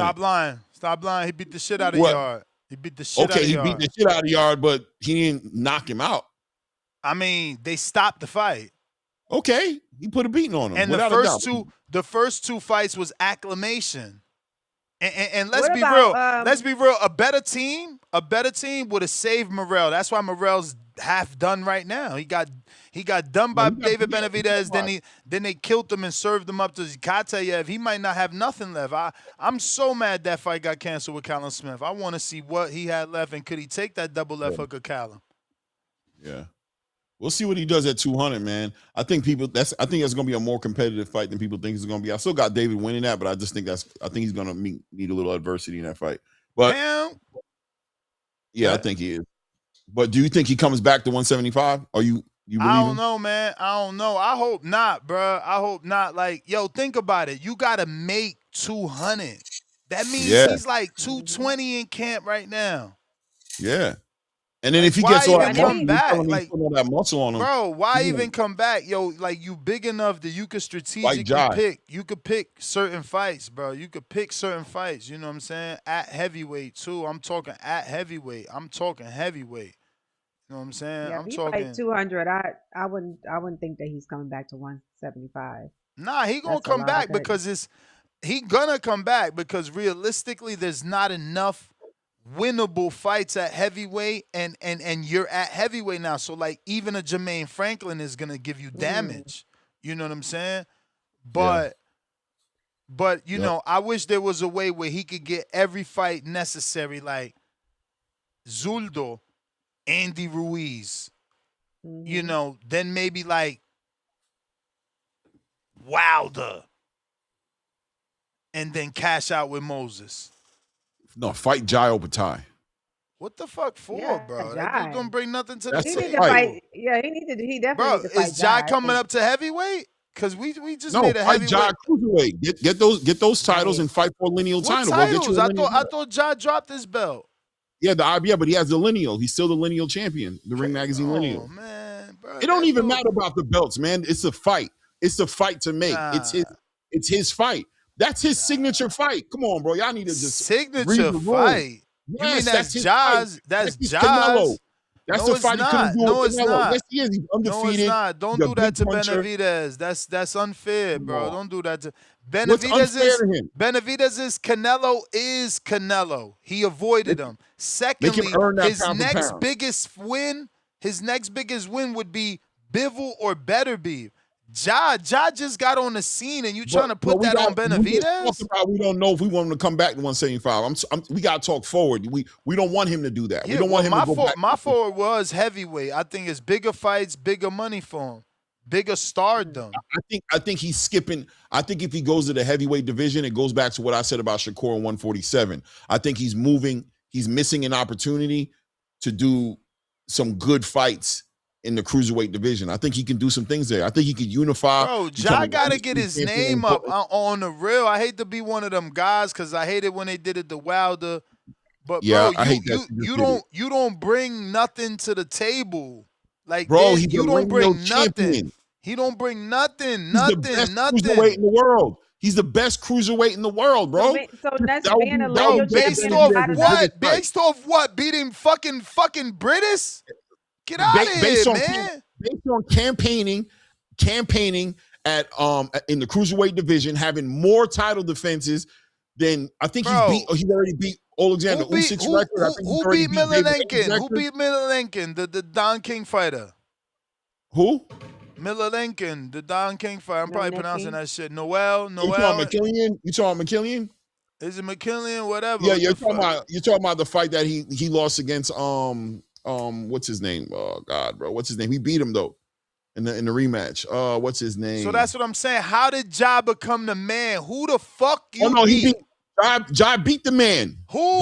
Stop lying. He beat the shit out of Yard. He beat the shit out of Yard. Okay, he beat the shit out of Yard, but he didn't knock him out. I mean, they stopped the fight. Okay, he put a beating on him. And the first two fights was acclamation. And let's What be about real. Let's be real. A better team would have saved Morrell. That's why Morrell's half done right now. He got done No, by he got David yeah, he got Benavidez. Then they killed him and served him up to Zakateyev. He might not have nothing left. I'm so mad that fight got canceled with Callum Smith. I want to see what he had left and could he take that double left hook of Callum. Yeah. We'll see what he does at 200, man. I think that's going to be a more competitive fight than people think it's going to be. I still got David winning that, but I just think he's going to need a little adversity in that fight. But yeah, I think he is. But do you think he comes back to 175? Or you believe I don't him? know, man. I don't know. I hope not, bro. I hope not. Like, yo, think about it. You got to make 200. That means he's like 220 in camp right now. Yeah. And then like, if he gets all that come back, like all that muscle on him, bro, why even come back? Yo, like you big enough that you could strategically pick. You could pick certain fights, bro. You could pick certain fights. You know what I'm saying? At heavyweight too. I'm talking at heavyweight. I'm talking heavyweight. You know what I'm saying? Yeah, I'm if he talking fight 200. I wouldn't think that he's coming back to 175. Nah, he gonna come back because he gonna come back because realistically, there's not enough winnable fights at heavyweight and you're at heavyweight now. So like even a Jermaine Franklin is gonna give you damage. You know what I'm saying? But you know, I wish there was a way where he could get every fight necessary, like Zuldo, Andy Ruiz. You know, then maybe like Wilder. And then cash out with Moses. No, fight Jai Opatai. What the fuck for, bro? That dude don't bring nothing to the He table. need to fight. Yeah, he definitely needs to fight. Is Jai coming up to heavyweight? Because we just made a fight heavyweight. Jai cruiserweight. Get those titles and fight for a lineal title. Titles? Go get you a lineal I thought Jai dropped his belt. Yeah, but he has the lineal. He's still the lineal champion, the Ring Magazine lineal. Man, bro, it don't even matter about the belts, man. It's a fight. It's the fight to make. It's his fight. That's his signature fight. Come on, bro. Y'all need to just signature fight. Yes, you mean that's Jai's? That's Canelo. That's no, the fight it's he couldn't do no, with it's Canelo. not. Yes, he is. He's undefeated. No, it's not. Don't do that to Benavidez. That's unfair, bro. Don't do that to Benavidez. Benavidez is Canelo. He avoided him. Secondly, his next biggest win would be Bivol or Beterbiev. Ja just got on the scene, and you trying to put that on Benavidez? We don't know if we want him to come back to 175. We got to talk forward. We don't want him to do that. We don't want him to go back. My forward was heavyweight. I think it's bigger fights, bigger money for him, bigger stardom. I think he's skipping. I think if he goes to the heavyweight division, it goes back to what I said about Shakur in 147. I think he's moving. He's missing an opportunity to do some good fights in the cruiserweight division. I think he can do some things there. I think he could unify. Bro, Ja gotta get his name up on the real. I hate to be one of them guys because I hate it when they did it to Wilder. But yeah, bro, I hate that you don't bring nothing to the table. Like bro, you don't bring nothing. He don't bring nothing. Cruiserweight in the world. He's the best cruiserweight in the world, bro. So that's being a lineal based off what? Based off what? Beating fucking British? Get out of here, man. Based on campaigning at in the cruiserweight division, having more title defenses than I think he's already beat Alexander Usyk's record. Who beat Miller Lincoln? Who beat Miller Lincoln? The Don King fighter. Who? Miller Lincoln, the Don King fighter. I'm probably pronouncing that shit. Noel. You talking McKillian? Is it McKillian? Whatever. Yeah, you're talking about the fight that he lost against what's his name? Oh God, bro, what's his name? He beat him though in the rematch. What's his name? So that's what I'm saying. How did Ja become the man? Who the fuck you? Oh no, he beat Ja beat the man. Who?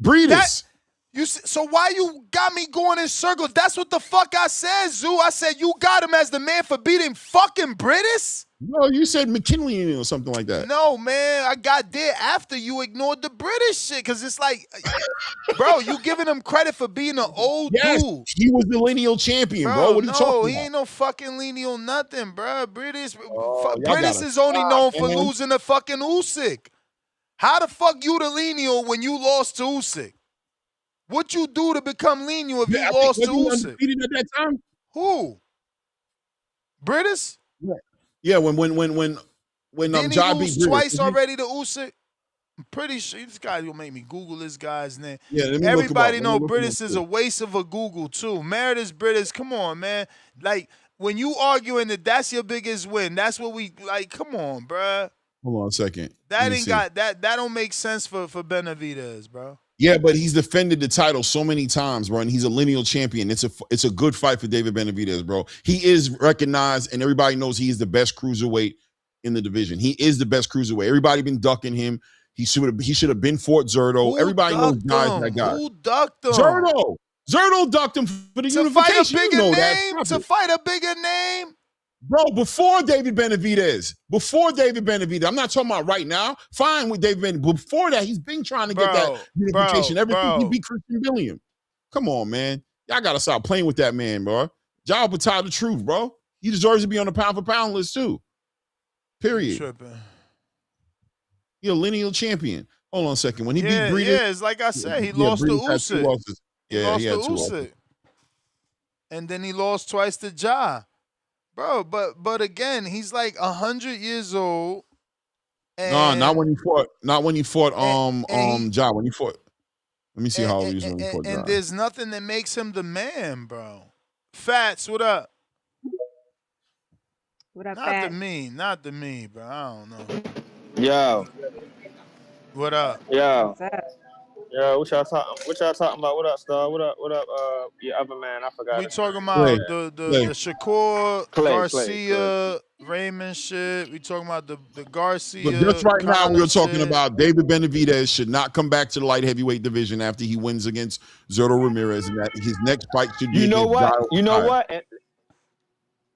Breedis. So why you got me going in circles? That's what the fuck I said, Zoo. I said you got him as the man for beating fucking British. No, you said McKinley or something like that. No, man, I got there after you ignored the British shit because it's like, bro, you giving him credit for being an old dude. He was the lineal champion, bro. What are you talking about? He ain't no fucking lineal nothing, bro. British is only known for losing to fucking Usyk. How the fuck you the lineal when you lost to Usyk? What you do to become lineal if you lost to Usyk? At that time? Who? British? Yeah, when Didn't Ja he lose beat twice British, already to Usyk? I'm pretty sure this guy gonna make me Google this guy's name. Yeah, let me look him up. Everybody Let me know look him up Britis is too. a waste of a Google too. Meredith Britis, come on, man. Like when you arguing that's your biggest win, that's what we like. Come on, bruh. Hold on a second. Let That me ain't see. got that. That don't make sense for Benavidez, bro. Yeah, but he's defended the title so many times, bro, and he's a lineal champion. It's a good fight for David Benavidez, bro. He is recognized, and everybody knows he is the best cruiserweight in the division. He is the best cruiserweight. Everybody been ducking him. He should have been Fort Zerto. Who Everybody knows ducked guys him? that guy. Who ducked him? Zerto ducked him for the To fight a unification. You bigger know that. name? Stop To it. fight a bigger name? Bro, before David Benavidez. I'm not talking about right now. Fine with David Benavidez. Before that, he's been trying to get that unification ever since he beat Christian Billiam. Come on, man. Y'all got to stop playing with that man, bro. Y'all but tell the truth, bro. He deserves to be on the pound for pound list, too. Period. Tripping. He's a lineal champion. Hold on a second. When he beat Breeder. Yeah, it's like I said, he lost to Usyk. He had two losses. And then he lost twice to Ja. Bro, but again, he's like 100 years old. No, not when he fought. Not when he fought. Ja. When he fought. Let me see how old he was when he fought Ja. And there's nothing that makes him the man, bro. Fats, what up? What up, Not Fats? to me, bro. I don't know. Yo. What up? Yo. What's up? Yo, what y'all talking about? What up, Star? What up, your other man? I forgot. We his talking name. about the Shakur, Clay, Garcia, Raymond shit. We talking about the Garcia. But just right now, Conor we were talking shit. about David Benavidez should not come back to the light heavyweight division after he wins against Zurdo Ramirez, and that his next fight should be. You know what? You know Kyle. what?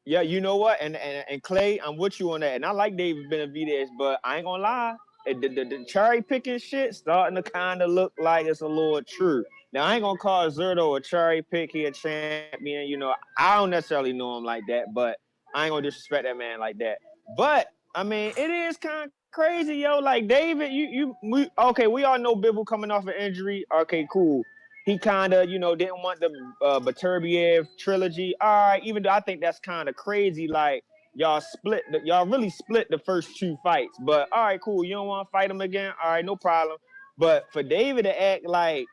Yeah, you know what? And Clay, I'm with you on that. And I like David Benavidez, but I ain't gonna lie. The cherry picking shit starting to kind of look like it's a little true. Now, I ain't gonna call Zurdo a cherry pick. He a champion. You know, I don't necessarily know him like that, but I ain't gonna disrespect that man like that. But I mean, it is kind of crazy, yo. Like David, we all know Bivol coming off an injury. Okay, cool. He kind of, didn't want the Beterbiev trilogy. All right, even though I think that's kind of crazy. Like, y'all really split the first two fights. But, all right, cool. You don't want to fight him again? All right, no problem. But for David to act like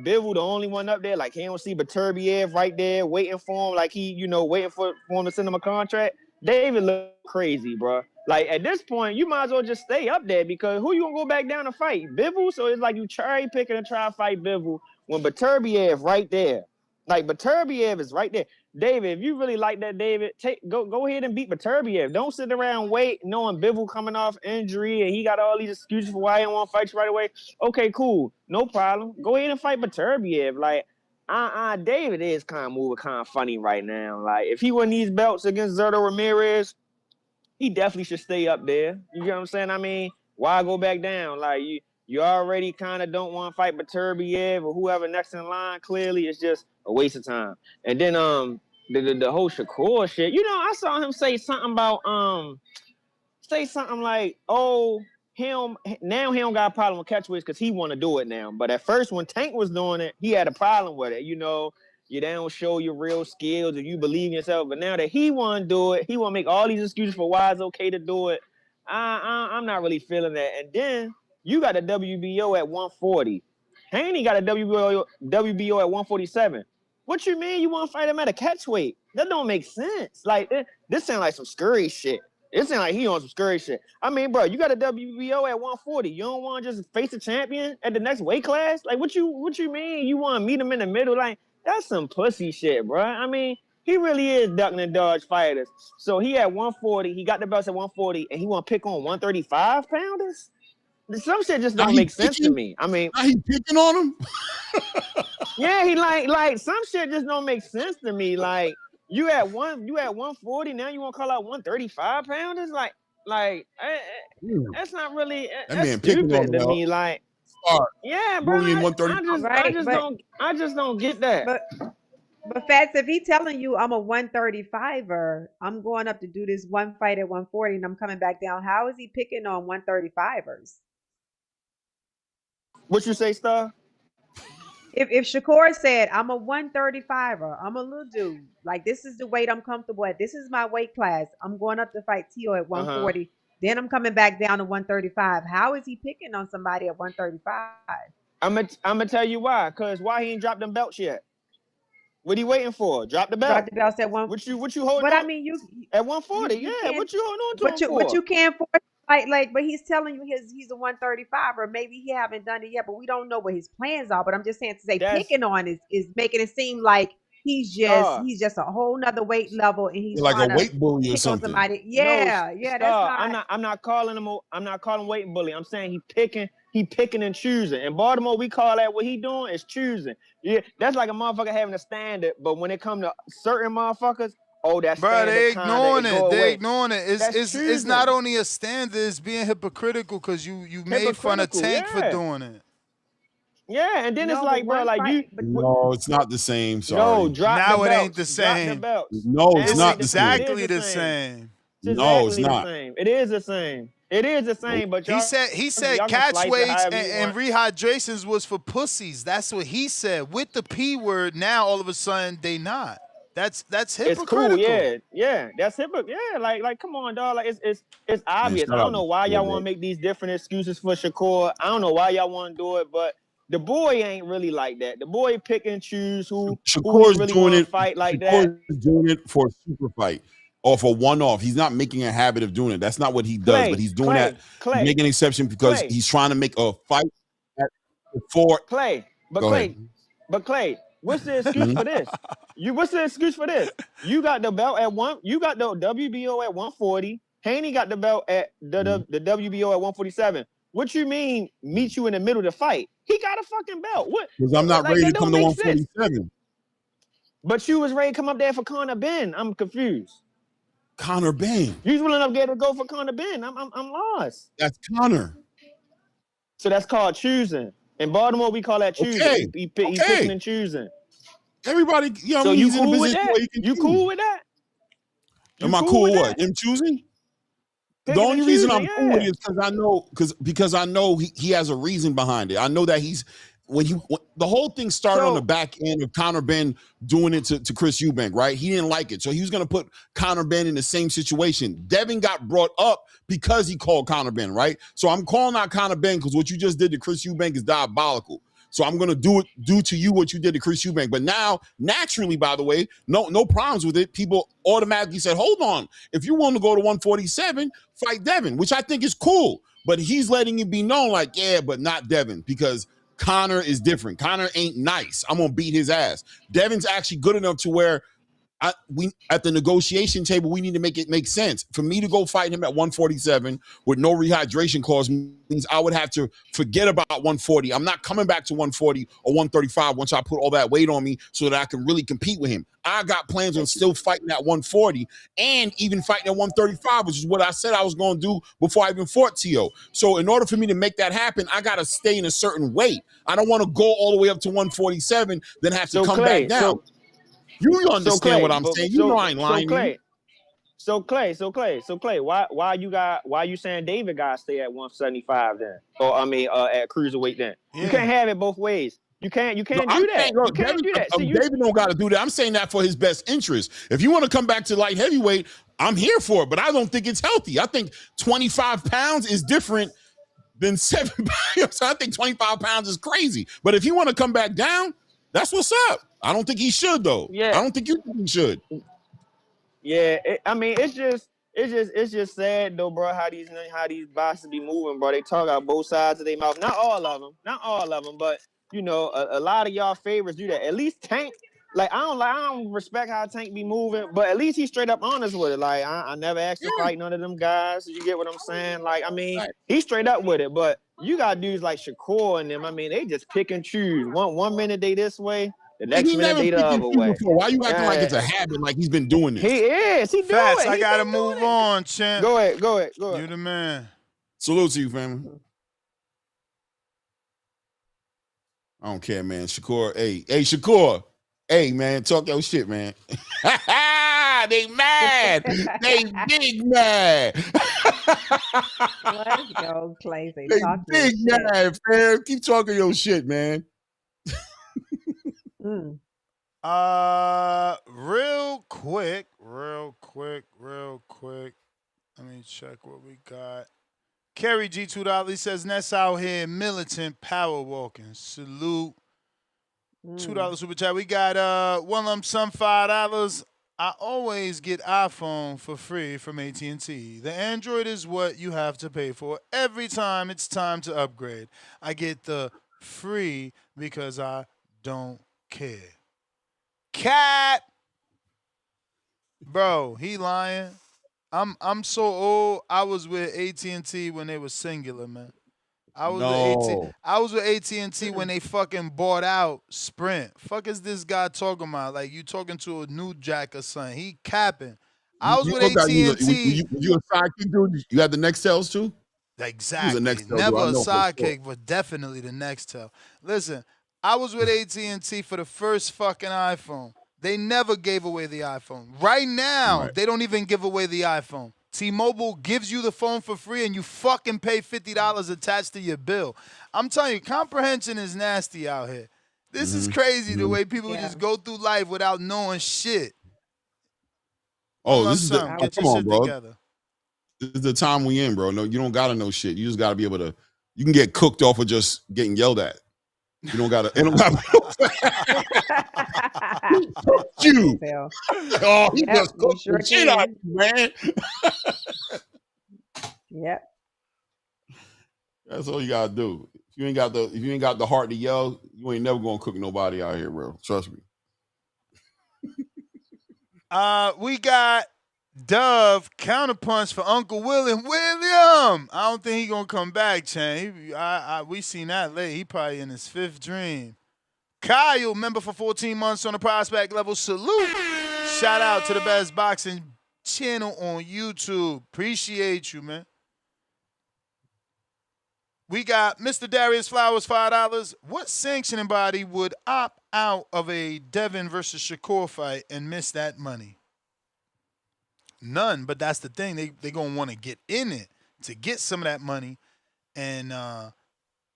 Bivol the only one up there, like he don't see Beterbiev right there waiting for him, like he, waiting for him to send him a contract, David look crazy, bro. Like, at this point, you might as well just stay up there because who you going to go back down to fight? Bivol? So it's like you cherry picking to try to fight Bivol when Beterbiev right there. Like, Beterbiev is right there. David, if you really like that, David, go ahead and beat Beterbiev. Don't sit around wait knowing Bivol coming off injury and he got all these excuses for why he don't want to fight you right away. Okay, cool. No problem. Go ahead and fight Beterbiev. Like, David is kind of moving kind of funny right now. Like, if he won these belts against Zurdo Ramirez, he definitely should stay up there. You get what I'm saying? I mean, why go back down? Like, you already kind of don't want to fight Beterbiev or whoever next in line. Clearly, it's just a waste of time. And then the whole Shakur shit. I saw him say something about like, oh, he don't got a problem with catchweights because he want to do it now. But at first, when Tank was doing it, he had a problem with it. You don't show your real skills if you believe in yourself. But now that he want to do it, he want to make all these excuses for why it's okay to do it. I'm not really feeling that. And then you got a WBO at 140. Haney got a WBO at 147. What you mean you want to fight him at a catchweight? That don't make sense. Like, this sound like some scurry shit. It sound like he on some scurry shit. I mean, bro, you got a WBO at 140. You don't want to just face a champion at the next weight class? Like, what you mean? You want to meet him in the middle? Like, that's some pussy shit, bro. I mean, he really is ducking and dodge fighters. So he at 140. He got the belts at 140, and he want to pick on 135 pounders? Some shit just don't make sense to me. I mean, he picking on him? Yeah, he like some shit just don't make sense to me. Like, you at 140, now you want to call out 135 pounders? Like that's not really That that's man picking on stupid him. to me. Like, yeah, bro. I just don't get that. But Fats, if he telling you I'm a 135er, I'm going up to do this one fight at 140 and I'm coming back down, how is he picking on 135ers? What you say, Star? If Shakur said I'm a 135er, I'm a little dude, like this is the weight I'm comfortable at, this is my weight class, I'm going up to fight Tio at 140, Then I'm coming back down to 135. How is he picking on somebody at 135? I'm gonna tell you why. Cause why he ain't dropped them belts yet? What he waiting for? Drop the Drop belt. the belts at one. What you holding But I on mean, at 140? you Yeah, can't. what you holding on to But him you for? can't force but he's telling you he's a 135, or maybe he haven't done it yet. But we don't know what his plans are. But I'm just saying to say That's picking on is making it seem like Star. he's just a whole nother weight level and he's You're like a trying to weight bully or pick on something. somebody. No, Yeah, that's Star. not. I'm not calling him. I'm not calling weight bully. I'm saying he picking and choosing. In Baltimore, we call that what he doing is choosing. Yeah, that's like a motherfucker having a standard, but when it come to certain motherfuckers, oh, that Bro, standard they kinda ignoring it go it. They away. ignoring it. That's It's not choosing. only a standard, it's being hypocritical because you made fun of Hypocritical, Tank for yeah. doing it. Yeah, and then it's No, but like, bro, one like fight. you But No, it's not the same. no, Sorry. drop the Now it ain't the belts. Drop the same. belts. No, it's Now It's it ain't not the the same. It same. is exactly the the same. same. It's No, it's exactly the not. same. It is the same. It is the same, but He y'all said can catch slice it weights however you and want. rehydrations was for pussies. That's what he said. With the P word, now all of a sudden they not. That's It's cool, hypocritical. yeah. That's hypocritical. Yeah, like come on, dog. Like it's Man, obvious. I shout don't out know to why Shakur, y'all want to bro. make these different excuses for Shakur. I don't know why y'all want to do it, but the boy ain't really like that. The boy pick and choose who he Shakur's really doing want it. to fight like that. Shakur's doing it for a super fight or for one-off. He's not making a habit of doing it. That's not what he does. But Clay, he's doing that. Clay, He's Clay, making an exception because Clay, he's trying to make a fight before. Clay. But Go ahead. Clay, but Clay, what's the excuse Mhm. for this? What's the excuse for this? You got the belt at one. You got the WBO at 140. Haney got the belt at the WBO at 147. What you mean meet you in the middle to fight? He got a fucking belt. Because I'm not Like ready that to come don't to make sense. 147. But you was ready to come up there for Conor Benn. I'm confused. Conor Benn. You was willing up there to go for Conor Benn. I'm lost. That's Conor. So that's called choosing. In Baltimore, we call that choosing. Okay. He picking Okay. and choosing. Everybody, you know what I So mean? you He's in a cool with position that? where he can You choose. cool with that? Am You I cool cool with with what? that? Him choosing? The Picking and only reason choosing, I'm cool with yeah. it is because I know he has a reason behind it. I know that when the whole thing started on the So back end of Conor Benn doing it to Chris Eubank, right? He didn't like it. So he was gonna put Conor Benn in the same situation. Devin got brought up because he called Conor Benn, right? So I'm calling out Conor Benn because what you just did to Chris Eubank is diabolical. So I'm gonna do to you what you did to Chris Eubank. But now, naturally, by the way, no problems with it. People automatically said, hold on, if you want to go to 147, fight Devin, which I think is cool. But he's letting it be known, like, yeah, but not Devin, because Conor is different. Conor ain't nice. I'm gonna beat his ass. Devin's actually good enough to where we at the negotiation table, we need to make it make sense. For me to go fight him at 147 with no rehydration clause means I would have to forget about 140. I'm not coming back to 140 or 135 once I put all that weight on me so that I can really compete with him. I got plans on still fighting at 140 and even fighting at 135, which is what I said I was going to do before I even fought Tio. So in order for me to make that happen, I got to stay in a certain weight. I don't want to go all the way up to 147, then have to so come back Clay, down. so You so understand Clay, what I'm but saying. You know I ain't lying to you. Clay, why you saying David gotta stay at 175 then? Or I mean at cruiserweight then? You Yeah. can't have it both ways. You can't No, do I'm that. saying, look, You can't do that. See you David don't got to do that. I'm saying that for his best interest. If you want to come back to light heavyweight, I'm here for it, but I don't think it's healthy. I think 25 pounds is different than 7 pounds. I think 25 pounds is crazy. But if you want to come back down, that's what's up. I don't think he should, though. yeah. I don't think you think he should. Yeah, I mean, it's just sad though, bro. How these bosses be moving, bro. They talk out both sides of their mouth. Not all of them, but you know, a lot of y'all favorites do that. At least Tank, like I don't respect how Tank be moving, but at least he's straight up honest with it. Like I never asked to fight none of them guys. You get what I'm saying? Like I mean, he's straight up with it. But you got dudes like Shakur and them. I mean, they just pick and choose. One minute they this way, the next He minute never they the picked and other choose way. before. Why you acting like it's a habit, like he's been doing He this? is. He do Fats, it. I He gotta been doing move it. on, champ. Go ahead. You the man. Salute to you, family. I don't care, man. Shakur, hey, Shakur. Hey, man, talk your shit, man. They mad. They big mad. Let's go, Clay. Say, They talk your big shit. mad, fam. Keep talking your shit, man. Mm. Real quick. Let me check what we got. Kerry G $2 says Ness out here militant power walking. Salute. $2 super chat. We got one lump sum $5. I always get iPhone for free from AT&T. The Android is what you have to pay for every time it's time to upgrade. I get the free because I don't care. Cat, bro, he lying. I'm so old. I was with AT&T when they was singular, man. I was with AT&T when they fucking bought out Sprint. Fuck is this guy talking about? Like you talking to a new jack or something? He capping. I was with AT&T. Were you a sidekick dude? You had the Nextels too? He was a Exactly. Nextel dude. Never I a know for sure. sidekick, but definitely the Nextel. Listen, I was with AT&T for the first fucking iPhone. They never gave away the iPhone. Right now, they don't even give away the iPhone. T-Mobile gives you the phone for free and you fucking pay $50 attached to your bill. I'm telling you, comprehension is nasty out here. This is crazy the way people just go through life without knowing shit. Oh, this is the Get come your on, shit bro. together. This is the time we in, bro. No, you don't gotta know shit. You just gotta be able to. You can get cooked off of just getting yelled at. You don't gotta. It don't gotta. You. Oh, he just cooked the shit out of you, man. Yep. That's all you gotta do. If you ain't got the heart to yell, you ain't never gonna cook nobody out here, bro. Trust me. We got Dove counterpunch for Uncle William. I don't think he gonna come back, Chan. We seen that late. He probably in his fifth dream. Kyle, member for 14 months on the prospect level. Salute. Shout out to the best boxing channel on YouTube. Appreciate you, man. We got Mr. Darius Flowers, $5. What sanctioning body would opt out of a Devin versus Shakur fight and miss that money? None, but that's the thing. They gonna want to get in it to get some of that money, and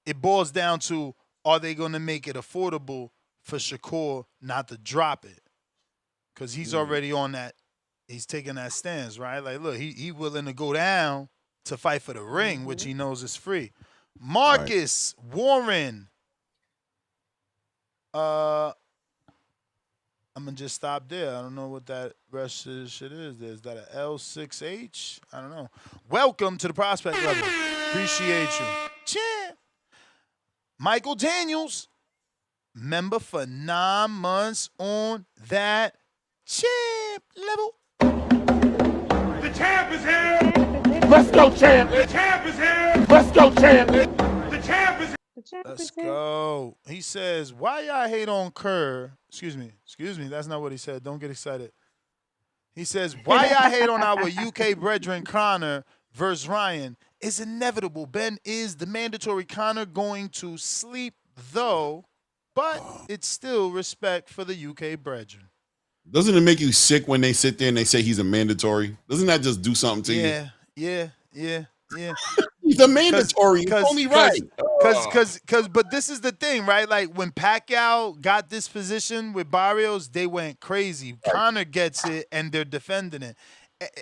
it boils down to, are they gonna make it affordable for Shakur not to drop it? Because he's already on that. He's taking that stance, right? Like, look, he willing to go down to fight for the ring, which he knows is free. Marcus Warren. I'm gonna just stop there. I don't know what that rest of this shit is. Is that an L6H? I don't know. Welcome to the prospect level. Appreciate you. Champ. Michael Daniels, member for 9 months on that champ level. The champ is here. Let's go, champ. The champ is here. Let's go, champ. The champ is here. Let's go. He says, why y'all hate on Kerr? Excuse me, that's not what he said. Don't get excited. He says, why y'all hate on our UK brethren Conor versus Ryan? It's inevitable. Ben is the mandatory. Conor going to sleep, though, but it's still respect for the UK brethren. Doesn't it make you sick when they sit there and they say he's a mandatory? Doesn't that just do something to you? Yeah. He's a mandatory. It's only right. But this is the thing, right? Like when Pacquiao got this position with Barrios, they went crazy. Conor gets it, and they're defending it.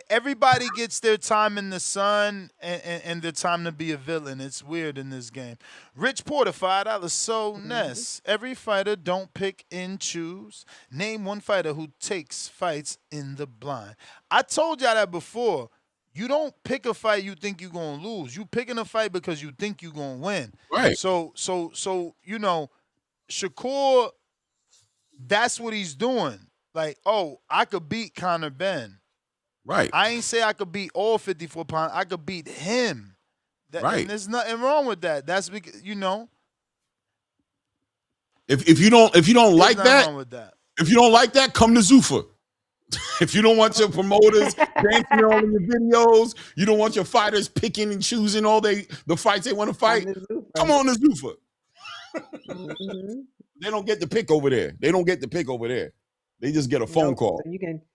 Everybody gets their time in the sun and their time to be a villain. It's weird in this game. Rich Porter, $5. So, Ness, every fighter don't pick and choose. Name one fighter who takes fights in the blind. I told y'all that before. You don't pick a fight you think you're going to lose. You picking a fight because you think you're going to win. Right. So, you know, Shakur, that's what he's doing. Like, oh, I could beat Conor Benn. Right. I ain't say I could beat all 54 pounds. I could beat him. Right. And there's nothing wrong with that. That's because, you know. If you don't like that, wrong with that, if you don't like that, come to Zuffa. If you don't want your promoters dancing all in your videos, you don't want your fighters picking and choosing all the fights they want to fight, come on to Zuffa. They don't get the pick over there. They just get a phone call.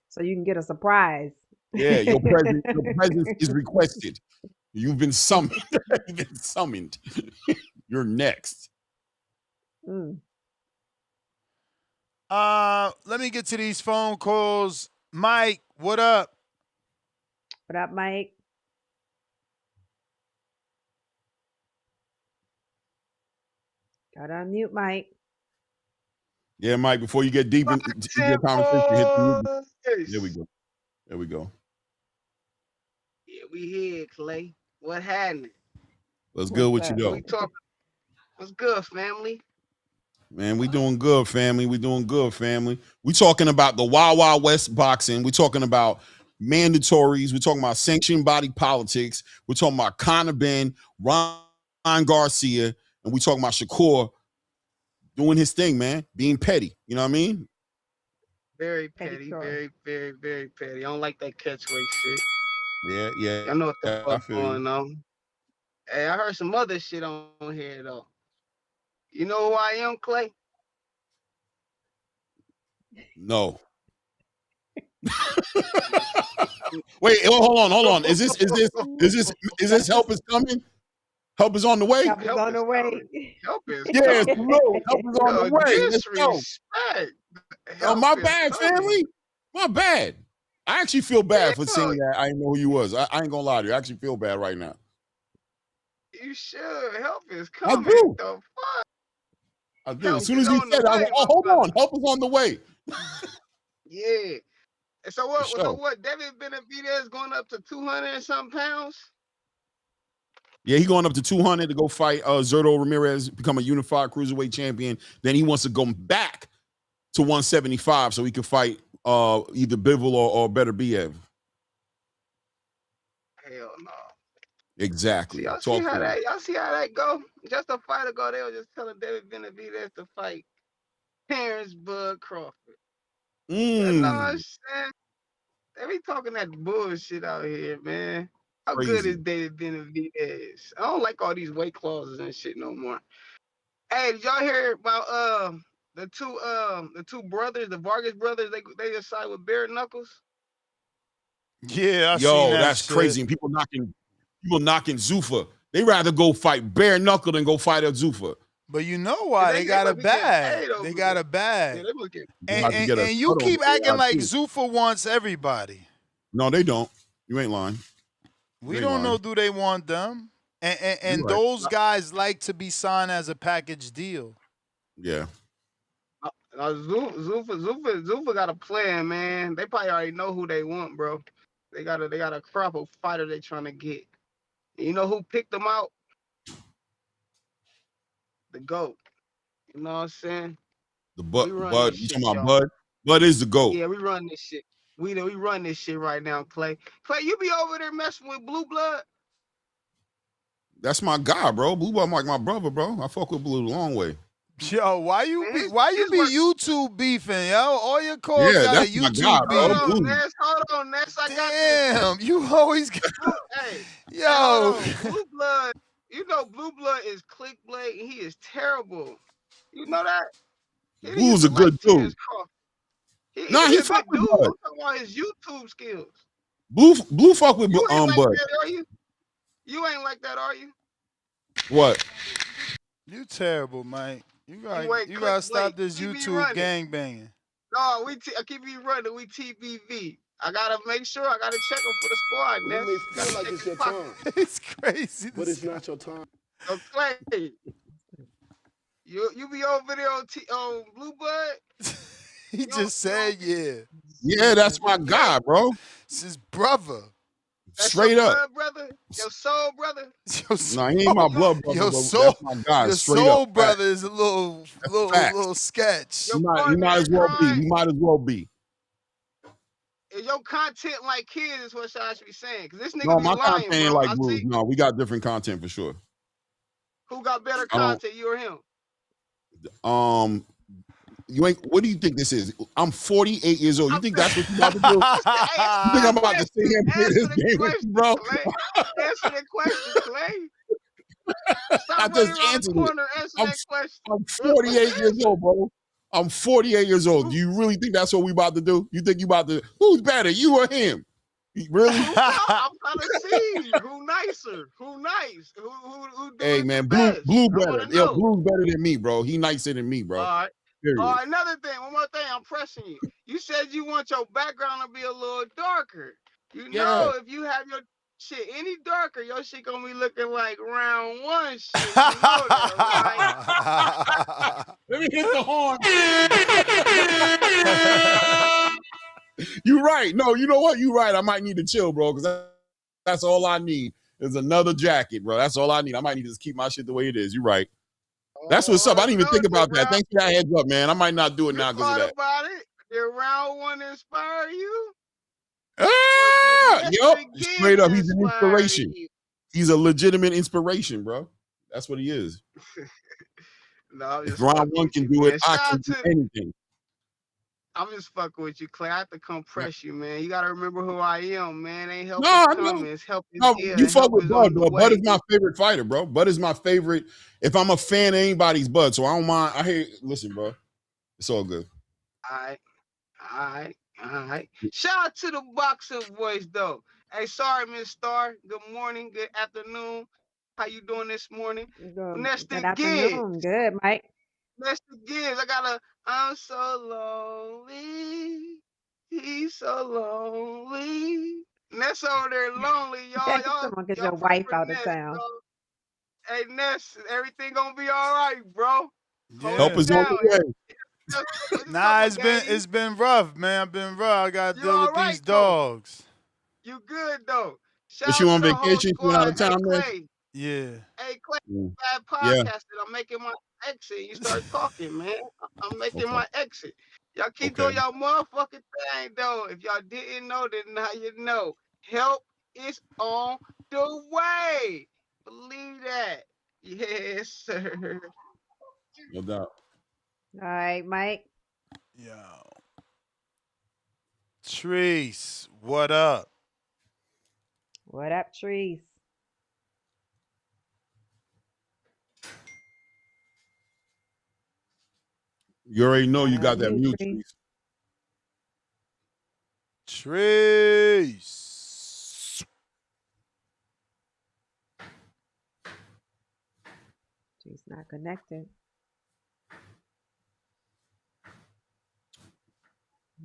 So you can get a surprise. Yeah, your presence is requested. You've been summoned. You're next. Let me get to these phone calls. Mike, what up? What up, Mike? Gotta unmute Mike. Yeah, Mike. Before you get deep into your conversation, hit the mute. There we go. There we go. Yeah, we here, Clay. What happened? What's good What's with you up? though? We talking. What's good, family? Man, we doing good, family. We doing good, family. We talking about the Wild Wild West boxing. We talking about mandatories. We talking about sanctioned body politics. We're talking about Conor Benn, Ryan Garcia, and we talking about Shakur doing his thing, man, being petty. You know what I mean? Very Petty petty, Troy. very petty. I don't like that catchweight shit. Yeah, yeah. Y'all know what the I fuck feel you. going on. Hey, I heard some other shit on here though. You know who I am, Clay? No. Wait, hold on. Is this help is coming? Help is on the way? Help is on the way. Help is Yes, coming. no, help is on the Yo, way. Let's go. disrespect. Oh, Help my is bad, coming. family. My bad. I actually feel bad for Yeah, saying that I didn't know who you was. I ain't gonna lie to you. I actually feel bad right now. you should. Help is I coming. do. The fuck? I do. As Help soon is as you on the said it, I was way, like, oh, my hold brother. on. Help is on the way. Yeah. And so For what? So sure. what? Devin Benavidez going up to 200 and some pounds. Yeah, he going up to 200 to go fight Zerto Ramirez, become a unified cruiserweight champion. Then he wants to go back to 175 so he can fight either Bivol or Better Biev. Hell no. Exactly. See, y'all see Talk how to him. that y'all see how that go? Just a fight ago, they were just telling David Benavidez to fight Terrence Bud Crawford. You know what I'm saying? They be talking that bullshit out here, man. How good is Crazy. David Benavidez? I don't like all these weight clauses and shit no more. Hey, did y'all hear about the two brothers, the Vargas brothers? They just signed with bare knuckles. Yeah, I seen Yo, that that's shit. crazy. And people knocking Zuffa. They rather go fight bare knuckle than go fight a Zuffa. But you know why? They got a bag. They got a Yeah, bag. they must get. And you keep acting like Zuffa wants everybody. No, they don't. You ain't lying. We don't know do they want them. And right. those guys like to be signed as a package deal. Yeah. Zuffa got a plan, man. They probably already know who they want, bro. They got a crop of fighter they trying to get. And you know who picked them out? The GOAT. You know what I'm saying? The We run Bud. this You shit, talking about y'all. Bud? Bud is the GOAT. Yeah, we run this shit. We run this shit right now, Clay. Clay, you be over there messing with Blue Blood? That's my guy, bro. Blue Bud like my brother, bro. I fuck with Blue the long way. Yo, why you be YouTube beefing, yo? All your calls Yeah, got a that's my guy, YouTube bro. beef. Hold on, Ness. I got Damn, this. you always got. Hey, yo. Hold on. Blue Blood, you know Blue Blood is clickbait and he is terrible. You know that? He Blue's used a to like good Terrence dude. Crawford. Nah, He he a fuck good with dude. Bud. I'm talking about his YouTube skills. Blue fuck with You ain't like Bud. that, are you? You ain't like that, are you? What? You terrible, Mike. You ain't gotta stop this TV YouTube running. gangbanging. No, I keep you running. We TBV. I gotta make sure. I gotta check them for the squad, Ness. You may feel like it's your time. It's crazy. But it's not your time. So Clay, you be over there on Blue Bud? He just said yeah. Yeah, that's my guy, bro. It's his brother. That's Straight your up. blood brother? Your soul brother? No, he ain't my blood brother, Your but soul, that's my guy. your Straight soul up. brother is a little sketch. He might as well be. He might as well be. Is your content like kids is what I should be saying. Because this nigga No, be my lying, content ain't bro. like I Blues. see No, we got different content for sure. who got better I don't. content, you or him? You ain't. What do you think this is? I'm 48 years old. You think that's what you about to do? You think I'm about to sit here and play this game with you, bro? Answer the question, Clay. Stop I running just around the answered it. corner. Answer that question. I'm 48 years old, bro. I'm 48 years old. Do you really think that's what we about to do? You think you about to? Who's better, you or him? Really? I'm trying to see who nicer, who nice, who do Hey it man, the best. Blue I better. want to Yo, know. Blue's better than me, bro. He nicer than me, bro. All right. Period. Another thing, one more thing, I'm pressing you. You said you want your background to be a little darker. You know, if you have Shit, any darker, your shit gonna be looking like round one shit. You know that, right? Let me hit the horn. You're right. No, you know what? You're right. I might need to chill, bro, because that's all I need is another jacket, bro. That's all I need. I might need to just keep my shit the way it is. You're right. That's what's up. I didn't even think about that. Thanks for that heads up, man. I might not do it now because of that. About it? Did round one inspire you? Yup. Straight up, he's an inspiration. He's a legitimate inspiration, bro. That's what he is. No, if round one can do it, I can do anything. I'm just fucking with you, Clay. I have to come press you, man. You gotta remember who I am, man. Ain't helping coming. It's helping. No, you fuck with Bud, bro. Bud is my favorite fighter, bro. Bud is my favorite. If I'm a fan of anybody's, Bud. So I don't mind. I hear. Listen, bro. It's all good. All right. Shout out to the boxing voice, though. Hey, sorry, Miss Star. Good morning. Good afternoon. How you doing this morning? Good afternoon. Good, Mike. Next Gibbs. I'm so lonely. He's so lonely. Ness over there lonely, y'all. Someone get your wife out of town. Hey, Ness, everything gonna be all right, bro. Yeah. Help is on the way. Nah, it's been rough, man. I've been rough. I gotta deal with these dogs. You good though? Was you on vacation? You went out of town, man? Yeah. Hey, Clay, bad podcasting. I'm making my exit. You start talking, man. I'm making my exit. Y'all keep doing y'all motherfucking thing, though. If y'all didn't know, then now you know. Help is on the way. Believe that. Yes, sir. No doubt. All right, Mike. Yo. Treese, what up? What up, Treese? You already know you got that mute, Treese. Treese. She's not connected.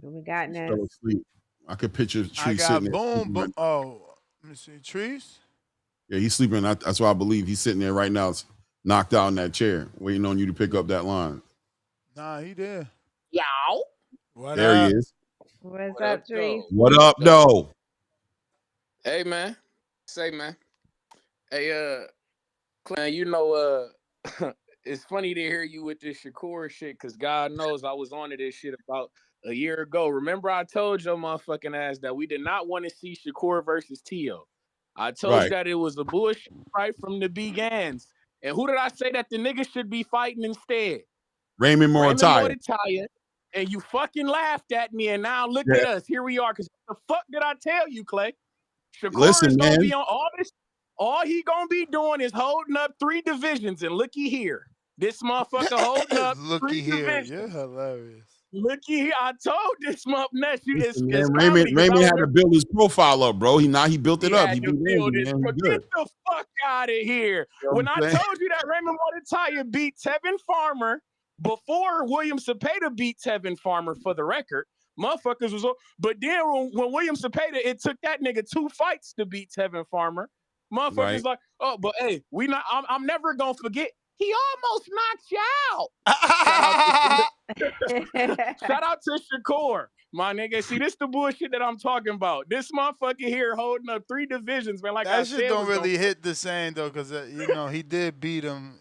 What we got next? Fell asleep. I could picture Treese I got sitting there. boom. Oh, let me see. Treese? Yeah, he's sleeping. That's why I believe he's sitting there right now, knocked out in that chair, waiting on you to pick up that line. Nah, he there. Yow. What there up? He is. What's up, Treese? What up, though? Hey, man. Say, man. Hey, Clay, you know, it's funny to hear you with this Shakur shit, because God knows I was on to this shit about a year ago. Remember I told your motherfucking ass that we did not want to see Shakur versus Teo. I told you that it was a bullshit right from the begins. And who did I say that the nigga should be fighting instead? Raymond Moritaya. And you fucking laughed at me, and now look at us. Here we are. Because what the fuck did I tell you, Clay? Shakur is gonna be on all this. All he gonna be doing is holding up 3 divisions, and looky here, this motherfucker holding up looky 3 here. divisions. You're hilarious. Looky here, I told this motherfucker. Listen, Raymond had to build his profile up, bro. He built it up. He Get the fuck out of here. When I told you that Raymond Moritaya beat Tevin Farmer before William Zepeda beat Tevin Farmer, for the record, motherfuckers was. But then when William Zepeda, it took that nigga 2 fights to beat Tevin Farmer. Motherfuckers like, oh, but hey, I'm never gonna forget. He almost knocked you out. Shout out to Shakur, my nigga. See, this the bullshit that I'm talking about. This motherfucker here holding up 3 divisions, man. Like that shit don't really hit the same though, because he did beat him.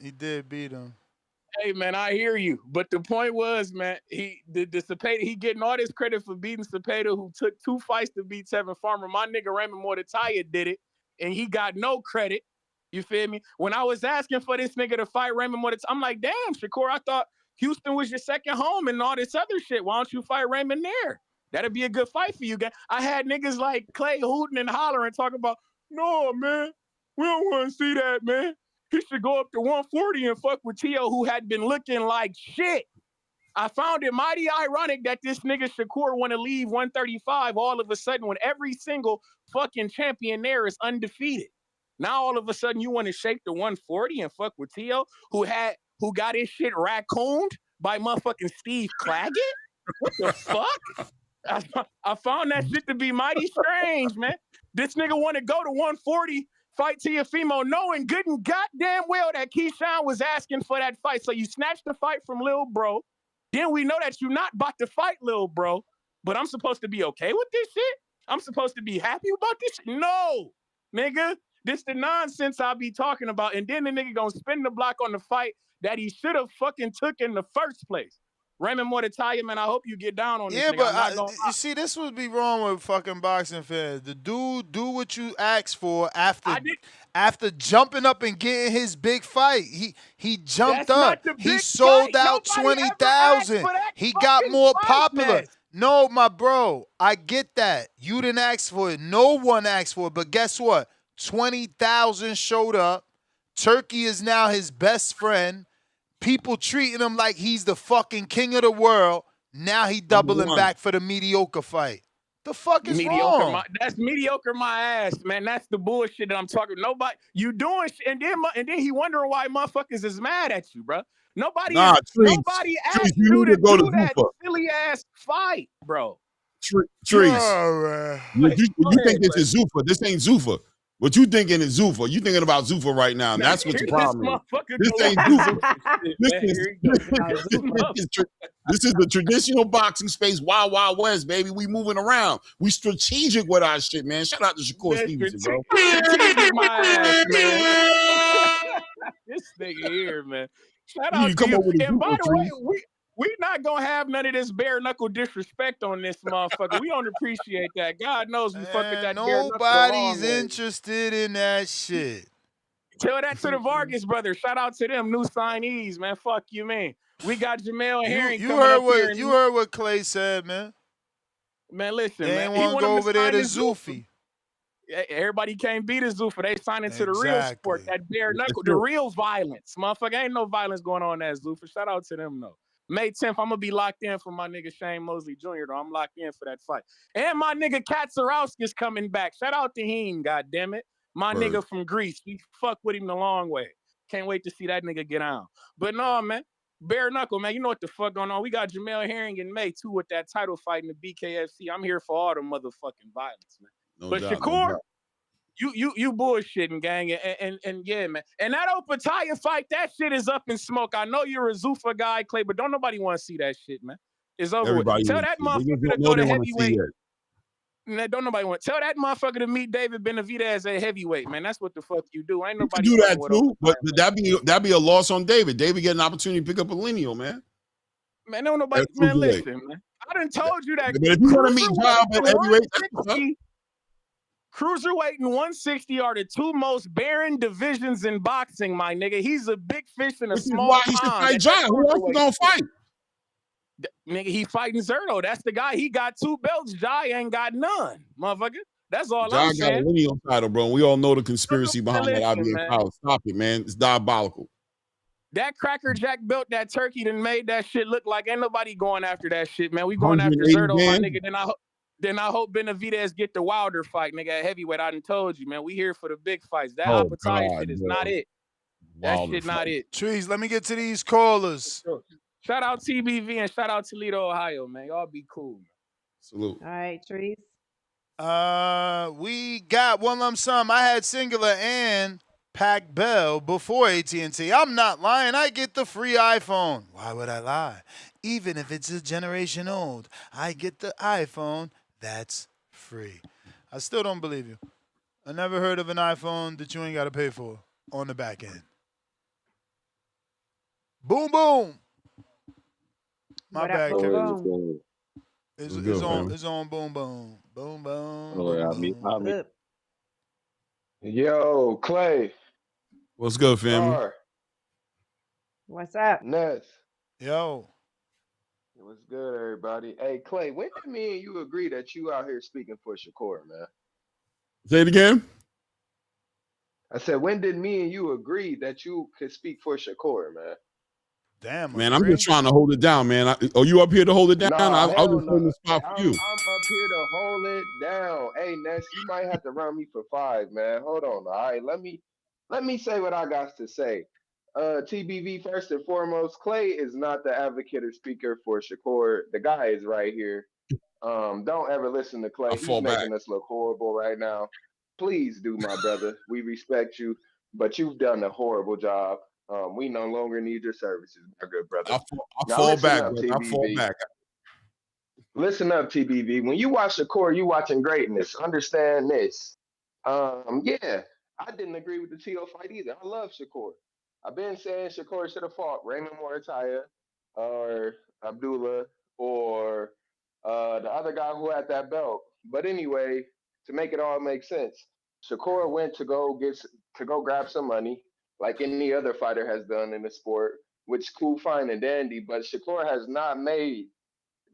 Hey man, I hear you, but the point was, man, the Zepeda, he getting all this credit for beating Zepeda, who took 2 fights to beat Tevin Farmer. My nigga Raymond Moritaya did it, and he got no credit. You feel me? When I was asking for this nigga to fight Raymond Moritaya, I'm like, damn, Shakur, I thought Houston was your second home and all this other shit. Why don't you fight Raymond there? That'd be a good fight for you guys. I had niggas like Clay hooting and hollering, talking about, no, man, we don't want to see that, man. He should go up to 140 and fuck with Teo, who had been looking like shit. I found it mighty ironic that this nigga Shakur want to leave 135 all of a sudden when every single fucking champion there is undefeated. Now all of a sudden you want to shake the 140 and fuck with Teo, who got his shit raccooned by motherfucking Steve Claggett? What the fuck? I found that shit to be mighty strange, man. This nigga want to go to 140, fight Teofimo, knowing good and goddamn well that Keyshawn was asking for that fight. So you snatched the fight from Lil Bro. Then we know that you're not about to fight Lil Bro, but I'm supposed to be okay with this shit? I'm supposed to be happy about this shit? No, nigga. This the nonsense I'll be talking about. And then the nigga gonna spin the block on the fight that he should have fucking took in the first place. Raymond Mortitalia, man, I hope you get down on this Yeah, nigga. but I'm not gonna you see, this would be wrong with fucking boxing fans. The dude do what you asked for after jumping up and getting his big fight. He jumped That's not up. the He big sold fight. out Nobody ever asked 20,000. for that He got fucking more fight, popular. man. No, my bro, I get that. You didn't ask for it. No one asked for it. But guess what? 20,000 showed up. Turkey is now his best friend. People treating him like he's the fucking king of the world. Now he doubling back for the mediocre fight. The fuck is wrong? That's mediocre my ass, man. That's the bullshit that I'm talking. Nobody, you doing shit, and then he wondering why motherfuckers is mad at you, bro. Nobody asked you you need to to go to do that Zufa. silly ass fight, bro. Trees. Oh, You think this is Zufa. This ain't Zufa. What you thinking is Zufa. You thinking about Zufa right now, and Now, that's what your here this problem is. motherfucker This go with ain't the Zufa. Zufa shit, This man. is Here he go. this is the traditional boxing space, Wild Wild West, baby. We moving around. We strategic with our shit, man. Shout out to Shakur Stevenson, bro. Strategic my ass, man. This nigga here, man. Shout You need out to to come you. up with a And by Zufa, the Trees. way, we not gonna have none of this bare knuckle disrespect on this motherfucker. We don't appreciate that. God knows we fuck with that bare knuckle the Nobody's long way. interested in that shit. Tell that to the Vargas brothers. Shout out to them new signees, man. Fuck you, man. We got Jamel Herring You coming heard up here. what you heard what Clay said, man. Man, listen, They man. ain't He want to want go him to over there sign to the Zuffa. Zufi. Everybody can't beat a Zuffa. They sign into the real sport, that bare knuckle, the real violence. Motherfucker, ain't no violence going on in that Zuffa. Shout out to them, though. May 10th, I'm going to be locked in for my nigga Shane Mosley Jr., though. I'm locked in for that fight. And my nigga Katsarowski's coming back. Shout out to him, goddammit. My nigga from Greece. We fuck with him the long way. Can't wait to see that nigga get on. But no, man. Bare knuckle, man. You know what the fuck going on. We got Jamel Herring in May, too, with that title fight in the BKFC. I'm here for all the motherfucking violence, man. No doubt, Shakur, you bullshitting, gang, and yeah, man. And that Opataya fight, that shit is up in smoke. I know you're a Zuffa guy, Clay, but don't nobody want to see that shit, man. It's over Everybody with. Tell that motherfucker to go to heavyweight. Don't nobody want. Tell that motherfucker to meet David Benavidez at heavyweight, man. That's what the fuck you do. Ain't nobody do that with too, but that'd be a loss on David. David get an opportunity to pick up a lineal, man. Man, don't nobody. Man, listen, man. I done told you that. But if you want to meet Job at heavyweight, Cruiserweight and 160 are the two most barren divisions in boxing, my nigga. He's a big fish in a small pond. He should fight John. Who else is gonna fight? Nigga, he fighting Zerto. That's the guy. He got 2 belts. Jai ain't got none, motherfucker. That's all John I'm saying. got a lineal title, bro. We all know the conspiracy behind that IBF title. Stop it, man. It's diabolical. That Cracker Jack belt that Turkey done made that shit look like ain't nobody going after that shit, man. We going after Zerto, my nigga. Then I hope Benavidez get the Wilder fight, nigga, at heavyweight. I done told you, man. We here for the big fights. That Opataya shit is not it. That shit not it. Trees, let me get to these callers. Shout out TBV and shout out Toledo, Ohio, man. Y'all be cool, man. Salute. All right, Trees. We got one lump sum. I had Singular and Pac Bell before AT&T. I'm not lying. I get the free iPhone. Why would I lie? Even if it's a generation old, I get the iPhone. That's free. I still don't believe you. I never heard of an iPhone that you ain't got to pay for on the back end. Boom, boom. My bad, Kevin. It's on boom, boom. Boom, boom. Boom. Yo, Clay. What's good, family? What's up? Nuts. Yo. What's good, everybody? Hey, Clay, when did me and you agree that you out here speaking for Shakur, man? Say it again. I said, when did me and you agree that you could speak for Shakur, man? Damn, man, I'm just trying to hold it down, man. Are you up here to hold it down? Nah, I'll just hold the spot for you. I'm up here to hold it down. Hey, Ness, you might have to run me for 5, man. Hold on. All right, let me say what I got to say. TBV, first and foremost, Clay is not the advocate or speaker for Shakur. The guy is right here. Don't ever listen to I Clay. He's fall back. making us look horrible right now. Please do, my brother. We respect you, but you've done a horrible job. We no longer need your services, my good brother. I Now fall listen back, up, brother. I fall TBV. back. Listen up, TBV. When you watch Shakur, you watching greatness. Understand this. Yeah, I didn't agree with the Tito fight either. I love Shakur. I've been saying Shakur should have fought Raymond Morataya or Abdullah or the other guy who had that belt. But anyway, to make it all make sense, Shakur went to go grab some money, like any other fighter has done in the sport, which cool, fine, and dandy. But Shakur has not made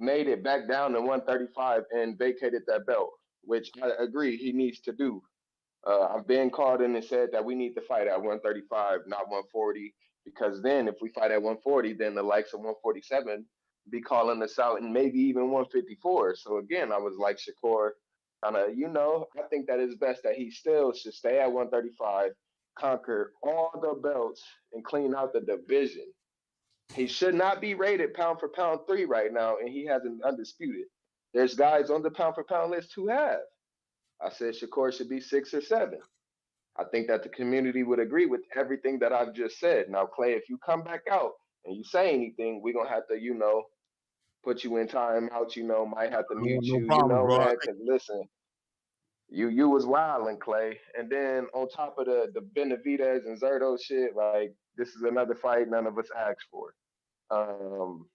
it back down to 135 and vacated that belt, which I agree he needs to do. I've been called in and said that we need to fight at 135, not 140, because then if we fight at 140, then the likes of 147 be calling us out and maybe even 154. So again, I was like Shakur, kind of, I think that it's best that he still should stay at 135, conquer all the belts, and clean out the division. He should not be rated pound for pound 3 right now, and he hasn't undisputed. There's guys on the pound for pound list who have. I said Shakur should be 6 or 7. I think that the community would agree with everything that I've just said. Now, Clay, if you come back out and you say anything, we're gonna have to, put you in timeout. Might have to No, mute no you. problem, bro. Man, because listen, you was wilding, Clay. And then on top of the Benavidez and Zerto shit, like this is another fight none of us asked for. Um,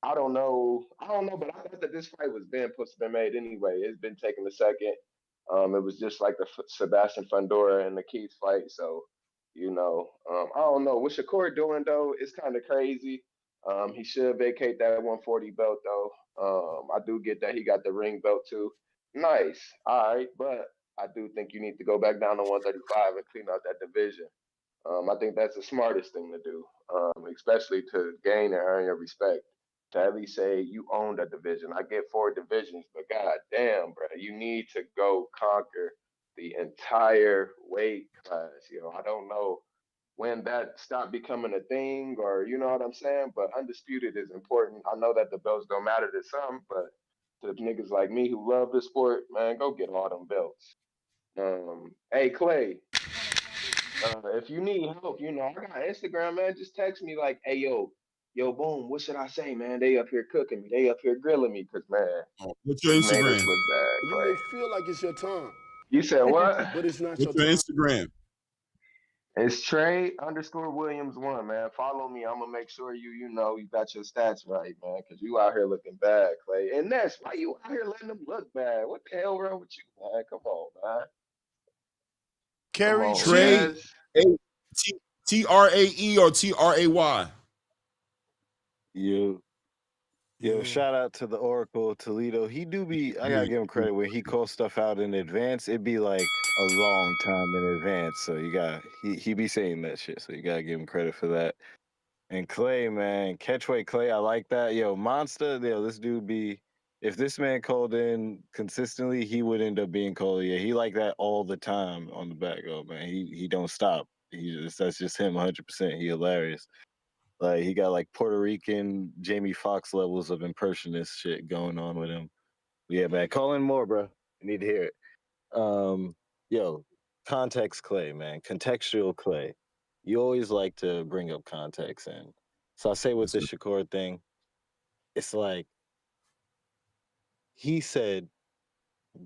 I don't know. I don't know, but I thought that this fight was been supposed to be made anyway. It's been taking a second. It was just like the Sebastian Fundora and the Keith fight. So, I don't know. What Shakur doing though? It's kind of crazy. He should vacate that 140 belt though. I do get that he got the ring belt too. Nice. All right, but I do think you need to go back down to 135 and clean out that division. I think that's the smartest thing to do, especially to gain and earn your respect. To at least say you own the division. I get 4 divisions, but god damn, bro, you need to go conquer the entire weight class. I don't know when that stopped becoming a thing, or you know what I'm saying. But undisputed is important. I know that the belts don't matter to some, but to niggas like me who love the sport, man, go get all them belts. Hey Clay, if you need help, I got Instagram, man. Just text me like, hey, yo, boom, what should I say, man? They up here cooking me. They up here grilling me, cause man, What's your you made us Instagram? look bad, You Clay. may feel like it's your time, You said what? but it's not your What's your time. Instagram? It's Trey_Williams1, man. Follow me. I'm gonna make sure you got your stats right, man, cause you out here looking bad, Clay. And that's why you out here letting them look bad. What the hell wrong with you, man? Come on, man. Come Kerry on, Trey, G. Nez. Trae or Tray? You. Yo, Yeah. shout out to the Oracle of Toledo. He do be, I gotta give him credit when he calls stuff out in advance. It be like a long time in advance. So he be saying that shit. So you gotta give him credit for that. And Clay, man, catchweight Clay, I like that. Yo, Monster, this dude be, if this man called in consistently, he would end up being called. Yeah, he like that all the time on the back. Oh man, he don't stop. That's just him 100%. He hilarious. Like he got like Puerto Rican Jamie Foxx levels of impressionist shit going on with him. Yeah, man, call in more, bro. I need to hear it. Yo, context Clay, man, contextual Clay. You always like to bring up context, and so I say with the Shakur thing, it's like he said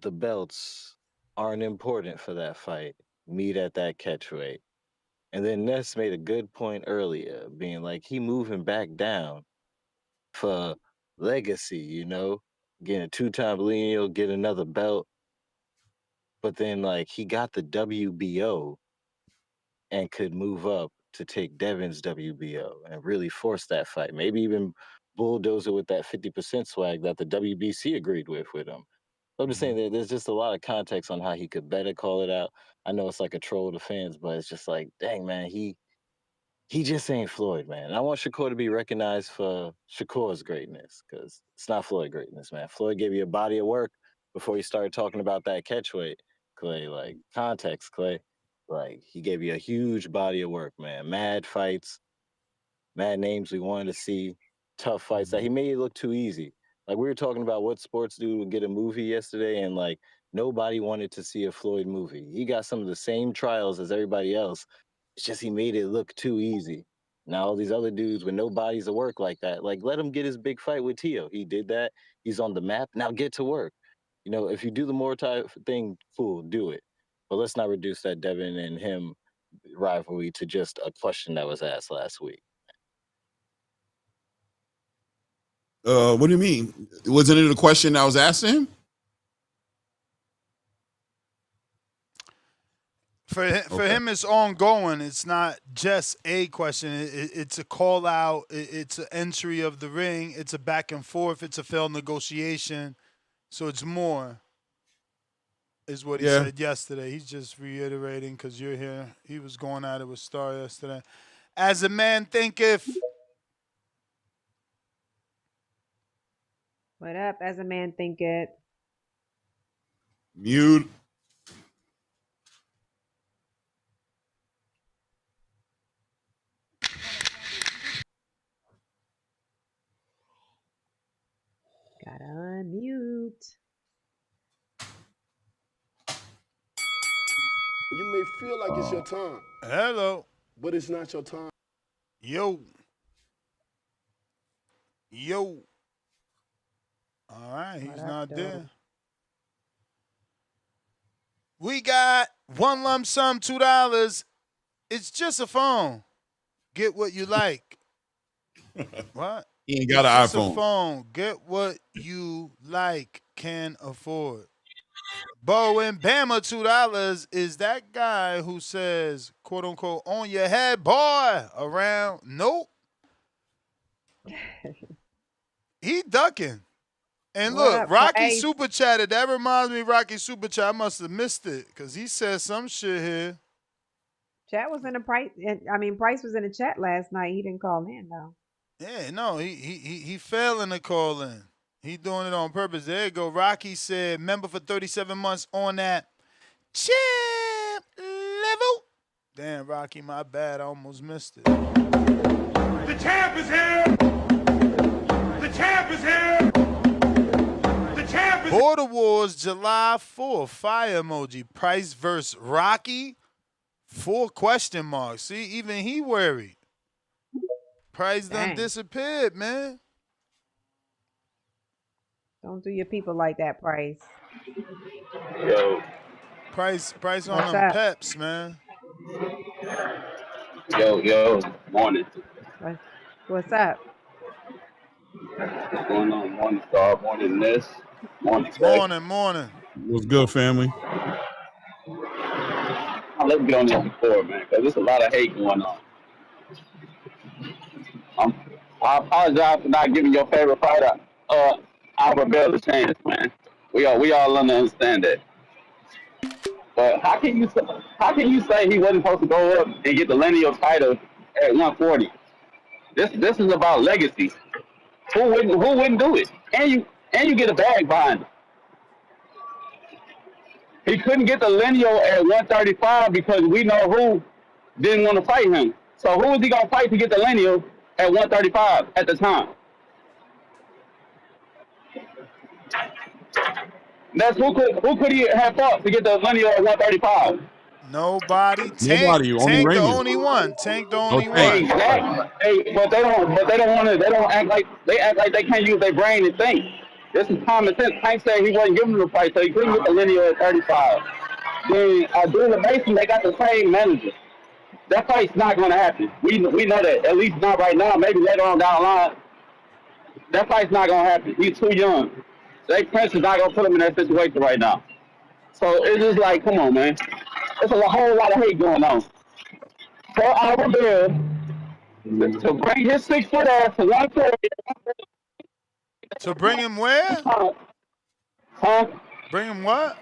the belts aren't important for that fight. Meet at that catch weight. And then Ness made a good point earlier, being like he moving back down for legacy, getting a 2-time lineal, get another belt. But then, like, he got the WBO and could move up to take Devin's WBO and really force that fight. Maybe even bulldoze it with that 50% swag that the WBC agreed with him. I'm just saying that there's just a lot of context on how he could better call it out. I know it's like a troll to fans, but it's just like, dang, man, he just ain't Floyd, man. I want Shakur to be recognized for Shakur's greatness, because it's not Floyd greatness, man. Floyd gave you a body of work before you started talking about that catchweight, Clay. Like, context, Clay. Like, he gave you a huge body of work, man. Mad fights, mad names we wanted to see, tough fights that he made it look too easy. Like we were talking about what sports do to get a movie yesterday, and like nobody wanted to see a Floyd movie. He got some of the same trials as everybody else. It's just he made it look too easy. Now all these other dudes with no bodies to work like that, like let him get his big fight with Tio. He did that. He's on the map. Now get to work. You know, if you do the more type thing, cool, do it. But let's not reduce that Devin and him rivalry to just a question that was asked last week. What do you mean? Wasn't it a question I was asking him? For him, it's ongoing. It's not just a question. It's a call out. It's an entry of the ring. It's a back and forth. It's a failed negotiation. So it's more, is what he said yesterday. He's just reiterating because you're here. He was going at it with Star yesterday. As a man thinketh. What up, as a man thinketh? Mute. Gotta unmute. You may feel like it's your time. Hello. But it's not your time. Yo. All right, he's not there. We got one lump sum, $2. It's just a phone. Get what you like. What? He ain't got an It's iPhone. a phone. Get what you like. Can afford. Bo and Bama, $2 is that guy who says, quote unquote, on your head, boy, around. Nope. He ducking. And look, Rocky super chatted. That reminds me of Rocky super chat. I must have missed it because he said some shit here. Chat was in the Price. I mean, Price was in the chat last night. He didn't call in though. Yeah, no, he failing to call in. He doing it on purpose. There you go. Rocky said, member for 37 months on that champ level. Damn, Rocky, my bad. I almost missed it. The champ is here. The champ is here. The champ is Border Wars, July 4th. Fire emoji. Price versus Rocky. 4 question marks. See, even he worried. Price done disappeared, man. Don't do your people like that, Price. Yo. Price on them peps, man. Yo. Morning. What's up? What's going on? Morning, Star. Morning, Ness. Morning, Morning. What's good, family? Let's get on this before, man, because there's a lot of hate going on. I apologize for not giving your favorite fighter, Albert Bell, a chance, man. We all understand that. But how can you say he wasn't supposed to go up and get the lineal title at 140? This is about legacy. Who wouldn't do it? And you get a bag behind it. He couldn't get the lineal at 135 because we know who didn't want to fight him. So who was he gonna fight to get the lineal at 135 at the time? That's who could he have fought to get the lineal at 135? Nobody. Nobody. Tank the only one. Tank the only one. Hey, but they don't want to. They don't act like they can't use their brain and think. This is common sense. Tank said he wasn't giving them the fight, so he couldn't get the lineal at 35. Then Abdullah Mason, they got the same manager. That fight's not going to happen. We know that. At least not right now. Maybe later on down the line. That fight's not going to happen. He's too young. Jay Prince is not going to put him in that situation right now. So it's just like, come on, man. There's a whole lot of hate going on. For Albert Bell to bring his 6 foot ass to 140. To bring him where? Huh? Bring him what?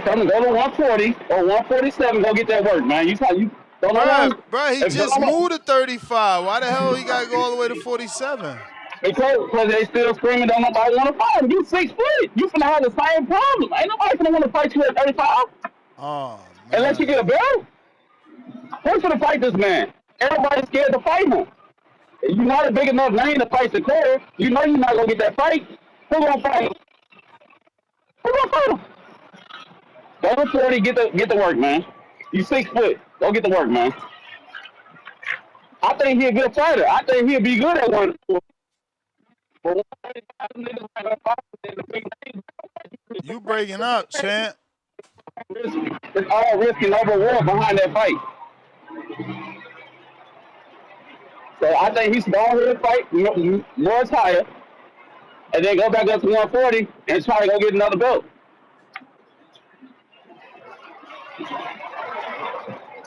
Tell him go to 140 or 147. Go get that work, man. You don't know. Bro, he just moved to 35. Why the hell he got to go all the way to 47? Because they still screaming, don't nobody want to fight him. You 6 foot. You finna have the same problem. Ain't nobody finna want to fight you at 35. Oh, man. Unless you get a belt. Who's finna fight this man? Everybody's scared to fight him. You're not a big enough name to fight Shakur. You know you're not gonna get that fight. Who gonna fight him? Who gonna fight him? Go to 40, get the work, man. You 6 foot. Go get the work, man. I think he's a good fighter. I think he'll be good at one. You breaking up, champ. It's all risk and no reward behind that fight. So I think he should go ahead and fight more higher, and then go back up to 140 and try to go get another belt.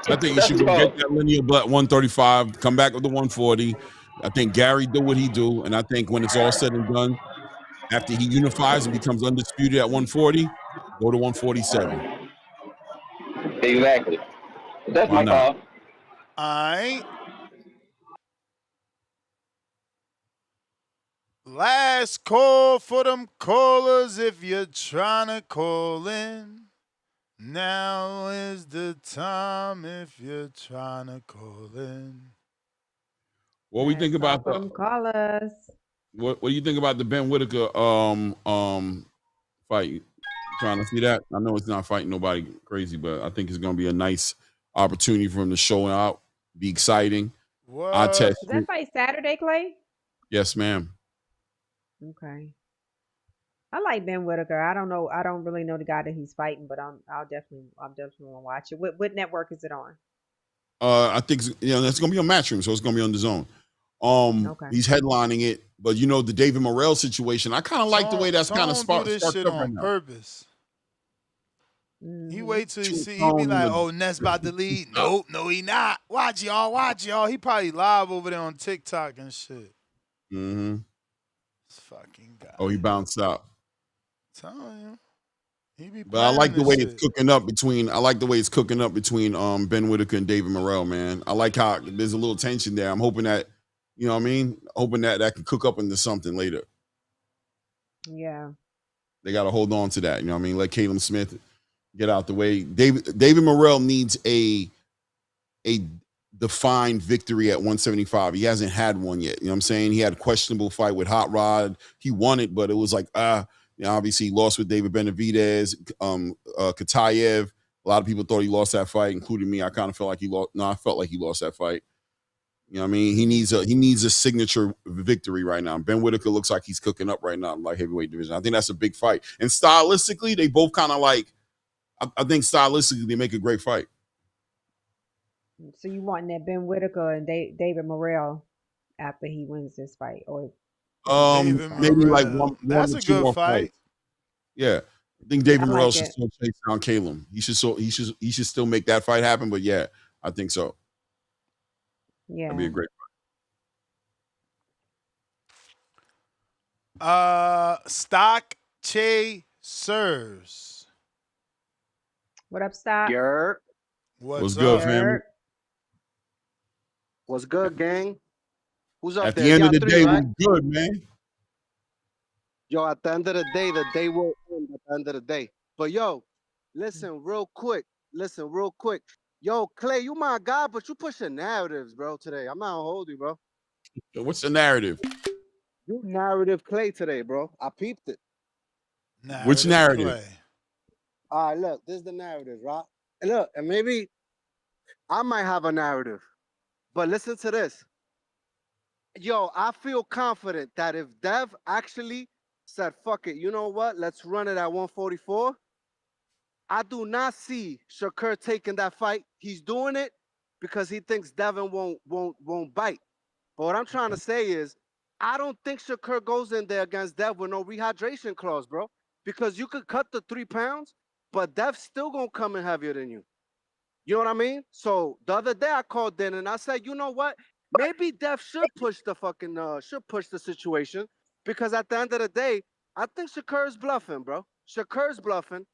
I think you should go get that linear belt 135, come back with the 140. I think Gary do what he do, and I think when it's all said and done, after he unifies and becomes undisputed at 140, go to 147. Exactly. That's Why my not? call. All right. Last call for them callers if you're trying to call in. Now is the time if you're trying to call in. What we think about for them callers. What do you think about the Ben Whitaker fight? Trying to see that? I know it's not fighting nobody crazy, but I think it's going to be a nice opportunity for him to show out, be exciting. I test Is that fight Saturday, Clay? Yes, ma'am. Okay. I like Ben Whitaker. I don't know. I don't really know the guy that he's fighting, but I'm definitely want to watch it. What network is it on? I think that's going to be on Matchroom, so it's going to be on the Zone. Okay. He's headlining it, but the David Morrell situation. I kind of like the way that's kind of sparked this shit on purpose. He wait till he see. He be like, "Oh, Ness about to lead." Nope, no, he not. Watch y'all. He probably live over there on TikTok and shit. Mm-hmm. This fucking guy. Oh, he bounced out. I'm telling you. He be. But I like the way it's cooking up between. I like the way it's cooking up between Ben Whitaker and David Morrell, man. I like how there's a little tension there. I'm hoping that, you know what I mean? Hoping that can cook up into something later. Yeah. They got to hold on to that. You know what I mean? Let Caleb Smith get out the way. David Morrell needs a defined victory at 175. He hasn't had one yet. You know what I'm saying? He had a questionable fight with Hot Rod. He won it, but it was like, obviously he lost with David Benavidez, Katayev. A lot of people thought he lost that fight, including me. I kind of felt like he lost. No, I felt like he lost that fight. You know what I mean? He needs a signature victory right now. Ben Whitaker looks like he's cooking up right now in like heavyweight division. I think that's a big fight. And stylistically, they both kind of like, I think stylistically they make a great fight. So you want that Ben Whitaker and David Morrell after he wins this fight, or maybe like one That's or a two good more fight. Fights. Yeah, I think David I Morrell like should it. still chase down Caleb. He should still make that fight happen. But yeah, I think so. Yeah, that'd be a great Stock Chasers. What up, Stock? Yerk. What's good, family? What's good, gang? Who's up At there? the end of Y'all the three, day, right? we're good, man. Yo, at the end of the day will end at the end of the day. But yo, listen real quick. Yo, Clay, you my guy, but you pushing narratives, bro, today. I'm not gonna hold you, bro. What's the narrative? You narrative Clay today, bro. I peeped it. Which narrative? Clay. All right, look, this is the narrative, right? And look, and maybe I might have a narrative, but listen to this. Yo, I feel confident that if Dev actually said, fuck it, you know what? Let's run it at 144. I do not see Shakur taking that fight. He's doing it because he thinks Devin won't bite. But what I'm trying to say is, I don't think Shakur goes in there against Dev with no rehydration clause, bro. Because you could cut the 3 pounds, but Dev's still gonna come in heavier than you. You know what I mean? So the other day I called in and I said, you know what? Maybe Dev should push the situation, because at the end of the day, I think Shakur's bluffing, bro. Shakur's bluffing.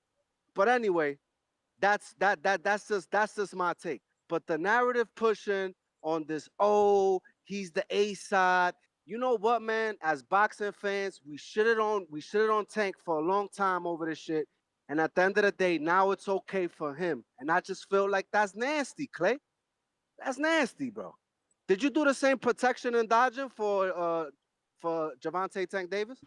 But anyway, that's just my take. But the narrative pushing on this, oh, he's the A side. You know what, man? As boxing fans, we shitted on Tank for a long time over this shit. And at the end of the day, now it's okay for him. And I just feel like that's nasty, Clay. That's nasty, bro. Did you do the same protection and dodging for Gervonta Tank Davis?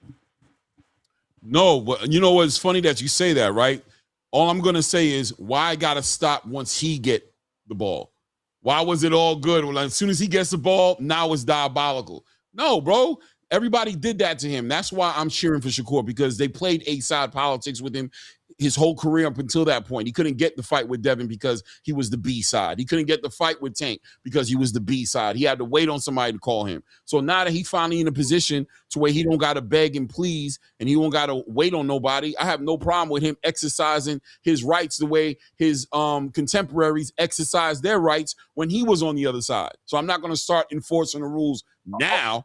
No, but you know what? It's funny that you say that, right? All I'm gonna say is why I gotta stop once he get the ball. Why was it all good? Well, as soon as he gets the ball, now it's diabolical. No, bro. Everybody did that to him. That's why I'm cheering for Shakur, because they played A-side politics with him his whole career up until that point. He couldn't get the fight with Devin because he was the B side. He couldn't get the fight with Tank because he was the B side. He had to wait on somebody to call him. So now that he finally in a position to where he don't got to beg and please and he don't got to wait on nobody, I have no problem with him exercising his rights the way his contemporaries exercised their rights when he was on the other side. So I'm not going to start enforcing the rules now.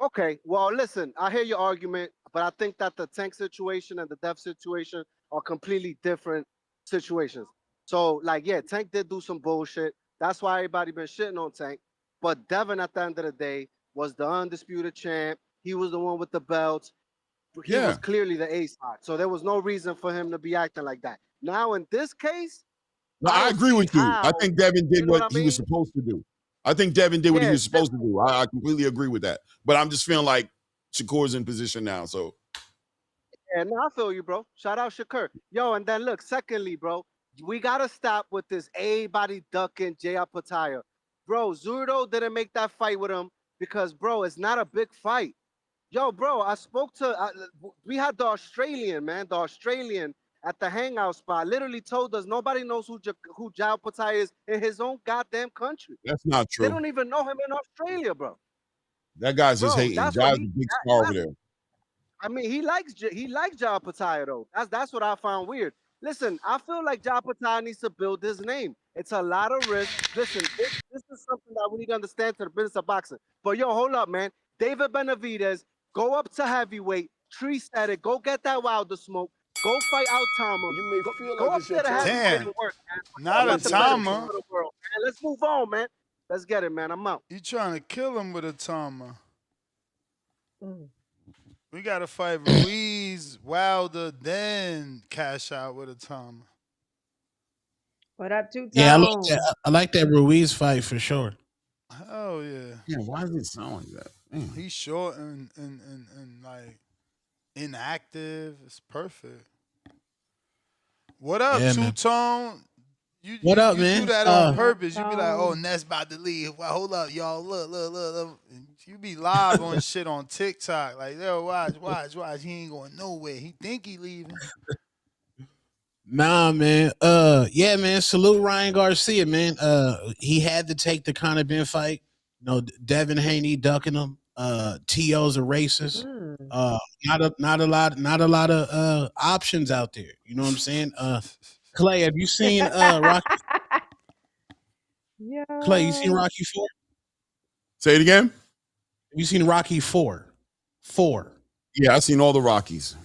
Okay, well, listen, I hear your argument, but I think that the Tank situation and the Dev situation are completely different situations. So, like, yeah, Tank did do some bullshit. That's why everybody been shitting on Tank. But Devin, at the end of the day, was the undisputed champ. He was the one with the belts. He was clearly the A side. So there was no reason for him to be acting like that. Now, in this case, no, I agree with you. I think Devin did what he was supposed to do. I think Devin did what he was supposed to do. I completely agree with that. But I'm just feeling like Shakur's in position now. So yeah, no, I feel you, bro. Shout out Shakur. Yo, and then look, secondly, bro, we gotta stop with this everybody ducking Jaya Pataya. Bro, Zurdo didn't make that fight with him because, bro, it's not a big fight. Yo, bro, I spoke to we had the Australian, man, the Australian at the hangout spot literally told us nobody knows who Jaya Pataya is in his own goddamn country. that's not true. They don't even know him in Australia, bro. That guy's just hating. Jaya's a big star over there. I mean, he likes Jaya Pataya though. That's what I found weird. Listen, I feel like Jaya Pataya needs to build his name. It's a lot of risk. Listen, this is something that we need to understand to the business of boxing. But yo, hold up, man. David Benavidez, go up to heavyweight, Tree Static, go get that Wilder smoke. Go fight out Tama. You may feel go like up it's your there to turn. heavyweight and work, man. Not a Tama. Let's move on, man. Let's get it, man. I'm out. You trying to kill him with a Tama. We got to fight Ruiz, Wilder, then cash out with a Tama. What up, Two Tone? Yeah, I like that Ruiz fight for sure. Oh yeah. Yeah, why does it sound like that? Man. He's short and like inactive. It's perfect. What up, Two Tone? What up, you man? You do that on purpose. You be like, oh, Ness about to leave. Well, hold up, y'all. Look. You be live on shit on TikTok. Like, yo, watch. He ain't going nowhere. He think he leaving. Nah, man. Yeah, man. Salute Ryan Garcia, man. He had to take the Conor Benn fight. You know, Devin Haney ducking him. T.O.'s a racist. Not a lot of options out there. You know what I'm saying? Clay, have you seen Rocky? Yeah. Clay, you seen Rocky 4? Say it again. Have you seen Rocky 4? 4. Yeah, I've seen all the Rockies.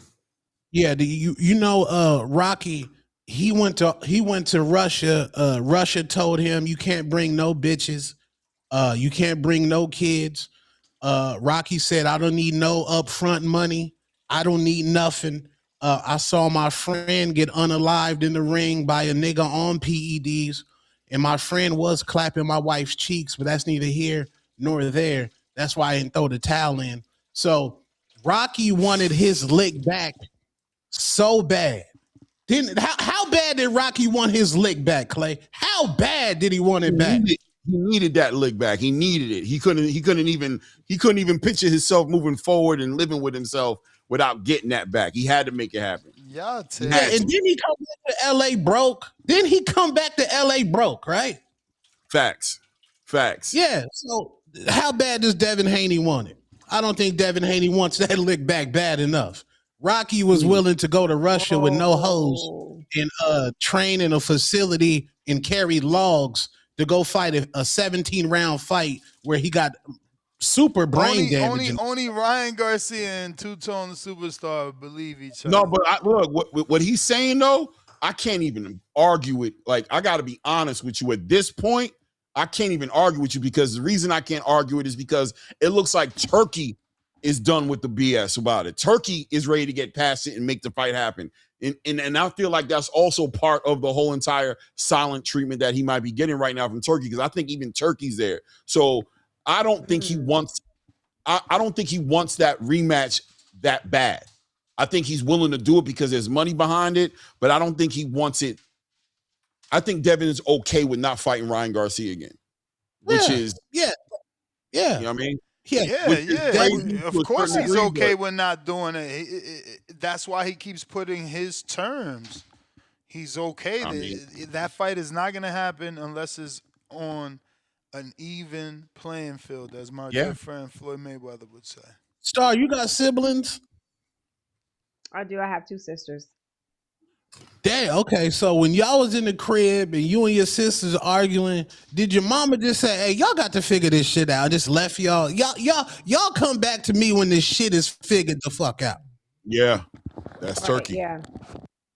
Yeah, you know Rocky, he went to Russia. Russia told him you can't bring no bitches, you can't bring no kids. Rocky said, I don't need no upfront money. I don't need nothing. I saw my friend get unalived in the ring by a nigga on PEDs, and my friend was clapping my wife's cheeks, but that's neither here nor there. That's why I didn't throw the towel in. So Rocky wanted his lick back so bad. How bad did Rocky want his lick back, Clay? How bad did he want it back? He needed that lick back. He needed it. He couldn't even picture himself moving forward and living with himself without getting that back. He had to make it happen. Y'all and then he come back to LA broke. Then he come back to LA broke, right? Facts. Yeah. So how bad does Devin Haney want it? I don't think Devin Haney wants that lick back bad enough. Rocky was willing to go to Russia with no hose and train in a facility and carry logs to go fight a 17-round fight where he got super brain damage. Only Ryan Garcia and Two Tone the Superstar believe each other. No, but look, what he's saying though, I can't even argue it. Like, I got to be honest with you. At this point, I can't even argue with you, because the reason I can't argue it is because it looks like Turkey is done with the BS about it. Turkey is ready to get past it and make the fight happen. And I feel like that's also part of the whole entire silent treatment that he might be getting right now from Turkey, because I think even Turkey's there. So I don't think he wants. I don't think he wants that rematch that bad. I think he's willing to do it because there's money behind it, but I don't think he wants it. I think Devin is okay with not fighting Ryan Garcia again, which is yeah. You know what I mean? Of course he's okay with not doing it. That's why he keeps putting his terms. He's okay. That fight is not going to happen unless it's on an even playing field, as my good friend Floyd Mayweather would say. Star, you got siblings? I do. I have 2 sisters. Damn, okay. So when y'all was in the crib and you and your sisters arguing, did your mama just say, "Hey, y'all got to figure this shit out"? Just left y'all. Y'all come back to me when this shit is figured the fuck out. Yeah, that's Turkey. Yeah.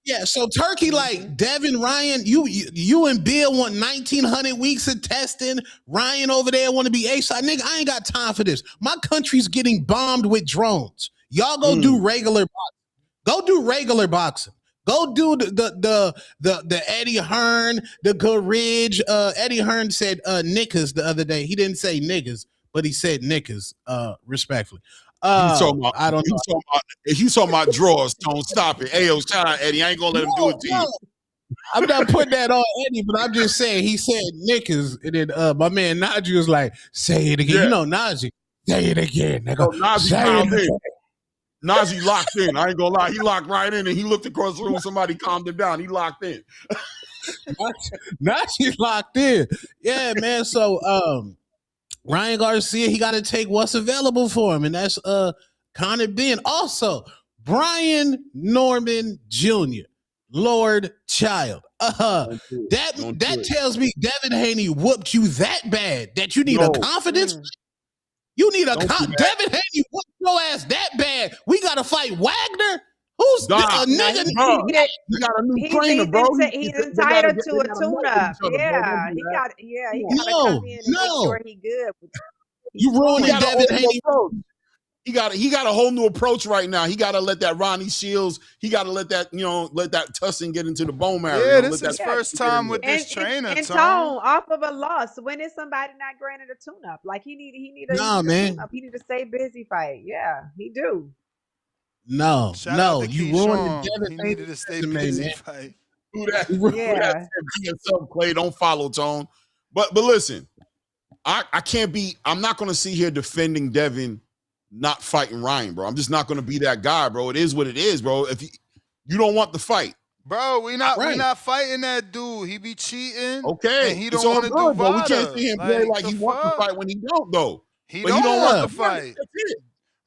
Yeah, so Turkey, like Devin, Ryan, you and Bill want 1,900 weeks of testing. Ryan over there want to be A-side. Nigga, I ain't got time for this. My country's getting bombed with drones. Y'all go do regular boxing. Go do regular boxing. Go do the Eddie Hearn, the Good Ridge. Eddie Hearn said niggas the other day. He didn't say niggas, but he said niggas, respectfully. I don't know. He's talking about drawers. Don't stop it. Ayo, shout out Eddie. I ain't gonna let him do it to you. I'm not putting that on Eddie, but I'm just saying he said niggas, and then my man Najee was like, "Say it again." Yeah. You know Najee. Say it again, nigga. Najee locked in. I ain't gonna lie. He locked right in, and he looked across the room. Somebody calmed him down. He locked in. Najee locked in. Yeah, man. So Ryan Garcia, he got to take what's available for him, and that's Conor Benn. Also, Brian Norman Jr., Lord Child. That tells me Devin Haney whooped you that bad that you need a confidence. You need Devin Haney whooped your ass that bad. We got to fight Wagner. Who's a nigga? He got a new trainer, bro. He's entitled to a tune-up. Yeah, he got to come in and make sure he good. You ruined Devin Haney. He got a whole new approach right now. He got to let that Ronnie Shields. He got to let that Tussin get into the bone marrow. Yeah, this is first time with this trainer. And Tone off of a loss. When is somebody not granted a tune-up? Like he need a tune-up. He need to stay busy fight. Yeah, he do. No, you ruined Devin. He needed to stay busy fight. Who that said Clay, don't follow Tone. But listen, I can't be. I'm not going to sit here defending Devin not fighting Ryan, bro. I'm just not going to be that guy, bro. It is what it is, bro. If you don't want the fight, bro, we not fighting that dude. He be cheating. Okay, and he don't want to do bro. We can't see him play like he wants to fight when he don't, though. He don't want to fight.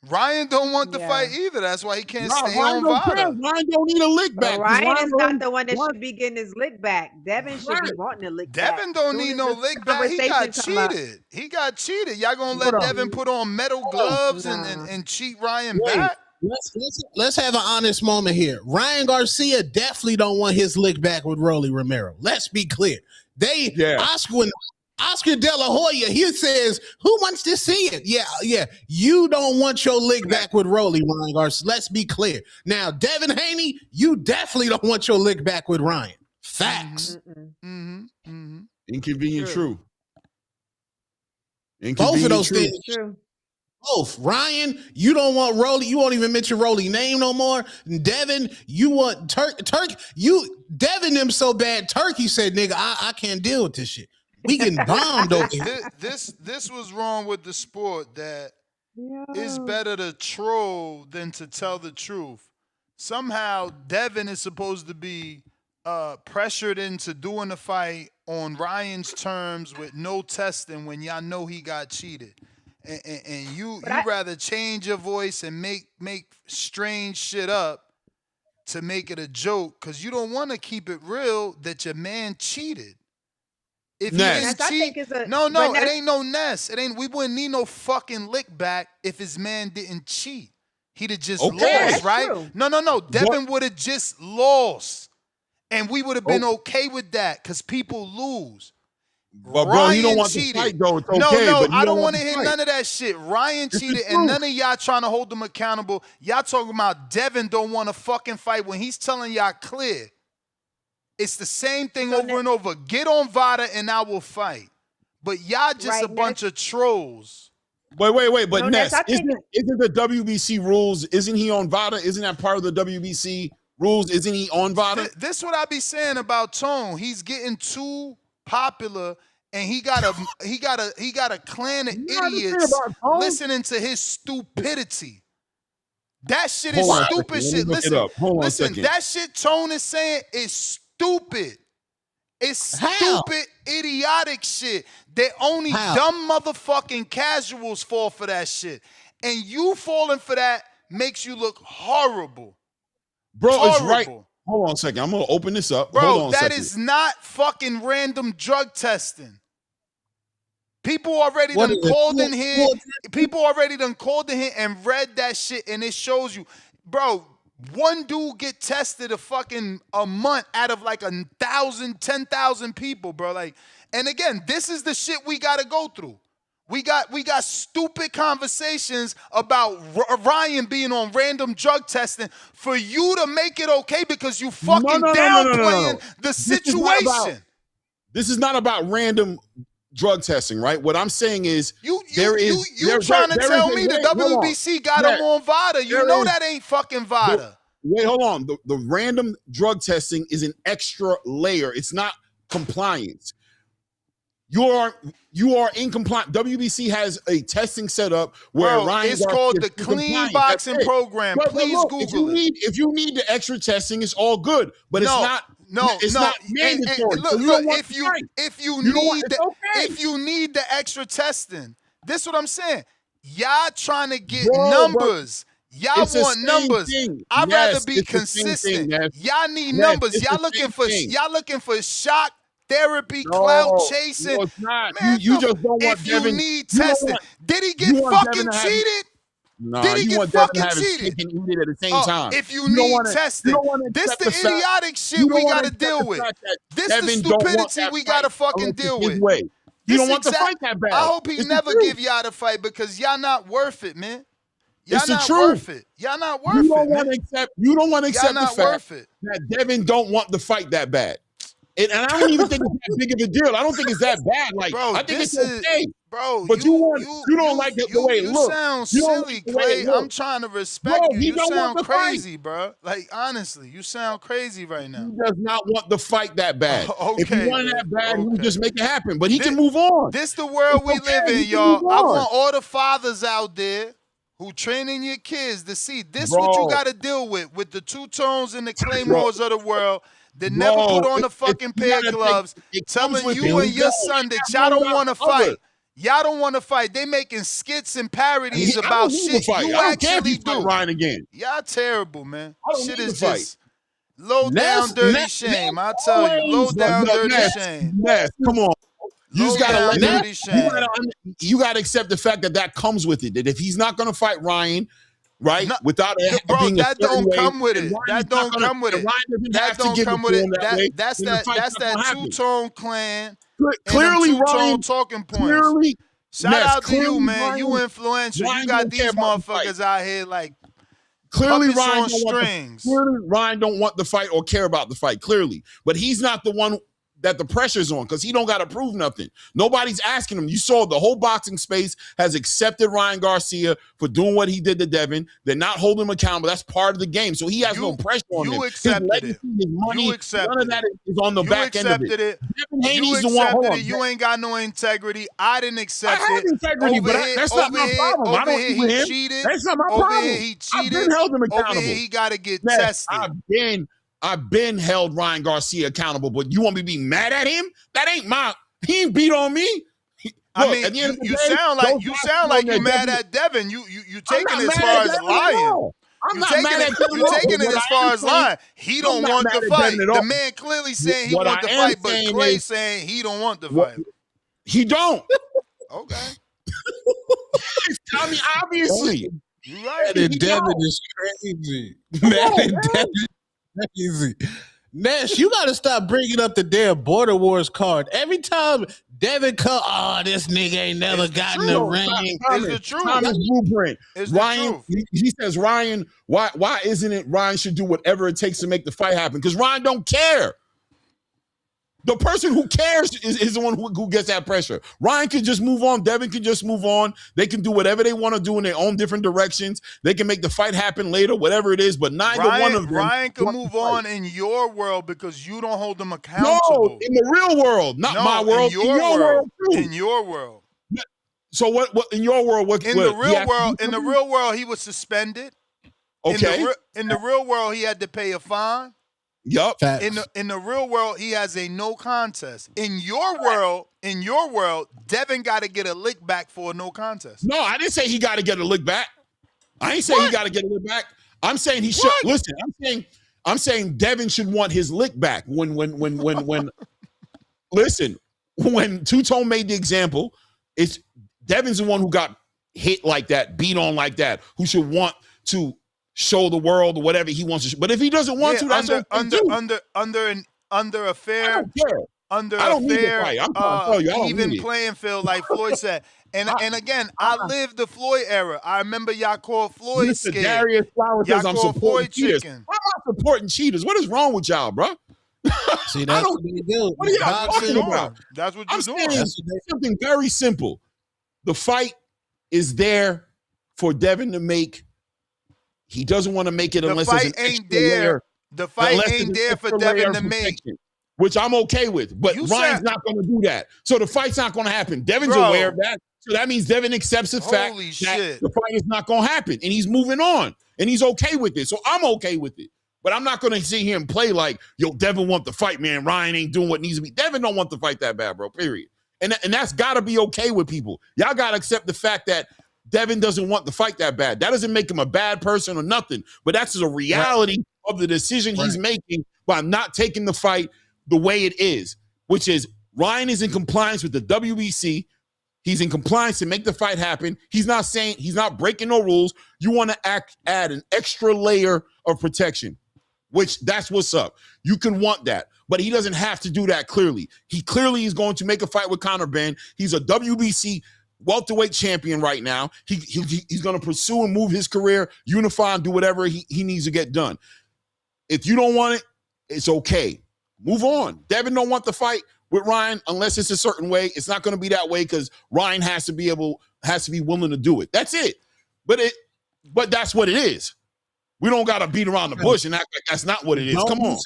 Ryan don't want the fight either. That's why he can't stay on VADA. Ryan don't need a lick back. Ryan is not the one that should be getting his lick back. Devin should be wanting a lick back. Devin don't need no lick back. He got cheated. Y'all gonna let Devin put on metal gloves and cheat Ryan back? Let's have an honest moment here. Ryan Garcia definitely don't want his lick back with Rolly Romero. Let's be clear. Oscar De La Hoya, he says, who wants to see it? Yeah. You don't want your lick back with Rolly, Ryan Garcia. Let's be clear. Now, Devin Haney, you definitely don't want your lick back with Ryan. Facts. Inconvenient true. Both of those things. True. Both. Ryan, you don't want Rolly. You won't even mention Rolly's name no more. Devin, you want Turkey. Devin them so bad, Turkey said, nigga, I can't deal with this shit. We getting bombed over here. This was wrong with the sport that it's better to troll than to tell the truth. Somehow Devin is supposed to be pressured into doing the fight on Ryan's terms with no testing when y'all know he got cheated. And you rather change your voice and make strange shit up to make it a joke because you don't want to keep it real that your man cheated. If he didn't cheat, it ain't no Ness. We wouldn't need no fucking lick back if his man didn't cheat. He'd have just lost, right? True. No. Devin would have just lost. And we would have been okay with that because people lose. But bro, he don't Ryan want cheated. the fight though. It's No, okay, but I he don't want want to the hear fight. none of that shit. Ryan It's the cheated, and truth. none of y'all trying to hold him accountable. Y'all talking about Devin don't want to fucking fight when he's telling y'all clear. It's the same thing So over and over. Get on Vada and I will fight. But y'all just Right, a bunch of trolls. Wait. But No, Ness, I think isn't the WBC rules? Isn't he on VADA? Isn't that part of the WBC rules? Isn't he on VADA? This what I be saying about Tone. He's getting too popular, and he got a clan of idiots listening to his stupidity. That shit is Hold on a stupid second. Let me shit. look it up. Hold on a Listen, second. that shit Tone is saying is stupid. It's stupid, idiotic shit. That only dumb motherfucking casuals fall for that shit. And you falling for that makes you look horrible. Bro, it's right. Hold on a second. I'm gonna open this up. Hold on Bro, a that second. is not fucking random drug testing. People already done called in here. People already done called in here and read that shit, and it shows you, bro. One dude get tested a month out of like 1,000, 10,000 people, bro. Like, and again, this is the shit we gotta go through. We got stupid conversations about Ryan being on random drug testing for you to make it okay because you fucking downplaying the situation. This is not about random drug testing, right? What I'm saying is you trying to tell me the WBC got him on VADA. You know that ain't fucking VADA. Wait, hold on. The random drug testing is an extra layer. It's not compliance. You are in compliance. WBC has a testing set up where Ryan it's called the Clean Boxing Program. Please Google it. If you need the extra testing, it's all good, but it's not mandatory. Look, if you need the extra testing, this is what I'm saying. Y'all trying to get numbers. Y'all want numbers. I'd rather be consistent. Y'all need numbers. Y'all looking for shock therapy, clout chasing. No, it's not. Man, you just don't want if Devin. You need testing. Did he get fucking cheated? Nah, you want Devin to have his cake and eat it at the same time. If you need testing, this the idiotic shit we gotta deal with. This the stupidity we gotta fucking deal with. You don't want to fight that bad. I hope he never give y'all the fight because y'all not worth it, man. Y'all it's the not truth. Worth it. Y'all not worth it. You don't want to accept the fact that Devin don't want the fight that bad. And I don't even think it's that big of a deal. I don't think it's that bad. Like, bro, I think it's okay. Bro, but you don't like the way it looks. You sound silly, Clay. I'm trying to respect you. You sound crazy, bro. Like, honestly, you sound crazy right now. He does not want the fight that bad. If he wanted that bad, he would just make it happen. But he can move on. This the world we live in, y'all. I want all the fathers out there who training your kids to see this what you got to deal with the two-tones and the Claymores of the world. They never put on a fucking pair of gloves, telling you and your son that y'all don't want to fight. Y'all don't want to fight. They making skits and parodies about shit you actually do. Ryan again. Y'all terrible, man. Shit is just low down dirty shame. I tell you, low down dirty shame. Come on. You just gotta dirty shame. You gotta accept the fact that comes with it. That if he's not gonna fight Ryan, right? Without being that don't come with it. That don't come with it. That don't come with it. That's that two-tone clan. Clearly, Ryan talking points. Clearly, shout out to you, man. You influential. You got these motherfuckers out here like clearly Ryan on strings. Clearly, Ryan don't want the fight or care about the fight. Clearly, but he's not the one that the pressure's on because he don't got to prove nothing. Nobody's asking him. You saw the whole boxing space has accepted Ryan Garcia for doing what he did to Devin. They're not holding him accountable. That's part of the game. So he has no pressure on him. You accepted it. His money, you accepted none of that is on the back end of it. Devin Haney's the one. You ain't got no integrity. I didn't accept it. I have integrity, but that's not my problem. I don't he him. cheated. That's not my problem. Over here he cheated. I've been held him accountable. Over here he got to get tested. I've been held Ryan Garcia accountable, but you want me to be mad at him? That ain't he ain't beat on me. I mean, you sound like you mad at Devin. You taking it as far as lying. You taking it as far as lying. He don't want the fight. The man clearly saying he want the fight, but Clay saying he don't want the fight. He don't. Okay. I mean, obviously. You're right. Devin is crazy. Devin crazy. Nash, you got to stop bringing up the damn Border Wars card. Every time Devin come, this nigga ain't never gotten the No, ring. It's the Thomas, truth. Thomas Blueprint. It's the Ryan, truth. he says, Ryan, why isn't it Ryan should do whatever it takes to make the fight happen? Because Ryan don't care. The person who cares is the one who gets that pressure. Ryan can just move on. Devin can just move on. They can do whatever they want to do in their own different directions. They can make the fight happen later, whatever it is, but neither one of them. Ryan can want to move fight. on in your world because you don't hold them No, accountable. in the real world, not my world. In your world too. In your world. So what in your world? In the real world, he was suspended. Okay. In the real world, he had to pay a fine. Yup. In the real world, he has a no contest. In your world, Devin got to get a lick back for a no contest. No, I didn't say he got to get a lick back. I ain't saying he got to get a lick back. I'm saying he should listen. I'm saying Devin should want his lick back. When listen, when Two-Tone made the example, it's Devin's the one who got hit like that, beat on like that, who should want to show the world or whatever he wants to. But if he doesn't want to, that's under a fair, even playing field, like Floyd said. And again, I lived the Floyd era. I remember y'all called Floyd scared. Darius Flowers says I'm supporting cheaters. Chicken. I'm not supporting cheaters. What is wrong with y'all, bro? See, that's what they do. What are y'all talking about? That's what you're doing. Saying something very simple. The fight is there for Devin to make. He doesn't want to make it unless fight ain't there. The fight ain't there for Devin to make. Which I'm okay with. But Ryan's not going to do that. So the fight's not going to happen. Devin's aware of that. So that means Devin accepts the fact that the fight is not going to happen. And he's moving on. And he's okay with it. So I'm okay with it. But I'm not going to sit here and play like, yo, Devin want the fight, man. Ryan ain't doing what needs to be. Devin don't want the fight that bad, bro, period. And that's got to be okay with people. Y'all got to accept the fact that Devin doesn't want the fight that bad. That doesn't make him a bad person or nothing. But that's just a reality of the decision he's making by not taking the fight the way it is, which is Ryan is in compliance with the WBC. He's in compliance to make the fight happen. He's not saying, he's not breaking no rules. You want to add an extra layer of protection, which that's what's up. You can want that, but he doesn't have to do that clearly. He clearly is going to make a fight with Conor Benn. He's a WBC welterweight champion right now. He's going to pursue and move his career, unify and do whatever he needs to get done. If you don't want it, it's okay. Move on. Devin don't want the fight with Ryan unless it's a certain way. It's not going to be that way because Ryan has to be willing to do it. That's it. But that's what it is. We don't got to beat around the bush and act like that's not what it is. Come on.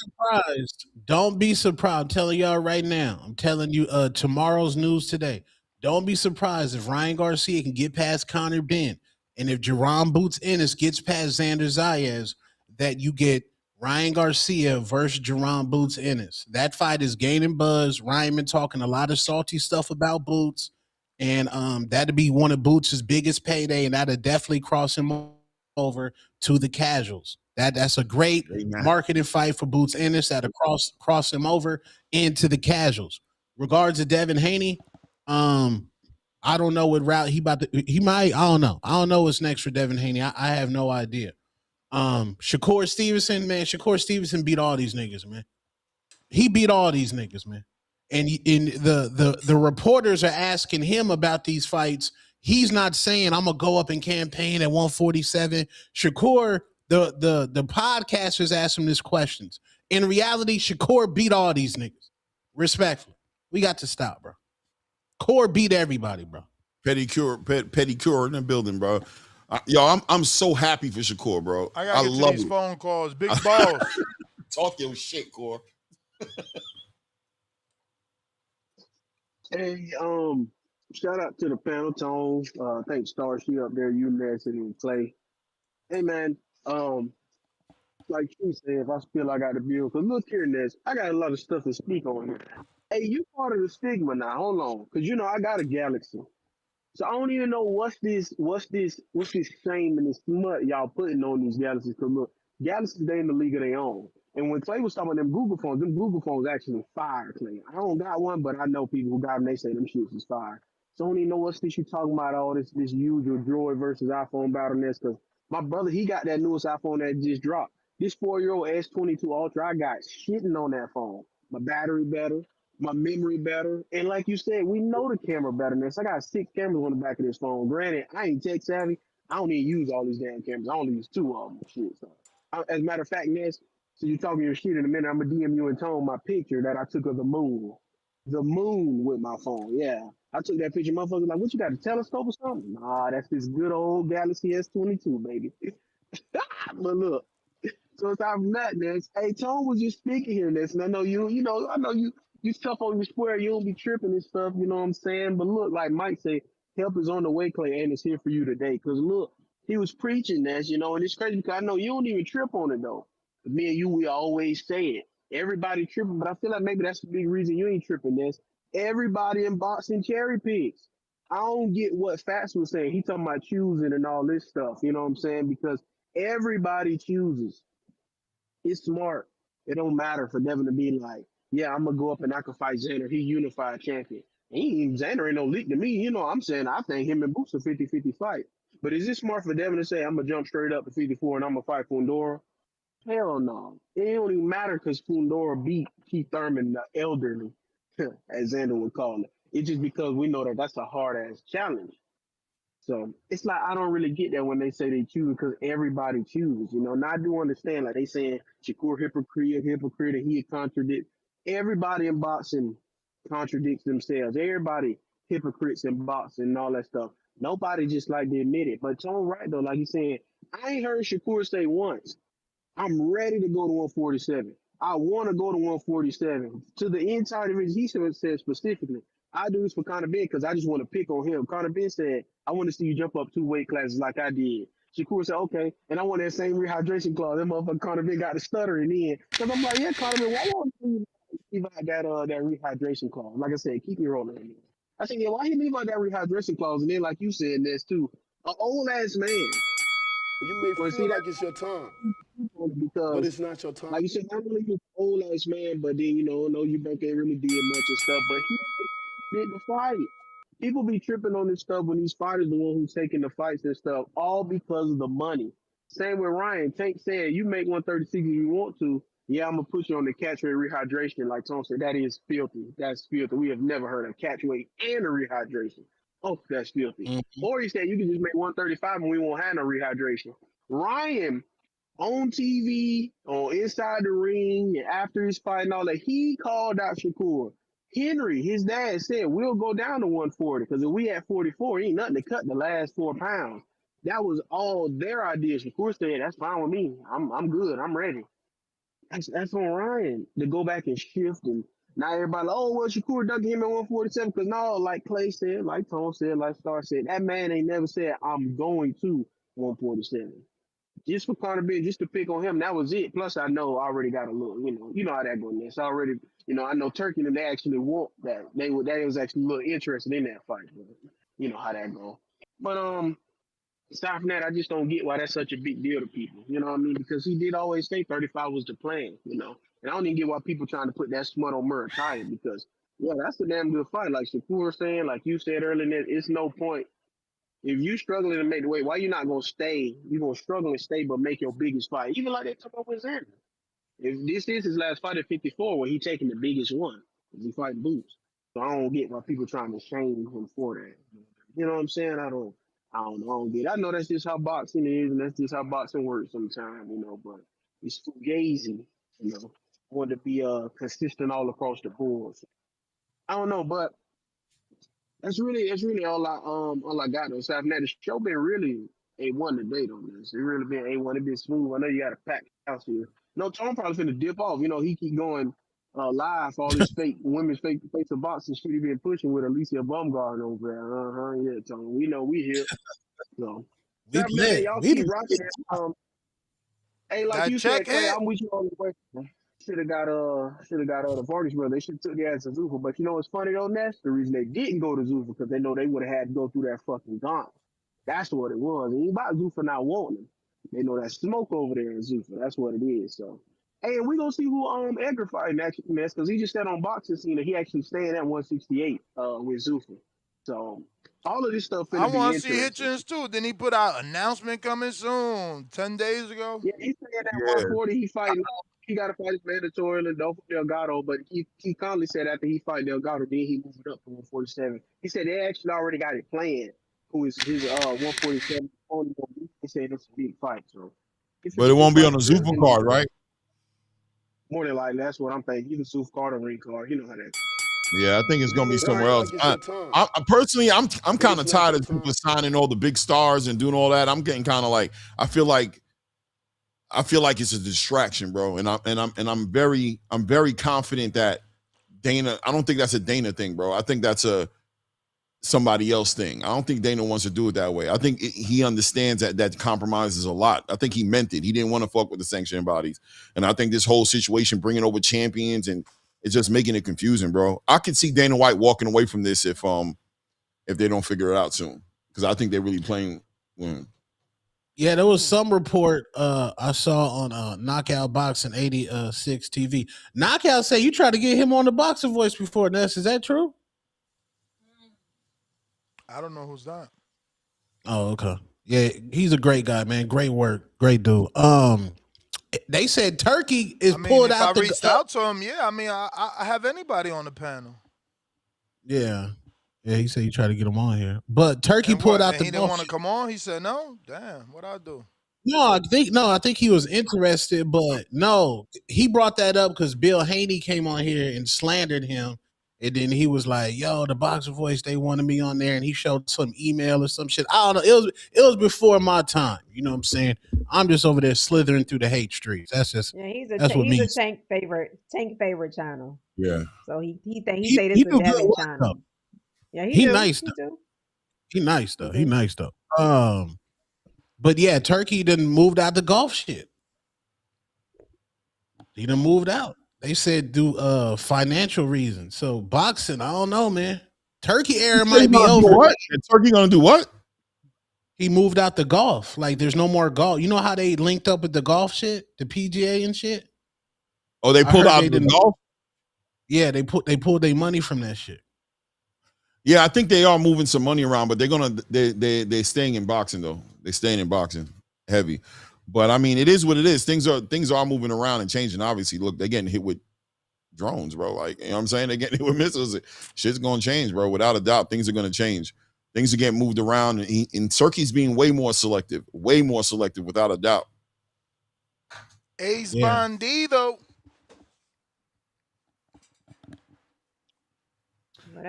Don't be surprised. I'm telling y'all right now. I'm telling you tomorrow's news today. Don't be surprised if Ryan Garcia can get past Conor Benn and if Jerome Boots Ennis gets past Xander Zayas, that you get Ryan Garcia versus Jerome Boots Ennis. That fight is gaining buzz. Ryan been talking a lot of salty stuff about Boots, and that'd be one of Boots' biggest payday, and that'd definitely cross him over to the casuals. That's a great marketing fight for Boots Ennis. That'll cross him over into the casuals. Regards to Devin Haney, I don't know what route he might. I don't know. I don't know what's next for Devin Haney. I have no idea. Shakur Stevenson, man. Shakur Stevenson beat all these niggas, man. He beat all these niggas, man. And the reporters are asking him about these fights. He's not saying I'm gonna go up and campaign at 147. Shakur, the podcasters asked him these questions. In reality, Shakur beat all these niggas. Respectfully, we got to stop, bro. Core beat everybody, bro. Pedicure in the building, bro. Yo, I'm so happy for Shakur, bro. I gotta get to these phone calls. Big balls. Talk your shit, Core. Hey, shout out to the panel, Tone. Thanks, Star. She up there, you, Nancy, and Clay. Hey, man. Like you said, if I feel I got to build, because look here, Ness, I got a lot of stuff to speak on here. Hey, you part of the stigma now. Hold on, because I got a galaxy. So I don't even know what's this shame and this smut y'all putting on these galaxies. Because look, galaxies, they in the league of their own. And when Clay was talking about them Google phones actually fire, Clay. I don't got one, but I know people who got them, they say them shits is fire. So I don't even know what's this you talking about, all this usual Droid versus iPhone battle nest, because my brother, he got that newest iPhone that just dropped. This 4-year-old S22 Ultra, I got shitting on that phone. My battery better, my memory better, and like you said, we know the camera better than this. I got 6 cameras on the back of this phone. Granted, I ain't tech savvy. I don't even use all these damn cameras. I only use two of them. Shit. So, as a matter of fact, Ness, so you talking your shit in a minute, I'm gonna DM you and Tone my picture that I took of the moon. The moon with my phone. Yeah. I took that picture. Motherfucker like, what you got, a telescope or something? Nah, that's this good old Galaxy S22, baby. But look, so aside from that, Ness, hey, Tone was just speaking here, Ness, and I know you tough on your square, you don't be tripping and stuff, you know what I'm saying? But look, like Mike said, help is on the way, Clay, and it's here for you today. Cause look, he was preaching Ness, and it's crazy because I know you don't even trip on it though. But me and you, we always say it. Everybody tripping, but I feel like maybe that's the big reason you ain't tripping, Ness. Everybody in boxing cherry picks. I don't get what Fats was saying. He talking about choosing and all this stuff. You know what I'm saying? Because everybody chooses. It's smart. It don't matter for Devin to be like, yeah, I'm gonna go up and I can fight Xander. He unified champion. Xander ain't no leak to me. I'm saying I think him and Boots a 50-50 fight. But is it smart for Devin to say I'm gonna jump straight up to 54 and I'm gonna fight Fundora? Hell no. It don't even matter because Fundora beat Keith Thurman, the elderly, as Xander would call it. It's just because we know that that's a hard ass challenge. So it's like I don't really get that when they say they choose because everybody chooses, Now I do understand, like they saying Shakur hypocrite, and he contradict. Everybody in boxing contradicts themselves. Everybody hypocrites in boxing and all that stuff. Nobody just like to admit it. But Tone right though, like you saying, I ain't heard Shakur say once, I'm ready to go to 147. I want to go to 147. To the entire division, he said specifically, I do this for Conor Benn because I just want to pick on him. Conor Benn said, I want to see you jump up 2 weight classes like I did. Shakur said, okay. And I want that same rehydration clause. That motherfucker Conor Benn got the stuttering in. Because I'm like, yeah, Conor Benn, why won't you leave out that rehydration clause? Like I said, keep me rolling. I said, yeah, why he leave out that rehydration clause? And then, like you said, there's too, an old ass man. You may Well, feel see, like it's your time, but because it's not your time. like you said, not only you old ass man, but then no, you both ain't really did much and stuff. But he did the fight. People be tripping on this stuff when these fighters the one who's taking the fights and stuff, all because of the money. Same with Ryan. Tank said you make 136 if you want to. Yeah, I'm gonna put you on the catch weight rehydration. Like Tom said, that is filthy. That's filthy. We have never heard of catch weight and a rehydration. Oh, that's filthy. Mhm. Or he said you can just make 135 and we won't have no rehydration. Ryan on TV, on Inside the Ring, and after his fight and all that, he called out Shakur. Henry, his dad said, we'll go down to 140 because if we at 44, ain't nothing to cut the last 4 pounds. That was all their idea. Shakur said, that's fine with me. I'm good. I'm ready. That's on Ryan to go back and shift. And now everybody like, oh, well, Shakur dunking him at 147 because no, like Clay said, like Tone said, like Star said, that man ain't never said, I'm going to 147 just for Conor Benn, just to pick on him, that was it. Plus, I know I already got a little, you know how that going. It's already, I know Turkey and they actually want that. They was actually a little interested in that fight. But you know how that go. But aside from that, I just don't get why that's such a big deal to people. You know what I mean? Because he did always say 35 was the plan. And I don't even get why people trying to put that smut on Murataya because yeah, that's a damn good fight. Like Shakur saying, like you said earlier, it's no point if you struggling to make the weight, why you not gonna stay? You gonna struggle and stay, but make your biggest fight. Even like they talk about with Xander. If this is his last fight at 54, well, he taking the biggest one. He fighting Boots. So I don't get why people trying to shame him for that. You know what I'm saying? I don't get it. I know that's just how boxing is, and that's just how boxing works sometimes, but it's fugazi, want to be consistent all across the board. So, I don't know, but that's really all I got though. Aside from that, the show been really A1 today though, man. It's really been A1. It been smooth. I know you got a packed house here. No, Tom probably finna dip off. He keep going live for all this fake women's fake face of boxing shit he been pushing with Alicia Baumgarten over there. Yeah, Tom. We know we here. So We aside from that, man, lit. y'all We keep rocking it. Hey, like That you check said, Clay, hit. I'm with you on the way. Should have got the Vargas brother. They should have took the ass to Zuffa. But you know what's funny though, Ness? The reason they didn't go to Zuffa because they know they would have had to go through that fucking gauntlet. That's what it was. It ain't about Zuffa not wanting him. They know that smoke over there in Zuffa. That's what it is. So hey, and we gonna see who Edgar fighting actually, Ness, because he just said on boxing scene that he actually staying at 168 with Zuffa. So all of this stuff I finna be want to see interesting. Hitchens too. Then he put out announcement coming soon, 10 days ago. Yeah, he said at Yeah. 140 he fighting. He got to fight his mandatory and Adolfo Delgado, but he calmly said after he fight Delgado, then he moved it up to 147. He said they actually already got it planned. Who is his 147 opponent? He said it's a big fight, so if But it's it a big won't be fight, on the Zupa card, right? more than likely that's what I'm thinking. Either Suf card or ring card. You know how that. Yeah, I think it's gonna be Right, somewhere else. like it's your time. Personally, I'm When kind it's of not tired your of Zupa time. signing all the big stars and doing all that. I'm getting kind of like I feel like it's a distraction, bro. And I'm very confident that Dana. I don't think that's a Dana thing, bro. I think that's a somebody else thing. I don't think Dana wants to do it that way. I think he understands that compromises a lot. I think he meant it. He didn't want to fuck with the sanctioning bodies, and I think this whole situation, bringing over champions, and it's just making it confusing, bro. I could see Dana White walking away from this if they don't figure it out soon, because I think they're really playing. Yeah, there was some report I saw on Knockout Boxing 86 TV. Knockout say you tried to get him on the Boxing Voice before, Ness. Is that true? I don't know who's that. Oh, okay. Yeah, he's a great guy, man. Great work. Great dude. They said Turkey is pulled If I out the reached out to him, yeah, I have anybody on the panel. Yeah. Yeah, he said he tried to get him on here. But Turkey And pulled what? out And the he didn't golf want to shit. come on. He said no. Damn, what I do? No, I think he was interested, but no, he brought that up because Bill Haney came on here and slandered him. And then he was like, "Yo, the Boxer Voice, they wanted me on there," and he showed some email or some shit. I don't know. It was before my time. You know what I'm saying? I'm just over there slithering through the hate streets. Yeah, That's what he's a me. tank favorite channel. Yeah. So he He say this he the do good Devin work though. channel. Yeah, he He do. nice He though. do. He nice He though. He do. nice though. But yeah, Turkey done moved out the golf shit. He done moved out. They said due financial reasons. So boxing, I don't know, man. Turkey era might be over. What? Is Turkey gonna do what? He moved out the golf. Like there's no more golf. You know how they linked up with the golf shit, the PGA and shit. Oh, they I pulled heard out they the didn't. golf. Yeah, they pulled their money from that shit. Yeah, I think they are moving some money around, but they're staying in boxing though. They're staying in boxing heavy. But I mean, it is what it is. Things are moving around and changing. Obviously, look, they're getting hit with drones, bro. Like, you know what I'm saying? They're getting hit with missiles. Shit's gonna change, bro. Without a doubt, things are gonna change. Things are getting moved around, and Turkey's being way more selective, without a doubt. Ace Bandido.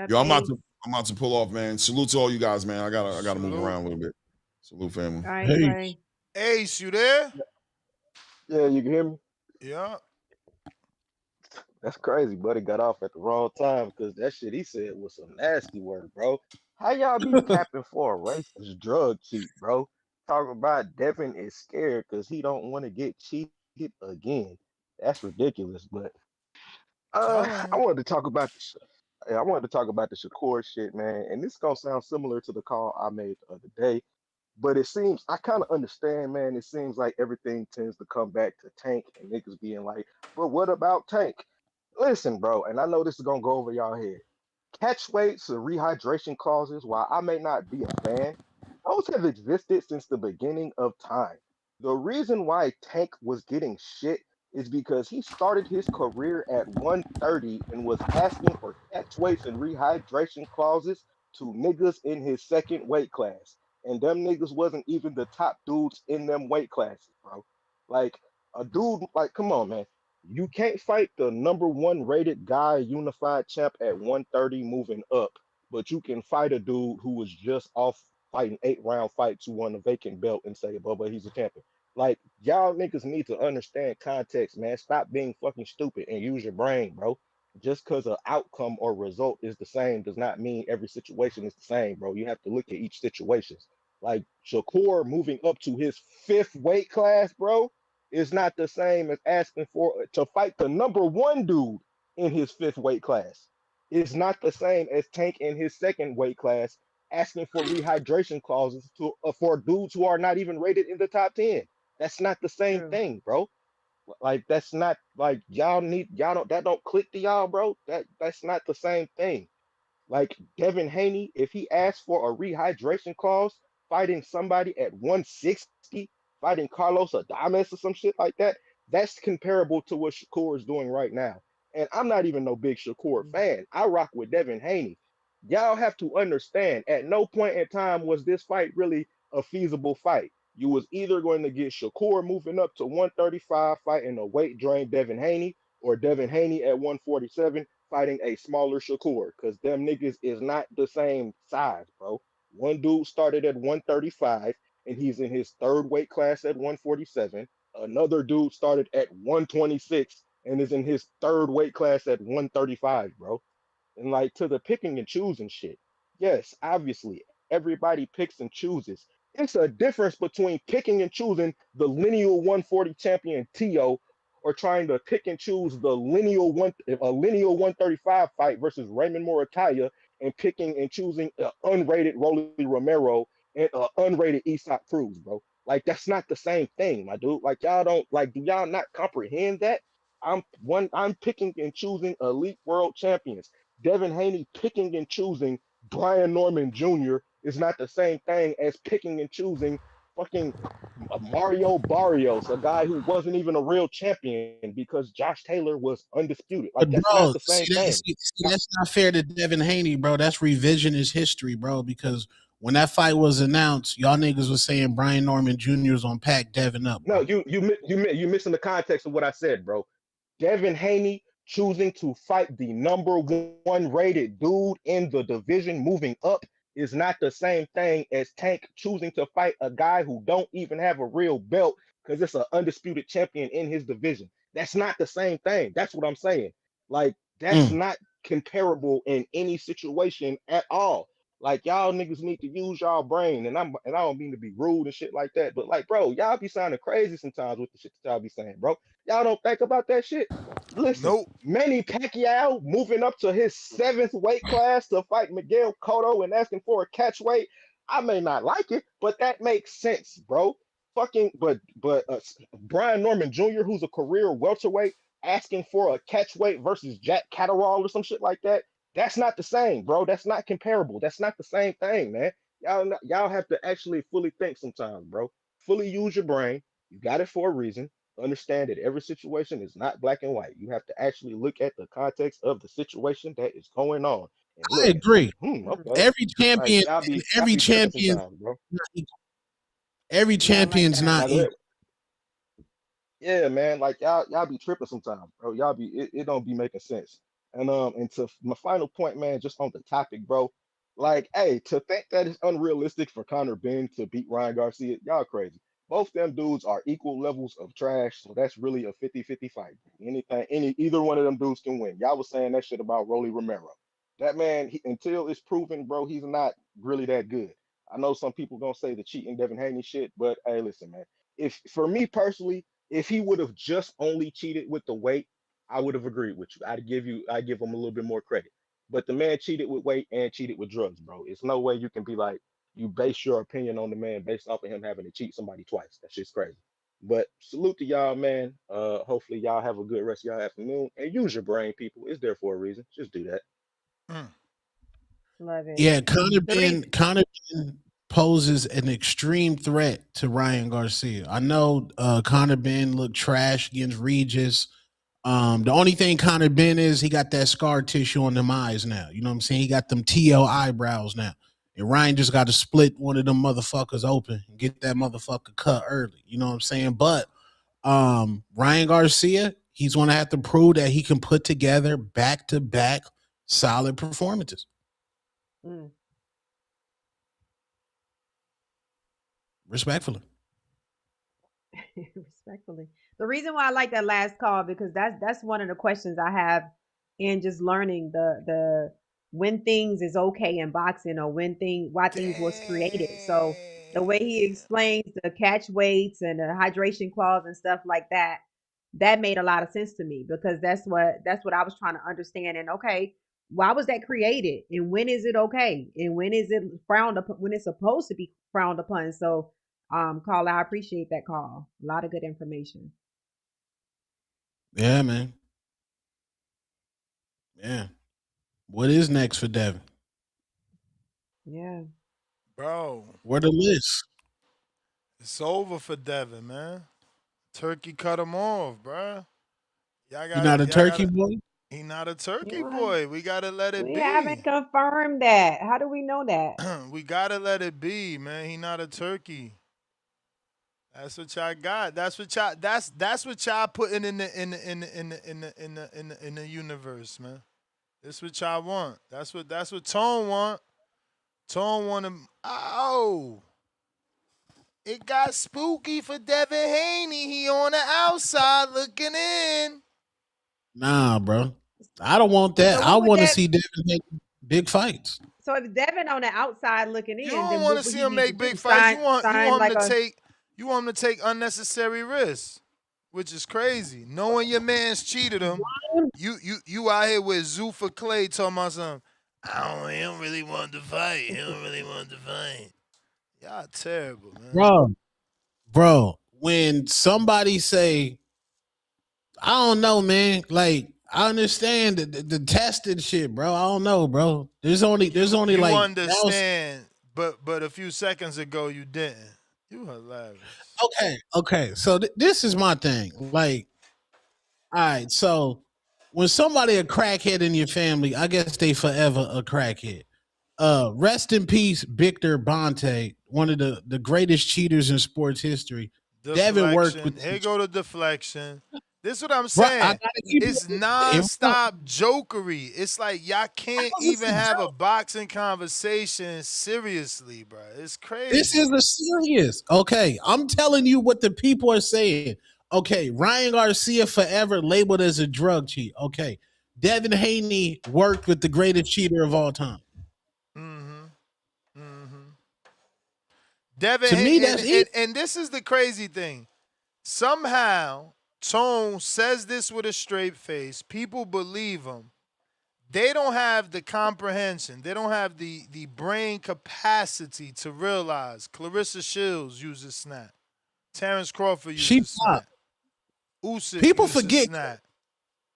Yo, I'm about to pull off, man. Salute to all you guys, man. I gotta move around a little bit. Salute, family. All right, Clay. Ace, you there? Yeah, you can hear me? Yeah. That's crazy, buddy. Got off at the wrong time because that shit he said was some nasty word, bro. How y'all be capping for a racist drug cheat, bro? Talking about Devin is scared because he don't want to get cheated again. That's ridiculous. But I wanted to talk about I wanted to talk about the Shakur shit, man. And this gonna sound similar to the call I made the other day. But it seems I kind of understand, man. It seems like everything tends to come back to Tank and niggas being like, but what about Tank? Listen, bro, and I know this is gonna go over y'all head. Catch weights or rehydration clauses, while I may not be a fan, those have existed since the beginning of time. The reason why Tank was getting shit is because he started his career at 130 and was asking for catch weights and rehydration clauses to niggas in his second weight class. And them niggas wasn't even the top dudes in them weight classes, bro. Like a dude, like, come on, man. You can't fight the number one rated guy unified champ at 130 moving up, but you can fight a dude who was just off fighting 8 round fights who won a vacant belt and say, Bubba, he's a champion. Like, y'all niggas need to understand context, man. Stop being fucking stupid and use your brain, bro. Just because an outcome or result is the same does not mean every situation is the same, bro. You have to look at each situation. Like Shakur moving up to his fifth weight class, bro, is not the same as asking for to fight the number one dude in his fifth weight class. It's not the same as Tank in his second weight class asking for rehydration clauses to for dudes who are not even rated in the top 10. That's not the same True. thing, bro. Like that's not like y'all don't that don't click to y'all, bro. That's not the same thing. Like Devin Haney, if he asked for a rehydration clause, fighting somebody at 160, fighting Carlos Adames or some shit like that, that's comparable to what Shakur is doing right now. And I'm not even no big Shakur fan. I rock with Devin Haney. Y'all have to understand, at no point in time was this fight really a feasible fight. You was either going to get Shakur moving up to 135 fighting a weight drained Devin Haney, or Devin Haney at 147 fighting a smaller Shakur, because them niggas is not the same size, bro. One dude started at 135 and he's in his third weight class at 147. Another dude started at 126 and is in his third weight class at 135, bro. And like, to the picking and choosing shit. Yes, obviously, everybody picks and chooses. It's a difference between picking and choosing the lineal 140 champion Tio, or trying to pick and choose the lineal 135 fight versus Raymond Morataya, and picking and choosing an unrated Rolly Romero and an unrated Isak Cruz, bro. Like, that's not the same thing, my dude. Like, y'all don't, like, do y'all not comprehend that? I'm picking and choosing elite world champions. Devin Haney picking and choosing Brian Norman Jr. is not the same thing as picking and choosing fucking Mario Barrios, a guy who wasn't even a real champion because Josh Taylor was undisputed. Like, But that's not the bro, same thing. that's not fair to Devin Haney, bro. That's revisionist history, bro. Because when that fight was announced, y'all niggas was saying Brian Norman Jr. is on pack Devin up, No, bro. you missing the context of what I said, bro. Devin Haney choosing to fight the number one rated dude in the division moving up is not the same thing as Tank choosing to fight a guy who don't even have a real belt because it's an undisputed champion in his division. That's not the same thing. That's what I'm saying. Like, that's Mm. not comparable in any situation at all. Like, y'all niggas need to use y'all brain, and I don't mean to be rude and shit like that, but like, bro, y'all be sounding crazy sometimes with the shit that y'all be saying, bro. Y'all don't think about that shit. Listen, Nope. Manny Pacquiao moving up to his seventh weight class to fight Miguel Cotto and asking for a catch weight. I may not like it, but that makes sense, bro. Fucking, but Brian Norman Jr., who's a career welterweight, asking for a catch weight versus Jack Catterall or some shit like that. That's not the same, bro. That's not comparable. That's not the same thing, man. Y'all have to actually fully think sometimes, bro. Fully use your brain. You got it for a reason. Understand that every situation is not black and white. You have to actually look at the context of the situation that is going on and I look agree. like, okay, Every like champion, y'all every be tripping champion, sometimes, bro. every Yeah, I like champion's that. not Now go ahead. equal. Yeah, man. Like, y'all be tripping sometimes, bro. It don't be making sense. And to my final point, man, just on the topic, bro. Like, hey, to think that it's unrealistic for Conor Benn to beat Ryan Garcia, y'all crazy. Both them dudes are equal levels of trash, so that's really a 50-50 fight. Either one of them dudes can win. Y'all was saying that shit about Rolly Romero. That man, until it's proven, bro, he's not really that good. I know some people gonna say the cheating Devin Haney shit, but hey, listen, man. If for me personally, if he would have just only cheated with the weight, I would have agreed with you. I'd give him a little bit more credit. But the man cheated with weight and cheated with drugs, bro. It's no way you can be like, you base your opinion on the man based off of him having to cheat somebody twice. That shit's crazy. But salute to y'all, man. Hopefully y'all have a good rest of y'all afternoon, and use your brain, people. It's there for a reason. Just do that. Mm. Love it. Yeah, Conor The reason, Conor Benn poses an extreme threat to Ryan Garcia. I know Conor Benn looked trash against Regis. The only thing Conor Benn is, he got that scar tissue on them eyes now. You know what I'm saying? He got them TL eyebrows now. And Ryan just got to split one of them motherfuckers open and get that motherfucker cut early. You know what I'm saying? But Ryan Garcia, he's gonna have to prove that he can put together back to back solid performances. mm. Respectfully. Respectfully. The reason why I like that last call, because that's one of the questions I have in just learning the when things is okay in boxing, or why things was created. So the way he explains the catch weights and the hydration clause and stuff like that, that made a lot of sense to me, because that's what I was trying to understand. And okay, why was that created, and when is it okay, and when is it frowned upon, when it's supposed to be frowned upon? So call, I appreciate that call. A lot of good information. Yeah, man. Yeah. What is next for Devin? Yeah. Bro, Where the list? it's over for Devin, man. Turkey cut him off, bro. You not a Y'all turkey gotta. boy? He not a You turkey know, boy. We gotta let it we haven't be. confirmed that. How do we know that? We gotta let it be, man. He not a turkey. That's what y'all got. That's what y'all putting in the universe, man. That's what y'all want. That's what Tone want. Tone want him. Oh, it got spooky for Devin Haney. He on the outside looking in. Nah, bro. I don't want that. So I what would want to that? see Devin make big fights. So if Devin on the outside looking You in, don't then want what to would see he him need to make do? big fights. You Sign want him like to a. take unnecessary risks, which is crazy. Knowing your man's cheated him, you out here with Zuffa Clay talking about something. He don't really want to fight. He don't really want to fight. Y'all terrible, man. Bro, when somebody say, I don't know, man. Like, I understand the testing shit, bro. I don't know, bro. There's only You like that was understand, but a few seconds ago you didn't. You hilarious. okay. So this is my thing. Like, all right, so when somebody a crackhead in your family, I guess they forever a crackhead. Rest in peace, Victor Bonte, one of the greatest cheaters in sports history. Devin worked Deflection. with Here go the deflection. This is what I'm bro. I saying. gotta keep It's it real. nonstop jokery. It's like y'all can't How's this even a have a joke? boxing conversation seriously, bro. It's This crazy. is a serious. Okay, I'm telling you what the people are saying. Okay, Ryan Garcia forever labeled as a drug cheat. Okay, Devin Haney worked with the greatest cheater of all time. Mm-hmm. Mm-hmm. Devin, To me, and, that's and easy. and this is the crazy thing. Somehow, Tone says this with a straight face. People believe him. They don't have the comprehension. They don't have the brain capacity to realize Clarissa Shields uses snap. Terrence Crawford She uses popped. snap. Usyk People uses forget. snap.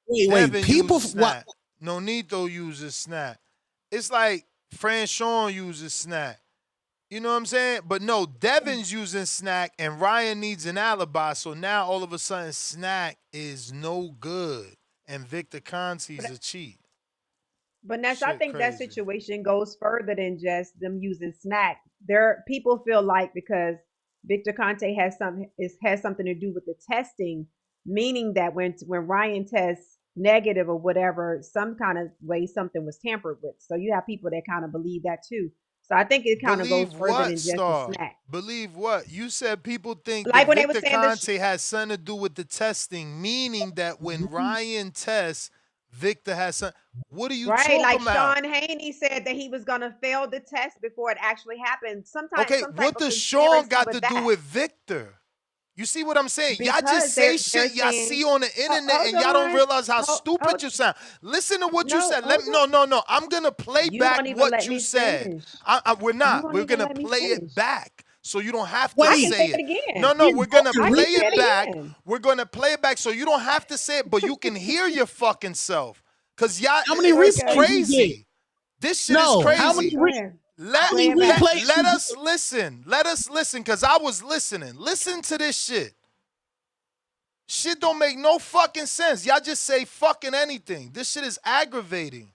Wait. Devin People, uses what? snap. Nonito uses snap. It's like Franchon uses snap. You know what I'm saying? But no, Devin's using snack and Ryan needs an alibi. So now all of a sudden snack is no good. And Victor Conti's a cheat. But Ness, I Shit think that crazy. situation goes further than just them using snack. There, people feel like because Victor Conte has something to do with the testing, meaning that when Ryan tests negative or whatever, some kind of way something was tampered with. So you have people that kind of believe that too. So I think it kind of Believe goes further what, than just the Star? snack. Believe what? You said people think that Like when they were Victor saying this, Conte has something to do with the testing, meaning that when Ryan tests, Victor has something. What are you right? talking Like about? Sean Haney said that he was gonna fail the test before it actually happened. Sometimes Okay, some type what of does Sean conspiracy got to with do that. with Victor? You see what I'm saying? Y'all just Because say they're shit y'all saying, see on the internet hold and y'all don't on, realize how hold, stupid you sound. Listen to what you no, said. hold on. No. I'm gonna play You back won't even what let you me said. finish. We're You not. won't We're even gonna let me play it finish. back so you don't have to I can Wait, say say it it. again. No. we We're gonna fucking I can play say it replay? back. it again. We're gonna play it back so you don't have to say it, but you can hear your fucking self. Cause y'all, How many it's Okay. replays you get? crazy. This shit is No, how many crazy. Go ahead. how Let Play many it back. let replays you us get? listen. Let us listen, cause I was listening. Listen to this shit. Shit don't make no fucking sense. Y'all just say fucking anything. This shit is aggravating.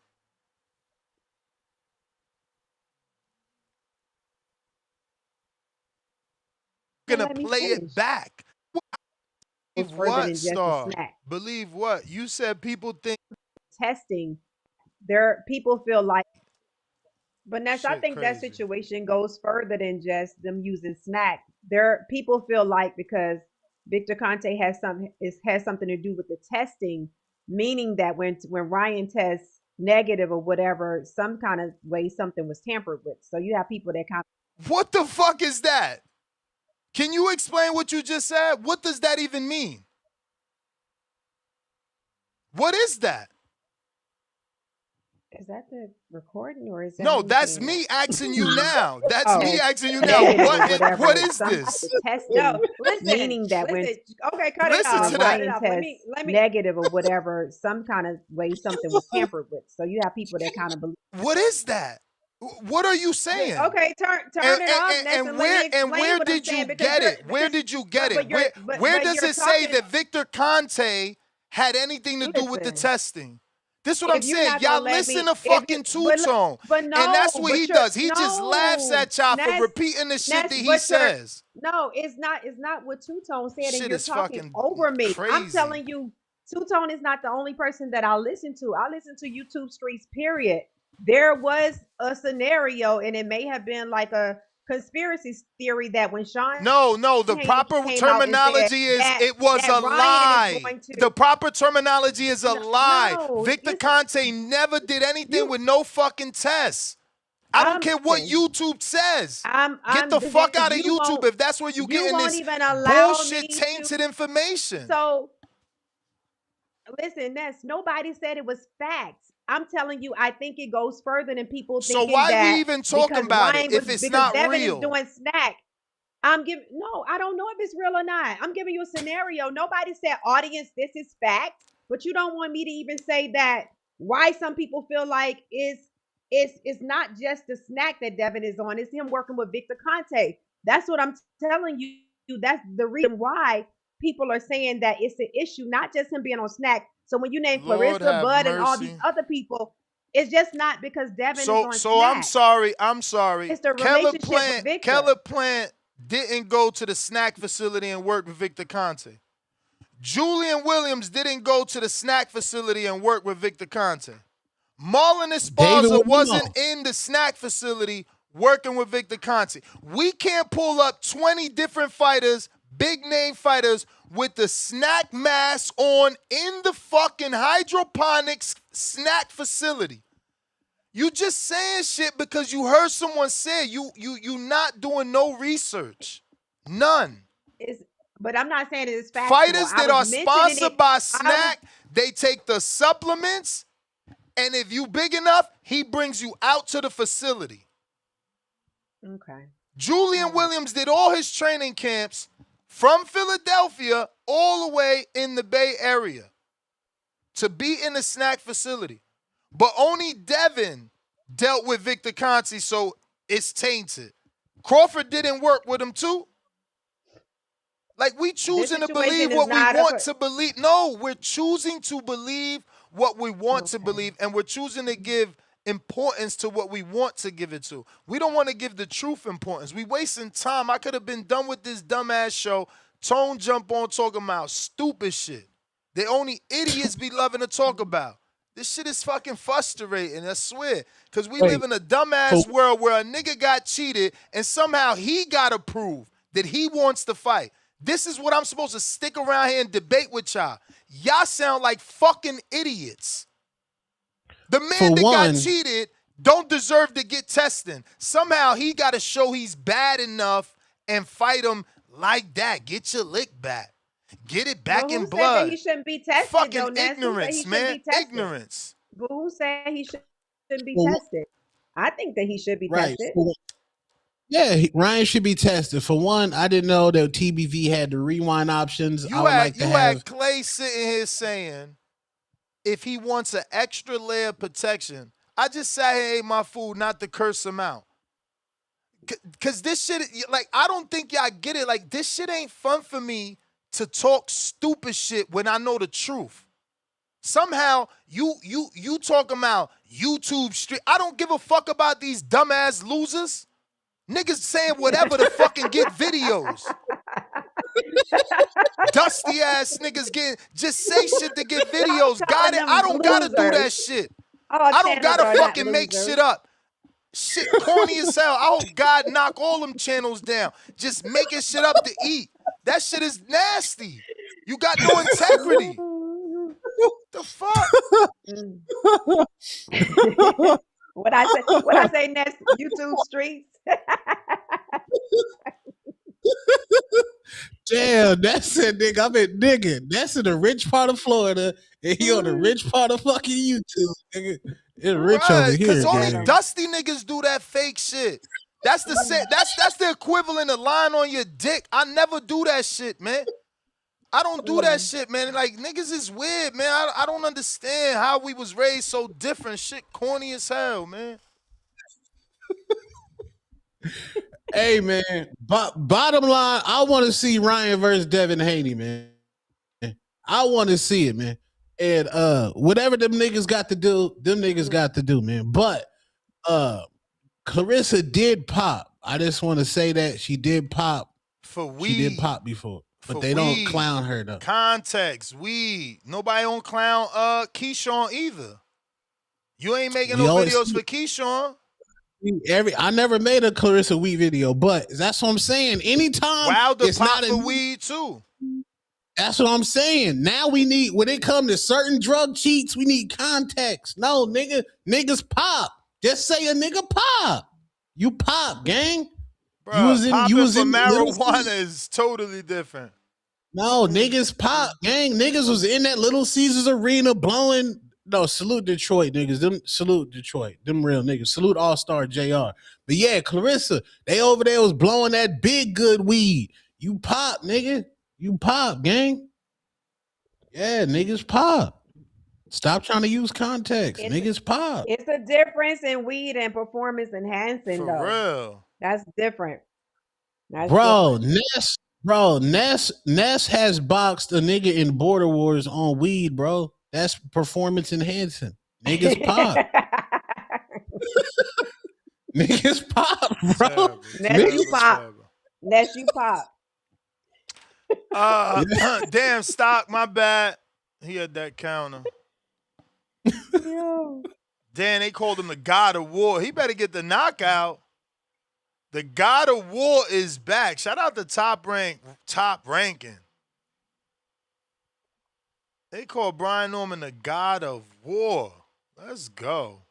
And Gonna let me play it finish. back. Goes Believe further what, than just a Star? snack. Believe what? You said people think Testing. There, people feel like. But Ness, I shit think that crazy. situation goes further than just them using snack. There, people feel like because Victor Conte has something to do with the testing, meaning that when Ryan tests negative or whatever, some kind of way something was tampered with. So you have people that kind What the fuck is that? Can you explain what you just said? What does that even mean? What is that? of, is that the recording or is that No, him that's saying that? me asking you now. That's me Oh, asking you now. negative or What whatever, is some type this? of testing, meaning that Okay, cut it Listen off. when to Cut that. it Ryan off. tests Let me. negative or whatever, some kind of way something was tampered with. So you have people that kind of believe. What is that? What are you saying? Okay, turn it off, Ness, and let me And explain where what I'm did you saying because get it? Where did you get it? Where does you're it say talking. that Victor Conte had anything to do with the Listen, testing? This is what I'm if you're saying. not gonna Y'all let listen me, to if you fucking Two-Tone. but And no, that's what he but you're does. He just laughs no, at y'all for Ness, repeating the shit Ness, that he but you're says. no, it's not what Two Tone said, and Shit you're is talking fucking over me. I'm crazy. telling you, Two Tone is not the only person that I listen to. I listen to YouTube Streets. Period. There was a scenario, and it may have been like a conspiracy theory that when Sean No, the Haney proper came out and said terminology is that it was a Ryan is lie. going to The proper terminology is a no, lie. no, Victor Conte never did anything you with no fucking tests. I don't care what listen. YouTube says. Get I'm the fuck because out of YouTube if that's where you you getting won't this even allow bullshit me to. tainted information. So listen, Ness, nobody said it was facts. I'm telling you, I think it goes further than people So thinking why we that even talking because about it Ryan was if it's because not Devin is real? doing snack. I'm giving no, I don't know if it's real or not. I'm giving you a scenario. Nobody said, audience, this is fact, but you don't want me to even say that why some people feel like it's not just the snack that Devin is on, it's him working with Victor Conte. That's what I'm telling you. That's the reason why people are saying that it's an issue, not just him being on snack. So when you name Lord Clarissa, have Bud, and all these mercy. other people, it's just not because Devin is So on so I'm snack. sorry. I'm sorry. It's the relationship with Victor. Keller Plant didn't go to the snack facility and work with Victor Conte. Julian Williams didn't go to the snack facility and work with Victor Conte. Marlon David Esparza would wasn't know. in the snack facility working with Victor Conte. We can't pull up 20 different fighters, big name fighters, with the snack mask on in the fucking hydroponics snack facility. You just saying shit because you heard someone say it. You not doing no research. None. Is but I'm not saying it is factual. Fighters I that was are mentioning it. sponsored by I was Snack, they take the supplements, and if you big enough, he brings you out to the facility. okay. Julian All right. Williams did all his training camps from Philadelphia all the way in the Bay Area to be in the Snack facility. But only Devin dealt with Victor Conte, so it's tainted. Crawford didn't work with him too. Like, we This choosing to believe situation is what we not want to believe. No, we're choosing to believe what we want to okay. believe, and we're choosing to give importance to what we want to give it to. We don't want to give the truth importance. We wasting time. I could have been done with this dumbass show. Tone jump on talking about stupid shit. The only idiots be loving to talk about. This shit is fucking frustrating, I swear. Because we live Wait, in a for dumbass world where a nigga got cheated and somehow he got to prove that he wants to fight. This is what I'm supposed to stick around here and debate with y'all. Y'all sound like fucking idiots. The man for that got one, cheated don't deserve to get tested. Somehow he got to show he's bad enough and fight him like that. Get your lick back. Get it But back in who said that he blood. shouldn't be tested Fucking though, Ness? Who said he ignorance, shouldn't man. be tested? Ignorance. But who said he shouldn't be for one, tested? I think that he should be right? tested. Yeah, Ryan should be tested. For one, I didn't know that TBV had the rewind options. I You would had like to you have. had Clay sitting here saying if he wants an extra layer of protection, I just sat here and ate my food not to curse him out. Cause this shit, like, I don't think y'all get it. Like, this shit ain't fun for me to talk stupid shit when I know the truth. Somehow you talking about YouTube street. I don't give a fuck about these dumbass losers. Niggas saying whatever to fucking get videos. Dusty ass niggas just say shit to get Stop videos. Got calling it? I them don't gotta do that losers. shit. All I don't channels gotta are not fucking make losers. shit up. Shit corny as hell. I hope God knock all them channels down. Just making shit up to eat. That shit is nasty. You got no integrity. The fuck? Mm. What I say? What I say next? YouTube streets. Damn, that's it, nigga. I'm in nigga. That's in the rich part of Florida, and he on the rich part of fucking YouTube, nigga. It's rich over Right, cause here, only nigga. Ghetto. dusty niggas do that fake shit. That's the that's the equivalent of lying on your dick. I never do that shit, man. I don't do that shit, man. Like, niggas is weird, man. I don't understand how we was raised so different. Shit corny as hell, man. Hey man, bottom line, I want to see Ryan versus Devin Haney, man. I want to see it, man. And whatever them niggas got to do, them niggas got to do, man. But uh Clarissa did pop. I just want to say that she did pop. For She did weed. pop before, but For they don't weed. clown her though. Context, weed. Nobody on clown Keyshawn either. You ain't making We no always videos for Keyshawn. I never made a Clarissa Weed video, but that's what I'm saying. Anytime Wilder it's pop not for a weed too. That's what I'm saying. Now we need, when it come to certain drug cheats, we need context. No, niggas pop. Just say a nigga pop. You pop, gang. Bruh, popping for Little marijuana is totally different. No, niggas pop, gang. Niggas was in that Little Caesars arena blowing. No, salute Detroit niggas. Them salute Detroit. Them real niggas. Salute All Star JR. But yeah, Clarissa, they over there was blowing that big good weed. You pop, nigga. You pop, gang. Yeah, niggas pop. Stop trying to use context. Niggas pop. It's a difference in weed and performance enhancing, For though. real. That's different. That's Bro, different. Ness has boxed a nigga in Border Wars on weed, bro. That's performance enhancing. Niggas pop. Niggas pop, bro. Ness, you pop. Ness, you pop. Damn, Stock, my bad. He had that counter. Yo. Damn, they called him the God of War. He better get the knockout. The God of War is back. Shout out to Top Ranking. They call Brian Norman the God of War. Let's go.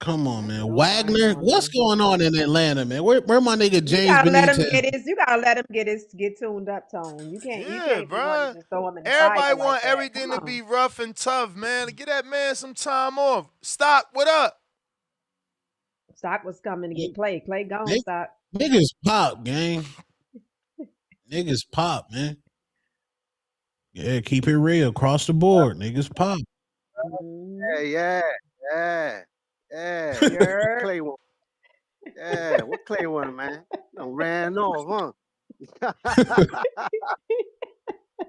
Come on, man. Wagner, what's going on in Atlanta, man? Where my nigga James You gotta let him Benitez? get tuned up, Tone. You can't bro. just throw him in the Everybody fire want like that. everything to be rough and tough, man. Get that man some time off. Stock, what up? Stock was coming to get Clay. Clay gone, Stock. Niggas pop, gang. Niggas pop, man. Yeah, keep it real. Across the board. Niggas pop. Yeah. Clay one. Yeah, what Clay one, man? Done ran off, huh?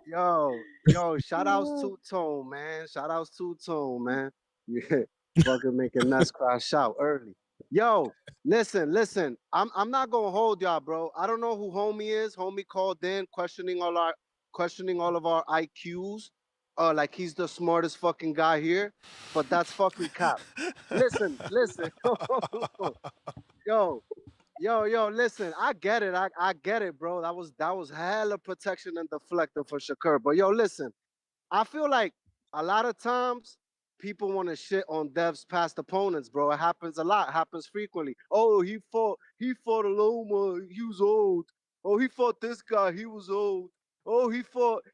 yo, shout outs to Tone, man. Shout outs to Tone, man. Yeah, fucking making us cry shout early. Yo, listen. I'm not gonna hold y'all, bro. I don't know who homie is. Homie called in questioning all of our IQs. Like he's the smartest fucking guy here, but that's fucking cap. Listen. Yo, listen, I get it. I get it, bro. That was hella protection and deflector for Shakur. But yo, listen, I feel like a lot of times people want to shit on Dev's past opponents, bro. It happens a lot, happens frequently. Oh, he fought Aloma, he was old. Oh, he fought this guy, he was old. Oh, he fought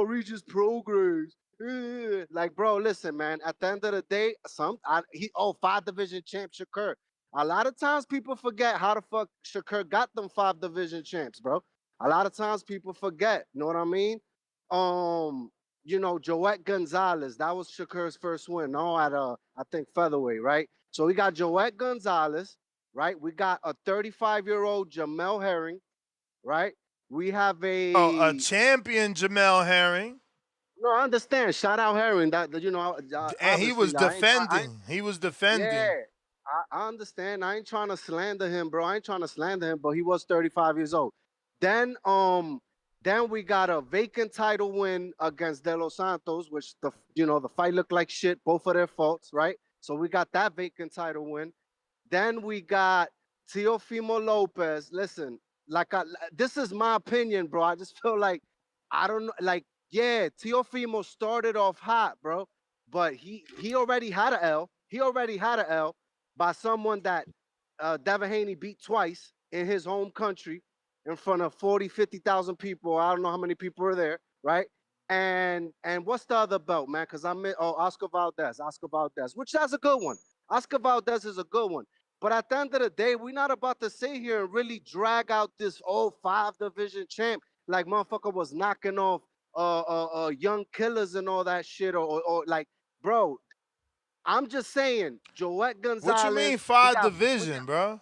Regis Prograis. Like, bro, listen, man. At the end of the day, 5 division champ Shakur. A lot of times people forget how the fuck Shakur got them 5 division champs, bro. A lot of times people forget. You know what I mean? Joet Gonzalez, that was Shakur's first win. No, at I think featherweight, right? So we got Joet Gonzalez, right? We got a 35-year-old Jamel Herring, right? We have a champion Jamel Herring. No, I understand. Shout out Herring. And he was defending. He was defending. Yeah, I understand. I ain't trying to slander him, bro. But he was 35 years old. Then we got a vacant title win against De Los Santos, which the fight looked like shit, both of their faults, right? So we got that vacant title win. Then we got Teofimo Lopez. Listen, this is my opinion, bro. I just feel like Teofimo started off hot, bro, but he already had an L. He already had an L by someone that Devin Haney beat twice in his home country in front of 40, 50,000 people. I don't know how many people were there, right? And what's the other belt, man? Because Oscar Valdez, which that's a good one. Oscar Valdez is a good one. But at the end of the day, we're not about to sit here and really drag out this 5-division champ like motherfucker was knocking off young killers and all that shit, or like, bro. I'm just saying, Joet Gonzalez. What you mean 5 division, bro?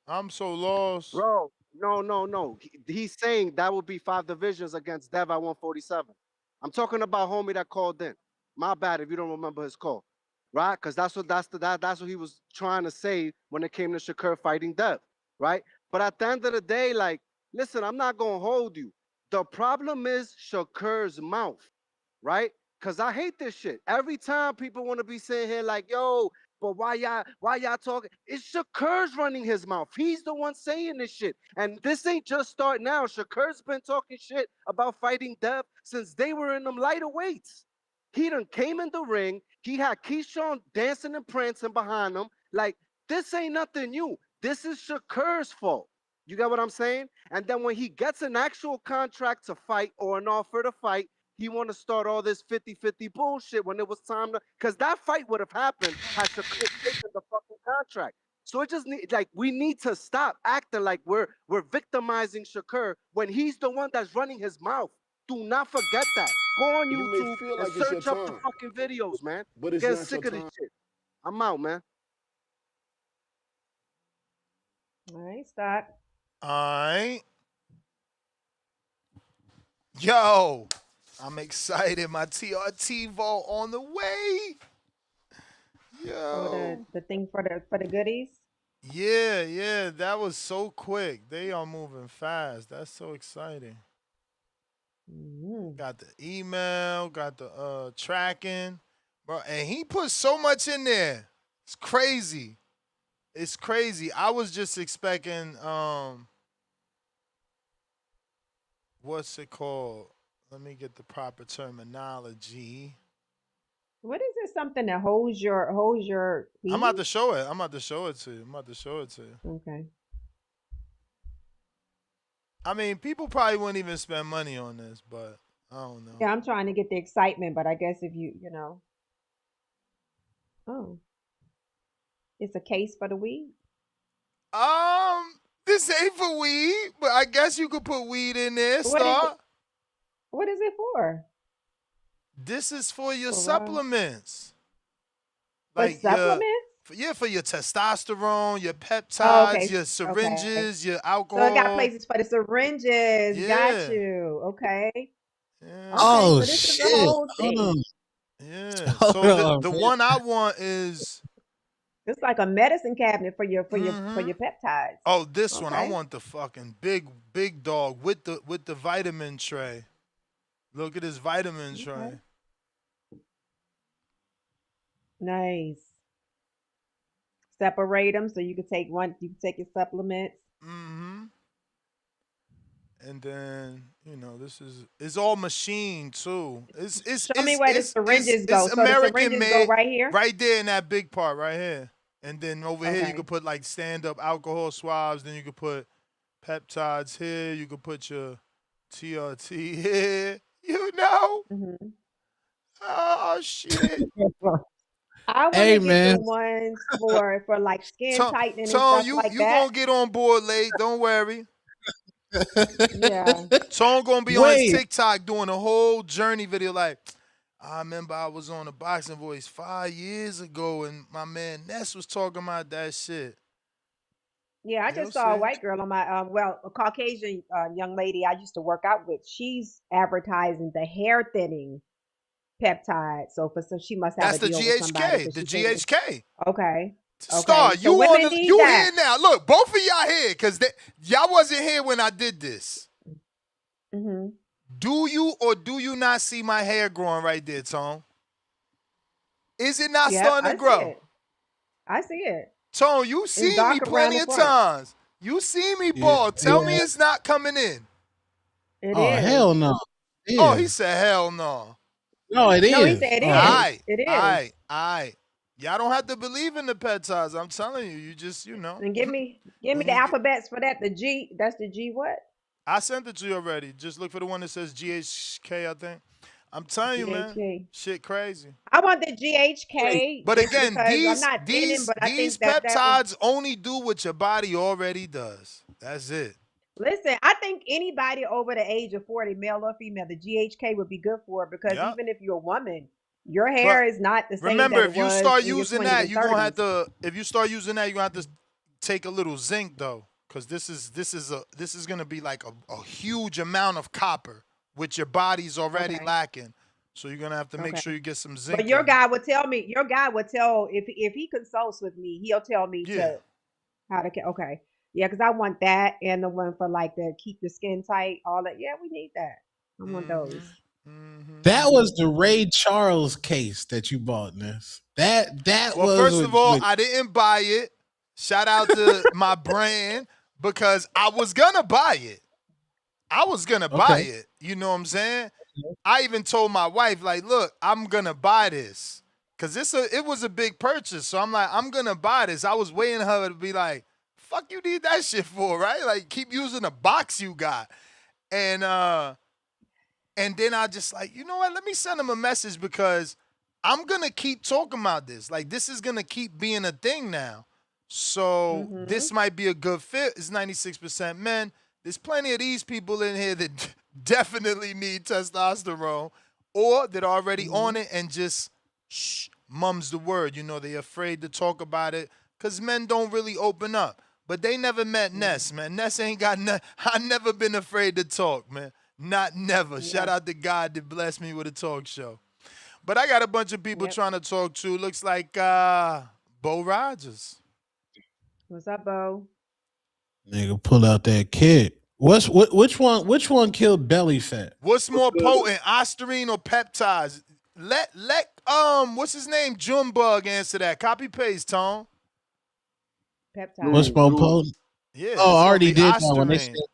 I'm so lost. Bro, no. He's saying that would be 5 divisions against Dev at 147. I'm talking about homie that called in. My bad if you don't remember his call, right? Because that's what he was trying to say when it came to Shakur fighting Dev, right? But at the end of the day, like, listen, I'm not gonna hold you. The problem is Shakur's mouth, right? Cause I hate this shit. Every time people want to be saying here like, yo, but why y'all talking? It's Shakur's running his mouth. He's the one saying this shit. And this ain't just start now. Shakur's been talking shit about fighting Dev since they were in them lighter weights. He done came in the ring. He had Keyshawn dancing and prancing behind him. Like, this ain't nothing new. This is Shakur's fault. You get what I'm saying? And then when he gets an actual contract to fight or an offer to fight, he want to start all this 50-50 bullshit when it was time to, because that fight would have happened had Shakur taken the fucking contract. So it just like we need to stop acting like we're victimizing Shakur when he's the one that's running his mouth. Do not forget that. Go on You may YouTube feel and like it's your search up the time, fucking videos, man. but it's Getting not your sick of this time. shit. I'm out, man. All right, stop. All right. Yo, I'm excited. My TRT vault on the way. Oh, Yo. the thing for the goodies. Yeah, that was so quick. They are moving fast. That's so exciting. Mm-hmm. Got the email, got the tracking, bro, and he put so much in there. It's crazy. It's crazy. I was just expecting what's it called? Let me get the proper terminology. What is it? Something that holds your I'm about weed? to show it. I'm about to show it to you. Okay. I mean, people probably wouldn't even spend money on this, but I don't know. Yeah, I'm trying to get the excitement, but I guess if you know, oh, it's a case for the weed. This ain't for weed, but I guess you could put weed in there, What is it? Star. What is it for? This is for your For supplements. for Like your supplements? for your testosterone, your Oh, peptides, okay, your okay. syringes, your So it got alcohol. places for the syringes. Got Yeah. you. Okay. Yeah. Okay. Oh So this is a shit! whole Hold on, thing. Yeah. hold So on, the man. one I want is It's like a medicine cabinet for your mm-hmm. peptides. Oh, this one. I Okay. want the fucking big dog with the vitamin tray. Look at this vitamin Okay. tray. Nice. Separate them so you can take one. You can take your supplements. Mm-hmm. And then this is all machine too. Show me where the syringes go. It's So the American syringes go made right here. right there in that big part right here. And then over here you Okay. could put like stand up alcohol swabs. Then you could put peptides here. You could put your TRT here. Mm-hmm. Oh shit. I want Hey to get the man, ones for like skin tightening and Tone, stuff you like you that. gonna get on board late. Don't worry. Yeah. Tone gonna be on his wait. TikTok doing a whole journey video like, I remember I was on the Boxing Voice 5 years ago and my man Ness was talking about that shit. Yeah, I You'll just saw a see. white girl on my a Caucasian young lady I used to work out with. She's advertising the hair thinning peptide. So she must have That's a the deal with somebody GHK. because The she said it. GHK. Okay. Star, Okay. So women need you that. here now. Look, both of y'all here because y'all wasn't here when I did this. Mm-hmm. Do you or do you not see my hair growing right there, Tone? Is it not Yep, starting I to see grow? it. I see it. Tone, you It's see me dark around plenty the of front. times. You see me Yeah, ball. Tell me yeah. it's not coming in. It Oh is. hell no. Oh, he Yeah. said hell no. No, it No, he is. said it Oh hell. is. Aight, It is. aight, aight. Y'all don't have to believe in the peptides. I'm telling you. You just, And give me when the you get. alphabets for that. The G. That's the G. What? I sent it to you already. Just look for the one that says GHK, I think. I'm telling you, man. GHK. Shit crazy. I want the GHK But just again, because I'm not thinning, but I these think that would peptides only do what your body already does. That's it. listen. I think anybody over the age of 40, male or female, the GHK would be good for because Yep. even if you're a woman, your But hair is not the same remember, that it if you was start in your using 20s that, and you're gonna have 30s. to. If you start using that, you're gonna have to take a little zinc though, because this is gonna be like a huge amount of copper, which your body's already Okay. lacking. So you're gonna have to make Okay. sure you get some But zinc your in. guy would tell me. Your guy would tell if he consults with me, he'll tell me Yeah. to how to. Okay. Yeah, because I want that and the one for like the keep the skin tight. All that. Yeah, we need that. I want Mm-hmm. those. Mm-hmm. That was the Ray Charles case that you bought, Ness. That Well, was first of all, with I didn't buy it. Shout out to my brand because I was gonna buy it. I was gonna buy okay. it. You know what I'm saying? I even told my wife, like, look, I'm gonna buy this. Cause it was a big purchase. So I'm like, I'm gonna buy this. I was waiting her to be like, fuck you need that shit for, right? Like keep using the box you got. And then I just like, you know what? Let me send him a message because I'm gonna keep talking about this. Like this is gonna keep being a thing now. So Mm-hmm. this might be a good fit. It's 96% men. There's plenty of these people in here that definitely need testosterone or that are already Mm-hmm. on it and just mum's the word. You know, they're afraid to talk about it because men don't really open up. But they never met Yeah. Ness, man. Ness ain't got I never been afraid to talk, man. Not never. Yeah. Shout out to God that blessed me with a talk show. But I got a bunch of people Yep. trying to talk to. Looks like Bo Rogers. What's up, Bo? nigga pull out that kid. Which one killed belly fat? What's What's more good? potent, Ostarine or peptides? Let what's his name? Junebug answer that. Copy paste, Tone. What's Peptides. more June. potent? Yeah, Oh, it's I gonna already be did that one. They Ostarine. said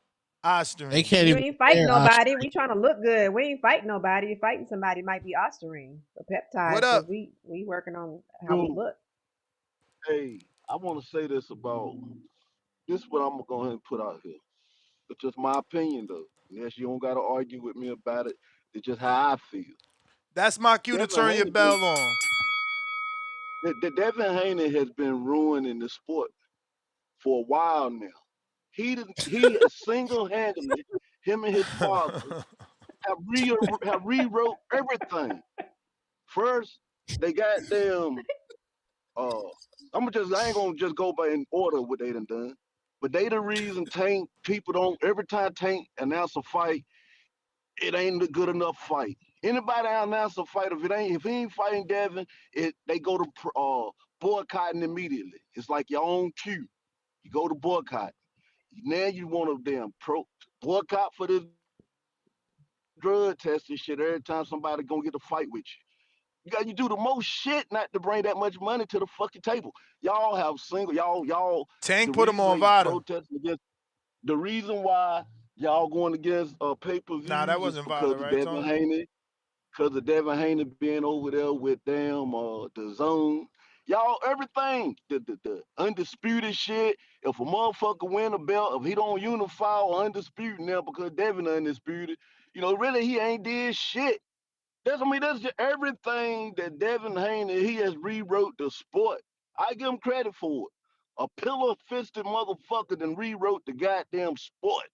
they Ostarine. can't You even ain't fighting compare nobody. Oscar. We trying to look good. We ain't fighting nobody. You're fighting somebody might be Ostarine or What peptides because up? we working on how we June. look. Hey, I want to say this about this. What I'm gonna go ahead and put out here. It's just my opinion, though. Yes, you don't gotta argue with me about it. It's just how I feel. That's my cue to Devin turn your Haney been bell on. Devin Haney has been ruining the sport for a while now. He has single-handedly, him and his father have rewrote everything. First, they got them. Uh, I ain't gonna just go by in order what they done. But they the reason Tank people don't every time Tank announce a fight, it ain't a good enough fight. Anybody announce a fight if he ain't fighting Devin, they go to boycotting immediately. It's like your own cue. You go to boycott. Now you want to damn boycott for this drug test and shit every time somebody gonna get a fight with you. You do the most shit not to bring that much money to the fucking table. Y'all have the Tank put him reason on they Vada. protesting against the reason why y'all going against Nah, that pay-per-views is wasn't Vada, because of right, Devin Tone? Haney, because of Devin Haney being over there with damn the zone. Y'all, everything, the undisputed shit. If a motherfucker win a belt, if he don't unify or undisputed now because Devin undisputed, really he ain't did shit. That's just everything that Devin Haney, he has rewrote the sport. I give him credit for it. A pillar fisted motherfucker then rewrote the goddamn sport.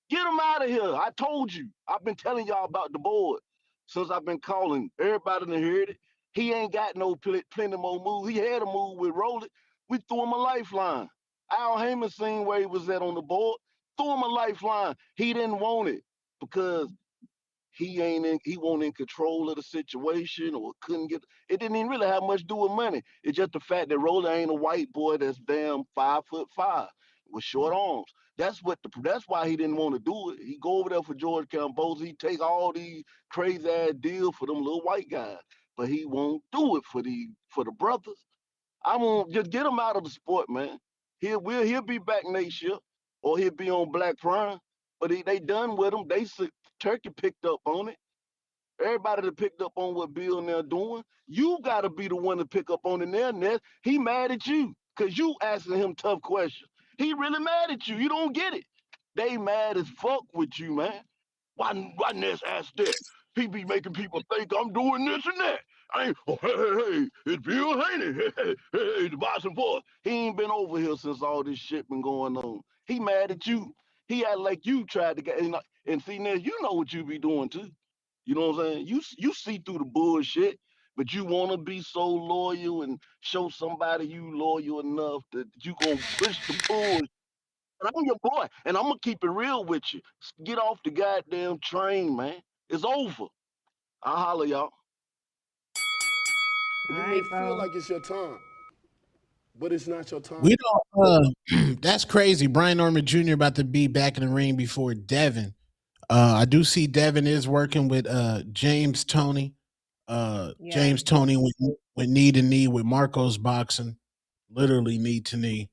Get him out of here. I told you. I've been telling y'all about the board since I've been calling. Everybody done heard it. He ain't got no plenty more moves. He had a move with Roller. We threw him a lifeline. Al Heyman seen where he was at on the board. Threw him a lifeline. He didn't want it because he wasn't in control of the situation or couldn't get it didn't even really have much to do with money. It's just the fact that Roller ain't a white boy that's damn 5'5" with short arms. That's why he didn't want to do it. He go over there for George Cambosa, he take all these crazy ass deals for them little white guys. But he won't do it for the brothers. I won't just get him out of the sport, man. He'll be back next year, or he'll be on Black Prime. But they done with him. Turkey picked up on it. Everybody that picked up on what Bill and they're doing, you got to be the one to pick up on it there. Ness. He mad at you because you asking him tough questions. He really mad at you. You don't get it. They mad as fuck with you, man. Why Ness asked that? He be making people think I'm doing this and that. I ain't, oh, hey, it's Bill Haney. Hey, the boxing force. He ain't been over here since all this shit been going on. He mad at you. He act like you tried to get, and see, Ness, you know what you be doing too. You know what I'm saying? You see through the bullshit. but you want to be so loyal and show somebody you loyal enough that you gonna push the bull. And I'm your boy, and I'm gonna keep it real with you. Get off the goddamn train, man. It's over. I'll holler, y'all. All You may right, feel Bo. like it's your time, but it's not your time. We don't. That's crazy. Brian Norman Jr. about to be back in the ring before Devin. I do see Devin is working with James Tony. Yeah. James Tony with knee to knee with Marcos boxing, literally knee to knee.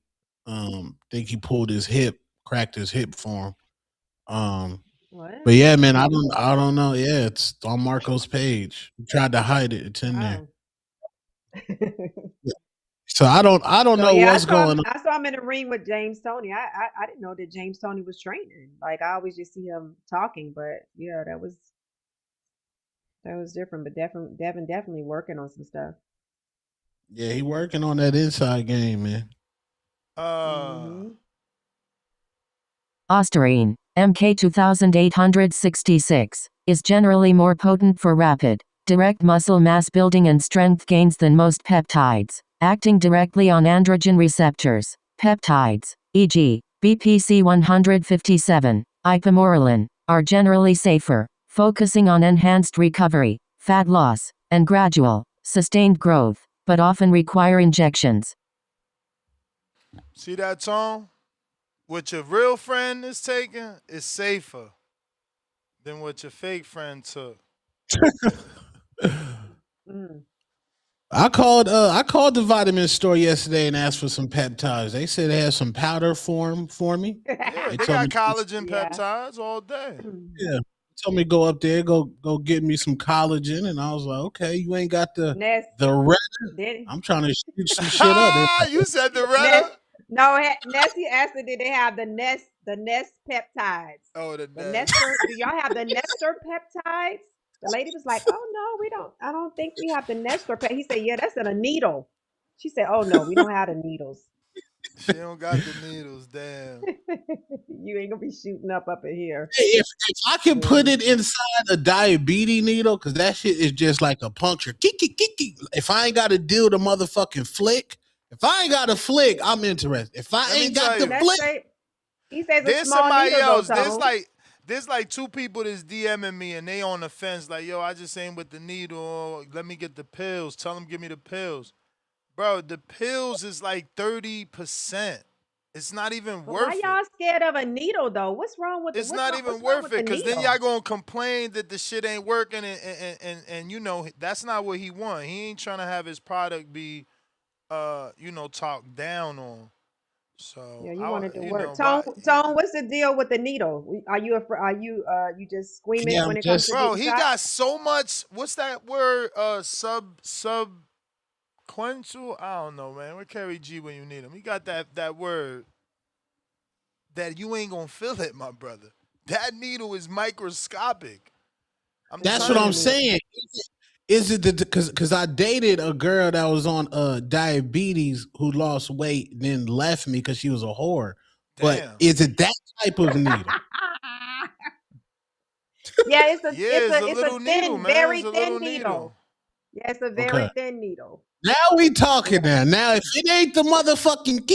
Think he pulled his hip, cracked his hip for him. What? But yeah, man, I don't know. Yeah, it's on Marco's page. He tried to hide it. It's in there. Oh. So I don't So know yeah, what's going on. I saw him in the ring with James Tony. I didn't know that James Tony was training. Like I always just see him talking, but yeah, that was different. But Devin definitely working on some stuff. Yeah, he working on that inside game, man. Mm-hmm. Ostarine, MK2866, is generally more potent for rapid, direct muscle mass building and strength gains than most peptides, acting directly on androgen receptors. Peptides, e.g., BPC 157, ipamorelin, are generally safer, focusing on enhanced recovery, fat loss, and gradual, sustained growth, but often require injections. See that, Tone? What your real friend is taking is safer than what your fake friend took. Mm. I called the vitamin store yesterday and asked for some peptides. They said they had some powder form for me. Yeah, They they told got me collagen Yeah. peptides all day. yeah. They told me to go up there, go get me some collagen, and I was like, okay, you ain't got Ness. the red. Then I'm trying to shoot some shit up. They like, You said the Ness. Retta? No, Nessie asked her, did they have the Nest peptides? Oh, the The Nest. Nestor, do y'all have the Nestor peptides? The lady was like, oh no, we don't. I don't think we have the Nestor pep. He said, yeah, that's in a needle. She said, oh no, we don't have the needles. She don't got the needles, damn. You ain't gonna be shooting up in here. hey, if I can put Yeah. it inside a diabetes needle, because that shit is just like a puncture. Kiki. If I ain't got to deal the motherfucking flick, if I ain't got a flick, I'm interested. If I Let me ain't got tell the you, Ness flick, say he says a there's small somebody needle though, else. There's Tone. like two people that's DMing me and they on the fence like, yo, I just ain't with the needle. Let me get the pills. Tell them give me the pills. Bro, the pills is like 30%. It's not even But why worth it. y'all scared of a needle though? What's wrong with the It's not what's even wrong worth with the it because then y'all needle? gonna complain that the shit ain't working and you know that's not what he want. He ain't trying to have his product be talked down on. So Yeah, you I want it to you work. know, Tone, but what's the deal with the needle? Are you you just squeamish yeah, I'm when it comes just to bro, getting he shots? got so much. What's that word? Subsequential. I don't know, man. Where Kerry G when you need him? He got that word that you ain't gonna feel it, my brother. That needle is microscopic. I'm It's that's what telling I'm burning you. me. saying. Is it because I dated a girl that was on diabetes who lost weight and then left me because she was a whore? But Damn. is it that type of needle? Yeah, it's a Yeah, it's it's a a it's a little needle, thin, man. It's very a little thin needle. needle. Yeah, it's a Okay. very thin needle. Now we talking Yeah. now. Now if it ain't the motherfucking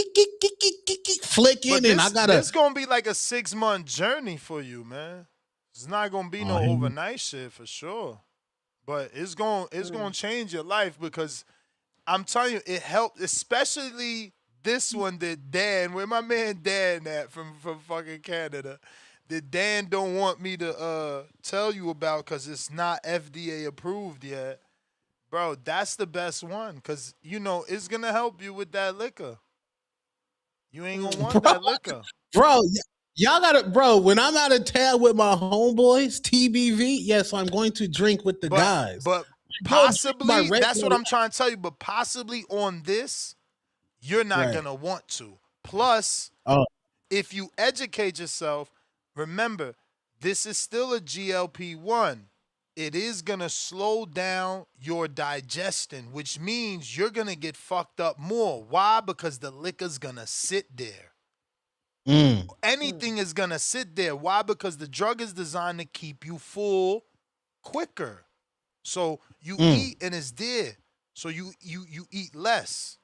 flicking But and I this gotta this gonna be like a 6-month journey for you, man. It's not gonna be oh, no overnight shit for sure. But it's gonna Mm. change your life because I'm telling you, it helped, especially this one that Dan, where my man Dan at from fucking Canada, that Dan don't want me to tell you about because it's not FDA approved yet. Bro, that's the best one because it's gonna help you with that liquor. You ain't gonna Mm. want bro, that liquor. bro, y'all gotta bro, when I'm out of town with my homeboys, TBV, yes, I'm going to drink with the But guys. but I don't drink my possibly, that's what regular I'm trying to tell you. But possibly on this, you're not right. gonna want to. Plus, Oh, if you educate yourself, remember, this is still a GLP-1. It is going to slow down your digestion, which means you're going to get fucked up more. Why? Because the liquor's going to sit there. mm. Mm. Anything is going to sit there. Why? Because the drug is designed to keep you full quicker. So you Mm. eat and it's there. So you eat less.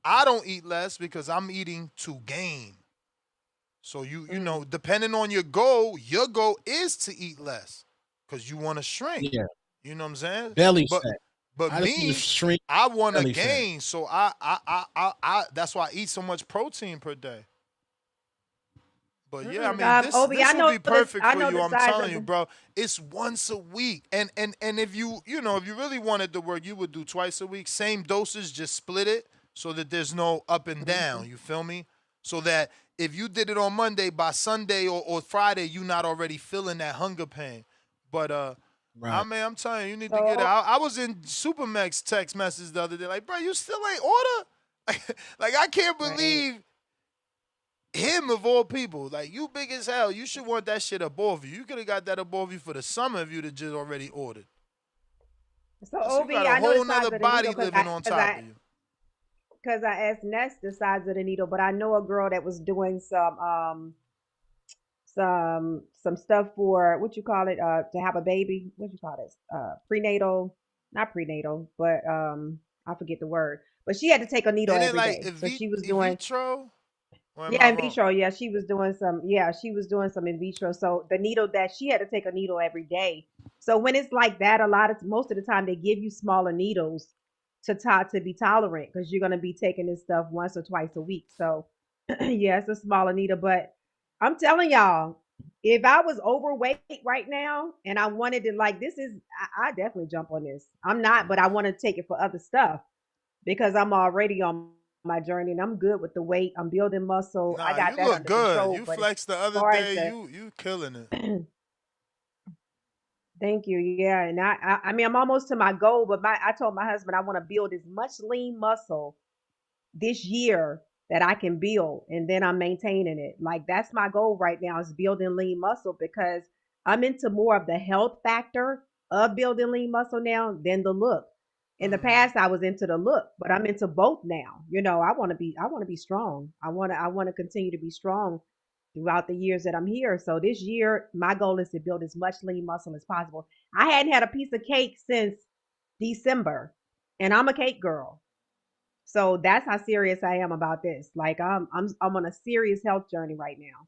I don't eat less because I'm eating to gain. So you know, depending on your goal is to eat less because you want to shrink. Yeah. You know what I'm saying? Belly But fat. but I just need to me, shrink I want to belly fat. gain. So I that's why I eat so much protein per day. But yeah, I mean this Obi, this will be perfect I for know you. the I'm size telling of you, the. bro. It's once a week, and if you know if you really wanted to work, you would do twice a week. Same doses, just split it so that there's no up and down. You feel me? So that if you did it on Monday, by Sunday or Friday, you not already feeling that hunger pain. But I Right. mean, I'm telling you, you need to get it. So I was in Supermax text message the other day, like, bro, you still ain't order? Like I can't right. believe him of all people. Like you big as hell. You should want that shit above you. You could have got that above you for the summer if you'd have just already ordered. So So you got Obi, a I know the whole size nother of the needle body living on top of you. because I asked Ness the size of the needle, but I know a girl that was doing some stuff for what you call it to have a baby. What you call this? Prenatal, not prenatal, but I forget the word. But she had to take a needle Ain't it every like day, so she was in doing. vitro? Or am I Yeah, in wrong? vitro. Yeah, she was doing some. Yeah, she was doing some in vitro. So the needle that she had to take a needle every day. So when it's like that, most of the time they give you smaller needles to be tolerant because you're gonna be taking this stuff once or twice a week. So yeah, it's a smaller needle. But I'm telling y'all, if I was overweight right now and I wanted to like this is I definitely jump on this. I'm not, but I want to take it for other stuff because I'm already on my journey and I'm good with the weight. I'm building muscle. I Nah, got you that look under good. control. You But as flexed the other far as day. the You killing it. thank you, yeah, and I mean I'm almost to my goal, but I told my husband I want to build as much lean muscle this year that I can build, and then I'm maintaining it. Like that's my goal right now is building lean muscle because I'm into more of the health factor of building lean muscle now than the look. In the past, I was into the look, but I'm into both now. You know, I want to be strong. I want to continue to be strong throughout the years that I'm here. So this year, my goal is to build as much lean muscle as possible. I hadn't had a piece of cake since December, and I'm a cake girl. So that's how serious I am about this. Like I'm on a serious health journey right now.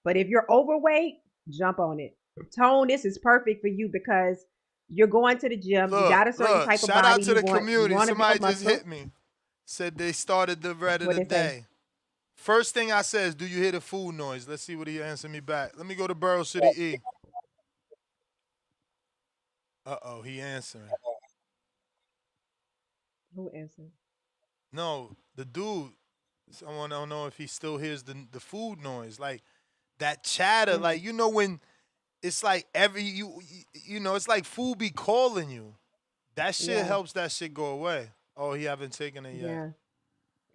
But if you're overweight, jump on it. Tone, this is perfect for you because you're going to the gym. You got a certain Look. type of Shout body out to you the want. You community. want to Somebody build just muscle. hit me. Said they started the bread of What the they say? day. First thing I said is, "Do you hear the food noise?" Let's see what he answered me back. Let me go to Borough City E. Uh-oh, he answering. Who answered? No, the dude. Someone don't know if he still hears the food noise, like that chatter. Mm, Like you know when it's like you know it's like food be calling you. That shit yeah, helps that shit go away. Oh, he haven't taken it yet. yeah.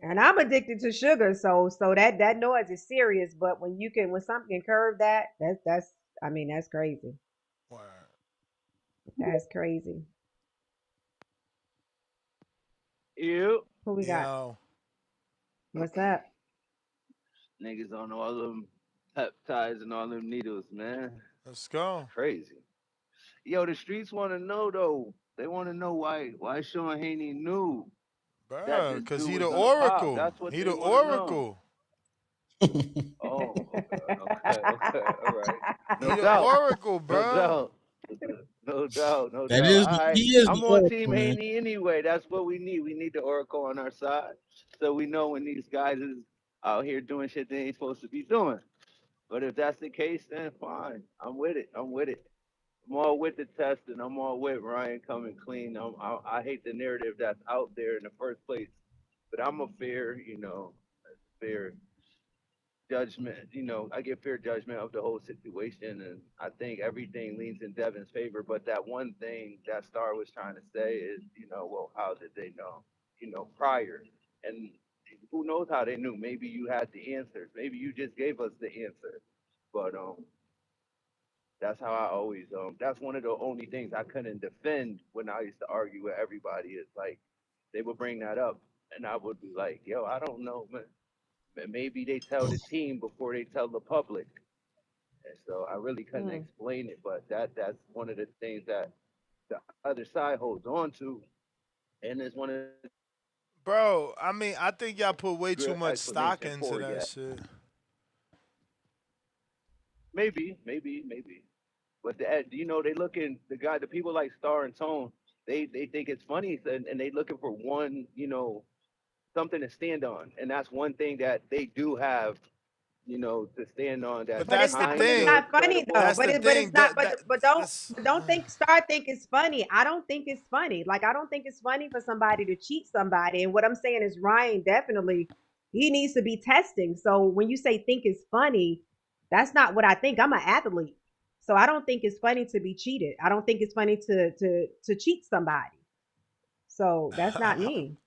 And I'm addicted to sugar, so that noise is serious. But when something can curb that, that's I mean that's crazy. Word. That's crazy. You Who we got? Yo, What's up? niggas on all them peptides and all them needles, man. let's go, Crazy. Yo, the streets want to know though. They want to know why Sean Haney knew that bro. this Cause dude he was the gonna pop. oracle. That's what He they the want to know. oracle. Oh, okay, all right. No He the doubt, oracle, no bro. doubt, no doubt, no That doubt. is All right, he is the I'm on oracle, Team man. Haney anyway. That's what we need. We need the Oracle on our side, so we know when these guys is out here doing shit they ain't supposed to be doing. But if that's the case, then fine. I'm with it. I'm with it. I'm all with the test, and I'm all with Ryan coming clean. I hate the narrative that's out there in the first place, but I'm a fair, fair judgment. I get fair judgment of the whole situation, and I think everything leans in Devin's favor. But that one thing that Star was trying to say is, well, how did they know? Prior, and who knows how they knew? Maybe you had the answers. Maybe you just gave us the answer. But that's how I always that's one of the only things I couldn't defend when I used to argue with everybody. Is like they would bring that up, and I would be like, yo, I don't know, man. Maybe they tell the team before they tell the public. And so I really couldn't Mm, explain it, but that's one of the things that the other side holds on to, and it's one of the Bro, I mean, I think y'all put way too good much stock explanation into for that that. shit. Maybe. But they looking the people like Star and Tone. They think it's funny, and they looking for one, something to stand on, and that's one thing that they do have, to stand on. But That's But it's that's the not. But it's kind of thing. not funny though. credible. That's But the it. But it's thing. not. But don't. That's But don't think. Start think it's funny. I don't think it's funny. Like I don't think it's funny for somebody to cheat somebody. And what I'm saying is Ryan definitely he needs to be testing. So when you say think it's funny, that's not what I think. I'm an athlete, so I don't think it's funny to be cheated. I don't think it's funny to cheat somebody. So that's not me.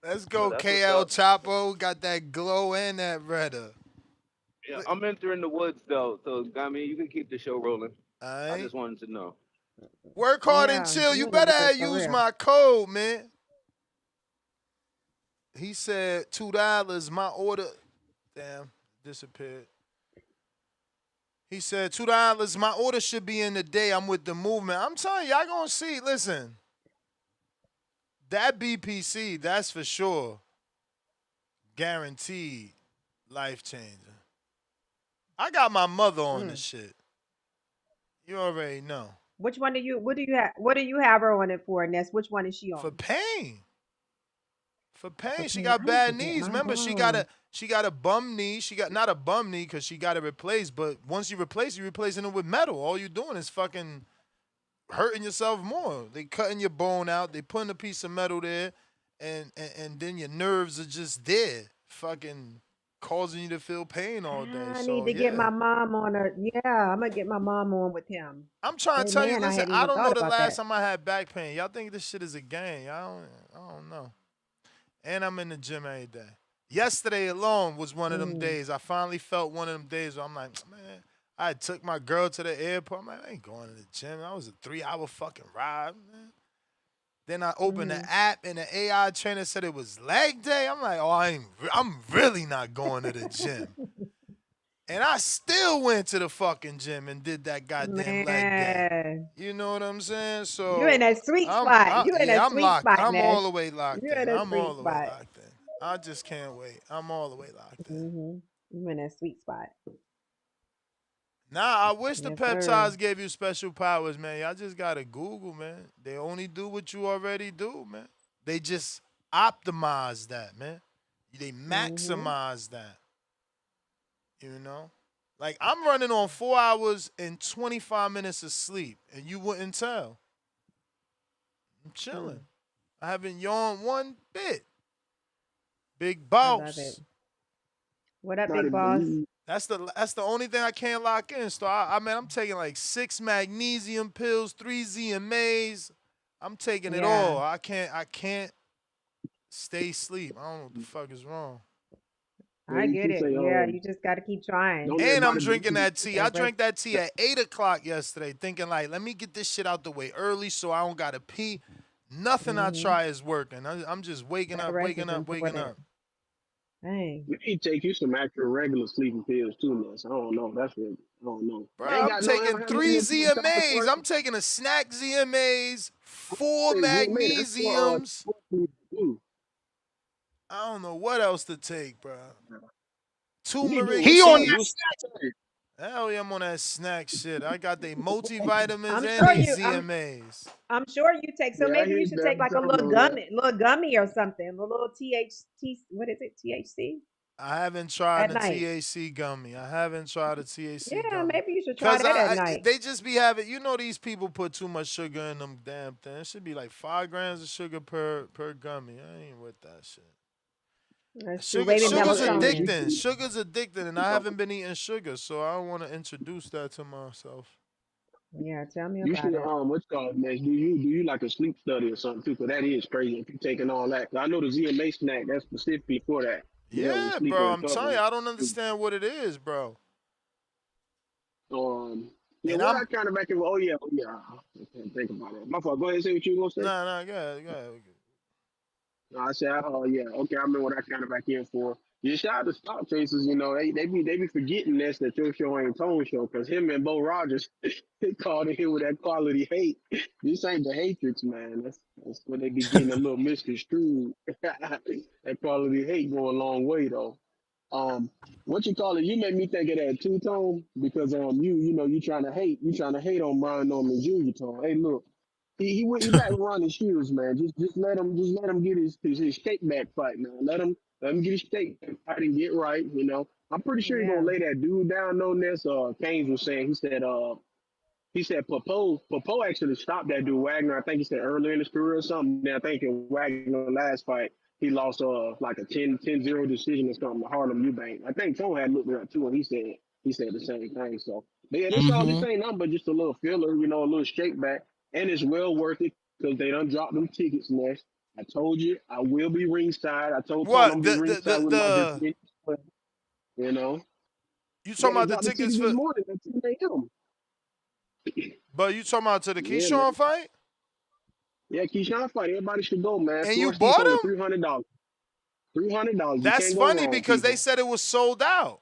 Let's No, go, that's what's KL up. Chapo. Got that glow and that redder. Yeah, I'm entering the woods though, so I mean you can keep the show rolling. I Alright. just wanted to know. Work hard and Yeah, chill. You you in the better woods for use real. my code, man. He said $2. My order. Damn, disappeared. He said $2. My order should be in the day. I'm with the movement. I'm telling you, y'all gonna see. Listen, that BPC, that's for sure. Guaranteed life changer. I got my mother on the Mm. shit. You already know. Which one do you? What do you have? What do you have her on it for, Ness? Which one is she For on? pain. For For pain. She pain. got I need to bad get knees. my Remember, mom. she got a bum knee. She got not a bum knee because she got it replaced. But once you replace it, you're replacing it with metal. All you're doing is fucking hurting yourself more. They cutting your bone out. They putting a piece of metal there, and then your nerves are just there, fucking causing you to feel pain all day. I need So to get yeah, my mom on a. Yeah, I'm gonna get my mom on with him. I'm trying Hey to tell you. man, I Listen, hadn't I even don't know thought the about last that. time I had back pain. Y'all think this shit is a game? I don't know. And I'm in the gym every day. Yesterday alone was one of them Mm, days. I finally felt one of them days where I'm like, man, I took my girl to the airport. I'm like, I ain't going to the gym. That was a 3-hour fucking ride, man. Then I opened the mm. app and the AI trainer said it was leg day. I'm like, oh, I'm really not going to the gym. And I still went to the fucking gym and did that goddamn leg day. Man, You know what I'm saying? you in So that sweet spot. You in yeah, that I'm sweet locked. spot, I'm Ness. all the way locked You in. in that I'm all sweet the way spot. locked in. I just can't wait. I'm all the way locked in. You in that sweet spot. Nah, I wish the Yes, sir. peptides gave you special powers, man. Y'all just gotta Google, man. They only do what you already do, man. They just optimize that, man. They Mm-hmm. maximize that, you know? Like, I'm running on 4 hours and 25 minutes of sleep, and you wouldn't tell. I'm Mm, chilling. I haven't yawned one bit. Big I love it. boss. What up, Not big a boss? believe. That's the only thing I can't lock in. So I mean I'm taking like 6 magnesium pills, 3 ZMAs. I'm taking it Yeah, all. I can't stay asleep. I don't know what the fuck is wrong. Yeah, I you get should it. say, Yeah, you just got to keep trying. don't let And I'm everybody drinking believe. that tea. I That rest. drank that tea at 8 o'clock yesterday, thinking like, let me get this shit out the way early so I don't gotta pee. Nothing I Mm-hmm. try is working. I'm just waking That up, rest waking is up, waking important. up. Dang. You need to take you some actual regular sleeping pills too, Ness. I don't know. That's what I don't know. Bro, You ain't I'm got no, taking ever had no 3 more topic ZMAs. I'm taking a snack ZMAs, 4 ZMA. That's for magnesiums. too. I don't know what else to take, bro. You need to do Turmeric what He on Clout that do. tea. Saturday. Hell yeah, I'm on that snack shit. I got the multivitamins I'm and sure these you. ZMAs. I'm sure you take. So Yeah, I maybe hear you you, should take Devin. like a Tell them that. little gummy or something. A little THT. What is it? THC I haven't tried at the night. THC gummy. I haven't tried the THC Yeah, gummy. maybe you should try Cause that at night. they just be having, these people put too much sugar in them damn things. It should be like 5 grams of sugar per gummy. I ain't with that shit. That's true. Sugar, Maybe I'm just sugar's melatonin. saying, addicting. Sugar's addicting, and I you, haven't been eating sugar, so I don't want to introduce that to myself. Yeah, tell me you about should it. what's called next? Do you like a sleep study or something too? Cause that is crazy if you taking all that. 'Cause I know the ZMA snack that's specifically for that to help with Yeah, sleep bro. or I'm telling you, recovery. I don't understand what it is, bro. Yeah, And what I'm I kind of back in. Oh yeah. I can't think about it. My fault. Go ahead and say what you were gonna say. nah, go ahead, go ahead. No, I said, oh yeah, okay. I remember what I kind of back in for. just shout out to stock chasers. You know, they be forgetting this that your show ain't Tone show because him and Bo Rogers they called in here with that quality hate. This ain't the Hatrix, man. That's what they be getting a little misconstrued. That quality hate go a long way though. Um, what you call it? You made me think of that two tone because you know you trying to hate on Brian Norman Jr. Tone. Hey, look. He back running shoes, man. Just let him get his shake back fight, man. Let him get his shake back fight and get right. You know, I'm pretty sure he's gonna Yeah. lay that dude down on this. Keynes was saying he said Popo actually stopped that dude Wagner. I think he said earlier in his career or something. I think in Wagner last fight he lost like a 10-0 decision or something to Harlem Eubank. I think Tone had looked it up too, and he said the same thing. So but yeah, this ain't nothing but just a little filler, you know, a little shake back, and it's well worth it because they done dropped them tickets, Nash. I told you I will be ringside. I told Tone I'm What gonna be ringside with my defense. You know, you yeah, talking they about the dropped the tickets tickets this for? morning at 10 a.m. But you talking about to the Yeah, man. Keyshawn fight? Yeah, Keyshawn fight. Everybody should go, man. And you Floor seats bought only them? $300. $300. You That's can't go funny wrong, because they people. said it was sold out.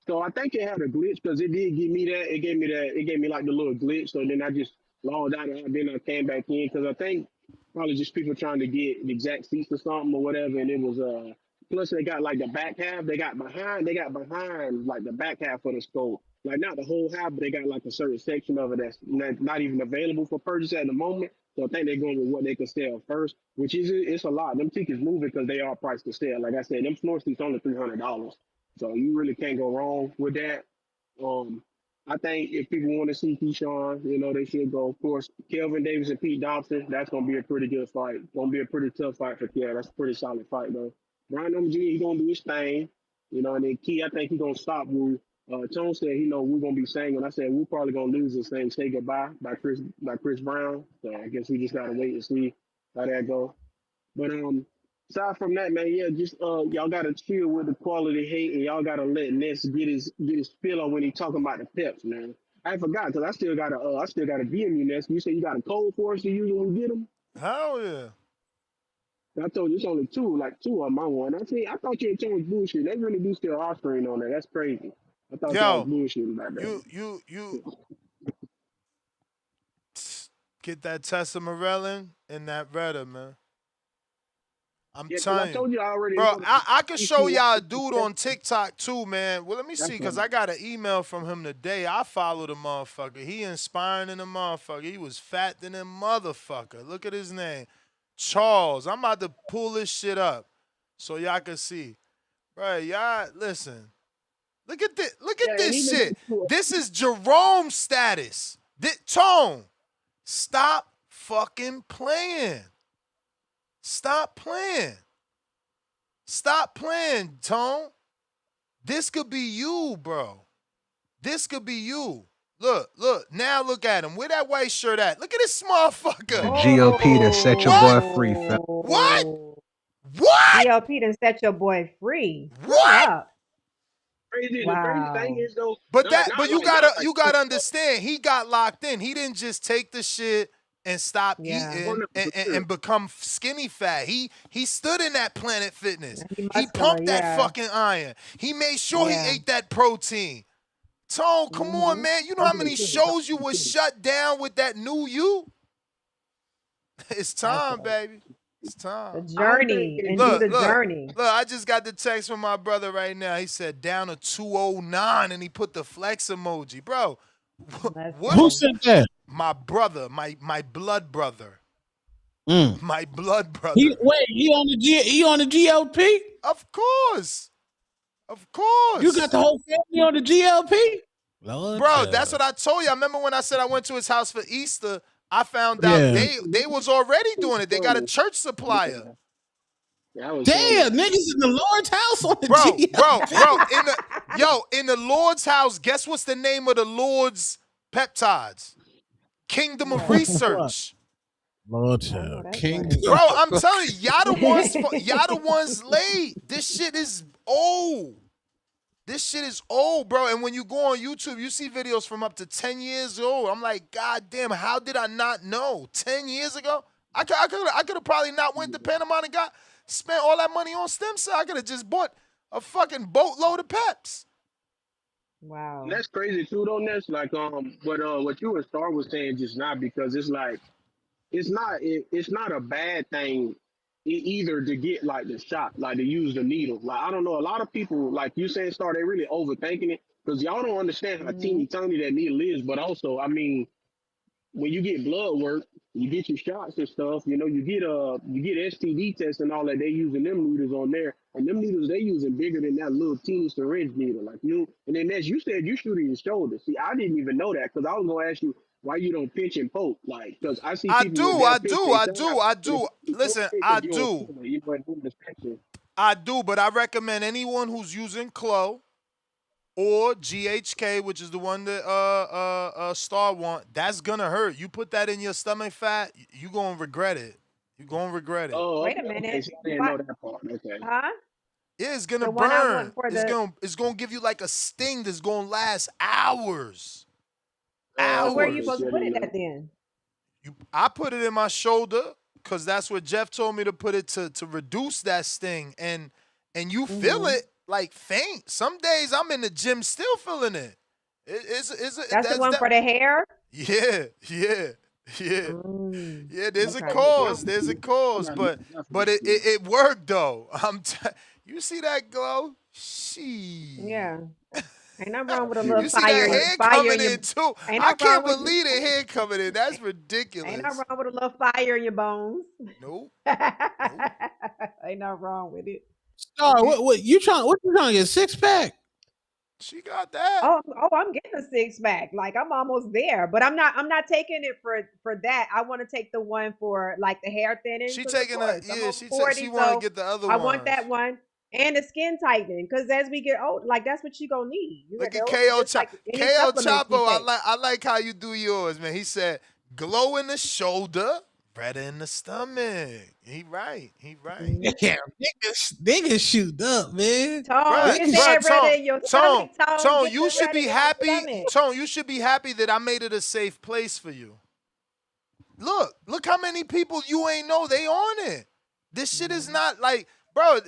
So I think it had a glitch because it did give me that. It gave me that. It gave me like the little glitch. So then I just logged out and then I came back in because I think probably just people trying to get the exact seats or something or whatever. And it was plus they got like the back half. They got behind like the back half of the scope. Like not the whole half, but they got like a certain section of it that's not even available for purchase at the moment. So I think they're going with what they can sell first, which is it's a lot. Them tickets moving because they are priced to sell. Like I said, them floor seats only $300. So you really can't go wrong with that. Um, I think if people want to see Keyshawn, you know, they should go. Of course, Kelvin Davis and Pete Dobson, that's going to be a pretty good fight. Going to be a pretty tough fight for Kel. That's a pretty solid fight, though. Brian Jr., he going to do his thing, you know, and then Key, I think he going to stop Wu. Tone said, you know, we're going to be saying, and I said, we're probably going to lose this thing, say goodbye by Chris Brown. So I guess we just got to wait and see how that goes. But aside from that, man, yeah, just y'all gotta chill with the quality hate, and y'all gotta let Ness get his spill on when he talking about the peps, man. I forgot because I still got a DM you, Ness. You say you got a code for us to use when we get them. Hell yeah. I told you it's only two on my one. I thought you had was bullshit. They really do still offering on there. That's crazy. I thought y'all was Yo, bullshitting about that. you get that Tessa Morellin and that Redder, man. I'm Yeah, because I telling you. told you I already Bro, know the I could show y'all a dude that's on TikTok too, man. Well, let me see, because I got an email from him today. I follow the motherfucker. He inspiring in the motherfucker. He was fat than a motherfucker. Look at his name. Charles. I'm about to pull this shit up so y'all can see. Bro, y'all, listen. Look at this. Look at yeah, and this even shit. This is Jerome status. Tone, stop fucking playing. Stop playing. Stop playing, Tone. This could be you, bro. This could be you. Look. Now look at him. Where that white shirt at? Look at this motherfucker. GOP to set your boy free, fam. What? Oh, What? GLP done set your boy free. Turn What? up. crazy. The crazy thing Wow. is though, But not you like not like gotta understand. He got locked in. He didn't just take the shit and stop Yeah. oh eating no, for and sure. become skinny fat. He stood in that Planet Fitness. He He muscular. pumped that Yeah. fucking iron. He made sure he Yeah. ate that protein. Tone, come on, Hmm. man. You know I'm how pretty many sure. shows you was shut down with that new you? It's That's time, baby. It's the time. I don't think journey. it's Enjoy Look, the look, journey. look. I just got the text from my brother right now. He said down to 209 and he put the flex emoji. Bro, Let's what? Who go. said that? My brother, my blood brother. Mm. My blood He brother. wait. He on the GLP. Of course. Of You got course. the whole family on the GLP. Lord, Bro, that's what I told you. I remember when I said I went to his house for Easter, I found out yeah. they was already doing it. They got a funny. church supplier. Yeah, that was funny. Damn, niggas in the Lord's house on the Bro, GLP. in the Lord's house, guess what's the name of the Lord's peptides? Kingdom of What? What? Research. Lord, I know that's Kingdom. right. Bro, I'm telling you, y'all the ones late. This shit is old. This shit is old, bro. And when you go on YouTube, you see videos from up to 10 years old. I'm like, God damn, how did I not know? 10 years ago? I could have probably not went to Panama and got. spent all that money on stem cell. I could have just bought a fucking boatload of peps. Wow. And that's crazy too, though. Ness. Like, what you and Star was saying just now, because it's like it's not a bad thing either to get like the shot, like to use the needle. Like, I don't know, a lot of people, like you saying, Star, they really overthinking it because y'all don't understand how Mm-hmm. teeny tiny that needle is. But also, I mean, when you get blood work, you get your shots and stuff. You know, you get STD tests and all that. They using them needles on there, and them needles they using bigger than that little teeny syringe needle. Like you, and then as you said, you shoot in your shoulder. See, I didn't even know that because I was gonna ask you why you don't pinch and poke, like because I see I people with do, they'll I pinch do, their I thigh, do, I but if do. you poke Listen, it, I because you don't do. feel it, you know, doing the stretching. I do, but I recommend anyone who's using Clout or GHK, which is the one that Star want, that's gonna hurt. You put that in your stomach fat, you gonna regret it. You gonna regret it. Oh, Wait a okay, okay. minute. So I didn't But know that part. Okay. huh? Yeah, it's gonna The one I burn. want for It's gonna give you like a sting that's gonna last hours. so where are you Okay. supposed Hours. to See, I put didn't it know. at then? I put it in my shoulder because that's what Jeff told me to put it to reduce that sting. And you feel Mm-hmm. it like faint. Some days I'm in the gym still feeling it. That's the That's one that. for the hair. Yeah, yeah, yeah. Mm. Yeah, there's a Okay. cause. There's a I cause, gotta look but it up but again. it worked though. You see that glow? She. Yeah. Ain't nothing wrong with a Yeah. little You see that hair fire coming in your. in too. Ain't I nothing wrong can't with. believe the hair coming in. That's Ain't nothing ridiculous. wrong with a little fire in your bones. Nope. Nope. Ain't nothing wrong with it. Star, He, what you trying? What you trying to get 6-pack? she got that. Oh, I'm getting a six pack. Like I'm almost there, but I'm not taking it for that. I want to take the one for like the hair thinning She because of taking a course I'm yeah. over She 40, want to so get the other I want that ones. one and the skin tightening because as we get old, like that's what you gonna need. You got Look at those KO just like any KO supplements we Chapo. take. I like how you do yours, man. He said glow in the shoulder, red in the stomach. He right. He right. Mm-hmm. Yeah, niggas shoot up, man. Tone, Bruh, you Niggas, said bruh, red Tone, in your Tone, stomach. Tone, Tone, get you the should red be in your happy. stomach. Tone, you should be happy that I made it a safe place for you. Look how many people you ain't know they on it. This shit is Mm-hmm. not like, bro,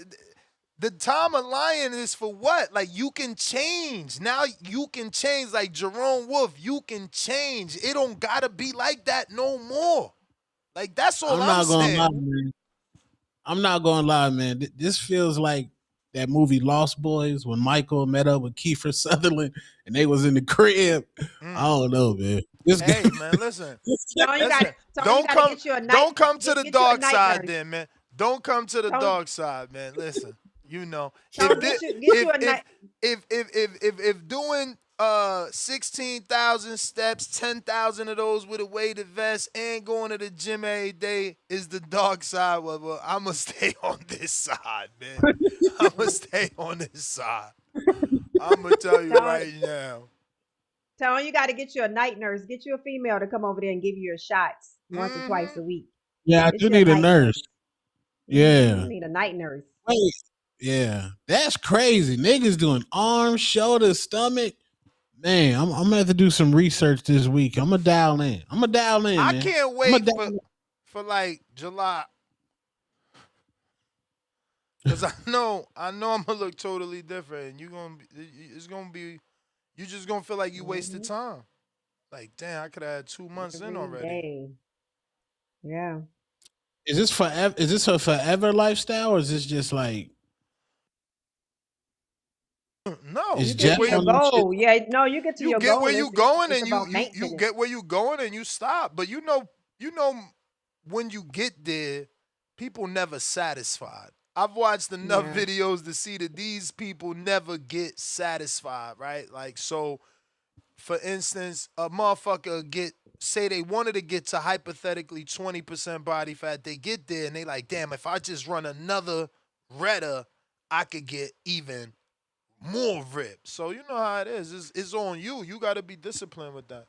the time of lying is for what? Like you can change. Now you can change like Jerome Wolf, you can change. It don't gotta be like that no more. Like that's all I'm I'm not gonna lie, saying. Mm-hmm. man. I'm not gonna lie, man. This feels like that movie Lost Boys when Michael met up with Kiefer Sutherland and they was in the crib. I Mm. don't know, man. This guy, Hey man, listen. Tone, Listen, you got to get you a night. don't come to the Get you a dark night side nurse. then, man. Don't come to the Tone, dark side, man. Listen, you know, if Tone, this, get you a night. if doing 16,000 steps, 10,000 of those with a weighted vest and going to the gym every day is the dark side, well, I'ma stay on this side, man. I'ma stay on this side. I'ma tell you Tone, right now. Tone, you got to get you a night nurse. Get you a female to come over there and give you your shots once or twice Mm-hmm. a week. yeah, I Get do you a need a night nurse. nurse. You Yeah. need a night nurse. Wait. Yeah. That's crazy. Niggas doing arms, shoulders, stomach. Man, I'm gonna have to do some research this week. I'm gonna dial in. I Man. can't I'm gonna wait dial for like July. Cause I know I'm gonna look totally different, and it's gonna be, you just gonna feel like you wasted Mm-hmm. time. Like, damn, I could have had 2 months in Every already. day. Yeah. Is this forever? Is this a forever lifestyle, or is this just like No, You is you get get Jeff to where your you on them shit? goal. Yeah, no, you get to you your get goal. where you going, It's and about you maintenance. get where you going, and you stop. But you know when you get there, people never satisfied. I've watched enough Yeah. videos to see that these people never get satisfied, right? Like so. For instance, a motherfucker say they wanted to get to hypothetically 20% body fat. They get there and they like, damn, if I just run another Retta, I could get even more ripped. So you know how it is. It's on you. You got to be disciplined with that.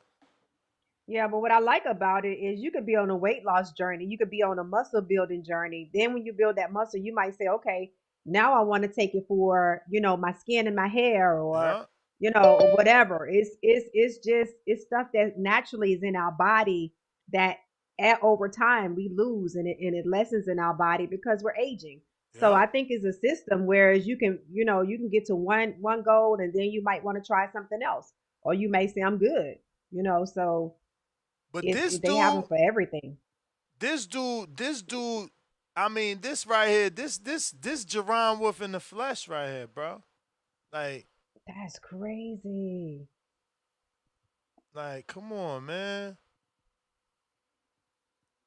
Yeah, but what I like about it is you could be on a weight loss journey. You could be on a muscle building journey. Then when you build that muscle, you might say, okay, now I want to take it for, my skin and my hair or, Yeah. or whatever. It's stuff that naturally is in our body that over time we lose and it lessens in our body because we're aging. So Yeah. I think it's a system, whereas you can get to one goal and then you might want to try something else, or you may say I'm good. So But this they have dude, them for everything. this dude. I mean, this right here, this Jerron Wolf in the flesh right here, bro. Like, That's crazy. come on, man.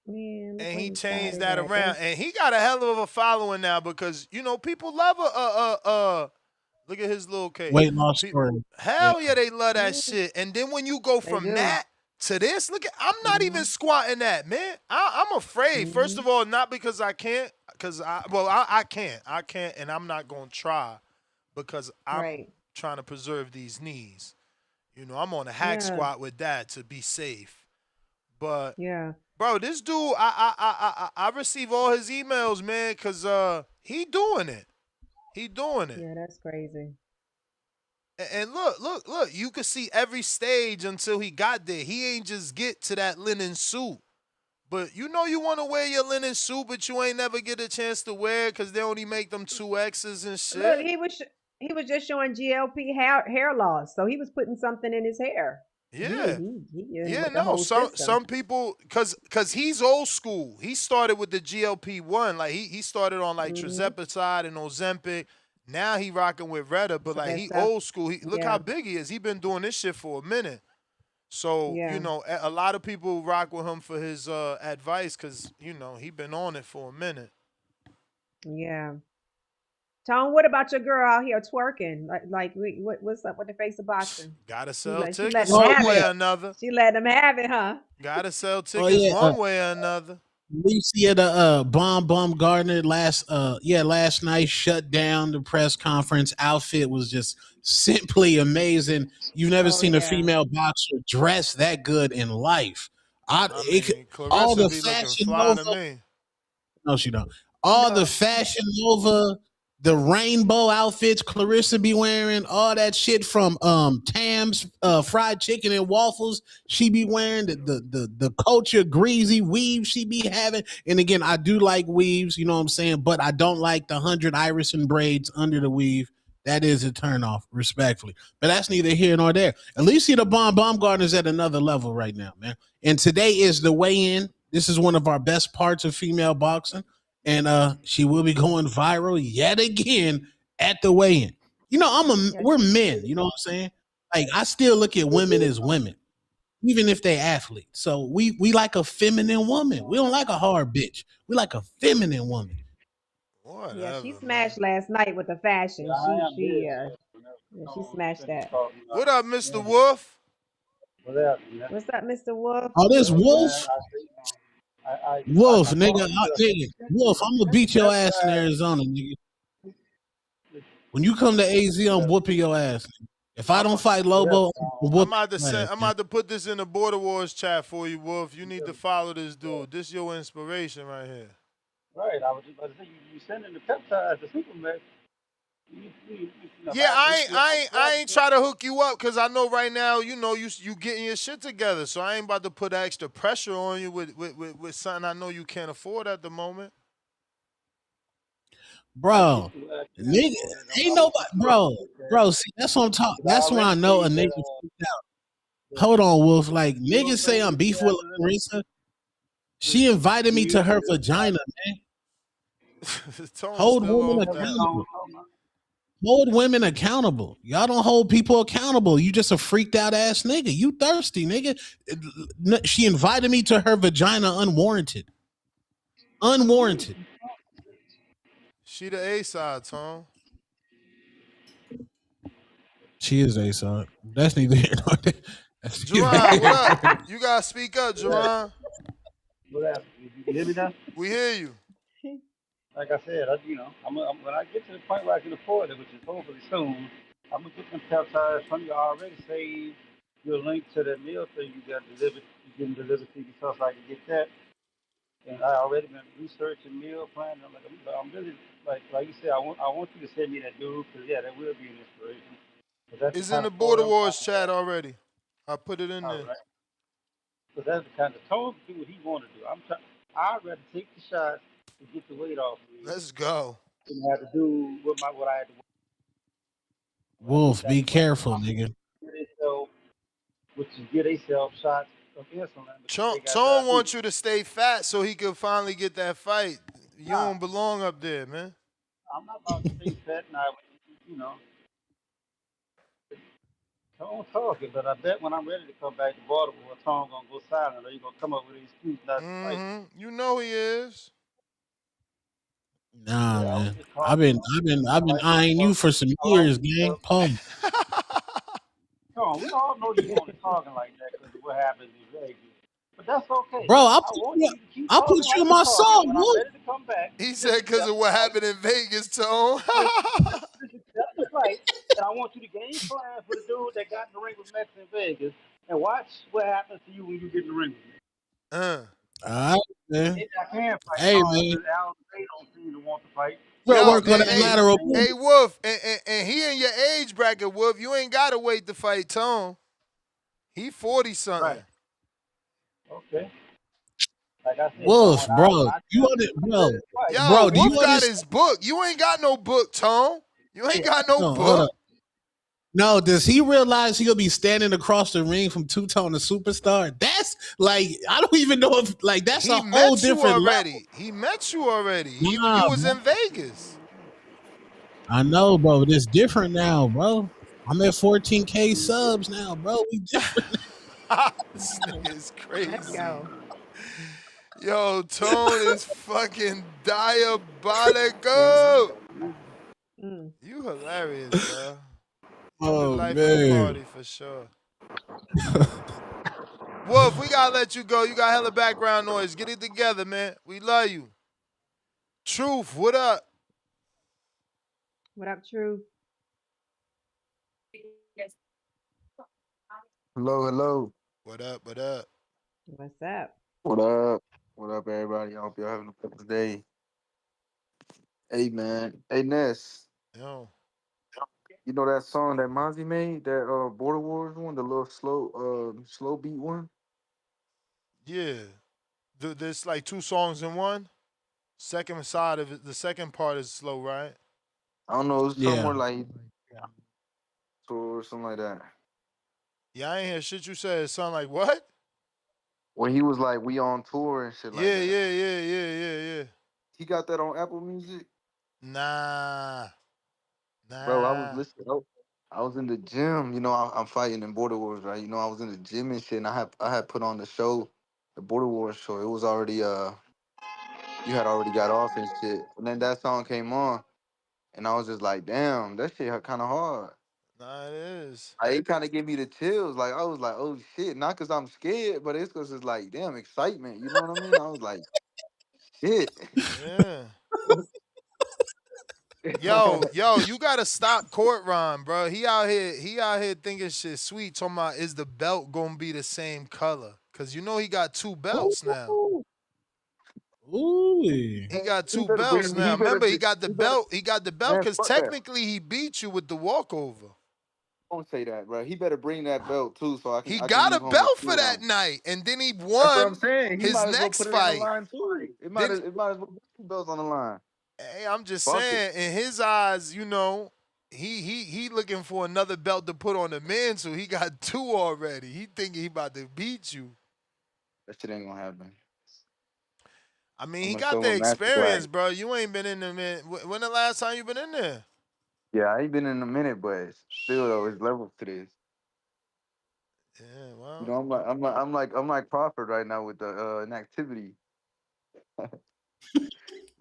Man, look And where he he changed started that at. around, and he got a hell of a following now because people love look at his little cake. Weight loss story. Yeah. Hell yeah, they love that Mm, shit. And then when you go they from do. that to this, look at I'm not even Mhm. squatting that, man. I'm afraid. First Mhm. of all, not because I can't, because I can't, and I'm not gonna try because I'm Right. trying to preserve these knees. I'm on a hack Yeah. squat with that to be safe. But Yeah. bro, this dude, I receive all his emails, man, cause he doing it. He doing it. Yeah. That's crazy. And look, you could see every stage until he got there. He ain't just get to that linen suit. But you want to wear your linen suit, but you ain't never get a chance to wear it because they only make them 2X's and Look, shit. he was just showing GLP hair loss, so he was putting something in his hair. Yeah. He in Yeah, with the no. whole Some system. people cause he's old school. He started with the GLP-1. Like he started on like Mhm. Trizepatide and Ozempic. Now he rocking with Retta, but So like that he stuff. old school. Look how Yeah. big he is. He been doing this shit for a minute. So, Yeah. a lot of people rock with him for his advice because, he been on it for a minute. Yeah. Tone, what about your girl out here twerking? What's up with the face of boxing? Gotta sell She let tickets them Oh one have way it. or yeah. another. She let them have it, huh? Gotta sell Oh tickets yeah. one way or another. Lucy at the Bomb Gardner last night shut down the press conference. Outfit was just simply amazing. You've never Oh seen a yeah. female boxer dress that good in life. I It could, mean, all Clarissa the be looking fashion fly Nova. to me. No, she don't. All the No. fashion Nova, the rainbow outfits Clarissa be wearing, all that shit from Tam's fried chicken and waffles she be wearing, the culture greasy weaves she be having. And again, I do like weaves, you know what I'm saying, but I don't like the 100 Iverson braids under the weave. That is a turnoff, respectfully. But that's neither here nor there. At least see the Bomb Garden's at another level right now, man. And today is the weigh-in. This is one of our best parts of female boxing. And she will be going viral yet again at the weigh-in. Yeah, We're she men, you know what I'm saying? Like I still look at women as women, even if they athletes. So we like a feminine woman. We don't like a hard bitch. We like a feminine woman. yeah, she Whatever, man. smashed last night with the fashion. Yeah, I am big. Yeah, she smashed that. What up, Mr. Yeah, Wolf? what happened, man? What's up, Mr. Wolf? Oh, this Man, Wolf, I Wolf, nigga, talked to you. nigga, Wolf. I'm gonna beat your ass in Arizona, nigga. When you come to AZ, I'm whooping your ass. If I I'm don't fight What Lobo, happened? I'm I'm whooping about to your send. ass, I'm man. about to put this in the Border Wars chat for you, Wolf. You need to follow this dude. This your inspiration right here. Right, I was just about to say you sending the peptides to Superman. Yeah, Have this shit. I ain't try to hook you up because I know right now, you getting your shit together. So I ain't about to put extra pressure on you with something I know you can't afford at the moment. I get Bro. you. Nigga, ain't I'm gonna nobody, put you up, bro. See, that's what I'm talking. 'cause I That's when already I know a paid nigga that. freaked out. Hold on, Wolf. Like You know niggas what I'm say saying? I'm You see beef with after Larissa. She invited me to you her vagina, man. Tone's Hold still women off never that. accountable. talking about. Hold women accountable. Y'all don't hold people accountable. You just a freaked out ass nigga. You thirsty, nigga. She invited me to her vagina unwarranted. Unwarranted. She the A side, Tone. She is a son. That's neither here nor there. That's neither Jerron, what here up? nor there. You gotta speak up, What happened? Jerron. What happened? You hear me now? We hear you. Like I said, when I get to the point where I can afford it, which is hopefully soon, I'm gonna get them peptides from you. I already saved your link to the meal thing you got delivered. You getting delivered to you, so I can get that. And I already been researching meal plan. I'm really like you said. I want you to send me that dude because yeah, that will be an inspiration. 'Cause that's the It's in kind the of story Border I'm Wars trying to chat have. already. I put it in All there. right. Because that's the kind of tone to do what he want to do. I'm trying. I'd rather take the shot to get the weight off me Let's go. Didn't have to do what I had to. I think Wolf, that's be what careful, nigga. which is give themselves shots of insulin because they got Tone wants diabetes. you to stay fat so he could finally get that fight. You Nah, don't belong up there, man. I'm not about to stay fat now. You know, Tone talking, but I bet when I'm ready to come back to Baltimore, Tone gonna go silent, or you gonna come up with an excuse not to fight. You know he is. Nah, Yeah, I was man. just I've talking. been I've been I've been eyeing you for some I like years, gang. Pause. Tone, we all know you're only talking like that because of what happened in Vegas. But that's okay. Bro, I'll I put want you you to keep I'll talking put you like in you're my talking. And song, when I'm Wolf. ready to come back, He just said because accept of the what fight. happened in Vegas, Tone. Just accept the fight. And I want you to game plan for the dude that got in the ring with Mex in Vegas. And watch what happens to you when you get in the ring with me. uh. All right, man. Maybe I can fight Hey, Tone man. because Al they don't seem to want to fight. We're gonna Yo, work on hey, that hey, lateral hey, movement. Wolf, and he in your age bracket, Wolf. You ain't gotta wait to fight Tone. He 40 something. Right. Okay. Like I said, Tone, Wolf, when bro. I You tell on you it, when I'm ready bro. to fight, Yo, Bro, do you Wolf got understand? his book. You ain't got no book, Tone. You ain't got no No, hold book. up. No, does he realize he'll be standing across the ring from two-tone to superstar? That's like I don't even know if like that's He a whole met you different level. already. He met you already. You Nah, was bro. in Vegas. I know, bro, but it's different now, bro. I'm at 14K subs now, bro. We different. This nigga is Let's crazy. go. Yo, Tone is fucking Yeah. diabolical. Mm. You hilarious, bro. You the Oh life of the man. party for sure. Wolf, we gotta let you go. You got hella background noise. Get it together, man. We love you. Truth, what up? What up, True? Hello, hello. What up? What up? What's up? What up? What up, everybody? I hope y'all having a good day. Hey, man. Hey, Ness. Yo. You know that song that Mozzie made, that Border Wars one, the little slow beat one? Yeah. There's like two songs in one. Second side of it, the second part is slow, right? I don't know, it's Yeah. somewhere like or something like that. Yeah, I ain't hear shit you said. It sound like what? When he was like, we on tour and shit like Yeah, that. yeah, yeah, yeah, yeah, yeah. He got that on Apple Music? Nah. Bro, I was Nah. listening. I was in the gym, I'm fighting in Border Wars, right? I was in the gym and shit, and I had put on the show, the Border Wars show. It was already you had already got off and shit. And then that song came on, and I was just like, damn, that shit kind of hard. Nah, it is. Like, it kind of gave me the chills. Like, I was like, oh shit, not because I'm scared, but it's because it's like, damn, excitement. You know what I mean? I was like, shit. Yeah. Yo, you gotta stop Court Ron, bro. He out here thinking shit sweet, talking about is the belt gonna be the same color? Cause you know he got two belts now. Ooh. Ooh. He got He two better belts bring, now. he better, Remember, he bring- got the he better, belt. He got the belt man, because fuck that. technically he beat you with the walkover. Don't say that, bro. He better bring that belt too, so I can He I can got leave a home with belt for two of that them. night, and then he That's what I'm won saying. He his might as well next put it in the fight. line too. Then It might as well put two belts on the line. hey, I'm just Fuck it. saying, in his eyes, he looking for another belt to put on the man, so he got two already. He thinking he about to beat you. That shit ain't gonna happen. I mean, I'm he gonna got show the him masterclass. experience, bro. You ain't been in the man. When the last time you been in there? Yeah, I ain't been in a minute, but still though, it's levels to this. Yeah, well, I'm like Crawford right now with the inactivity.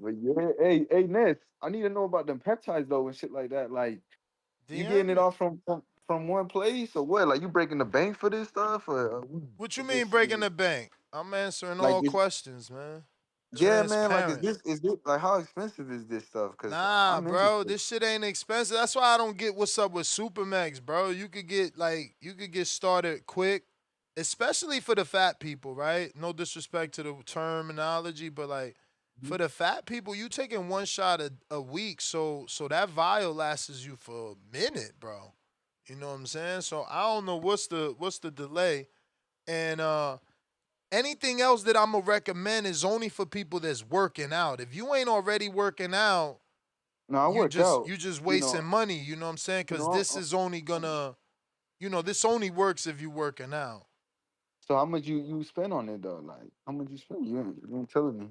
But yeah, hey, Ness, I need to know about them peptides though and shit like that. Like, you getting DM it me. all from one place or what? Like, you breaking the bank for this stuff or What you is mean this breaking the bank? I'm answering like all is questions, man. yeah, man. Like, Transparent. is this like how expensive is this stuff? Cause Nah, I'm bro, interested. this shit ain't expensive. That's why I don't get what's up with Supermax, bro. You could get started quick, especially for the fat people, right? No disrespect to the terminology, but like for the fat people, you taking one shot a week, so that vial lasts you for a minute, bro. You know what I'm saying? So I don't know what's the delay, and anything else that I'm gonna recommend is only for people that's working out. If you ain't already working out No, I you work just out. you just You wasting know, money. You know what I'm saying? you Because know. this is only gonna, this only works if you working out. So how much you spend on it though? Like how much you spend? You ain't telling me.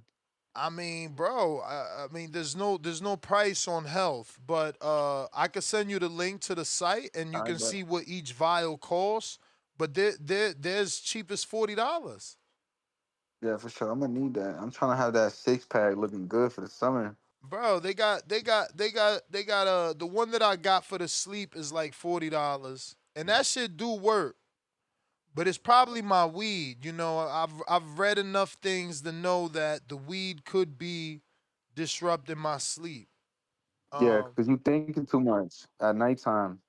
I mean, bro, I mean, there's no price on health, but I could send you the link to the site and you I can bet. see what each vial costs. But there's cheap as $40. Yeah, for sure. I'm gonna need that. I'm trying to have that 6 pack looking good for the summer. Bro, the one that I got for the sleep is like $40. And that shit do work. But it's probably my weed. I've read enough things to know that the weed could be disrupting my sleep. Yeah, Um, because you thinking too much at nighttime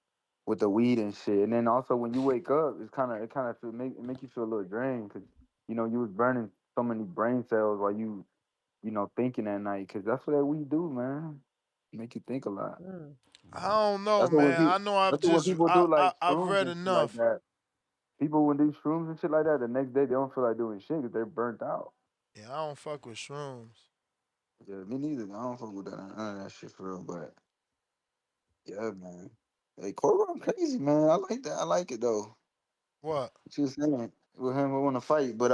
with the weed and shit, and then also when you wake up, it kind of make you feel a little drained because you was burning so many brain cells while you thinking at night because that's what that weed do, man. Make you think a lot. Mm. I don't know, That's what when man. people I know I've that's what when just people do like I've shrooms read and shit like enough. that. People when do shrooms and shit like that, the next day they don't feel like doing shit because they're burnt out. Yeah, I don't fuck with shrooms. Yeah, me neither. I don't fuck with that none of that shit for real, but yeah, man. Hey, Corey, crazy, man. I like that. I like it though. What? What you was saying with him, we want to fight, but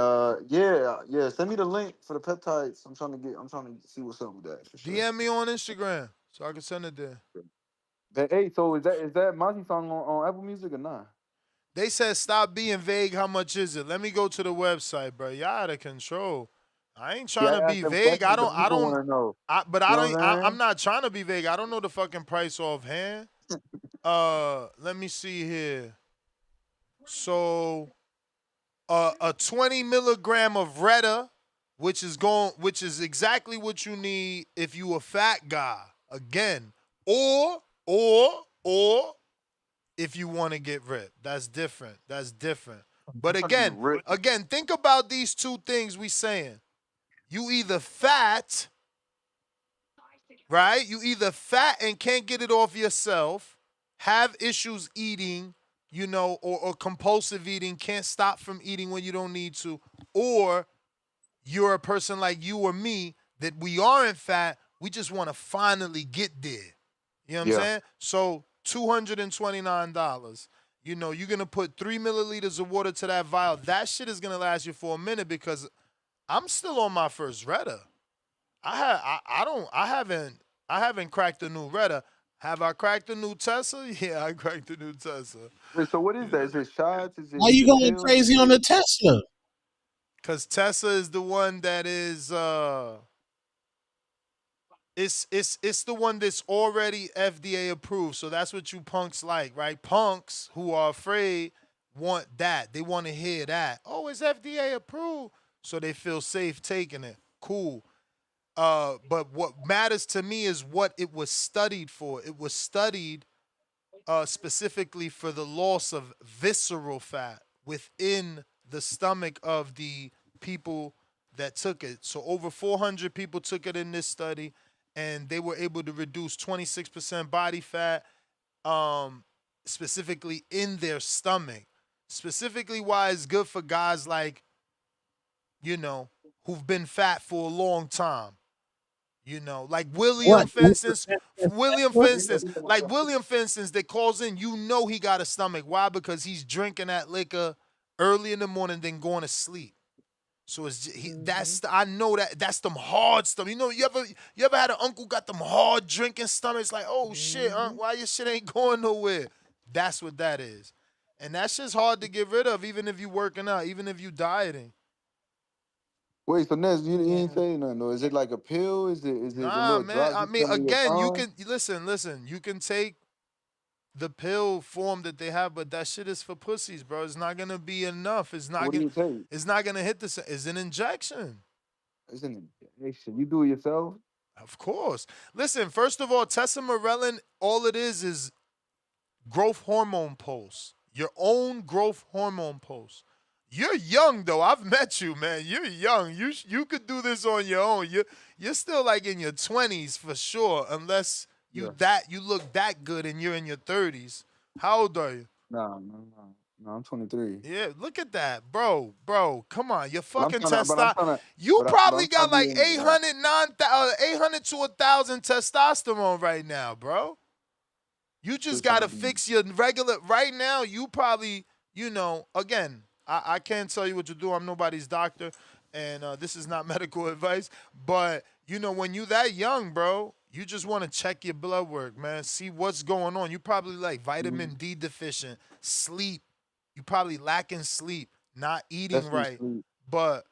yeah. Send me the link for the peptides. I'm trying to see what's up with that for sure. DM me on Instagram so I can send it there. Hey, so is that Monty song on Apple Music or not? They said stop being vague. How much is it? Let me go to the website, bro. Y'all out of control. I ain't See, trying I to asked be them vague. questions the people want to know. But You I know don't. what I'm I'm saying? not trying to be vague. I don't know the fucking price offhand. Let me see here. So, a 20 milligram of Retta, which is exactly what you need if you a fat guy. Again, or if you want to get ripped. That's different. That's different. But I'm trying to get again, rich. think about these two things we saying. You either fat, right? You either fat and can't get it off yourself, have issues eating, or compulsive eating, can't stop from eating when you don't need to, or you're a person like you or me that we aren't fat, we just want to finally get there. You know what I'm Yeah. saying? So $229. You're gonna put 3 milliliters of water to that vial. That shit is gonna last you for a minute because I'm still on my first Retta. I haven't cracked the new Retta. Have I cracked the new Tesla? Yeah, I cracked the new Tesla. Wait, so what is that? Yeah. Is it shots? Is Why it is you it going pills? crazy on the Tesla? Cause Tesla is the one that is it's the one that's already FDA approved. So that's what you punks like, right? Punks who are afraid want that. They want to hear that. Oh, it's FDA approved. So they feel safe taking it. Cool. But what matters to me is what it was studied for. It was studied specifically for the loss of visceral fat within the stomach of the people that took it. So over 400 people took it in this study, and they were able to reduce 26% body fat, specifically in their stomach. Specifically, why it's good for guys like who've been fat for a long time. Like What? William, for instance. William, for instance, that calls in, he got a stomach. Why? Because he's drinking that liquor early in the morning, then going to sleep. So Mm-hmm. I know that's them hard stomach. You ever had an uncle got them hard drinking stomachs? Like, oh shit, Mm-hmm. why your shit ain't going nowhere? That's what that is, and that's just hard to get rid of, even if you working out, even if you dieting. Wait, so Ness, you ain't Yeah. saying nothing though. Is it like a pill? Is it the Nah, little man. drops I you mean, put under your again, you tongue? can listen. You can take the pill form that they have, but that shit is for pussies, bro. It's not gonna be enough. It's What not do gonna. you take? It's not gonna hit the. It's an injection, It's an injection. You do it yourself? of course. Listen, first of all, tesamorelin, all it is growth hormone pulse. Your own growth hormone pulse. You're young though. I've met you, man. You're young. You could do this on your own. You're still like in your 20s for sure, unless Yeah. you look that good and you're in your 30s. How old are you? No. No, I'm 23. Yeah, look at that, bro. Come on, your But I'm fucking trying to. But I'm testosterone. trying to. You But probably I'm trying got to be like in the right. 800 to 1,000 testosterone right now, bro. You just Just trying to gotta be. fix your regular. Right now, you probably, again, I can't tell you what to do. I'm nobody's doctor, and this is not medical advice. But when you that young, bro, you just want to check your blood work, man. See what's going on. You probably like vitamin D deficient, sleep. You probably lacking sleep, not eating Especially right. sleep. But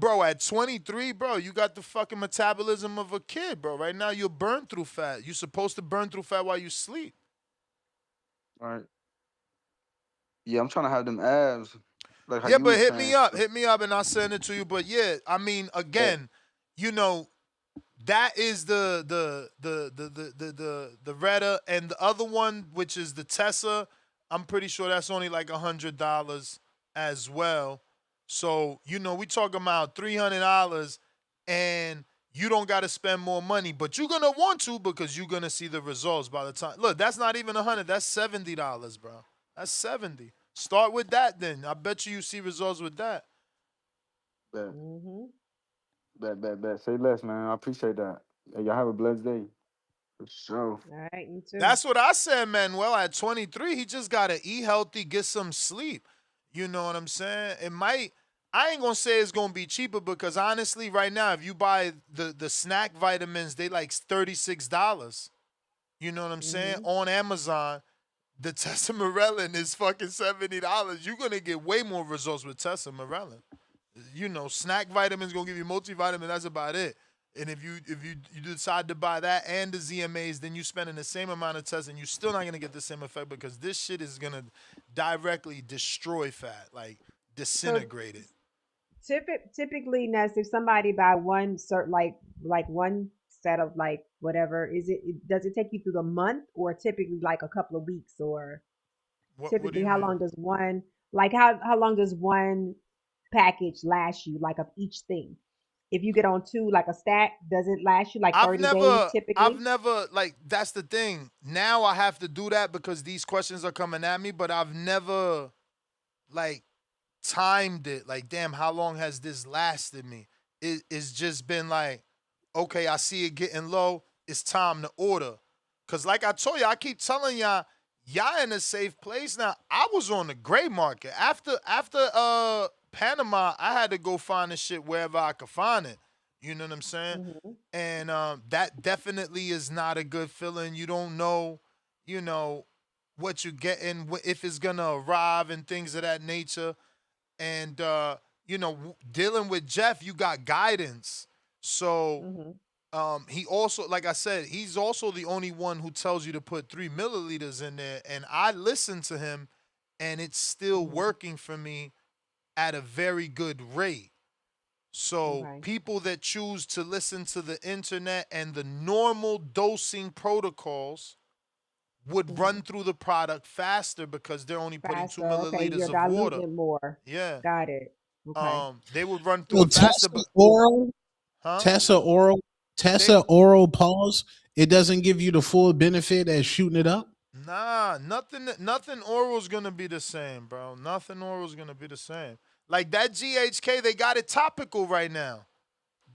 bro, at 23, bro, you got the fucking metabolism of a kid, bro. Right now, you're burn through fat. You're supposed to burn through fat while you sleep. All right. Yeah, I'm trying to have them abs, like how Yeah, you but was saying. hit me up, and I'll send it to you. But yeah, I mean, But again, you know, that is the Retta, and the other one, which is the Tessa. I'm pretty sure that's only like $100 as well. So we talking about $300, and you don't got to spend more money, but you're gonna want to because you're gonna see the results by the time. Look, that's not even 100. That's $70, bro. That's 70. Start with that, then. I bet you see results with that. bet, Mm-hmm. bet. Say less, man. I appreciate that. Hey, y'all have a blessed day. For sure. All right, you too. That's what I said, Manuel. At 23, he just got to eat healthy, get some sleep. You know what I'm saying? It might, I ain't going to say it's going to be cheaper because honestly, right now, if you buy the snack vitamins, they like $36. You know what I'm saying? Mm-hmm. On Amazon, the tesamorelin is fucking $70. You're going to get way more results with tesamorelin. Snack vitamins going to give you multivitamin. That's about it. And if you decide to buy that and the ZMAs, then you spending the same amount of tests, and you're still not gonna get the same effect because this shit is gonna directly destroy fat, like So disintegrate it. typically, Ness, if somebody buy one certain like one set of like whatever, does it take you through the month or typically like a couple of weeks or What do typically you how mean? long does one like how long does one package last you like of each thing? If you get on two like a stack, does it last you like I've 30 days never, I've typically? never like that's the thing. Now I have to do that because these questions are coming at me, but I've never like timed it. Like, damn, how long has this lasted me? It's just been like, okay, I see it getting low. It's time to order. Cause like I told you, I keep telling y'all in a safe place now. I was on the gray market. After Panama, I had to go find the shit wherever I could find it. You know what I'm saying? Mm-hmm. And that definitely is not a good feeling. You don't know, you know, what you're getting, if it's gonna arrive and things of that nature. And dealing with Jeff, you got guidance. So Mm-hmm. he also, like I said, he's also the only one who tells you to put 3 milliliters in there, and I listen to him, and it's still Mm-hmm. working for me at a very good rate. So Okay. people that choose to listen to the internet and the normal dosing protocols would Mm-hmm. run through the product faster because they're only putting two Faster. Okay, milliliters you're of diluting water. it more. Yeah. Got it. Okay. They would run through So it faster, but huh? Tessa oral, They Tessa oral pause. It doesn't give you the full benefit as shooting it up. Nah, nothing oral's gonna be the same, bro. Nothing oral's gonna be the same. Like that GHK, they got it topical right now.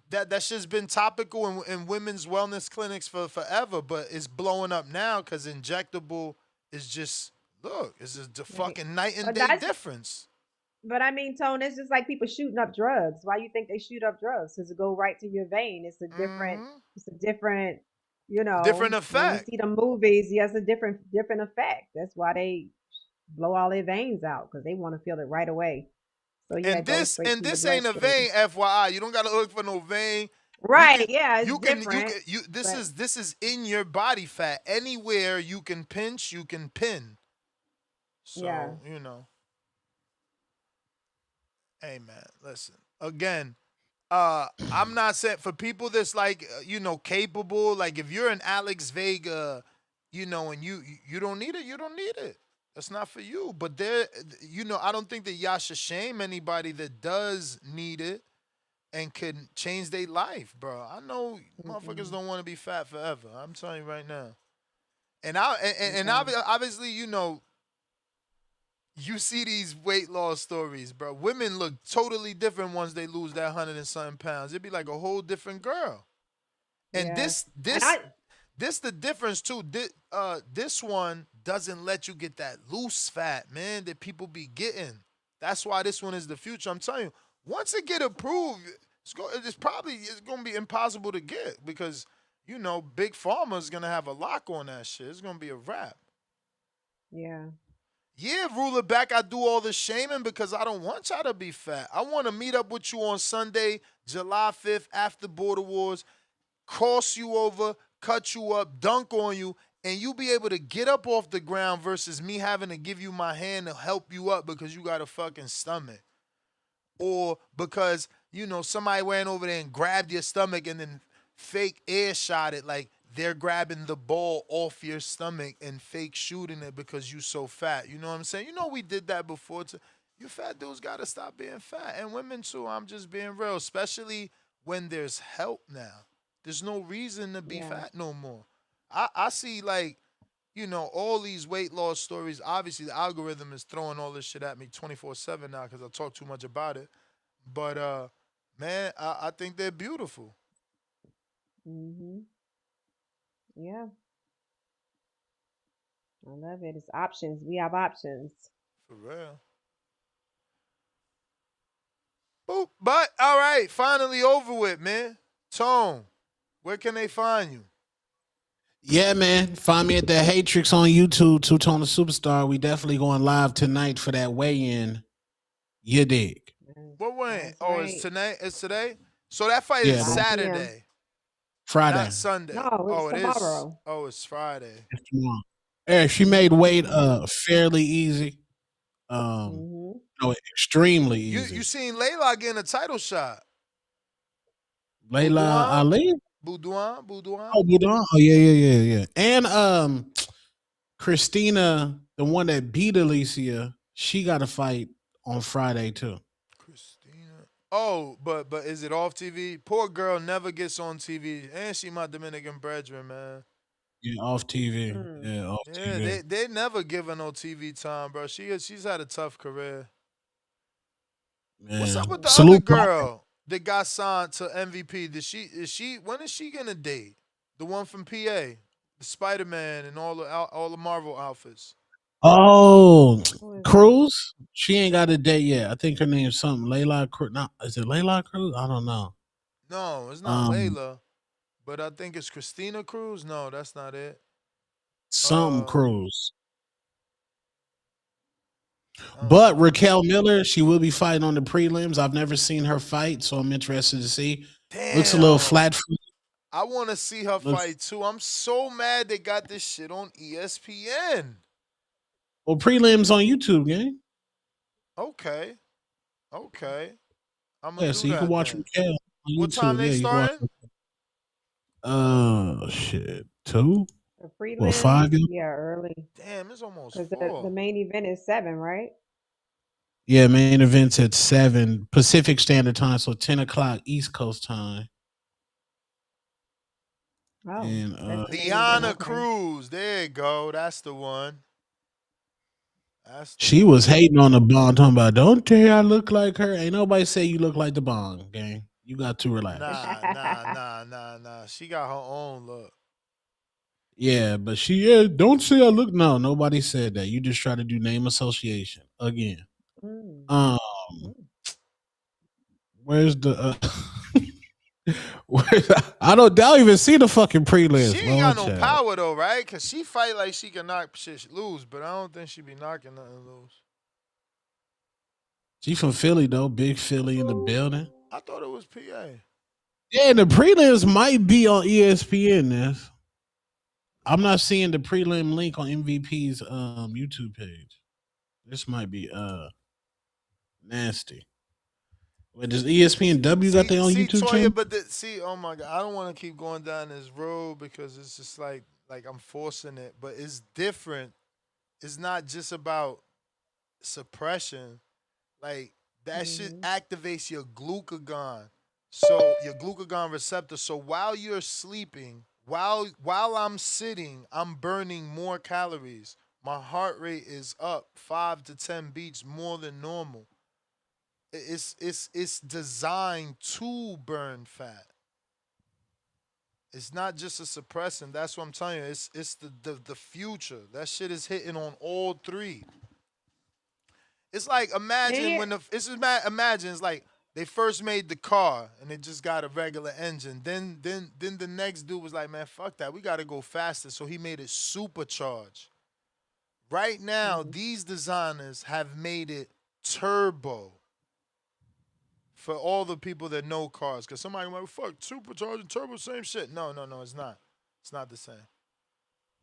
That shit's been topical in women's wellness clinics for forever, but it's blowing up now because injectable is just look, it's just a Right. fucking night and But day that's difference. but I mean, Tone, it's just like people shooting up drugs. Why you think they shoot up drugs? Because it go right to your vein. Mm-hmm. It's a different, Different when we effect. see the movies, yes, a different effect. That's why they blow all their veins out because they want to feel it right away. So yeah, And it goes this straight and to your this ain't a bloodstream. vein, FYI. You don't gotta look for no vein. You Right. can Yeah, it's you can you different. can you But this is in your body fat. Anywhere you can pinch, you can pin. yeah. So, hey man, listen. Again, I'm not saying for people that's like capable, like if you're an Alex Vega, and you don't need it, you don't need it. That's not for you. But I don't think that y'all should shame anybody that does need it and can change their life, bro. I know motherfuckers Mm-mm. don't want to be fat forever. I'm telling you right now. And I and Okay. obviously, you see these weight loss stories, bro. Women look totally different once they lose that 100 and something pounds. It'd be like a whole different girl. And Yeah. And I this the difference too. This one doesn't let you get that loose fat, man, that people be getting. That's why this one is the future. I'm telling you, once it get approved, it's gonna be impossible to get because Big Pharma's gonna have a lock on that shit. It's gonna be a wrap. yeah. Yeah, ruler back. I do all the shaming because I don't want y'all to be fat. I want to meet up with you on Sunday, July 5th, after Border Wars, cross you over, cut you up, dunk on you, and you be able to get up off the ground versus me having to give you my hand to help you up because you got a fucking stomach. Or because, somebody ran over there and grabbed your stomach and then fake air shot it like they're grabbing the ball off your stomach and fake shooting it because you so fat. You know what I'm saying? We did that before. You fat dudes got to stop being fat. And women too, I'm just being real, especially when there's help now. There's no reason to be Yeah. fat no more. I see all these weight loss stories. Obviously, the algorithm is throwing all this shit at me 24/7 now because I talk too much about it. But man, I think they're beautiful. Mhm. Yeah. I love it. It's options. We have options. For real. Boop. But all right, finally over with, man. Tone, where can they find you? Yeah, man. Find me at the Hatrix on YouTube, Two Tone the Superstar. We definitely going live tonight for that weigh-in. You dig? What way? That's Oh, it's right. tonight. It's today. So that fight is Yeah, 5 p.m. Saturday, not Friday. Sunday. No, it's Oh, it is. tomorrow. Oh, it's Friday. It's tomorrow. Yeah, she made weight fairly easy. Mhm. No, extremely You easy. seen Layla getting a title shot? Layla Boudouin, Ali. Boudouin. Oh, Budon. Oh, yeah. And Christina, the one that beat Alicia, she got a fight on Friday too. Christina. Oh, but is it off TV? Poor girl never gets on TV, and she my Dominican brethren, man. Yeah, off TV. Mm. Yeah, off Yeah, TV. they never give her no TV time, bro. She's had a tough career. What's Man, up with the other salute. Pac. girl that got signed to MVP? When is she gonna date? The one from PA, the Spider Man and all the Marvel outfits. Oh, Who is that? Cruz. She ain't got a date yet. I think her name's something. Layla Cruz. No, is it Layla Cruz? I don't know. No, it's not Um, Layla, but I think it's Christina Cruz. No, that's not it. something Uh, Cruz. I don't But know. Raquel Miller, she will be fighting on the prelims. I've never seen her fight, so I'm interested to see. Looks a little Damn. flat. I want to see her Looks fight too. I'm so mad they got this shit on ESPN. well, prelims on YouTube, gang. Okay. Okay. I'm going Yeah, to so do you can that watch then. Raquel on What time YouTube. they Yeah, you can watch. starting? Shit, 2 The or prelims? 5? Yeah, Yeah, early. Damn, it's almost Because the 4. main event is 7, right? yeah. Main events at 7 Pacific Standard Time, so 10 o'clock East Coast time. Oh, And that's the main event. Liana Okay. Cruz. There you go. That's the one. That's the she one. was hating on the bond, talking about, don't tell her I look like her. Ain't nobody say you look like the bond, gang. You got to relax. Nah. She got her own look. Yeah, but don't say I look. No, nobody said that. You just try to do name association again. Mm. Um, Mm. where's the? I don't even see the fucking She pre-list, ain't got Lord no child. power though, right? Cause she fight like she can knock shit loose, but I don't think she be knocking nothing loose. She from Philly though, big Philly in the building. I thought it was PA. Yeah, the prelims might be on ESPN. This I'm not seeing the prelim link on MVP's YouTube page. This might be nasty. Wait, does ESPNW got their own See, YouTube channel? Toya, but oh my god, I don't want to keep going down this road because it's just like I'm forcing it, but it's different. It's not just about suppression. Like that shit Mhm. activates your glucagon. So your glucagon receptor. So while you're sleeping, while I'm sitting, I'm burning more calories. My heart rate is up 5 to 10 beats more than normal. It's designed to burn fat. It's not just a suppressant. That's what I'm telling you. It's the future. That shit is hitting on all three. It's like And imagine here, when the it's just imagine it's like they first made the car and it just got a regular engine. Then the next dude was like, man, fuck that. We got to go faster. So he made it supercharged. Right now, mhm. these designers have made it turbo for all the people that know cars. Cause somebody might fuck supercharged and turbo, same shit. No, no, no, it's not. It's not the same.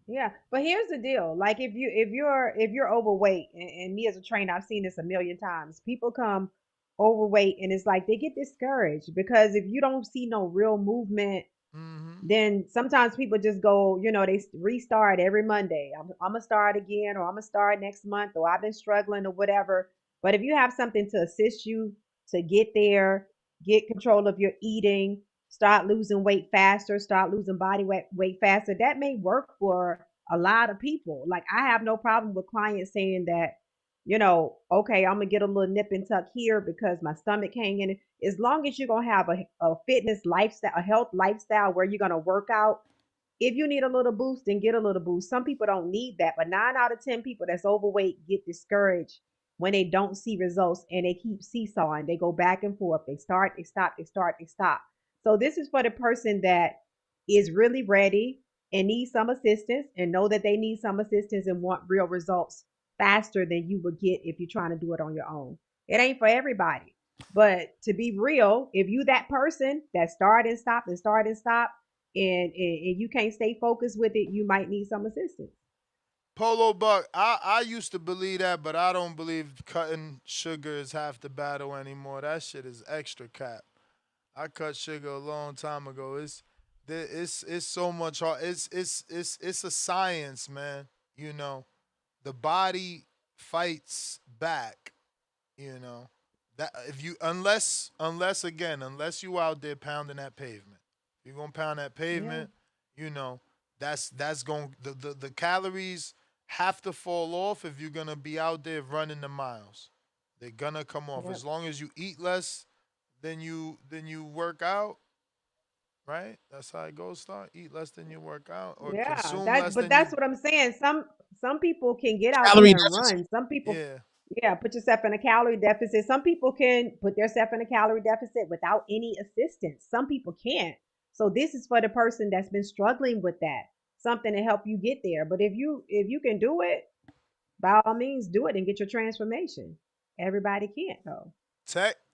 Yeah, but here's the deal. Like if you're overweight, and me as a trainer, I've seen this a million times. People come overweight, and it's like they get discouraged because if you don't see no real movement, Mm-hmm. then sometimes people just go, they restart every Monday. I'm gonna start again, or I'm gonna start next month, or I've been struggling, or whatever. But if you have something to assist you to get there, get control of your eating, start losing weight faster, start losing body weight faster, that may work for a lot of people. Like I have no problem with clients saying that, okay, I'm gonna get a little nip and tuck here because my stomach hanging. As long as you're gonna have a fitness lifestyle, a health lifestyle where you're gonna work out, if you need a little boost, then get a little boost. Some people don't need that, but 9 out of 10 people that's overweight get discouraged when they don't see results and they keep seesawing. They go back and forth. They start, they stop, they start, they stop. So this is for the person that is really ready and needs some assistance and know that they need some assistance and want real results faster than you would get if you're trying to do it on your own. It ain't for everybody. But to be real, if you that person that start and stop and start and stop, and you can't stay focused with it, you might need some assistance. Polo Buck, I used to believe that, but I don't believe cutting sugar is half the battle anymore. That shit is extra cap. I cut sugar a long time ago. It's so much hard. It's a science, man. You know, the body fights back. You know that if you unless you out there pounding that pavement, you're gonna pound that Yeah, pavement. You know that's going the calories have to fall off if you're gonna be out there running the miles. They're gonna come off yeah, as long as you eat less than you work out. Right? That's how it goes. Start eat less than you work out, or yeah. consume That, less but than you. that's what I'm saying. Some people can get out Calorie there and deficit. run. Some people, Yeah. yeah, put yourself in a calorie deficit. Some people can put themselves in a calorie deficit without any assistance. Some people can't. So this is for the person that's been struggling with that, something to help you get there. But if you can do it, by all means, do it and get your transformation. Everybody can't though.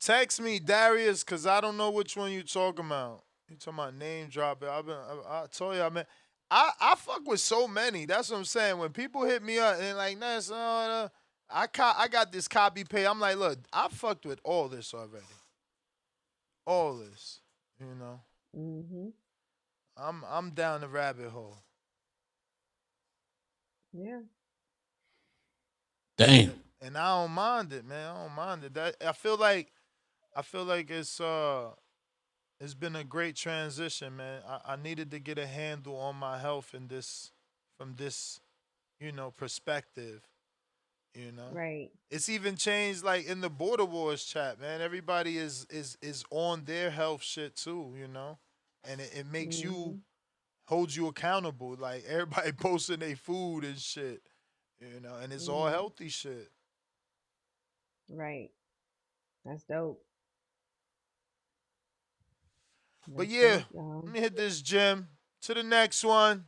Text me Darius, cause I don't know which one you talking about. You talking about name dropping? I told you I fuck with so many. That's what I'm saying. When people hit me up and like, nah, I got this copy pay. I'm like, look, I fucked with all this already. All this, you know. Hmm. I'm down the rabbit hole. Yeah, Damn. And I don't mind it, man. I don't mind it. That I feel like it's been a great transition, man. I needed to get a handle on my health in this from this, perspective, you know. right. It's even changed like in the border wars chat, man. Everybody is on their health shit too, you know. And it makes you Hmm. hold you accountable. Like everybody posting their food and shit, and it's all Hmm. healthy shit. Right. That's dope. But That's yeah, dope, y'all. let me hit this gym. To the next one.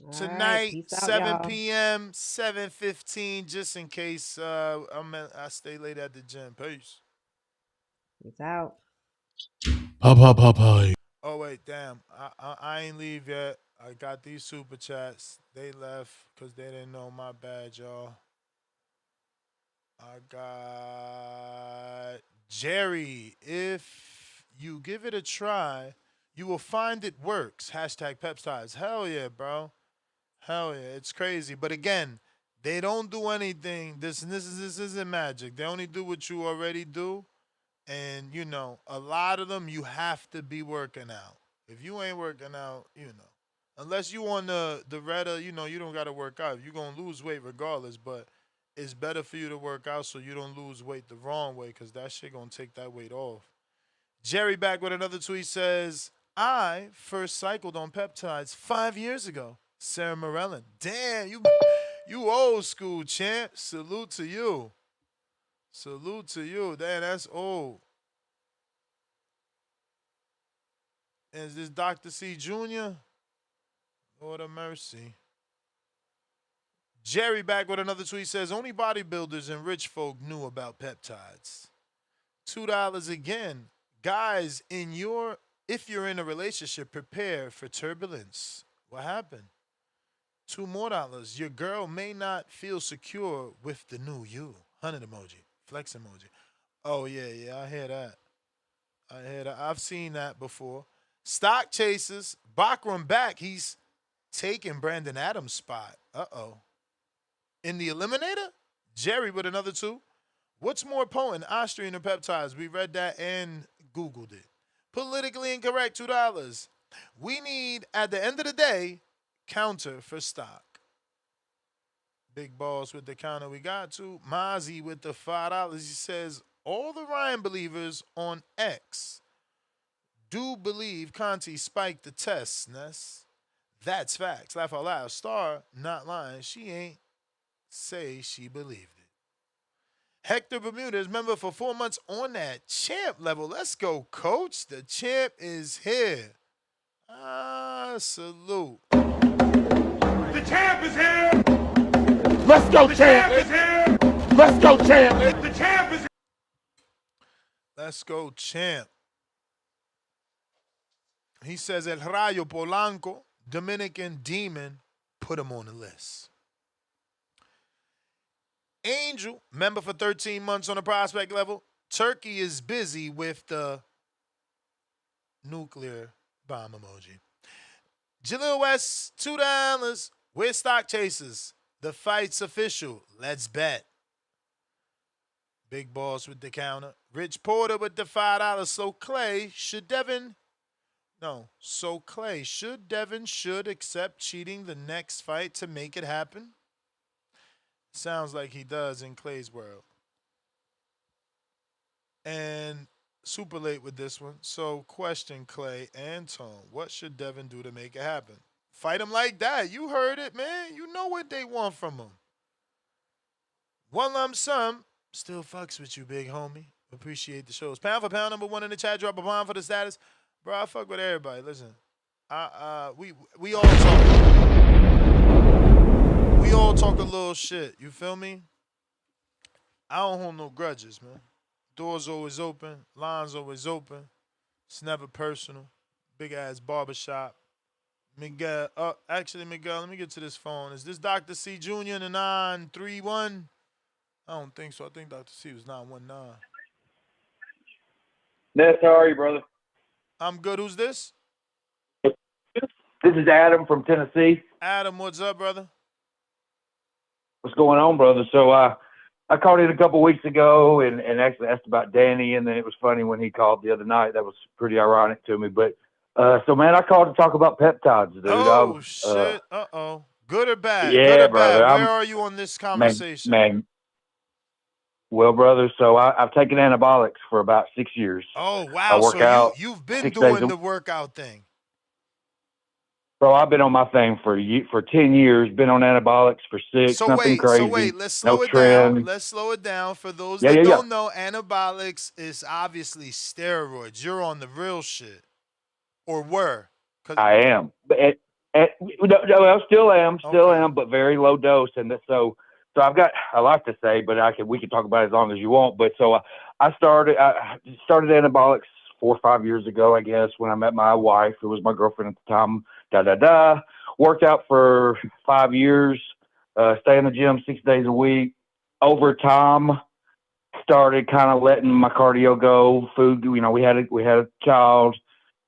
All right. Tonight, Peace out, 7 y'all. p.m., 7:15, just in case I stay late at the gym. Peace. Peace out. Pop, pop, pop, pop. Oh wait, damn. I ain't leave yet. I got these super chats. They left because they didn't know. My bad, y'all. I got Jerry. If you give it a try, you will find it works. Hashtag peptides. Hell yeah, bro. Hell yeah, it's crazy. But again, they don't do anything. This isn't magic. They only do what you already do. And a lot of them you have to be working out. If you ain't working out, Unless you on the Retta, you don't got to work out. You're going to lose weight regardless, but it's better for you to work out so you don't lose weight the wrong way because that shit going to take that weight off. Jerry back with another tweet says, I first cycled on peptides 5 years ago. Sarah Morellin. Damn, you old school, champ. Salute to you. Salute to you. Damn, that's old. And is this Dr. C Jr.? Lord of mercy. Jerry back with another tweet says, only bodybuilders and rich folk knew about peptides. $2 again. Guys, if you're in a relationship, prepare for turbulence. What happened? $2 more. Your girl may not feel secure with the new you. 100 emoji. Flex emoji. Oh, yeah, I hear that. I've seen that before. Stock chasers. Bachram back. He's taking Brandon Adams' spot. Uh-oh. In the Eliminator? Jerry with another 2. What's more potent, Austrian or peptides? We read that and Googled it. Politically incorrect, $2. We need, at the end of the day, counter for stock. Big Balls with the counter we got to. Mozzie with the $5. He says, all the Ryan believers on X do believe Conti spiked the test, Ness. That's facts. Laugh out loud. Star, not lying. She ain't say she believed it. Hector Bermudez, member for 4 months on that champ level. Let's go, coach. The champ is here. Salute. The champ is here. Let's go, The champ. champ is here. Let's go, champ. The champ is here. Let's go, champ. He says El Rayo Polanco, Dominican Demon, put him on the list. Angel, member for 13 months on the prospect level. Turkey is busy with the nuclear bomb emoji. Jalil West, $2. We're stock chasers. The fight's official. Let's bet. Big Boss with the counter. Rich Porter with the $5. Should Devin accept cheating the next fight to make it happen? Sounds like he does in Clay's world. And super late with this one. So question, Clay and Tone. What should Devin do to make it happen? Fight him like that. You heard it, man. You know what they want from him. One lump sum. Still fucks with you, big homie. Appreciate the shows. Pound for pound, number 1 in the chat. Drop a bomb for the status. Bro, I fuck with everybody. Listen. We all talk. We all talk a little shit. You feel me? I don't hold no grudges, man. Doors always open. Lines always open. It's never personal. Big ass barbershop. Miguel. Miguel, let me get to this phone. Is this Dr. C Jr. in the 931? I don't think so. I think Dr. C was 919. Ness, how are you, brother? I'm good. Who's this? This is Adam from Tennessee. Adam, what's up, brother? What's going on, brother? So I called in a couple weeks ago and actually asked about Danny, and then it was funny when he called the other night. That was pretty ironic to me. But so, man, I called to talk about peptides, dude. Oh, shit. Uh-oh. Good or bad? Yeah, good or brother. bad? Where are you on this conversation? Man. Well, brother, so I've taken anabolics for about 6 years. Oh, wow. I work out you've been 6 doing days the workout thing. Bro, I've been on my thing for 10 years, been on anabolics for 6, nothing crazy. Let's slow it trend. down. Let's slow it down. For those that don't know, anabolics is obviously steroids. You're on the real shit. Or were. I am. Still am, but very low dose. And so I've got a lot to say, but we can talk about it as long as you want. But so I started anabolics 4 or 5 years ago, I guess, when I met my wife, who was my girlfriend at the time. Worked out for 5 years, stay in the gym 6 days a week. Over time, started kind of letting my cardio go. Food, we had a child.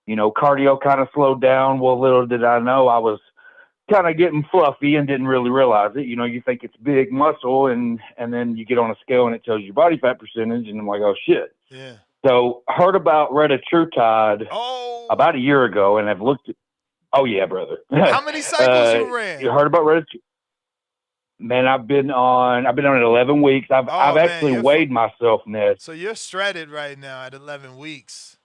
Cardio kind of slowed down. Well, little did I know I was kind of getting fluffy and didn't really realize it. You think it's big muscle, and then you get on a scale and it tells you body fat percentage, and I'm like, oh shit. Yeah. So heard about retatrutide about a year ago, and I've looked at. Oh yeah, brother. How many cycles you ran? You heard about Reda? Man, I've been on it 11 weeks. I've man, actually weighed myself, Ness. So you're shredded right now at 11 weeks.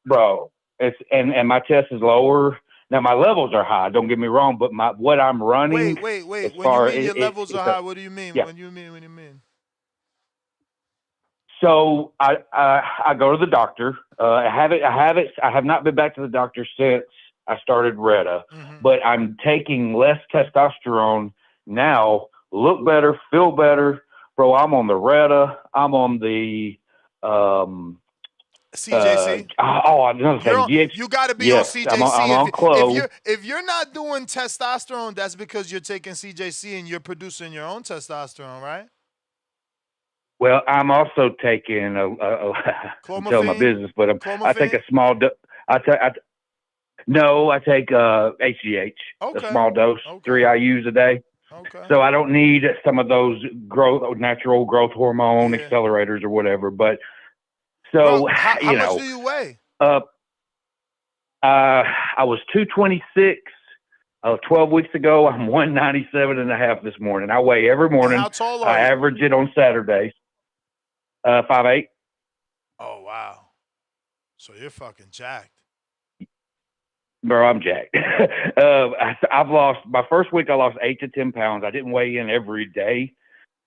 Bro, it's and my chest is lower. Now my levels are high, don't get me wrong, but what I'm running. Wait. When you mean your levels are high, what do you mean? Yeah. What do you mean? So I go to the doctor. I have not been back to the doctor since I started Reda, but I'm taking less testosterone now. Look better, feel better, bro. I'm on the Reda. I'm on the CJC. You got to be on CJC. I'm on Clout. If you're not doing testosterone, that's because you're taking CJC and you're producing your own testosterone, right? Well, I'm also taking I'm telling my business, but I take a small I take HGH, a small dose, 3 IUs a day. Okay. So I don't need some of those natural growth hormone accelerators or whatever. But so, bro, how much do you weigh? I was 226 12 weeks ago. I'm 197.5 this morning. I weigh every morning. And how tall are you? I average it on Saturdays. 5'8". Oh wow! So you're fucking jacked. Bro, I'm jacked. I've lost my first week. I lost 8 to 10 pounds. I didn't weigh in every day,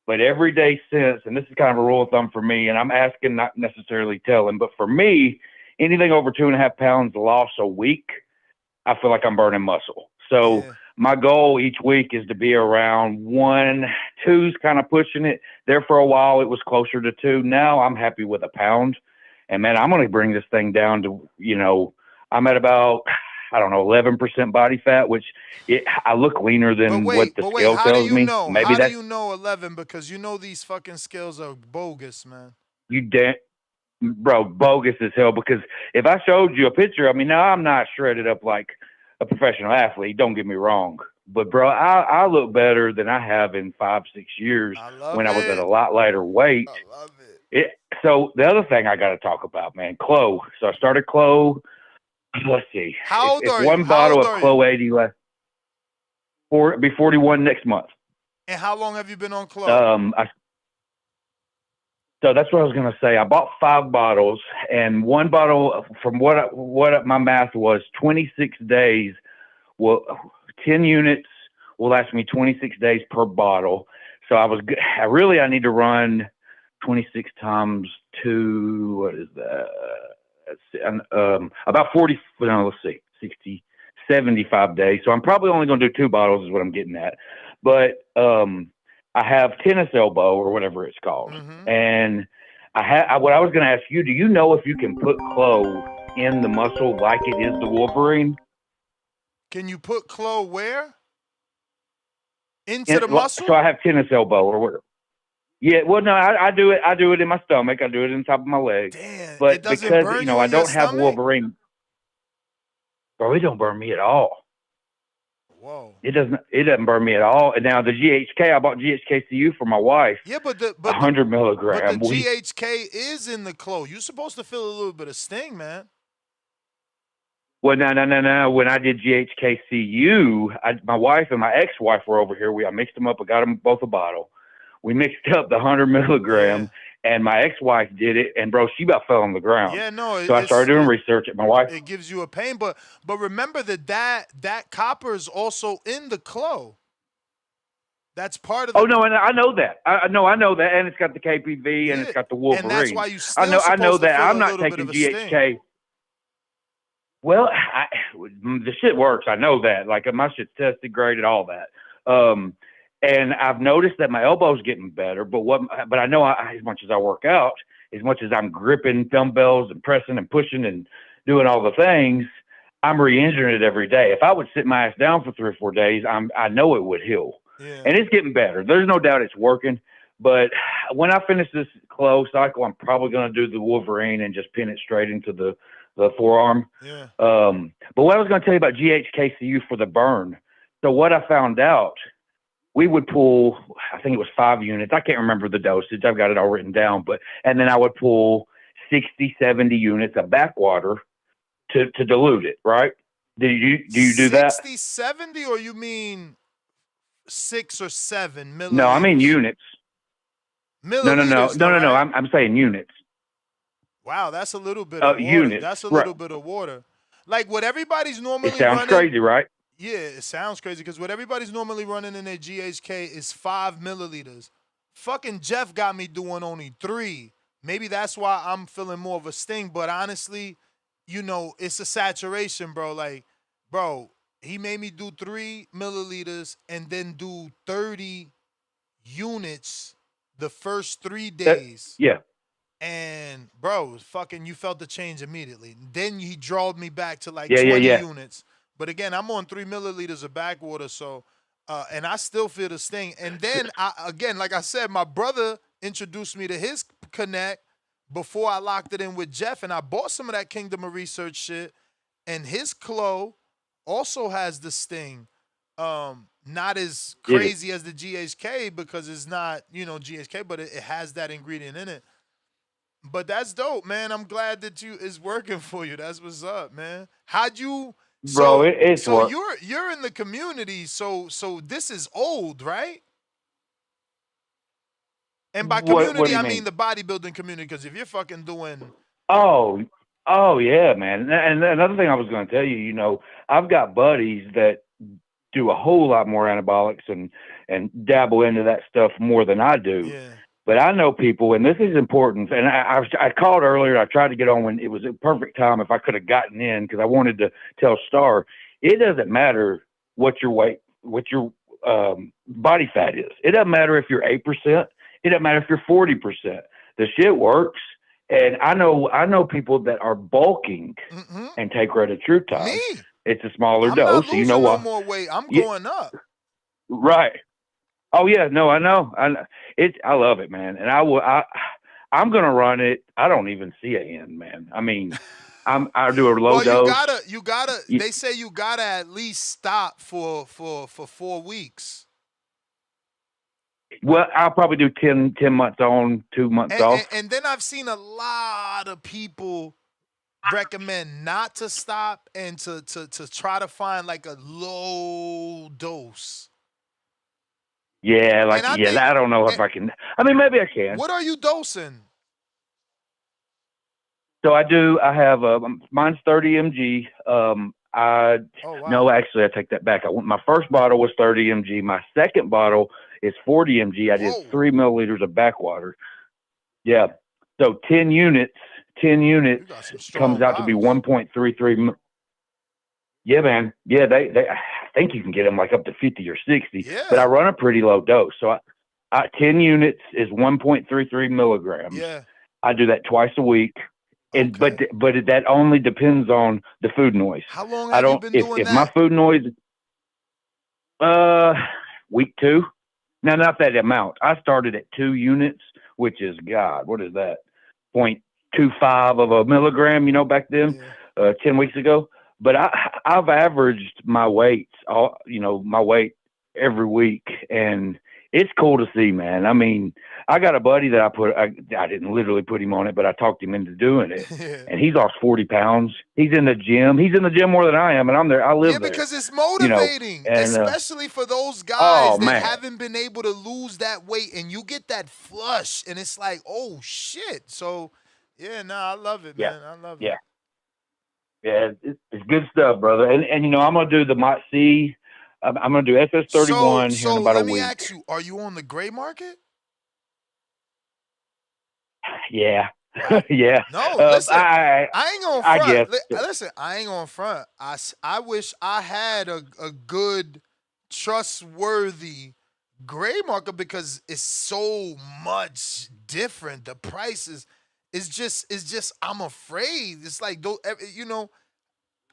but every day since, and this is kind of a rule of thumb for me, and I'm asking, not necessarily telling, but for me, anything over 2.5 pounds loss a week, I feel like I'm burning muscle. So my goal each week is to be around 1, 2's kind of pushing it. There for a while, it was closer to 2. Now I'm happy with 1 pound. And man, I'm going to bring this thing down to, I'm at about, 11% body fat, which I look leaner than what the scale tells me. How do you know 11? Because these fucking scales are bogus, man. Bro, bogus as hell. Because if I showed you a picture, now I'm not shredded up like a professional athlete. Don't get me wrong, but bro, I look better than I have in 5-6 years when I was at a lot lighter weight. I love it. So the other thing I got to talk about, man, Clo. So I started Clo. Let's see. How old are you? One bottle of Clo 80 left. Be 41 next month. And how long have you been on Clo? So that's what I was going to say. I bought 5 bottles, and one bottle, from what my math was, 26 days. Well, 10 units will last me 26 days per bottle. So I need to run 26 times 2. What is that? About 40. No, let's see, 60, 75 days. So I'm probably only going to do 2 bottles, is what I'm getting at. But I have tennis elbow, or whatever it's called, and what I was going to ask you: do you know if you can put Clo in the muscle like it is the Wolverine? Can you put Clo where? Into the muscle? So I have tennis elbow, or whatever. Yeah, well, no, I do it. I do it in my stomach. I do it in the top of my leg. Damn, but it doesn't because burn you I in your don't have stomach? Wolverine, bro, it don't burn me at all. Whoa! It doesn't burn me at all. And now the GHK, I bought GHKCU for my wife. Yeah, but 100 milligrams. But the GHK is in the Clo. You're supposed to feel a little bit of sting, man. Well, no. When I did GHKCU, my wife and my ex-wife were over here. I mixed them up. I got them both a bottle. We mixed up the 100 milligram, and my ex-wife did it, and bro, she about fell on the ground. Yeah, no. So I started doing research at my wife. It gives you a pain, but remember that copper is also in the Clo. That's part of. Oh no, and I know that. I know that, and it's got the KPV and it's got the Wolverine. And that's why you still I know that. I'm not taking GHK. Well, the shit works. I know that. Like my shit's tested, graded, all that. And I've noticed that my elbow's getting better, but I know as much as I work out, as much as I'm gripping dumbbells and pressing and pushing and doing all the things, I'm re-injuring it every day. If I would sit my ass down for 3 or 4 days, I know it would heal. Yeah. And it's getting better. There's no doubt it's working. But when I finish this Clo cycle, I'm probably going to do the Wolverine and just pin it straight into the forearm. Yeah. But what I was going to tell you about GHKCU for the burn. So what I found out, we would pull, I think it was 5 units. I can't remember the dosage. I've got it all written down. And then I would pull 60, 70 units of backwater to dilute it, right? Do you do that? 60, 70, or you mean 6 or 7 milliliters? No, I mean units. Milliliters, No. right? I'm saying units. Wow, that's a little bit of water. Units. That's a Right. little bit of water. Like what everybody's normally It sounds running. crazy, right? Yeah, it sounds crazy because what everybody's normally running in their GHK is 5 milliliters. Fucking Jeff got me doing only 3. Maybe that's why I'm feeling more of a sting. But honestly, you know, it's a saturation, bro. Like, bro, he made me do 3 milliliters and then do 30 units the first 3 days. Yeah. And bro, fucking, you felt the change immediately. Then he drawed me back to like Yeah, 20 yeah. units. But again, I'm on 3 milliliters of backwater, so and I still feel the sting. And then again, like I said, my brother introduced me to his connect before I locked it in with Jeff, and I bought some of that Kingdom of Research shit. And his Clout also has the sting. Not as crazy as the GHK because it's not, you know, GHK, but it has that ingredient in it. But that's dope, man. I'm glad that it's working for you. That's what's up, man. How'd you? Bro, it's so work. you're in the community. So this is old, right? And by community, What do you I mean? mean the bodybuilding community. Because if you're fucking doing, Oh yeah, man. And another thing I was going to tell you, you know, I've got buddies that do a whole lot more anabolics and dabble into that stuff more than I do. yeah, But I know people, and this is important. And I called earlier. I tried to get on when it was a perfect time if I could have gotten in because I wanted to tell Star it doesn't matter what your weight, what your body fat is. It doesn't matter if you're 8%. It doesn't matter if you're 40%. The shit works. And I know people that are bulking and take retatrutide. me. It's a smaller I'm dose. not So losing you know no what? more weight. I'm going up. Right. Oh yeah, no, I know. I love it, man. And I'm gonna run it. I don't even see an end, man. I mean, I do a low dose. You gotta. They say you gotta at least stop for 4 weeks. Well, I'll probably do 10 months on, 2 months off. And then I've seen a lot of people recommend not to stop and to try to find like a low dose. Yeah, like I don't know if I can. I mean, maybe I can. What are you dosing? So I have mine's 30 mg. No, actually, I take that back. My first bottle was 30 mg. My second bottle is 40 mg. I did 3 milliliters of backwater. Yeah. So 10 units comes out to be 1.33. Yeah, man. Yeah, they I think you can get them like up to 50 or 60. Yeah. But I run a pretty low dose. So 10 units is 1.33 milligrams. Yeah. I do that twice a week. And but that only depends on the food noise. How long have you been doing if that? my food noise week 2. Now not that amount. I started at 2 units, which is what is that? 0.25 of a milligram, you know, back then, 10 weeks ago. But I've averaged my weights, my weight every week, and it's cool to see, man. I mean, I got a buddy that I didn't literally put him on it, but I talked him into doing it, and he's lost 40 pounds. He's in the gym. He's in the gym more than I am, and I'm there. I live there. Yeah, because it's motivating, and, especially for those guys that haven't been able to lose that weight, and you get that flush, and it's like, oh shit. So, yeah, I love it, man. I love it. Yeah. Yeah, it's good stuff, brother. And you know, I'm gonna do the Mott C. I'm gonna do SS31 here in about a week. So let me ask you: are you on the gray market? Yeah, yeah. No, listen, I ain't gonna front. I guess. Listen, I ain't gonna front. I wish I had a good, trustworthy gray market because it's so much different. The prices. It's just. I'm afraid. It's like, you know.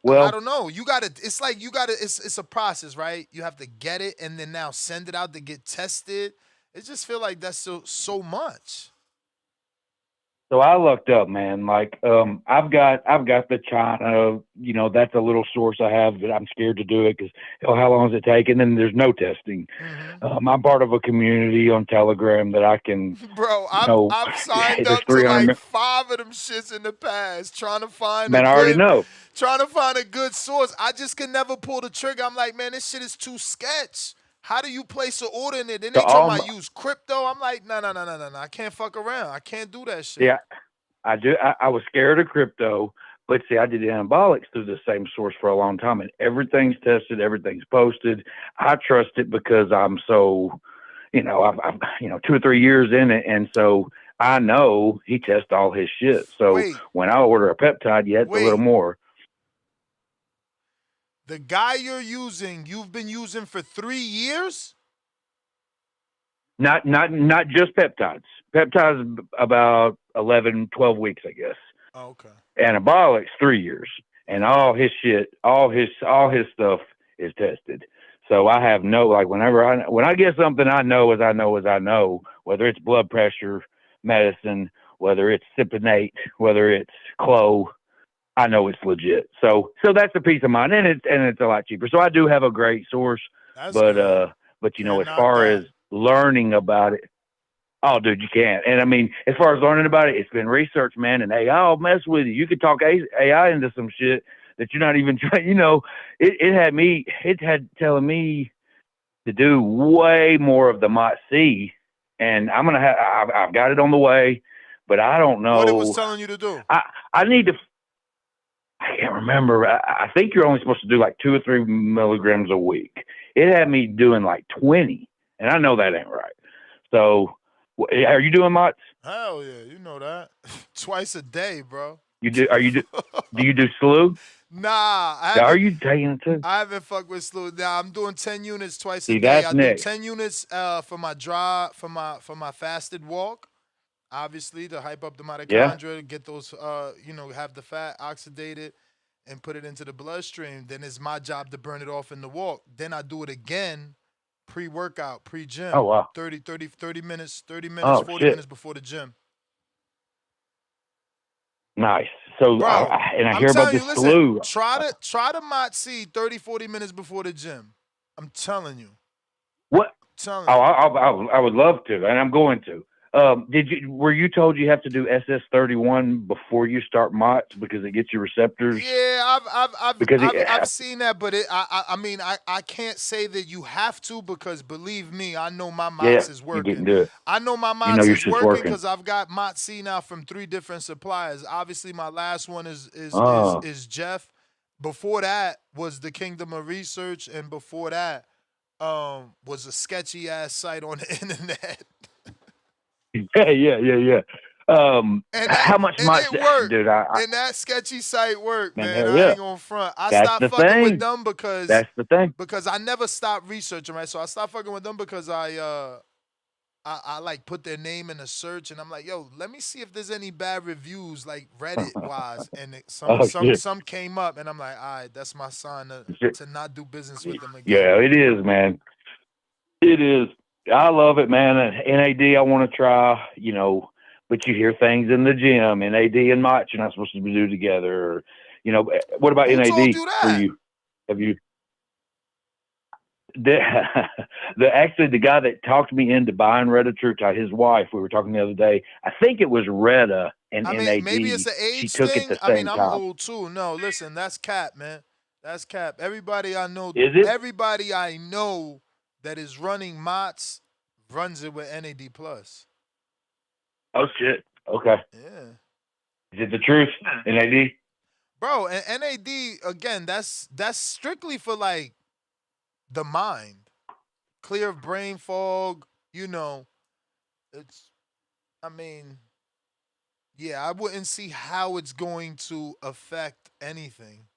Well, I don't know. You gotta. It's like you gotta. It's a process, right? You have to get it and then now send it out to get tested. It just feel like that's so much. So I looked up, man. Like, I've got the China. You know, that's a little source I have, but I'm scared to do it because how long does it take? And then there's no testing. Mm-hmm. I'm part of a community on Telegram that I can. Bro, I've signed up to like 5 of them shits in the past, trying to find. Man, I already know. trying to find a good source. I just can never pull the trigger. I'm like, man, this shit is too sketch. How do you place an order in it? Then So they talking all about my, use crypto. I'm like, no. I can't fuck around. I can't do that shit. yeah, I do. I was scared of crypto, but see, I did anabolics through the same source for a long time, and everything's tested, everything's posted. I trust it because I'm so, I'm 2 or 3 years in it, and so I know he tests all his shit. So Wait, when I order a peptide, yeah, it's a little wait. more. The guy you've been using for 3 years? Not just peptides. Peptides about 11, 12 weeks, I guess. Oh, okay. Anabolics 3 years, and all his shit, all his stuff is tested. So I have no, like, when I get something, I know, whether it's blood pressure medicine, whether it's Cypionate, whether it's Clout, I know it's legit. So that's a peace of mind, and it's a lot cheaper. So I do have a great source, That's but good. as Can't knock far that. as learning about it, oh, dude, you can't. And I mean, as far as learning about it, it's been research, man. And AI will mess with you. You could talk AI into some shit that you're not even trying. It had telling me to do way more of the Mott C, and I've got it on the way, but I don't know. What it was telling you to do? I need to. I can't remember. I think you're only supposed to do like 2 or 3 milligrams a week. It had me doing like 20, and I know that ain't right. So, are you doing Motts? Hell yeah, you know that. Twice a day, bro. You do? Do you do slew? Nah, Are you taking it too? I haven't fucked with slew. Nah, I'm doing 10 units twice See, a day. that's I next. do 10 units for my drive, for my fasted walk. Obviously, to hype up the mitochondria, get those, have the fat oxidated and put it into the bloodstream. Then it's my job to burn it off in the walk. Then I do it again, pre-workout, pre-gym. Oh, wow. 30 minutes, 40 shit. minutes before the gym. Nice. So, Bro, I hear about this slew. Try the Mott C 30, 40 minutes before the gym. I'm telling you. What? Telling you. Oh, I would love to, and I'm going to. Were you told you have to do SS31 before you start Motts because it gets your receptors? Yeah, I've seen that, but I can't say that you have to, because believe me, I know my Motts is working. You can do it. I know my Motts is working because I've got Mott C now from 3 different suppliers. Obviously, my last one is Jeff. Before that was the Kingdom of Research, and before that was a sketchy ass site on the internet. Yeah. How much Motts, dude? And that sketchy site worked, man. I ain't gonna front. I stopped fucking with them because that's the thing. Because I never stopped researching, right? So I stopped fucking with them because I like put their name in a search, and I'm like, yo, let me see if there's any bad reviews, like Reddit wise, and some came up, and I'm like, all right, that's my sign to not do business with them again. Yeah, it is, man. It is. I love it, man. NAD, I want to try, but you hear things in the gym, NAD and Mott, you're not supposed to do together. Or, what about NAD for you? Have you? Actually, the guy that talked me into buying Retatrutide, his wife, we were talking the other day. I think it was Reta and NAD. Maybe it's an age thing. I'm old too. No, listen, that's cap, man. That's cap. Everybody I know, everybody I know that is running Motts runs it with NAD plus. Oh shit. Okay. Yeah. Is it the truth? NAD? Bro, and NAD again, that's strictly for like the mind. Clear of brain fog, I wouldn't see how it's going to affect anything.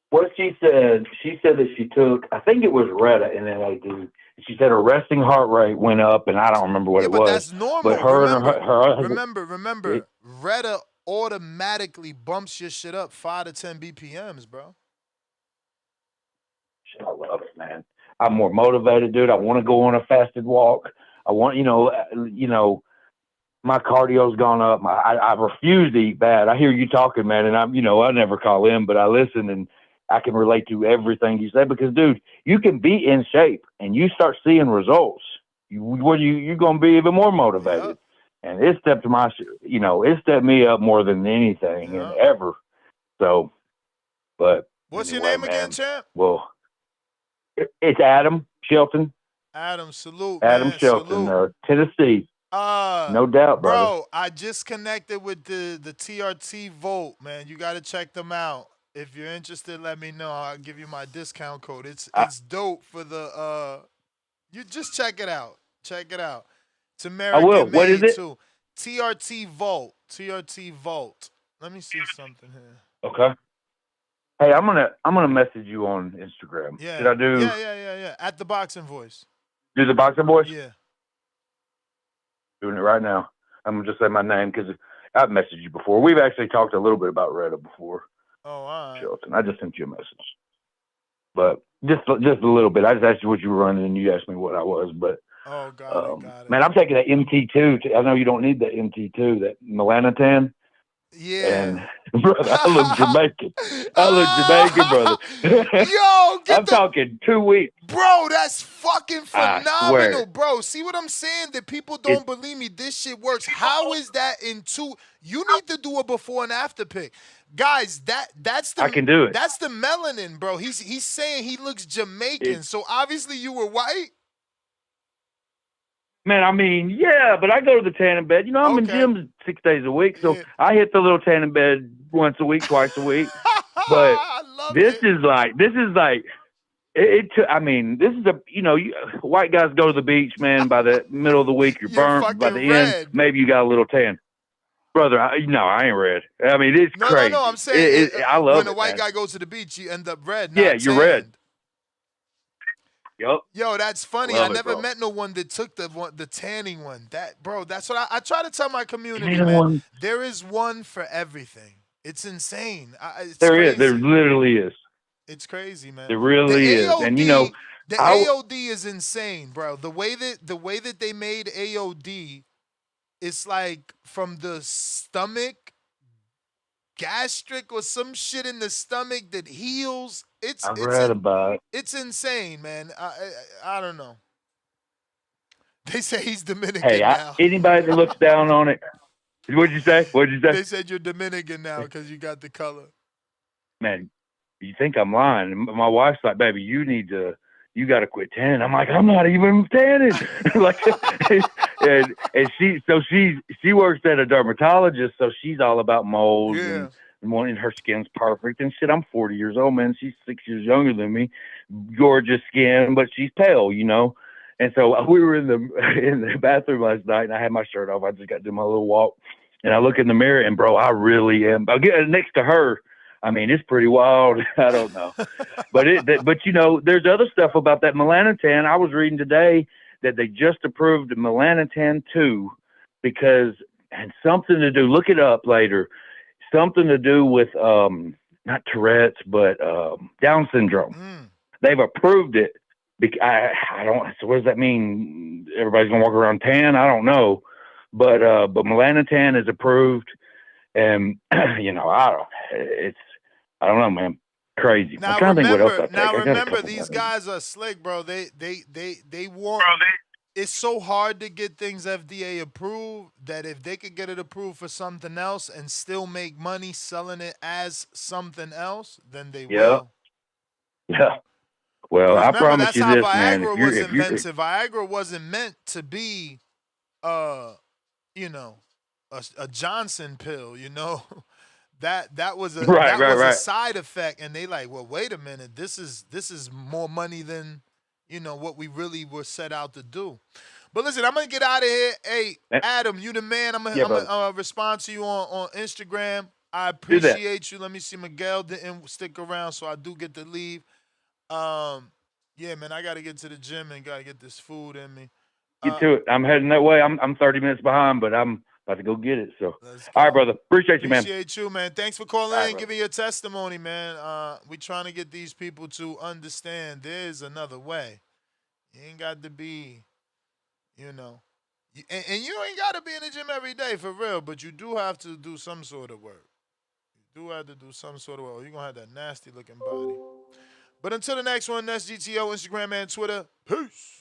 What she said that she took, I think it was Reta and NAD. She said her resting heart rate went up, and I don't remember what it was. But that's normal. But Remember, Reta automatically bumps your shit up 5 to 10 BPMs, bro. Shit, I love it, man. I'm more motivated, dude. I want to go on a fasted walk. I want, my cardio's gone up. I refuse to eat bad. I hear you talking, man, and I never call in, but I listen, and I can relate to everything you say because, dude, you can be in shape and you start seeing results. You're going to be even more motivated. Yeah. And it stepped me up more than anything and ever. So, but What's your anyway, name again, man. champ? Well, it's Adam Shelton. Adam, salute, Adam man. Shelton, Salute. Tennessee. No doubt, brother. Bro, I just connected with the TRT Volt, man. You got to check them out. If you're interested, let me know. I'll give you my discount code. It's dope for the you just check it out. Check it out. It's I will. American What is made it? too. TRT Volt. TRT Volt. Let me see something here. Okay. Hey, I'm gonna message you on Instagram. Yeah. Should I do? Yeah. At the Boxing Voice. Do the Boxing Voice? Yeah. Doing it right now. I'm gonna just say my name because I've messaged you before. We've actually talked a little bit about Retta before. Oh, all right. Shelton. I just sent you a message, but just a little bit. I just asked you what you were running, and you asked me what I was. But got it. Man, I'm taking that MT2. I know you don't need that MT2, that melanotan. Yeah. And brother, I look Jamaican. Brother. Yo, I'm talking 2 weeks. Bro, that's fucking phenomenal, swear. bro. See what I'm saying? That people don't believe me. This shit works. How is that in two? You need to do a before and after pic. Guys, that's the I can do it. That's the melanin, bro. He's saying he looks Jamaican. So obviously you were white. Man, I mean, yeah, but I go to the tanning bed. You know, I'm in gyms 6 days a week, so I hit the little tanning bed once a week, twice a week. But this is like, I mean, this is white guys go to the beach, man. By the middle of the week, you're burnt. By the end, maybe you got a little tan. Brother, I ain't red. I mean, it's crazy. No, I'm saying I love when it, a white man. guy goes to the beach, you end up red. Yeah, not you're tanned. red. Yep. Yo, that's funny. Love I never met no one that took the tanning one. That's what I try to tell my community, man. There is one for everything. It's insane. It's crazy. There literally is. It's crazy, man. There really is. And the AOD is insane, bro. The way that they made AOD, it's like from the stomach, gastric or some shit in the stomach that heals. I've read about it. It's insane, man. I don't know. They say he's Dominican now. Anybody that looks down on it. What'd you say? They said you're Dominican now because you got the color. Man, you think I'm lying? My wife's like, "Baby, you got to quit tanning." I'm like, "I'm not even tanning." and she works at a dermatologist, so she's all about molds and wanting her skin's perfect and shit. I'm 40 years old, man. She's 6 years younger than me. Gorgeous skin, but she's pale, you know. And so we were in the bathroom last night, and I had my shirt off. I just got to do my little walk, and I look in the mirror, and bro, I really am. I get next to her. I mean, it's pretty wild. I don't know, but you know, there's other stuff about that melanotan. I was reading today that they just approved melanotan 2 because and something to do. Look it up later. Something to do with not Tourette's, but Down syndrome. They've approved it. I don't. So what does that mean? Everybody's gonna walk around tan? I don't know, but melanotan is approved, and you know, I don't know, man. Crazy. Now I'm trying to think what else I take. Now remember, these guys are slick, bro. They want. It's so hard to get things FDA approved that if they could get it approved for something else and still make money selling it as something else, then they will. Yeah. Well, I promise you this, man. Viagra was invented. Viagra wasn't meant to be, you know, a Johnson pill. You know, that was a a side effect, and they like, well, wait a minute, this is more money than, you know, what we really were set out to do. But listen, I'm gonna get out of here. Hey, Adam, you the man. I'm gonna respond to you on Instagram. I appreciate you. Let me see. Miguel didn't stick around, so I do get to leave. Yeah, man, I gotta get to the gym and gotta get this food in me. Get to it. I'm heading that way. I'm 30 minutes behind, but I'm about to go get it. So, all right, brother. Appreciate you, man. Appreciate you, man. Thanks for calling in and giving your testimony, man. We trying to get these people to understand there's another way. You ain't got to be, you know, and you ain't got to be in the gym every day for real, but you do have to do some sort of work. You do have to do some sort of work. You're gonna have that nasty looking body. But until the next one, that's GTO, Instagram, and Twitter. Peace.